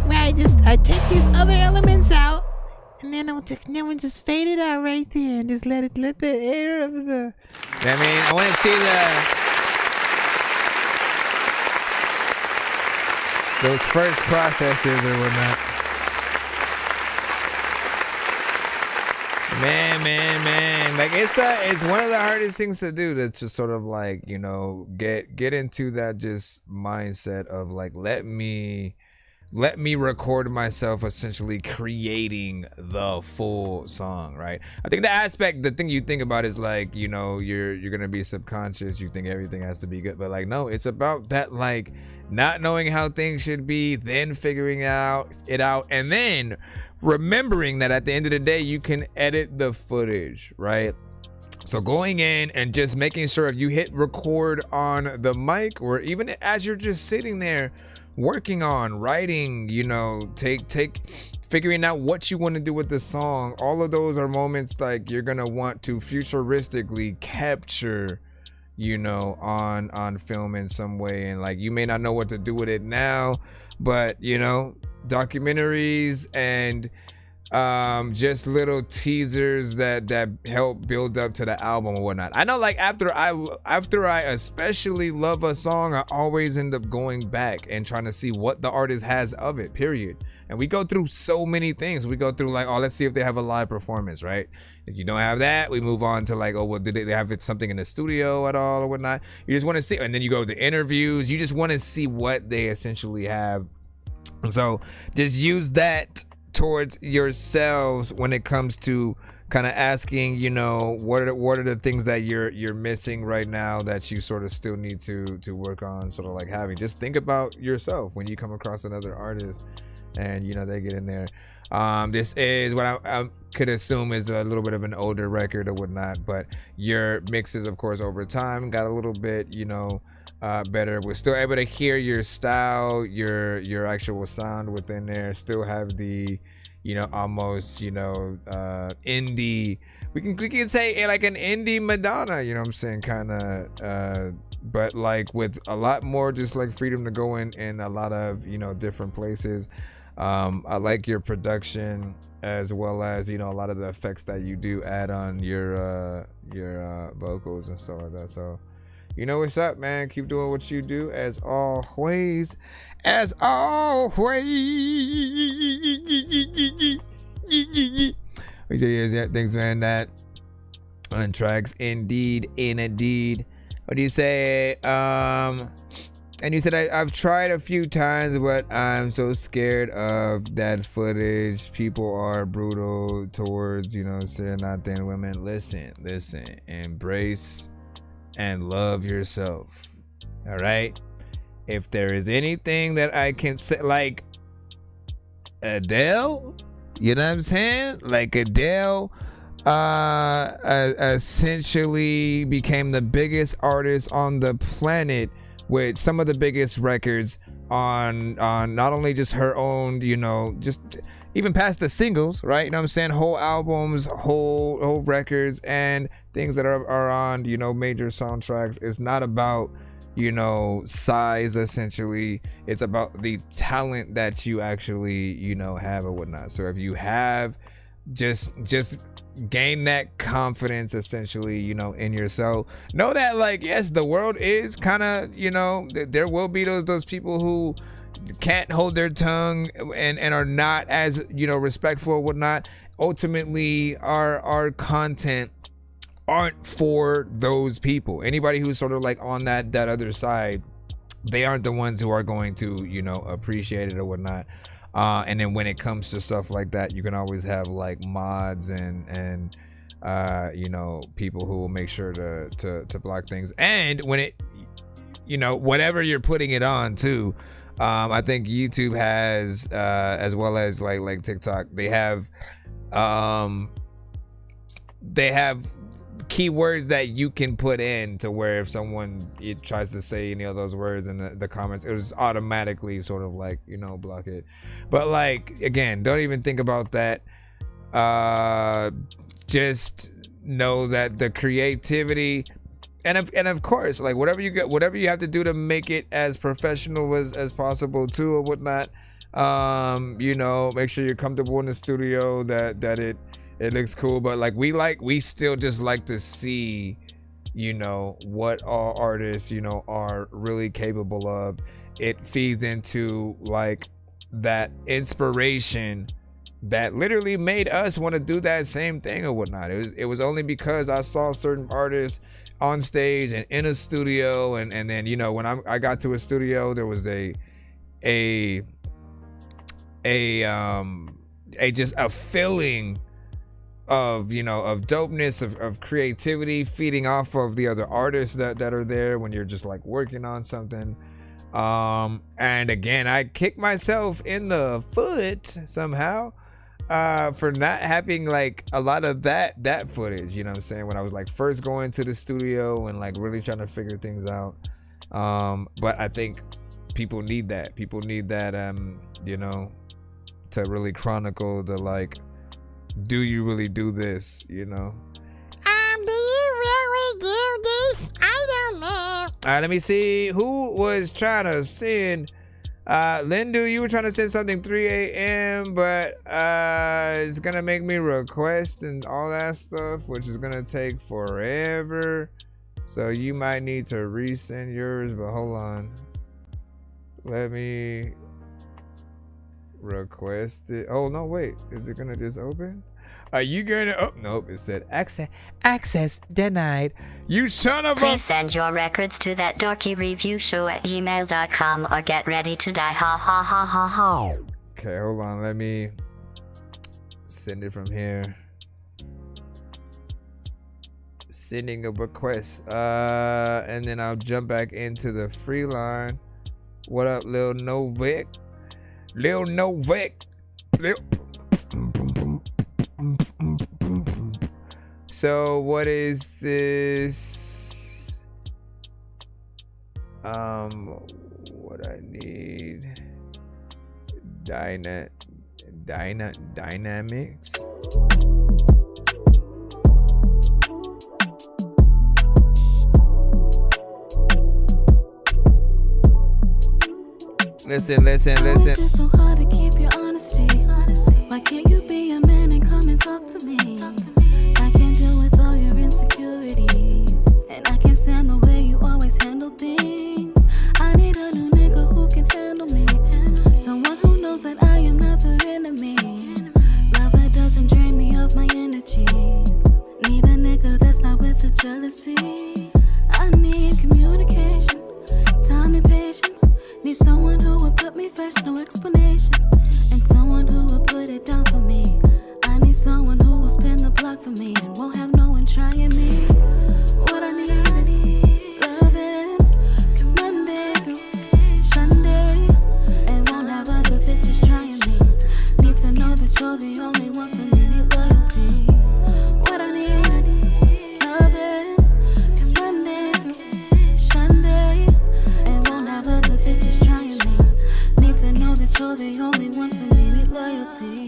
where I take these other elements out, and then we'll just fade it out right there and just let the air of the. I mean, I want to see those first processes or whatnot. Man. Like it's one of the hardest things to do, to just sort of like, you know, get into that just mindset of like, let me record myself essentially creating the full song, right? I think the thing you think about is like, you know, you're gonna be subconscious, you think everything has to be good, but like no, it's about that like not knowing how things should be, then figuring it out, and then remembering that at the end of the day you can edit the footage, right? So going in and just making sure if you hit record on the mic, or even as you're just sitting there working on writing, you know, figuring out what you want to do with the song, all of those are moments like you're gonna want to futuristically capture, you know, on film in some way. And like you may not know what to do with it now, but you know, documentaries and just little teasers that help build up to the album or whatnot. I know like after I especially love a song, I always end up going back and trying to see what the artist has of it, period. And we go through so many things. We go through like, oh, let's see if they have a live performance, right? If you don't have that, we move on to like, oh, well, did they have something in the studio at all or whatnot? You just want to see, and then you go to interviews. You just want to see what they essentially have. So just use that towards yourselves when it comes to kind of asking, you know, what are the things that you're missing right now that you sort of still need to work on, sort of like having. Just think about yourself when you come across another artist and, you know, they get in there. This is what I could assume is a little bit of an older record or whatnot, but your mixes, of course, over time got a little bit, you know, better. We're still able to hear your style, your actual sound within there. Still have the, almost, indie. We can say like an indie Madonna, you know what I'm saying, kind of, but like with a lot more just like freedom to go in a lot of, different places. I like your production as well as, a lot of the effects that you do add on your vocals and stuff like that. So, what's up, man. Keep doing what you do as always. As always. Thanks, man. That on tracks, indeed. What do you say? And you said I've tried a few times, but I'm so scared of that footage. People are brutal towards, saying not thin women. Listen, embrace and love yourself. All right. If there is anything that I can say, like Adele, you know what I'm saying? Like Adele essentially became the biggest artist on the planet with some of the biggest records on not only just her own, just even past the singles, right? You know what I'm saying? Whole albums, whole records, and things that are on, major soundtracks. It's not about, size, essentially. It's about the talent that you actually, have or whatnot. So if you have, just gain that confidence, essentially, in yourself. Know that, like, yes, the world is kind of, there will be those people who can't hold their tongue and are not as, respectful or whatnot. Ultimately, our content aren't for those people. Anybody who's sort of like on that other side, they aren't the ones who are going to, appreciate it or whatnot. And then when it comes to stuff like that, you can always have like mods and people who will make sure to block things. And when it, whatever you're putting it on too, I think YouTube has, as well as like TikTok, they have keywords that you can put in to where if someone tries to say any of those words in the comments, it was automatically sort of like, block it. But like, again, don't even think about that. Just know that the creativity and of course, like whatever you have to do to make it as professional as possible too or whatnot. Make sure you're comfortable in the studio, that it looks cool, but like we still just like to see, what all artists, are really capable of. It feeds into like that inspiration that literally made us want to do that same thing or whatnot. It was only because I saw certain artists on stage and in a studio, and then when I got to a studio, there was a just a feeling of dopeness, of creativity feeding off of the other artists that are there when you're just like working on something. And again, I kicked myself in the foot somehow for not having like a lot of that footage, what I'm saying, when I was like first going to the studio and like really trying to figure things out. But I think people need that to really chronicle the like, do you really do this, Do you really do this? I don't know. All right, let me see who was trying to send. Lindu, you were trying to send something 3 a.m., but it's gonna make me request and all that stuff, which is gonna take forever. So you might need to resend yours, but hold on. Let me request it. Oh no, wait, is it gonna just open? Are you gonna nope, it said access denied. You son of a— Please send your records to ThatDorkyReviewShow@gmail.com or get ready to die. Ha ha ha ha ha. Okay, hold on, let me send it from here. Sending a request, and then I'll jump back into the free line. What up, Lil Novik? So what is this? What I need. Dynamics. Listen. It's so hard to keep your honesty. Why can't you be a man and come and talk to me? I can't deal with all your insecurities, and I can't stand the way you always handle things. I need a new nigga who can handle me, someone who knows that I am not the enemy. Love that doesn't drain me of my energy. Need a nigga that's not with the jealousy. I need communication, time and patience. Need someone who would put me first, no explanation, and someone who would put it down for me. I need someone who will spin the block for me and won't have no one trying me. What I need is loving, Monday through Sunday, and won't have other bitches trying me. Need to know that you're the only one for me. Need loyalty. What I need is loving, Monday through Sunday, and won't have other bitches trying me. Need to know that you're the only one for me. Need loyalty.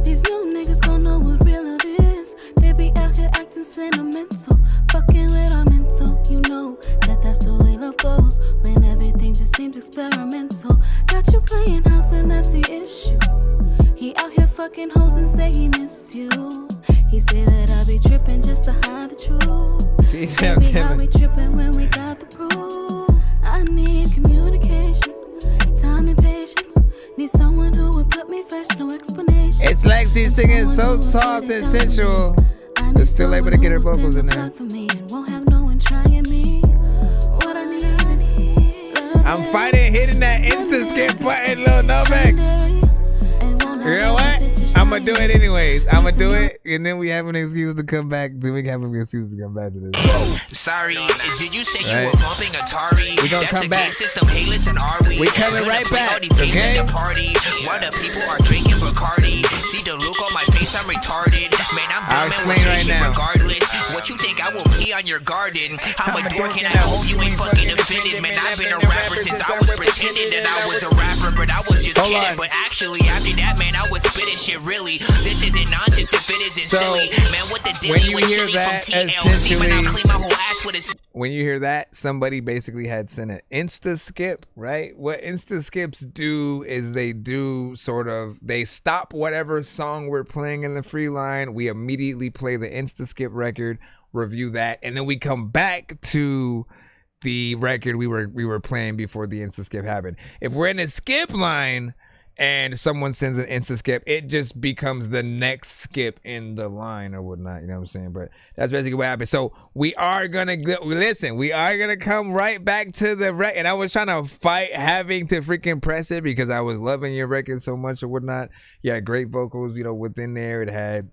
These new niggas don't know what real love is. They be out here acting sentimental, fucking with our mental. You know that that's the way love goes, when everything just seems experimental. Got you playing house and that's the issue. He out here fucking hoes and say he miss you. He say that I be tripping just to hide the truth. Baby, how we tripping when we got the proof? I need communication, time and patience. Need someone who would put me first, no explanation. It's Lexi singing so soft and sensual, but still able to get her vocals in there. I'm fighting hitting that Insta skip button, Lil Novak. You know what? I'm gonna do it anyways. I'm gonna do it, and then we have an excuse to come back. Then we have an excuse to come back to this. Sorry, did you say you were bumping Atari? We gonna That's come a back. game system. Hey, listen, are we? We coming right back, All these games okay? at the party while the people are drinking Bacardi. See the look on my face, I'm retarded. Man, I'm I'll bumming with explain right shit now. regardless. What you think I will pee on your garden? I'm a dork and I hope you ain't fucking offended. Man, I've been a rapper since I was pretending that I was a rapper, but I was just kidding. But actually, after that, man, I was spitting shit really. This isn't nonsense if it isn't silly. Man, what the when dilly you with hear chili from that, TLC, man, I'll clean my whole ass with a when you hear that, somebody basically had sent an Insta skip, right? What Insta skips do is they stop whatever song we're playing in the free line. We immediately play the Insta skip record, review that, and then we come back to the record we were playing before the Insta skip happened. If we're in a skip line and someone sends an Insta skip, it just becomes the next skip in the line or whatnot, you know what I'm saying? But that's basically what happened. So we are gonna come right back to the record. And I was trying to fight having to freaking press it because I was loving your record so much or whatnot. Yeah, great vocals, within there. It had,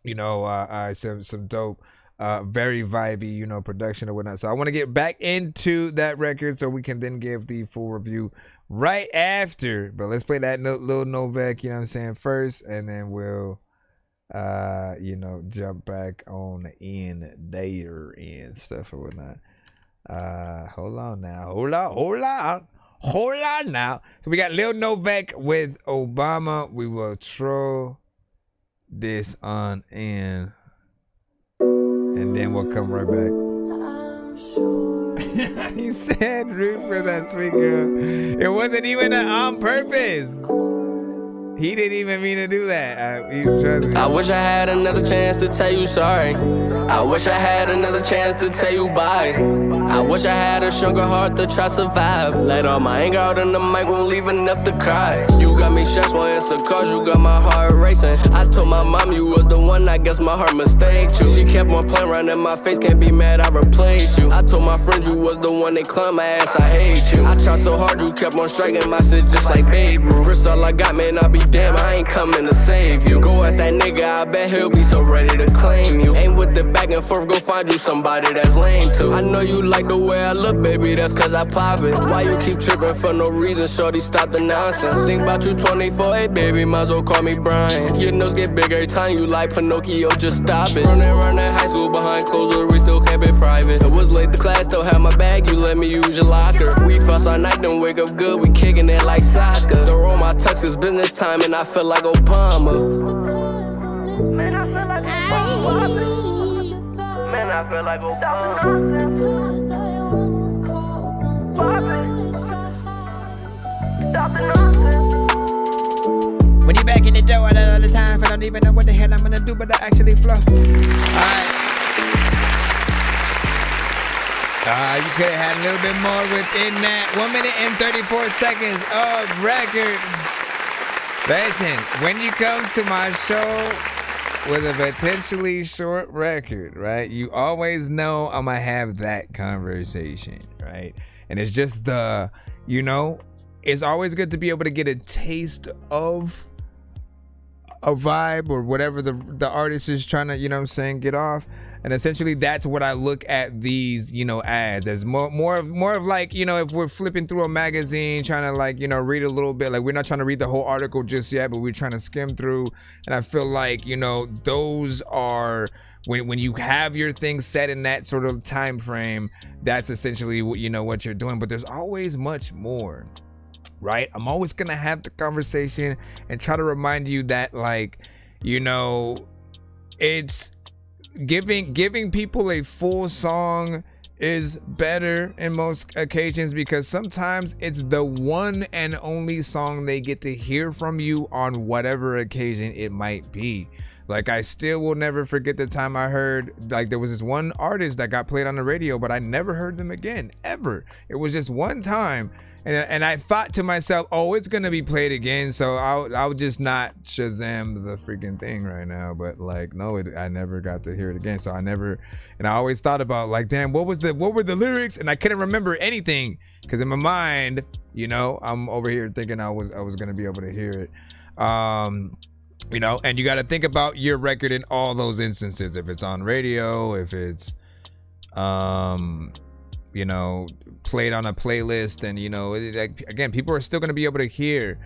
some dope, very vibey, production or whatnot. So I want to get back into that record so we can then give the full review right after. But let's play that Lil Novak, first, and then we'll jump back on in there and stuff or whatnot. Hold on now. So we got Lil Novak with Obama. We will throw this on in, and then we'll come right back. He said root for that sweet girl. It wasn't even on purpose. He didn't even mean to do that. Trust me. I wish I had another chance to tell you sorry. I wish I had another chance to tell you bye. I wish I had a stronger heart to try survive. Let all my anger out on the mic, won't leave enough to cry. You got me stressed, won't answer calls, you got my heart racing. I told my mom you was the one, I guess my heart mistaked you. She kept on playing right in my face, can't be mad, I replaced you. I told my friend you was the one, they climbed my ass, I hate you. I tried so hard, you kept on striking my shit just like Babe Ruth. First all I got, man, I be damn, I ain't coming to save you. Go ask that nigga, I bet he'll be so ready to claim you. Ain't with the back and forth, go find you somebody that's lame too. I know you like like the way I look, baby, that's cause I pop it. Why you keep tripping for no reason, shorty, stop the nonsense. Think about you 24/8, baby, might as well call me Brian. Your nose get bigger every time you like Pinocchio, just stop it. Running around that high school behind closed doors, we still kept it private. It was late to class, still had my bag, you let me use your locker. We fuss all night, then wake up good, we kicking it like soccer. Throw on my tux, it's business time, and I feel like Obama. Man, I feel like Obama. Man, I feel like Obama. When you back in the door, I don't know the time, I don't even know what the hell I'm gonna do, but I actually flow. Alright. You could have had a little bit more within that 1 minute and 34 seconds of record. Listen, when you come to my show with a potentially short record, right, you always know I'm gonna have that conversation, right? And it's just the, you know, it's always good to be able to get a taste of a vibe or whatever the artist is trying to, you know what I'm saying, get off. And essentially that's what I look at these, you know, as more of like, you know, if we're flipping through a magazine trying to like, you know, read a little bit, like we're not trying to read the whole article just yet, but we're trying to skim through. And I feel like, you know, those are when you have your things set in that sort of time frame, that's essentially what, you know, what you're doing. But there's always much more, right? I'm always gonna have the conversation and try to remind you that, like, you know, it's giving people a full song is better in most occasions, because sometimes it's the one and only song they get to hear from you on whatever occasion it might be. Like, I still will never forget the time I heard, like, there was this one artist that got played on the radio, but I never heard them again, ever. It was just one time. And I thought to myself, oh, it's going to be played again, so I'll just not Shazam the freaking thing right now. But, like, no, I never got to hear it again. So I always thought about, like, damn, what were the lyrics? And I couldn't remember anything, because in my mind, you know, I'm over here thinking I was going to be able to hear it. You know, and you got to think about your record in all those instances. If it's on radio, if it's, you know, played on a playlist, and, you know, again, people are still going to be able to hear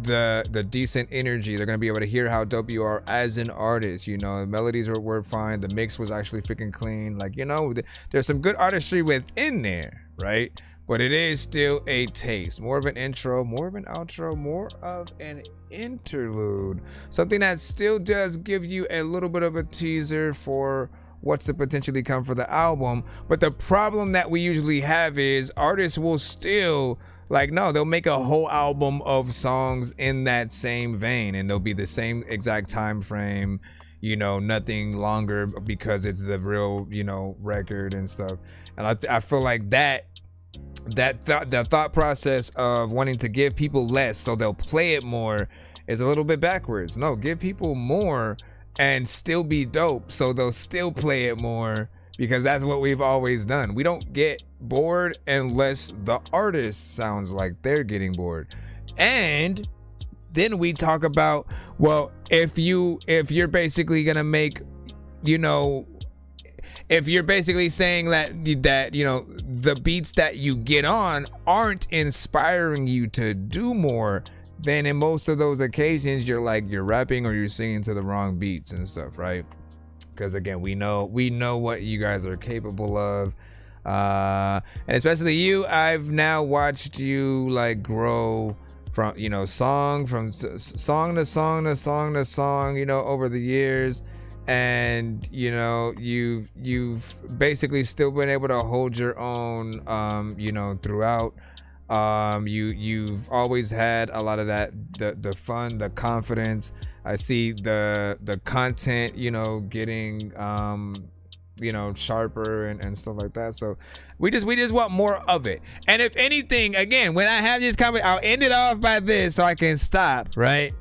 the decent energy. They're going to be able to hear how dope you are as an artist. You know, the melodies were fine. The mix was actually freaking clean. Like, you know, there's some good artistry within there, right? But it is still a taste. More of an intro, more of an outro, more of an interlude. Something that still does give you a little bit of a teaser for what's to potentially come for the album. But the problem that we usually have is artists will still, like, no, they'll make a whole album of songs in that same vein, and they'll be the same exact time frame, you know, nothing longer, because it's the real, you know, record and stuff. And I feel like the thought process of wanting to give people less so they'll play it more is a little bit backwards. No, give people more and still be dope so they'll still play it more, because that's what we've always done. We don't get bored unless the artist sounds like they're getting bored. And then we talk about, well, if you're basically gonna make, you know, if you're basically saying that, you know, the beats that you get on aren't inspiring you to do more, then in most of those occasions, you're rapping or you're singing to the wrong beats and stuff, right? Because again, we know what you guys are capable of. And especially you, I've now watched you like grow from, you know, song to song, you know, over the years. And, you know, you've basically still been able to hold your own, you know, throughout. You've always had a lot of that, the fun, the confidence. I see the content, you know, getting, you know, sharper and stuff like that. So we just want more of it. And if anything, again, when I have this comment, I'll end it off by this so I can stop, right?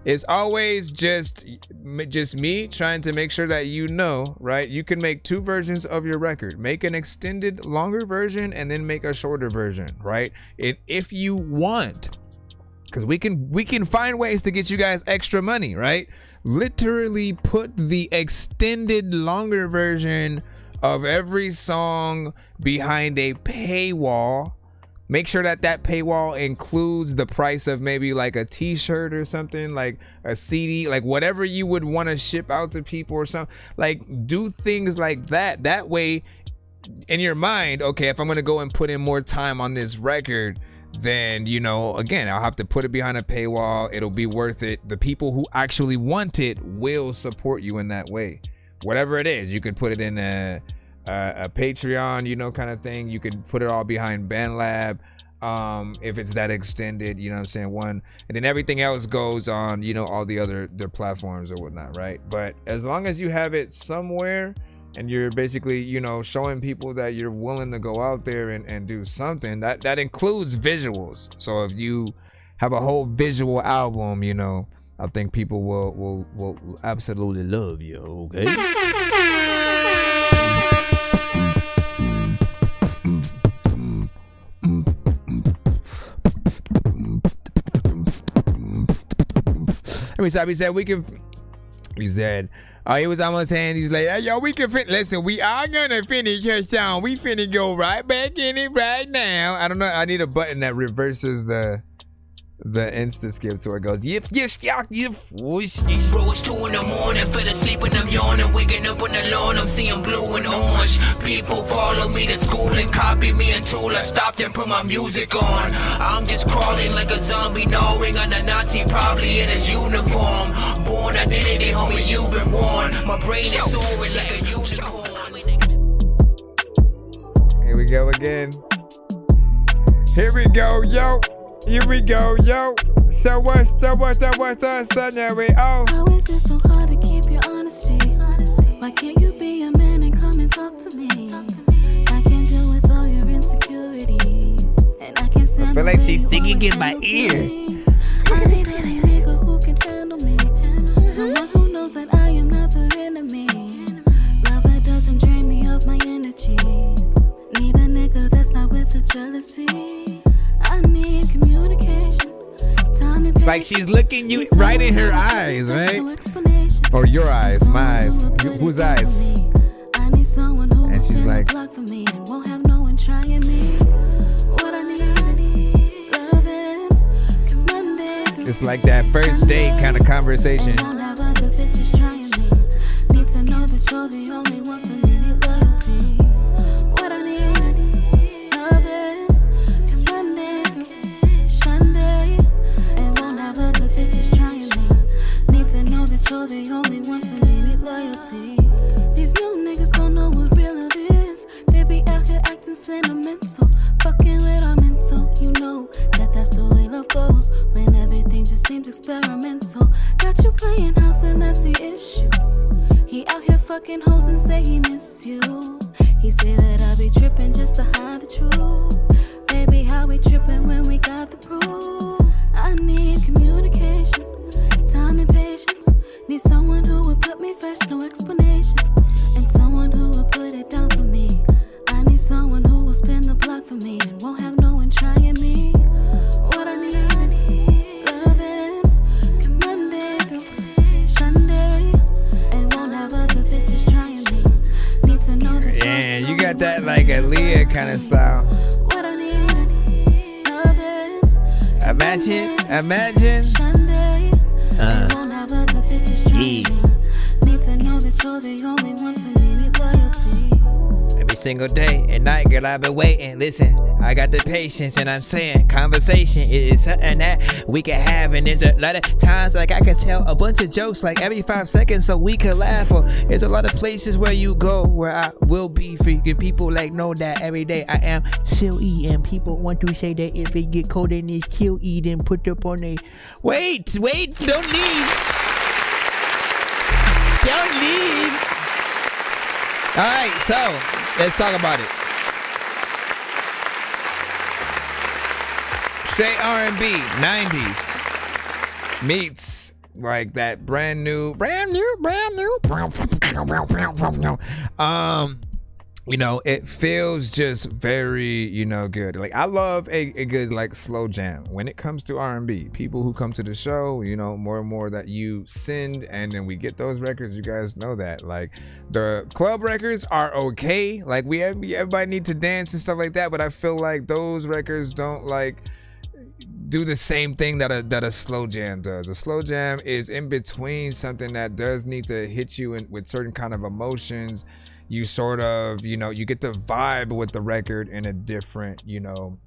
It's always just me trying to make sure that, you know, right? You can make two versions of your record. Make an extended, longer version, and then make a shorter version, right? If you want, because we can find ways to get you guys extra money, right? Literally put the extended, longer version of every song behind a paywall. Make sure that paywall includes the price of maybe like a t-shirt or something, like a CD, like whatever you would want to ship out to people or something. Like, do things like that. That way, in your mind, okay, if I'm going to go and put in more time on this record, then, you know, again, I'll have to put it behind a paywall. It'll be worth it. The people who actually want it will support you in that way. Whatever it is, you could put it in a Patreon, you know, kind of thing. You could put it all behind BandLab, if it's that extended, you know what I'm saying, one, and then everything else goes on, you know, all the other platforms or whatnot, right? But as long as you have it somewhere and you're basically, you know, showing people that you're willing to go out there and do something, that includes visuals. So if you have a whole visual album, you know, I think people will absolutely love you, okay? He said we can. He said, he was almost saying, he's like, hey, yo, we can listen. We are gonna finish her song. We finna go right back in it right now. I don't know. I need a button that reverses the insta skip to where it goes, bro, it's 2 in the morning, fell asleep and I'm yawning, waking up on the lawn, I'm seeing blue and orange. People follow me to school and copy me until I stopped and put my music on. I'm just crawling like a zombie, gnawing on a Nazi, probably in his uniform. Born identity, homie, you've been warned. My brain is soaring like a unicorn. Here we go again. Here we go, yo. Here we go, yo. So what's up, son? There we How is it so hard to keep your honesty? Why can't you be a man and come and talk to me? I can't deal with all your insecurities, and I can't stand. I feel like she's singing in my ear. I need a nigga who can handle me, someone who knows that I am not the enemy. Love that doesn't drain me of my energy. Need a nigga that's not with the jealousy. I need communication, time and patience. Like she's looking you right in her eyes, right? Or your eyes, my eyes. Whose eyes? I need someone who and she's like, block for me and won't have no one trying me. What I need is loving, commanding. It's like that first date kind of conversation. Don't have other bitches trying me. Need to know that you're the only one for me. Loyalty. What I need is loving. You're the only one for me, need loyalty. These new niggas don't know what real love is. They be out here acting sentimental, fucking with our mental. You know that that's the way love goes, when everything just seems experimental. Got you playing house and that's the issue. He out here fucking hoes and say he miss you. He say that I be tripping just to hide the truth. Baby, how we tripping when we got the proof? I need communication, time and patience. Need someone who would put me first, no explanation. And someone who would put it down for me. I need someone who will spin the block for me and won't have no one trying me. What I need is loving, commanding through Sunday. And won't have other bitches trying me. Need to know that. Yeah, you got that like Aaliyah kind of style. What I need is loving. Imagine. Sunday. Need to know that you're the only one for me, need loyalty. Every single day and night, girl, I've been waiting. Listen, I got the patience, and I'm saying conversation is something that we can have. And there's a lot of times like I can tell a bunch of jokes like every 5 seconds so we can laugh. Or there's a lot of places where you go where I will be freaking people like know that every day I am chill-y, and people want to say that if they get cold in this chill-y, then put up on a wait, don't leave. Don't leave. All right, so let's talk about it. Straight R&B, 90s meets like that brand new you know, it feels just very, you know, good. Like I love a good like slow jam when it comes to R&B. People who come to the show, you know, more and more that you send, and then we get those records. You guys know that. Like the club records are okay. Like everybody need to dance and stuff like that. But I feel like those records don't like do the same thing that a slow jam does. A slow jam is in between something that does need to hit you with certain kind of emotions. You sort of, you know, you get the vibe with the record in a different, you know,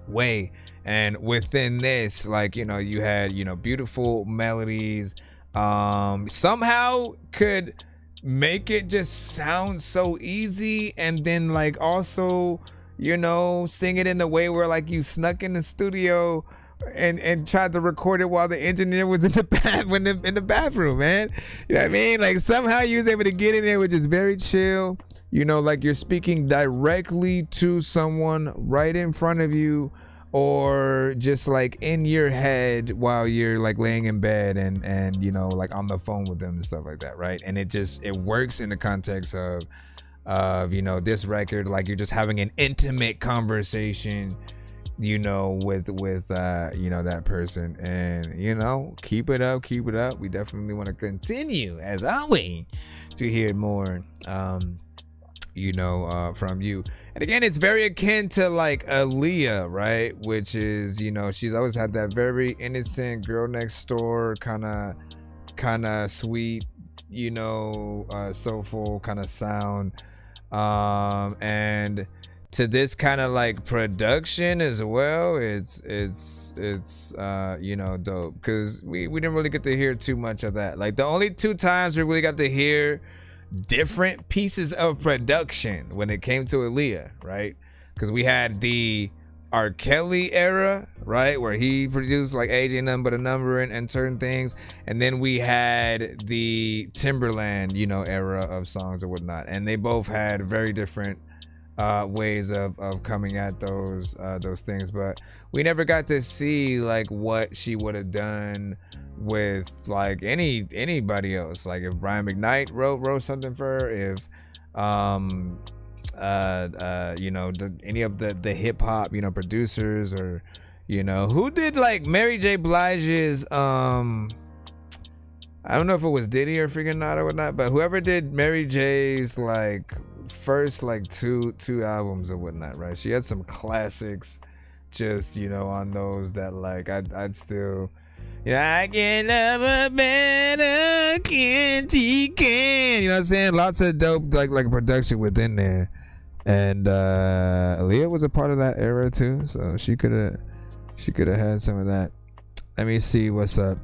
way. And within this, like, you know, you had, you know, beautiful melodies, somehow could make it just sound so easy, and then like also, you know, sing it in a way where like you snuck in the studio and tried to record it while the engineer was in the bathroom, man. You know what I mean? Like somehow you was able to get in there with just very chill, you know, like you're speaking directly to someone right in front of you, or just like in your head while you're like laying in bed and you know, like on the phone with them and stuff like that, right? And it works in the context of you know, this record, like you're just having an intimate conversation, you know, with you know, that person. And you know, keep it up. We definitely want to continue as always to hear more you know, from you. And again, it's very akin to like Aaliyah, right? Which is, you know, she's always had that very innocent girl next door kind of sweet, you know, soulful kind of sound, and to this kind of like production as well. It's you know, dope, because we didn't really get to hear too much of that. Like the only two times we really got to hear different pieces of production when it came to Aaliyah, right? Because we had the R. Kelly era, right, where he produced like AJ Nothing But a Number and certain things, and then we had the Timberland, you know, era of songs or whatnot, and they both had very different ways of coming at those things. But we never got to see like what she would have done with like anybody else. Like if Brian McKnight wrote something for her, if you know, any of the hip hop, you know, producers, or you know, who did like Mary J. Blige's I don't know if it was Diddy or freaking not or whatnot, but whoever did Mary J's like first like two albums or whatnot, right? She had some classics, just, you know, on those that like I'd still, yeah, I can love a better candy can. You know what I'm saying? Lots of dope like production within there. And Aaliyah was a part of that era too, so she could have had some of that. Let me see what's up.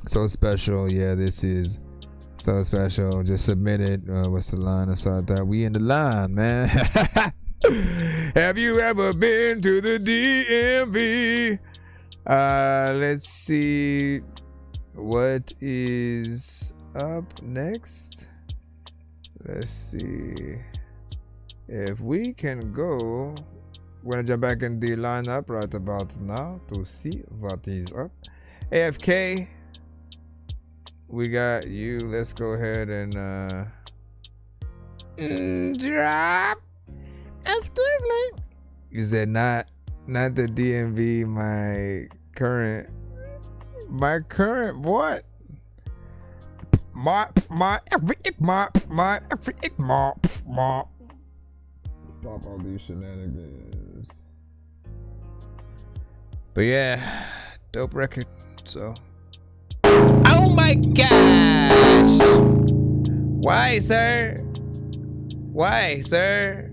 So special, yeah, this is so special. Just submitted. What's the line? I saw that. We in the line, man. Have you ever been to the DMV? Let's see what is up next. Let's see if we can go. We're gonna jump back in the lineup right about now to see what is up. AFK, we got you. Let's go ahead and drop. Excuse me. Is that not the DMV? My current what? My Stop all these shenanigans. But yeah, dope record. So, oh my gosh! Why, sir? Why, sir?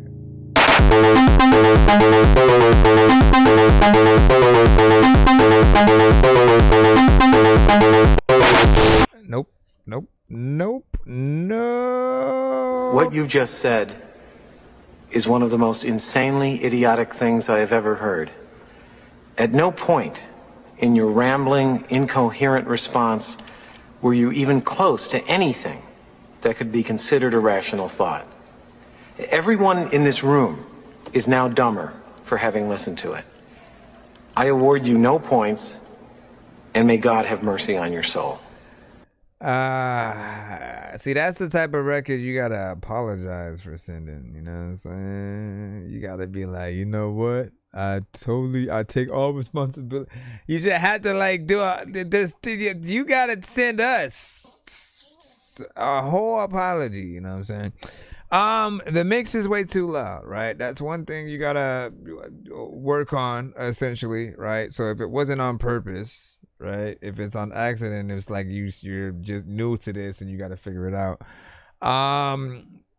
Nope. No. What you just said is one of the most insanely idiotic things I have ever heard. At no point in your rambling, incoherent response were you even close to anything that could be considered a rational thought. Everyone in this room is now dumber for having listened to it. I award you no points, and may God have mercy on your soul. See, that's the type of record you gotta apologize for sending. You know what I'm saying? You gotta be like, you know what? I take all responsibility. You just had to like you gotta send us a whole apology. You know what I'm saying? The mix is way too loud, right? That's one thing you gotta work on, essentially, right? So if it wasn't on purpose, right? If it's on accident, it's like you're just new to this and you gotta figure it out.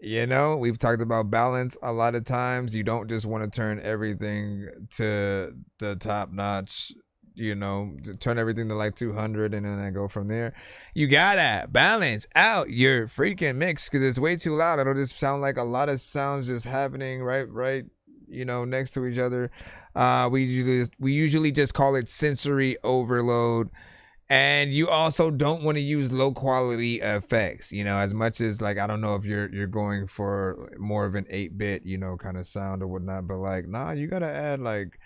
You know, we've talked about balance a lot of times. You don't just want to turn everything to the top notch, you know, to turn everything to like 200 and then I go from there. You gotta balance out your freaking mix because it's way too loud. It'll just sound like a lot of sounds just happening right, you know, next to each other. We usually just call it sensory overload. And you also don't want to use low quality effects, you know, as much as like, I don't know if you're going for more of an 8-bit, you know, kind of sound or whatnot, but like, nah, you got to add like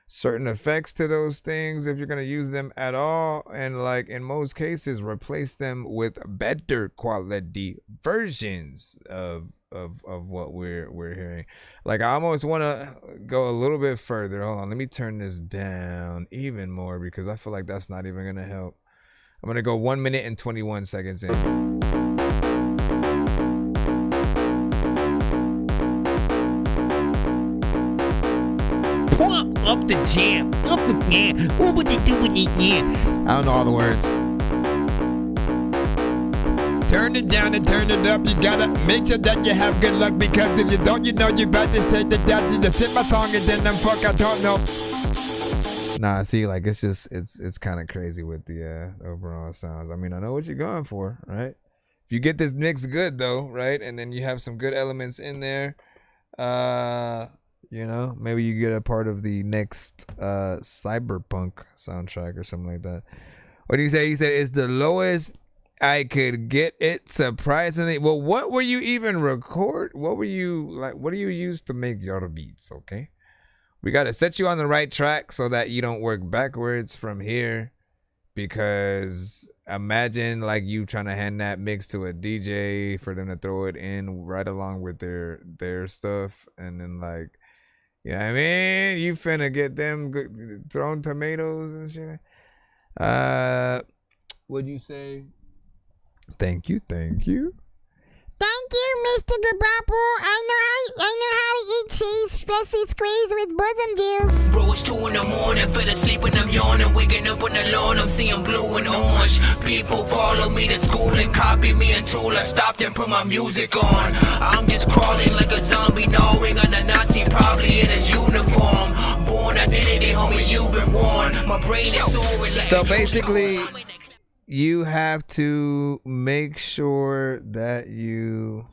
certain effects to those things if you're going to use them at all. And like in most cases, replace them with better quality versions of what we're hearing. Like I almost want to go a little bit further. Hold on, let me turn this down even more because I feel like that's not even gonna help. I'm gonna go 1 minute and 21 seconds in. Pump up the jam, up the jam. What would they do with the jam? I don't know all the words. Turn it down and turn it up. You gotta make sure that you have good luck because if you don't, you know you about to say that you just hit my song and then them fuck I don't know. Nah, see, like it's just it's kind of crazy with the overall sounds. I mean, I know what you're going for, right? If you get this mix good though, right, and then you have some good elements in there, you know, maybe you get a part of the next cyberpunk soundtrack or something like that. What do you say? He said it's the lowest I could get it, surprisingly. Well, what were you even record? What were you like? What do you use to make your beats? Okay, we got to set you on the right track so that you don't work backwards from here. Because imagine like you trying to hand that mix to a DJ for them to throw it in right along with their stuff, and then like, you know what I mean? You finna get them thrown tomatoes and shit. What'd you say? Thank you. Thank you, Mr. Gabapo. I know how to eat cheese, especially squeezed with bosom juice. Bro, it's 2 in the morning, fell asleep when I'm yawning. Waking up on the lawn, I'm seeing blue and orange. People follow me to school and copy me until I stopped and put my music on. I'm just crawling like a zombie, gnawing on a Nazi, probably in his uniform. Born identity, homie, you've been warned. My brain is soaring like So basically, you have to make sure that you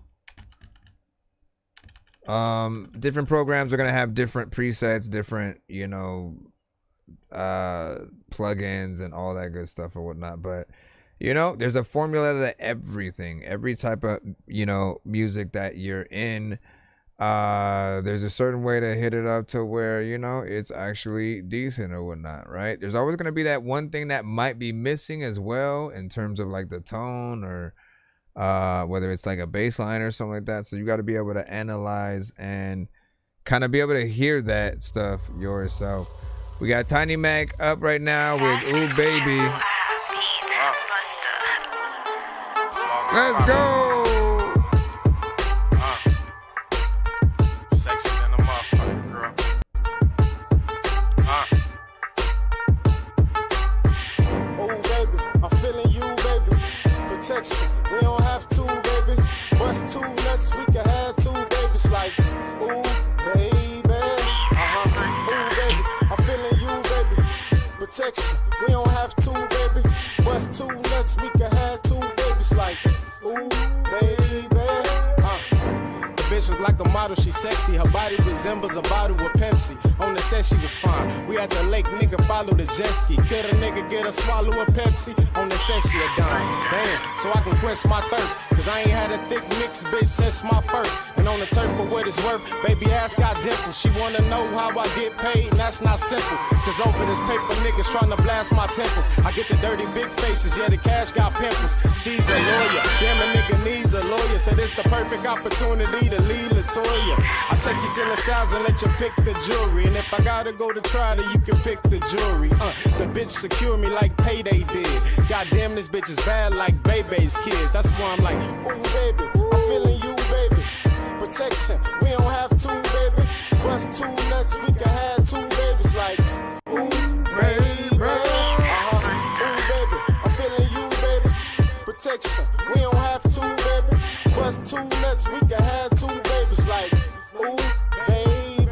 different programs are going to have different presets, different, you know, plugins and all that good stuff or whatnot. But, you know, there's a formula to everything, every type of, you know, music that you're in. There's a certain way to hit it up to where, you know, it's actually decent or whatnot, right? There's always going to be that one thing that might be missing as well in terms of like the tone or whether it's like a bass line or something like that. So you got to be able to analyze and kind of be able to hear that stuff yourself. We got Tiny Mac up right now with Ooh Baby. Let's go. We don't have to, baby. Bust 2 nuts, we can have 2 babies. Like, ooh, baby. Ooh, baby. I'm feeling you, baby. Protection. We don't have to, baby. Bust 2 nuts, we can have 2 babies. Like, ooh, baby. The bitch Proportions like a model, she sexy. Her body resembles a bottle of Pepsi. On the set, she was fine. We at the lake, nigga, follow the jet ski. Could a nigga get a swallow of Pepsi? On the set, she a dime. Damn, so I can quench my thirst. Cause I ain't had a thick mix, bitch, since my first. And on the turf, for what it's worth, baby ass got dimples. She wanna know how I get paid, and that's not simple. Cause over this paper, niggas tryna blast my temples. I get the dirty big faces, yeah, the cash got pimples. She's a lawyer, damn, a nigga needs a lawyer. So this the perfect opportunity to lead Latoya. I take you to the sides and let you pick the jewelry. And if I gotta go to trial, then you can pick the jewelry. The bitch secure me like Payday did. Goddamn, this bitch is bad like Bebe's kids. That's why I'm like, ooh, baby, I'm feeling you, baby. Protection, we don't have two, baby. Bust two nuts, we can have two babies. Like, ooh, baby, ooh, baby, I'm feeling you, baby. Protection, we don't have two, baby. Bust two nuts, we can have two babies. Like, ooh, baby.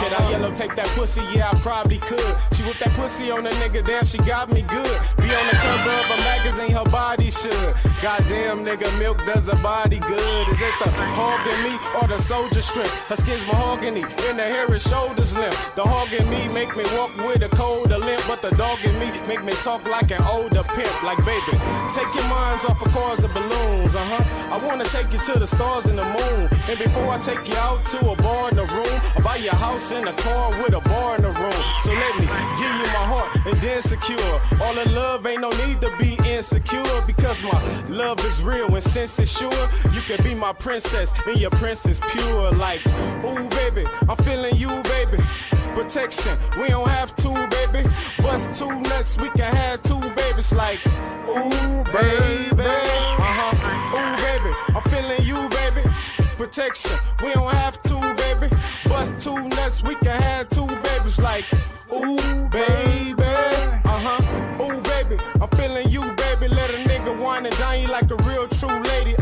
Can I yellow tape that pussy? Yeah, I probably could. She whipped that pussy on a nigga, damn, she got me good. Be on the cover of a magazine, her body should. Goddamn, nigga, milk does her body good. Is it the hog in me or the soldier strip? Her skin's mahogany, and the hair is shoulders limp. The hog in me make me walk with a colder limp, but the dog in me make me talk like an older pimp. Like, baby, take your minds off of cars and balloons, I wanna take you to the stars and the moon. And before I take you out to a bar in the room, I'll buy you a house in a car with a bar in the room. So let me give you my heart and then secure. All the love, ain't no need to be insecure, because my love is real and since it's sure, you can be my princess and your prince is pure. Like, ooh, baby, I'm feeling you, baby. Protection, we don't have two, baby. Bust two nuts, we can have two babies. Like, ooh, baby, ooh, baby, I'm feeling you, baby. Protection, we don't have two, baby. Bust two nuts, we can have two babies. Like, ooh, baby, ooh, baby, I'm feeling you, baby. Let a nigga wine and dine you like a real true lady,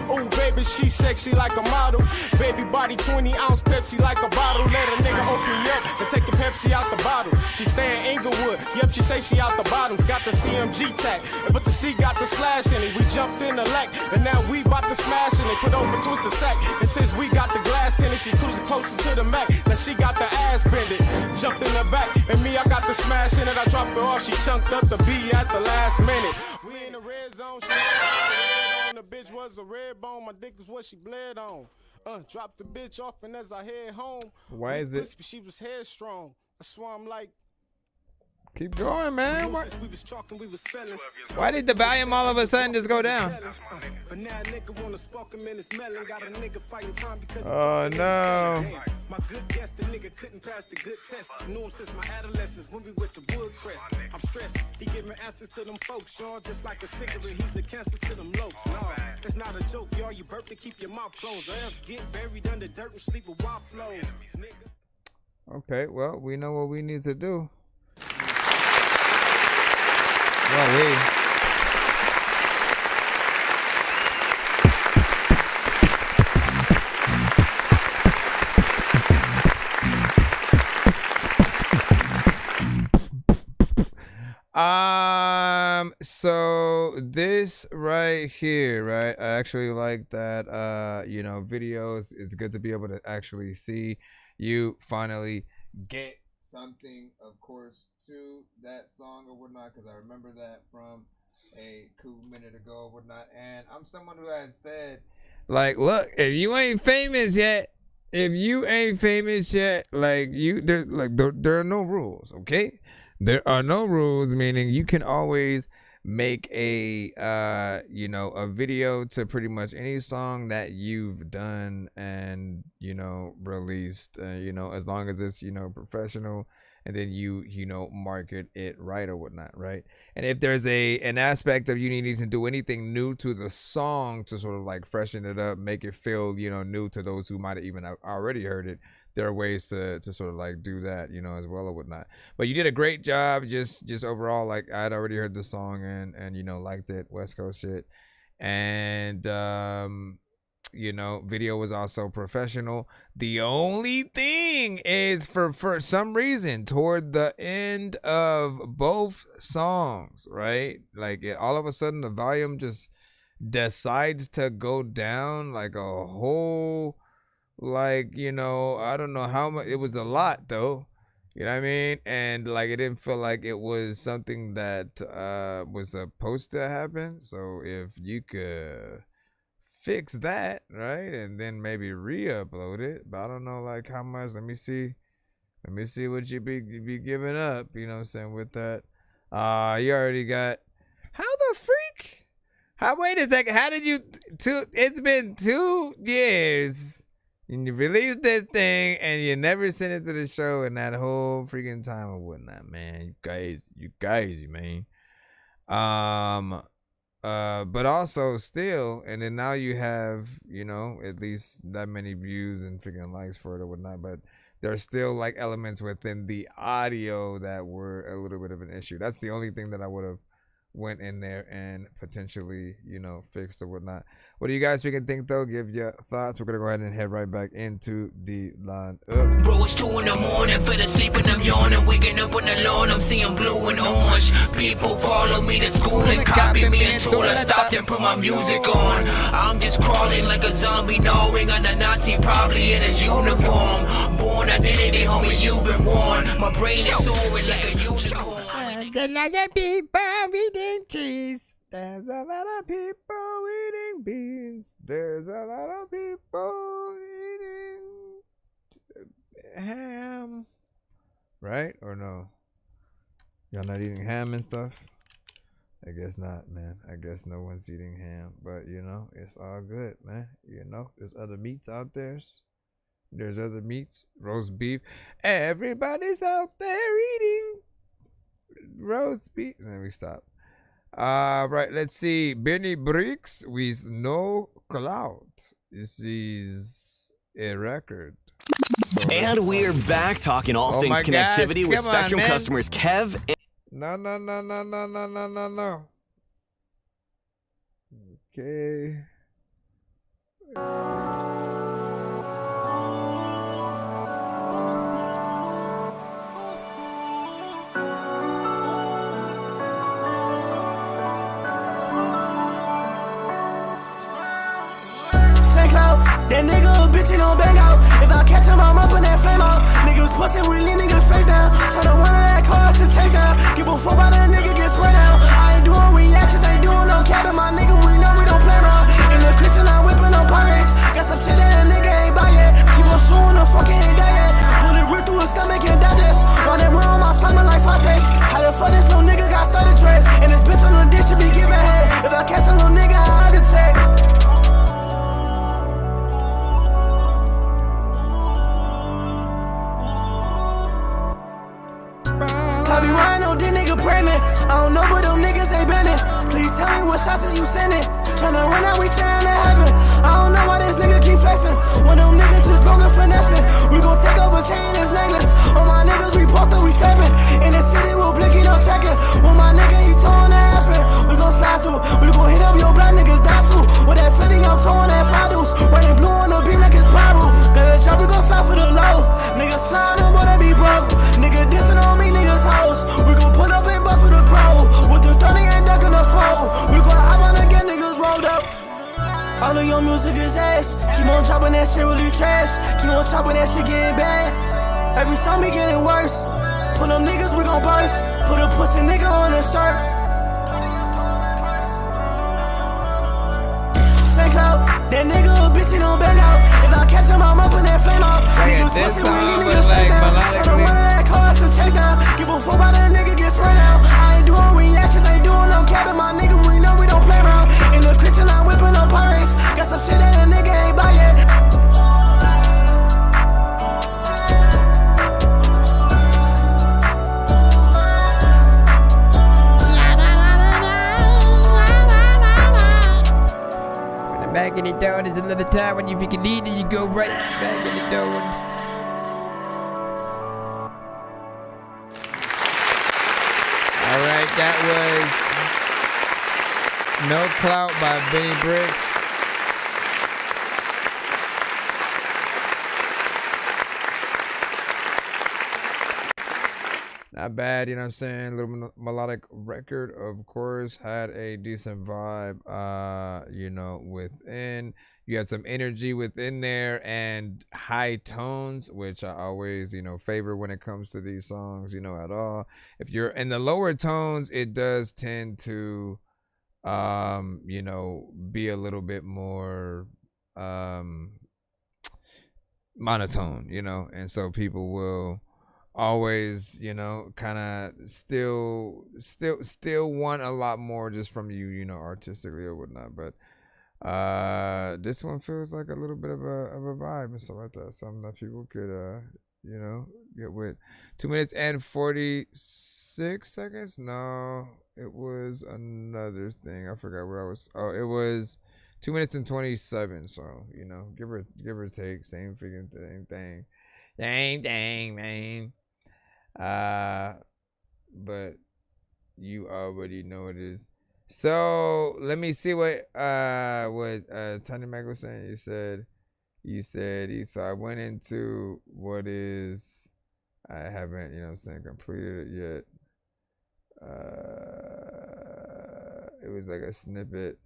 Ooh, baby, she sexy like a model. Baby body 20-ounce Pepsi like a bottle. Let a nigga open you up and take your Pepsi out the bottle. She stay in Inglewood, yep, she say she out the bottoms. Got the CMG tag, but the C got the slash in it. We jumped in the lack, and now we bout to smash in it. Put over twisted sack, and since we got the glass in it, she closer to the Mac. Now she got the ass bended, jumped in the back, and me, I got the smash in it. I dropped her off, she chunked up the B at the last minute. We in the red zone, she the bitch was a red bone, my dick is what she bled on. Dropped the bitch off, and as I head home, why is it? She was headstrong. That's why I'm like, keep going, man. Why did the volume all of a sudden just go down? Oh no. My good guest, the nigga couldn't pass the good test. I knew him since my adolescence when we with the wood crest. I'm stressed, he giving answers to them folks, y'all. Just like a cigarette, he's the cancer to them lokes. No, that's not a joke, y'all. You burp to keep your mouth closed, or else get buried under dirt and sleep with wild flows. Okay, well, we know what we need to do. Well, so this right here, right? I actually like that, you know, videos. It's good to be able to actually see you finally get something, of course, to that song or whatnot, because I remember that from a cool minute ago or whatnot. And I'm someone who has said, like, look, if you ain't famous yet, like, there are no rules, okay? There are no rules, meaning you can always make a you know, a video to pretty much any song that you've done and, you know, released, you know, as long as it's, you know, professional, and then you know, market it right or whatnot, right? And if there's an aspect of you needing to do anything new to the song to sort of like freshen it up, make it feel, you know, new to those who might have even already heard it, there are ways to sort of like do that, you know, as well or whatnot. But you did a great job, just overall. Like, I'd already heard the song and you know, liked it, West Coast shit. And you know, video was also professional. The only thing is, for some reason, toward the end of both songs, right, like all of a sudden the volume just decides to go down like a whole like, you know, I don't know how much. It was a lot though. You know what I mean? And like, it didn't feel like it was something that was supposed to happen. So if you could fix that, right, and then maybe re-upload it, but I don't know like how much. Let me see what you be giving up. You know what I'm saying with that? You already got. How the freak? Wait a second. How did you? It's been 2 years. And you released this thing and you never sent it to the show in that whole freaking time or whatnot, man. You guys, man. But also still, and then now you have, you know, at least that many views and freaking likes for it or whatnot, but there's still like elements within the audio that were a little bit of an issue. That's the only thing that I would have went in there and potentially, you know, fixed or whatnot. What do you guys freaking think though? Give your thoughts. We're gonna go ahead and head right back into the line up. Bro, it's 2 in the morning, fell asleep and I'm yawning, waking up on the lawn, I'm seeing blue and orange. People follow me to school and copy me until I stopped and put my music on. I'm just crawling like a zombie, gnawing on a Nazi, probably in his uniform. Born identity, homie, you've been warned. My brain is soaring like a unicorn. There's a lot of people eating cheese. There's a lot of people eating beans. There's a lot of people eating ham. Right? Or no? Y'all not eating ham and stuff? I guess not, man. I guess no one's eating ham. But, you know, it's all good, man. You know, there's other meats out there. There's other meats. Roast beef. Everybody's out there eating roast beef. Let me stop. Right, let's see. Benny Bricks with No Cloud. This is a record. And we're back talking all things connectivity with Spectrum customers Kev and No. Okay. That nigga a bitch, he don't bang out. If I catch him, I'm up in that flame out. Niggas pussy, we leave niggas face down. Turn the one of that car to chase down. Give a fuck about that nigga get sprayed down. I ain't doing reactions, ain't doing no capping. My nigga, we know we don't play around. In the kitchen, I'm whipping up pirates. Got some shit that a nigga ain't buy yet. Keep on shooting, the fucking ain't die yet. Bullet rip through his stomach and digest. Run that room, I'm slamming like Fontes. How the fuck this little nigga got started dressed? And this bitch on the dish should be giving head. If I catch a little nigga, I have to take. I be riding on this nigga pregnant. I don't know, but them niggas ain't bending. Please tell me what shots is you sending. Tryna run out, we saying to heaven. I don't know why this nigga keep flexing. When them niggas is broken finessing. We gon' take over chain his necklace. All my niggas we posted, we stepping. In the city, we'll blinking, no checking. When my nigga, he towing the Aspen. We gon' slide through. We gon' hit up your black niggas, die too. With that fitting, I'm towing that files. Raining blue on the beam like it's spiral. Got a chopper, gon' slide for the low. Niggas slide on what I be broke. Nigga dissing on me, niggas house. We gon' put up and bust with a pro. With the 30 ain't ducking no smoke. We gon' hop on again, niggas rolled up. All of your music is ass. Keep on dropping that shit really trash. Keep on chopping that shit getting bad. Every song be getting worse. Put them niggas, we gon' burst. Put a pussy nigga on a shirt. St. Cloud, that nigga a bitch, he don't bang out. If I catch him, I'm up in that flame out. Niggas pussy, we leave niggas face down. Turn the one of that car to chase down. Give a fuck about that nigga get sprayed down. I ain't doing reactions, ain't doing no capping. My nigga, we know we don't play around. In the kitchen, I'm whipping up pirates. Got some shit that a nigga ain't buy yet. Back in the door, there's another time when you think you need it, you go right back in the door. Alright, that was No Clout by Benny Bricks. Not bad, you know what I'm saying? A little melodic record, of course, had a decent vibe, you know, within. You had some energy within there and high tones, which I always, you know, favor when it comes to these songs, you know, at all. If you're in the lower tones, it does tend to, you know, be a little bit more, monotone, you know, and so people will always, you know, kind of still want a lot more just from you, you know, artistically or whatnot. But this one feels like a little bit of a vibe and stuff like that. Something that people could you know, get with. 2 minutes and 46 seconds. No, it was another thing. I forgot where I was. Oh, it was 2 minutes and 27. So, you know, give or take, same thing. Same thing, man. But you already know it is. So let me see what Tony Mac was saying. You said so I went into what is, I haven't, you know what I'm saying, completed it yet. It was like a snippet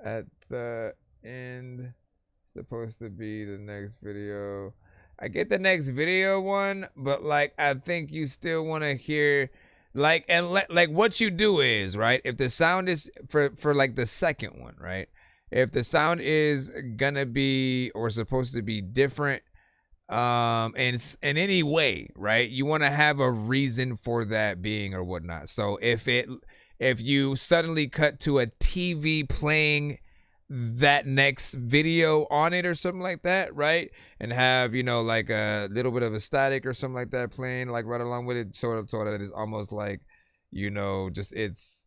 at the end, supposed to be the next video. I get the next video one, but like I think you still want to hear like, and like what you do is, right, if the sound is for like the second one, right, if the sound is gonna be or supposed to be different in any way, right, you want to have a reason for that being or whatnot. So if you suddenly cut to a TV playing that next video on it or something like that, right, and have, you know, like a little bit of a static or something like that playing like right along with it, sort of that is almost like, you know, just it's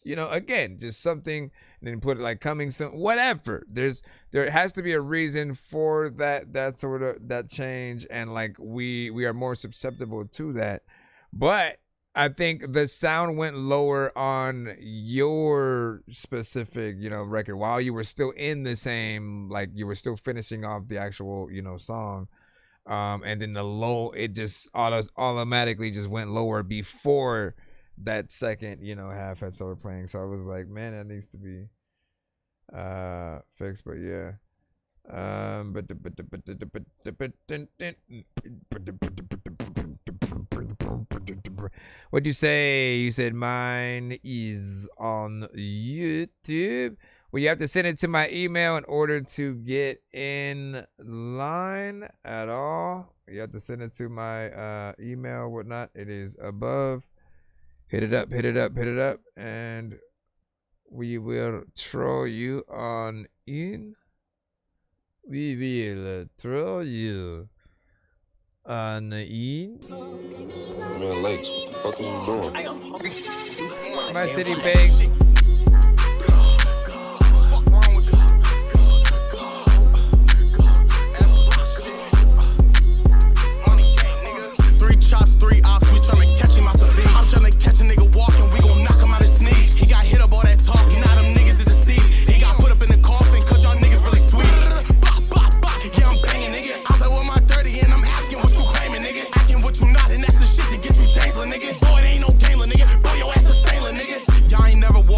you know, again, just something, and then put it like coming soon, whatever. There has to be a reason for that sort of that change, and like we are more susceptible to that. But I think the sound went lower on your specific, you know, record while you were still in the same, like you were still finishing off the actual, you know, song. And then the low, it just automatically just went lower before that second, you know, half had started playing. So I was like, man, that needs to be fixed. But yeah. What'd you say? You said mine is on YouTube. Well, you have to send it to my email in order to get in line at all. You have to send it to my email, whatnot. It is above. Hit it up, and we will throw you on in. We will throw you on in. Man, Lakes, what the fuck are you doing? My city big. Chops, 3 ops, we tryna catch him out the V. I'm tryna catch a nigga walking, we gon' knock him out his sneaks. He got hit up all that talking, now them niggas is deceased. He got put up in the coffin, cause y'all niggas really sweet. Yeah, I'm banging, nigga. Outside with my 30 and I'm asking what you claiming, nigga. Acting what you not, and that's the shit to get you changed, nigga. Boy, it ain't no game, nigga. Boy, your ass is stainless, nigga. Y'all ain't never walked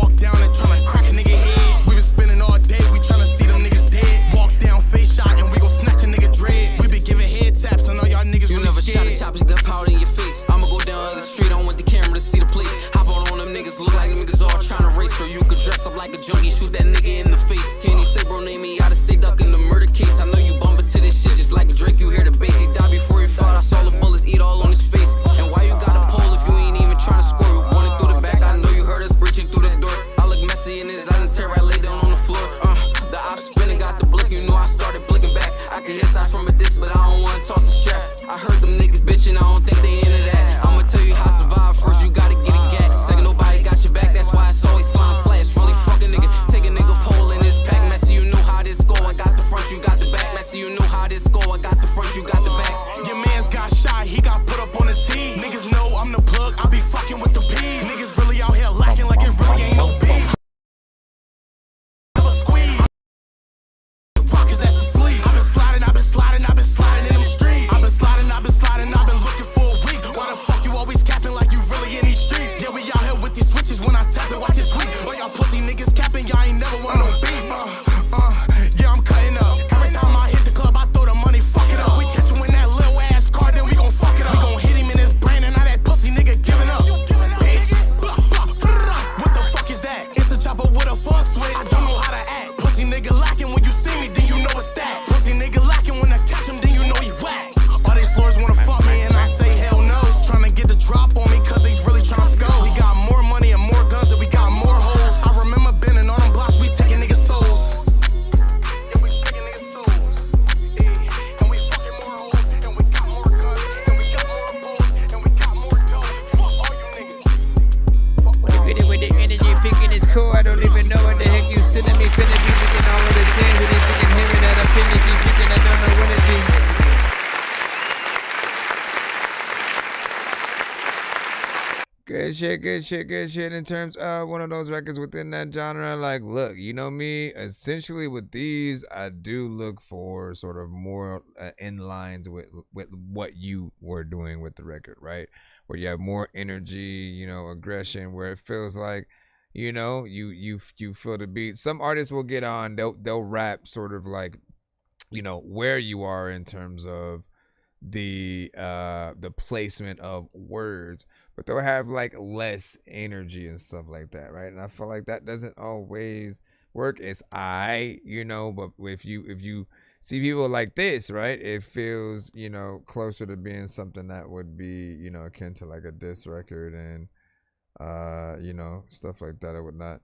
Good shit. In terms of one of those records within that genre, like, look, you know me, essentially with these, I do look for sort of more in lines with what you were doing with the record, right? Where you have more energy, you know, aggression, where it feels like, you know, you feel the beat. Some artists will get on, they'll rap sort of like, you know, where you are in terms of the placement of words, but they'll have like less energy and stuff like that, right? And I feel like that doesn't always work. It's you know, but if you see people like this, right, it feels, you know, closer to being something that would be, you know, akin to like a diss record and you know, stuff like that or whatnot.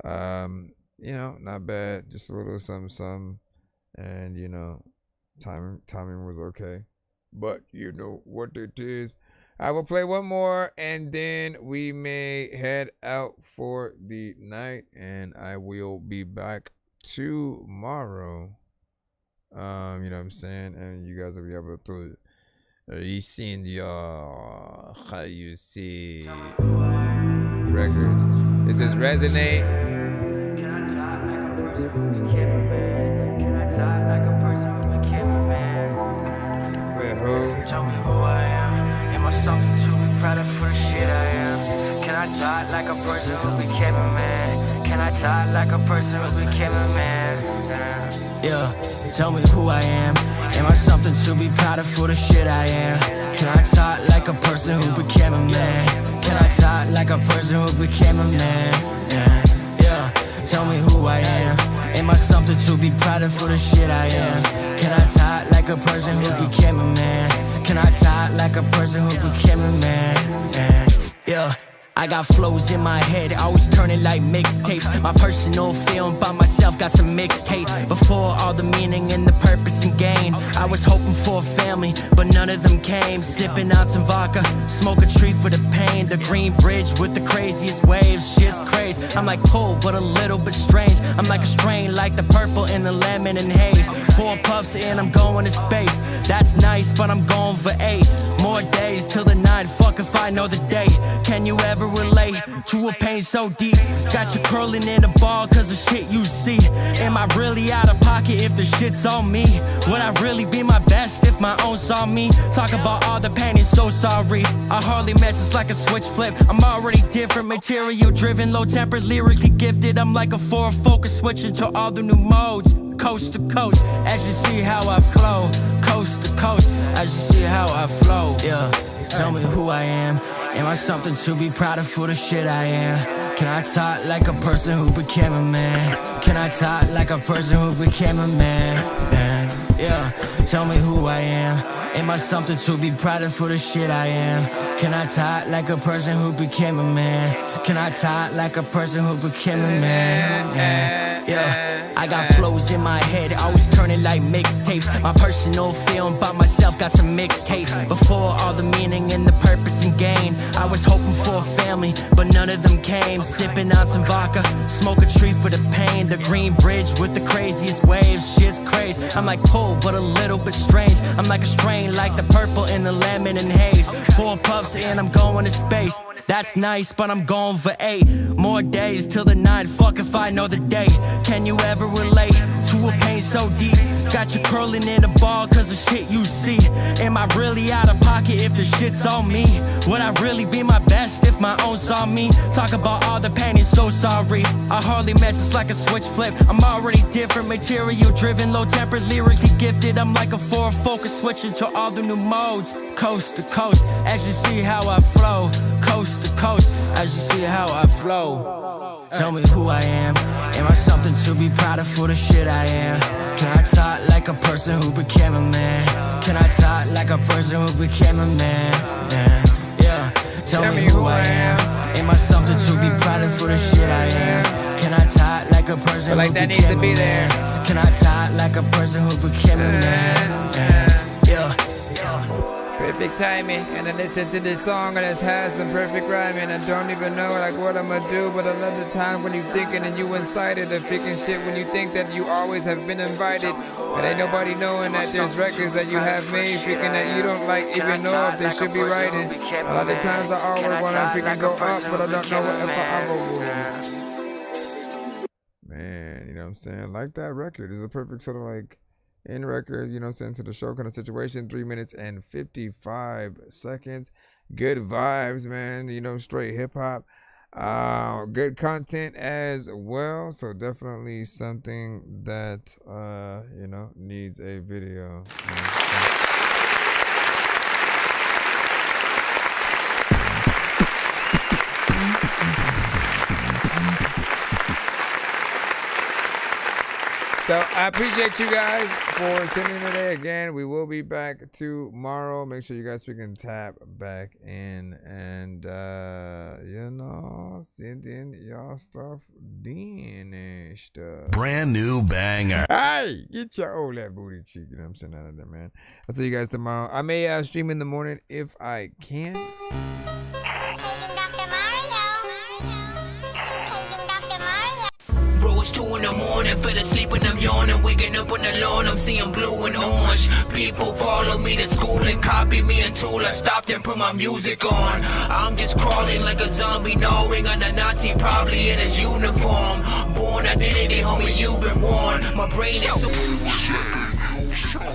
You know, not bad, just a little something, and you know, timing was okay. But you know what it is. I will play one more and then we may head out for the night, and I will be back tomorrow. You know what I'm saying? And you guys will be able to listen your, how you see, records. It says resonate. Can I talk like a person who became a man? Can I talk like a person who became a man? With who? Tell me who I am. Am I something to be proud of for the shit I am? Can I talk like a person who became a man? Can I talk like a person who became a man? Yeah, tell me who I am. Am I something to be proud of for the shit I am? Can I talk like a person who became a man? Can I talk like a person who became a man? Yeah, tell me who I am. Am I something to be proud of for the shit I am? Can I talk like a person who became a man? Can I talk like a person who became a man? Yeah. I got flows in my head, always turning like mixtapes. My personal film by myself got some mixtape. Before all the meaning and the purpose and gain, I was hoping for a family, but none of them came. Sipping on some vodka, smoke a tree for the pain. The green bridge with the craziest waves, shit's crazy. I'm like cool, but a little bit strange. I'm like a strain, like the purple in the lemon and haze. 4 puffs in, I'm going to space. That's nice, but I'm going for 8 more days till the night. Fuck if I know the day. Can you ever relate to a pain so deep? Got you curling in a ball cause of shit you see. Am I really out of pocket if the shit's on me? Would I really be my best if my own saw me? Talk about all the pain and so sorry. I hardly match, it's like a switch flip. I'm already different, material driven, low tempered, lyrically gifted. I'm like a forward focus switch into all the new modes. Coast to coast, as you see how I flow. Coast to coast, as you see how I flow. Yeah, tell me who I am. Am I something to be proud of for the shit I am? Can I talk like a person who became a man? Can I talk like a person who became a man? Yeah, tell me who I am. Am I something to be proud of for the shit I am? Can I talk like a person who became a man? Can I talk like a person who became a man? Yeah, I got flows in my head, always turning like mixtapes. My personal film by myself got some mixtape. Before all the meaning and the purpose and gain, I was hoping for a family, but none of them came. Sipping on some vodka, smoke a tree for the pain. The green bridge with the craziest waves, shit's crazy. I'm like cool, but a little bit strange. I'm like a strain, like the purple in the lemon and haze. 4 puffs in, I'm going to space. That's nice, but I'm going for 8 more days till the night. Fuck if I know the day. Can you ever relate to a pain so deep? Got you curling in a ball cause of shit you see. Am I really out of pocket if the shit's on me? Would I really be my best if my own saw me? Talk about all the pain and so sorry. I hardly match, it's like a switch flip. I'm already different, material driven, low tempered, lyrically gifted. I'm like a forward focus switch into all the new modes. Coast to coast, as you see how I flow. Coast to coast, as you see how I flow. Tell me who I am. Am I something to be proud of for the shit I am? Can I talk like a person who became a man? Can I talk like a person who became a man? Yeah, tell me who I am. Am I something to be proud of for the shit I am? Can I talk like a person who became a man? Can I talk like a person who became a man? Yeah. perfect timing. And I listen to this song and it has some perfect rhyming. I don't even know like what I'm gonna do, but a lot of time when you thinking and you incited of thinking shit when you think that you always have been invited. And ain't nobody knowing that there's records that you have made thinking that you don't like even know if they should be writing. A lot of times I always want to freaking go up, but I don't know what if I will. Man, you know what I'm saying? Like that record is a perfect sort of like in record, you know what I'm saying, to the show kind of situation. 3 minutes and 55 seconds. Good vibes, man. You know, straight hip hop. Good content as well. So definitely something that you know, needs a video. So I appreciate you guys for tuning in today. Again, we will be back tomorrow. Make sure you guys freaking tap back in and you know, send in y'all stuff, DNA stuff. Brand new banger. Hey, get your old that booty cheek. You know what I'm saying, out of there, man. I'll see you guys tomorrow. I may stream in the morning if I can. It's 2 in the morning, fell asleep and I'm yawning. Waking up on the lawn, I'm seeing blue and orange. People follow me to school and copy me until I stopped and put my music on. I'm just crawling like a zombie, gnawing on a Nazi, probably in his uniform. Born identity, homie, you've been warned. My brain is so...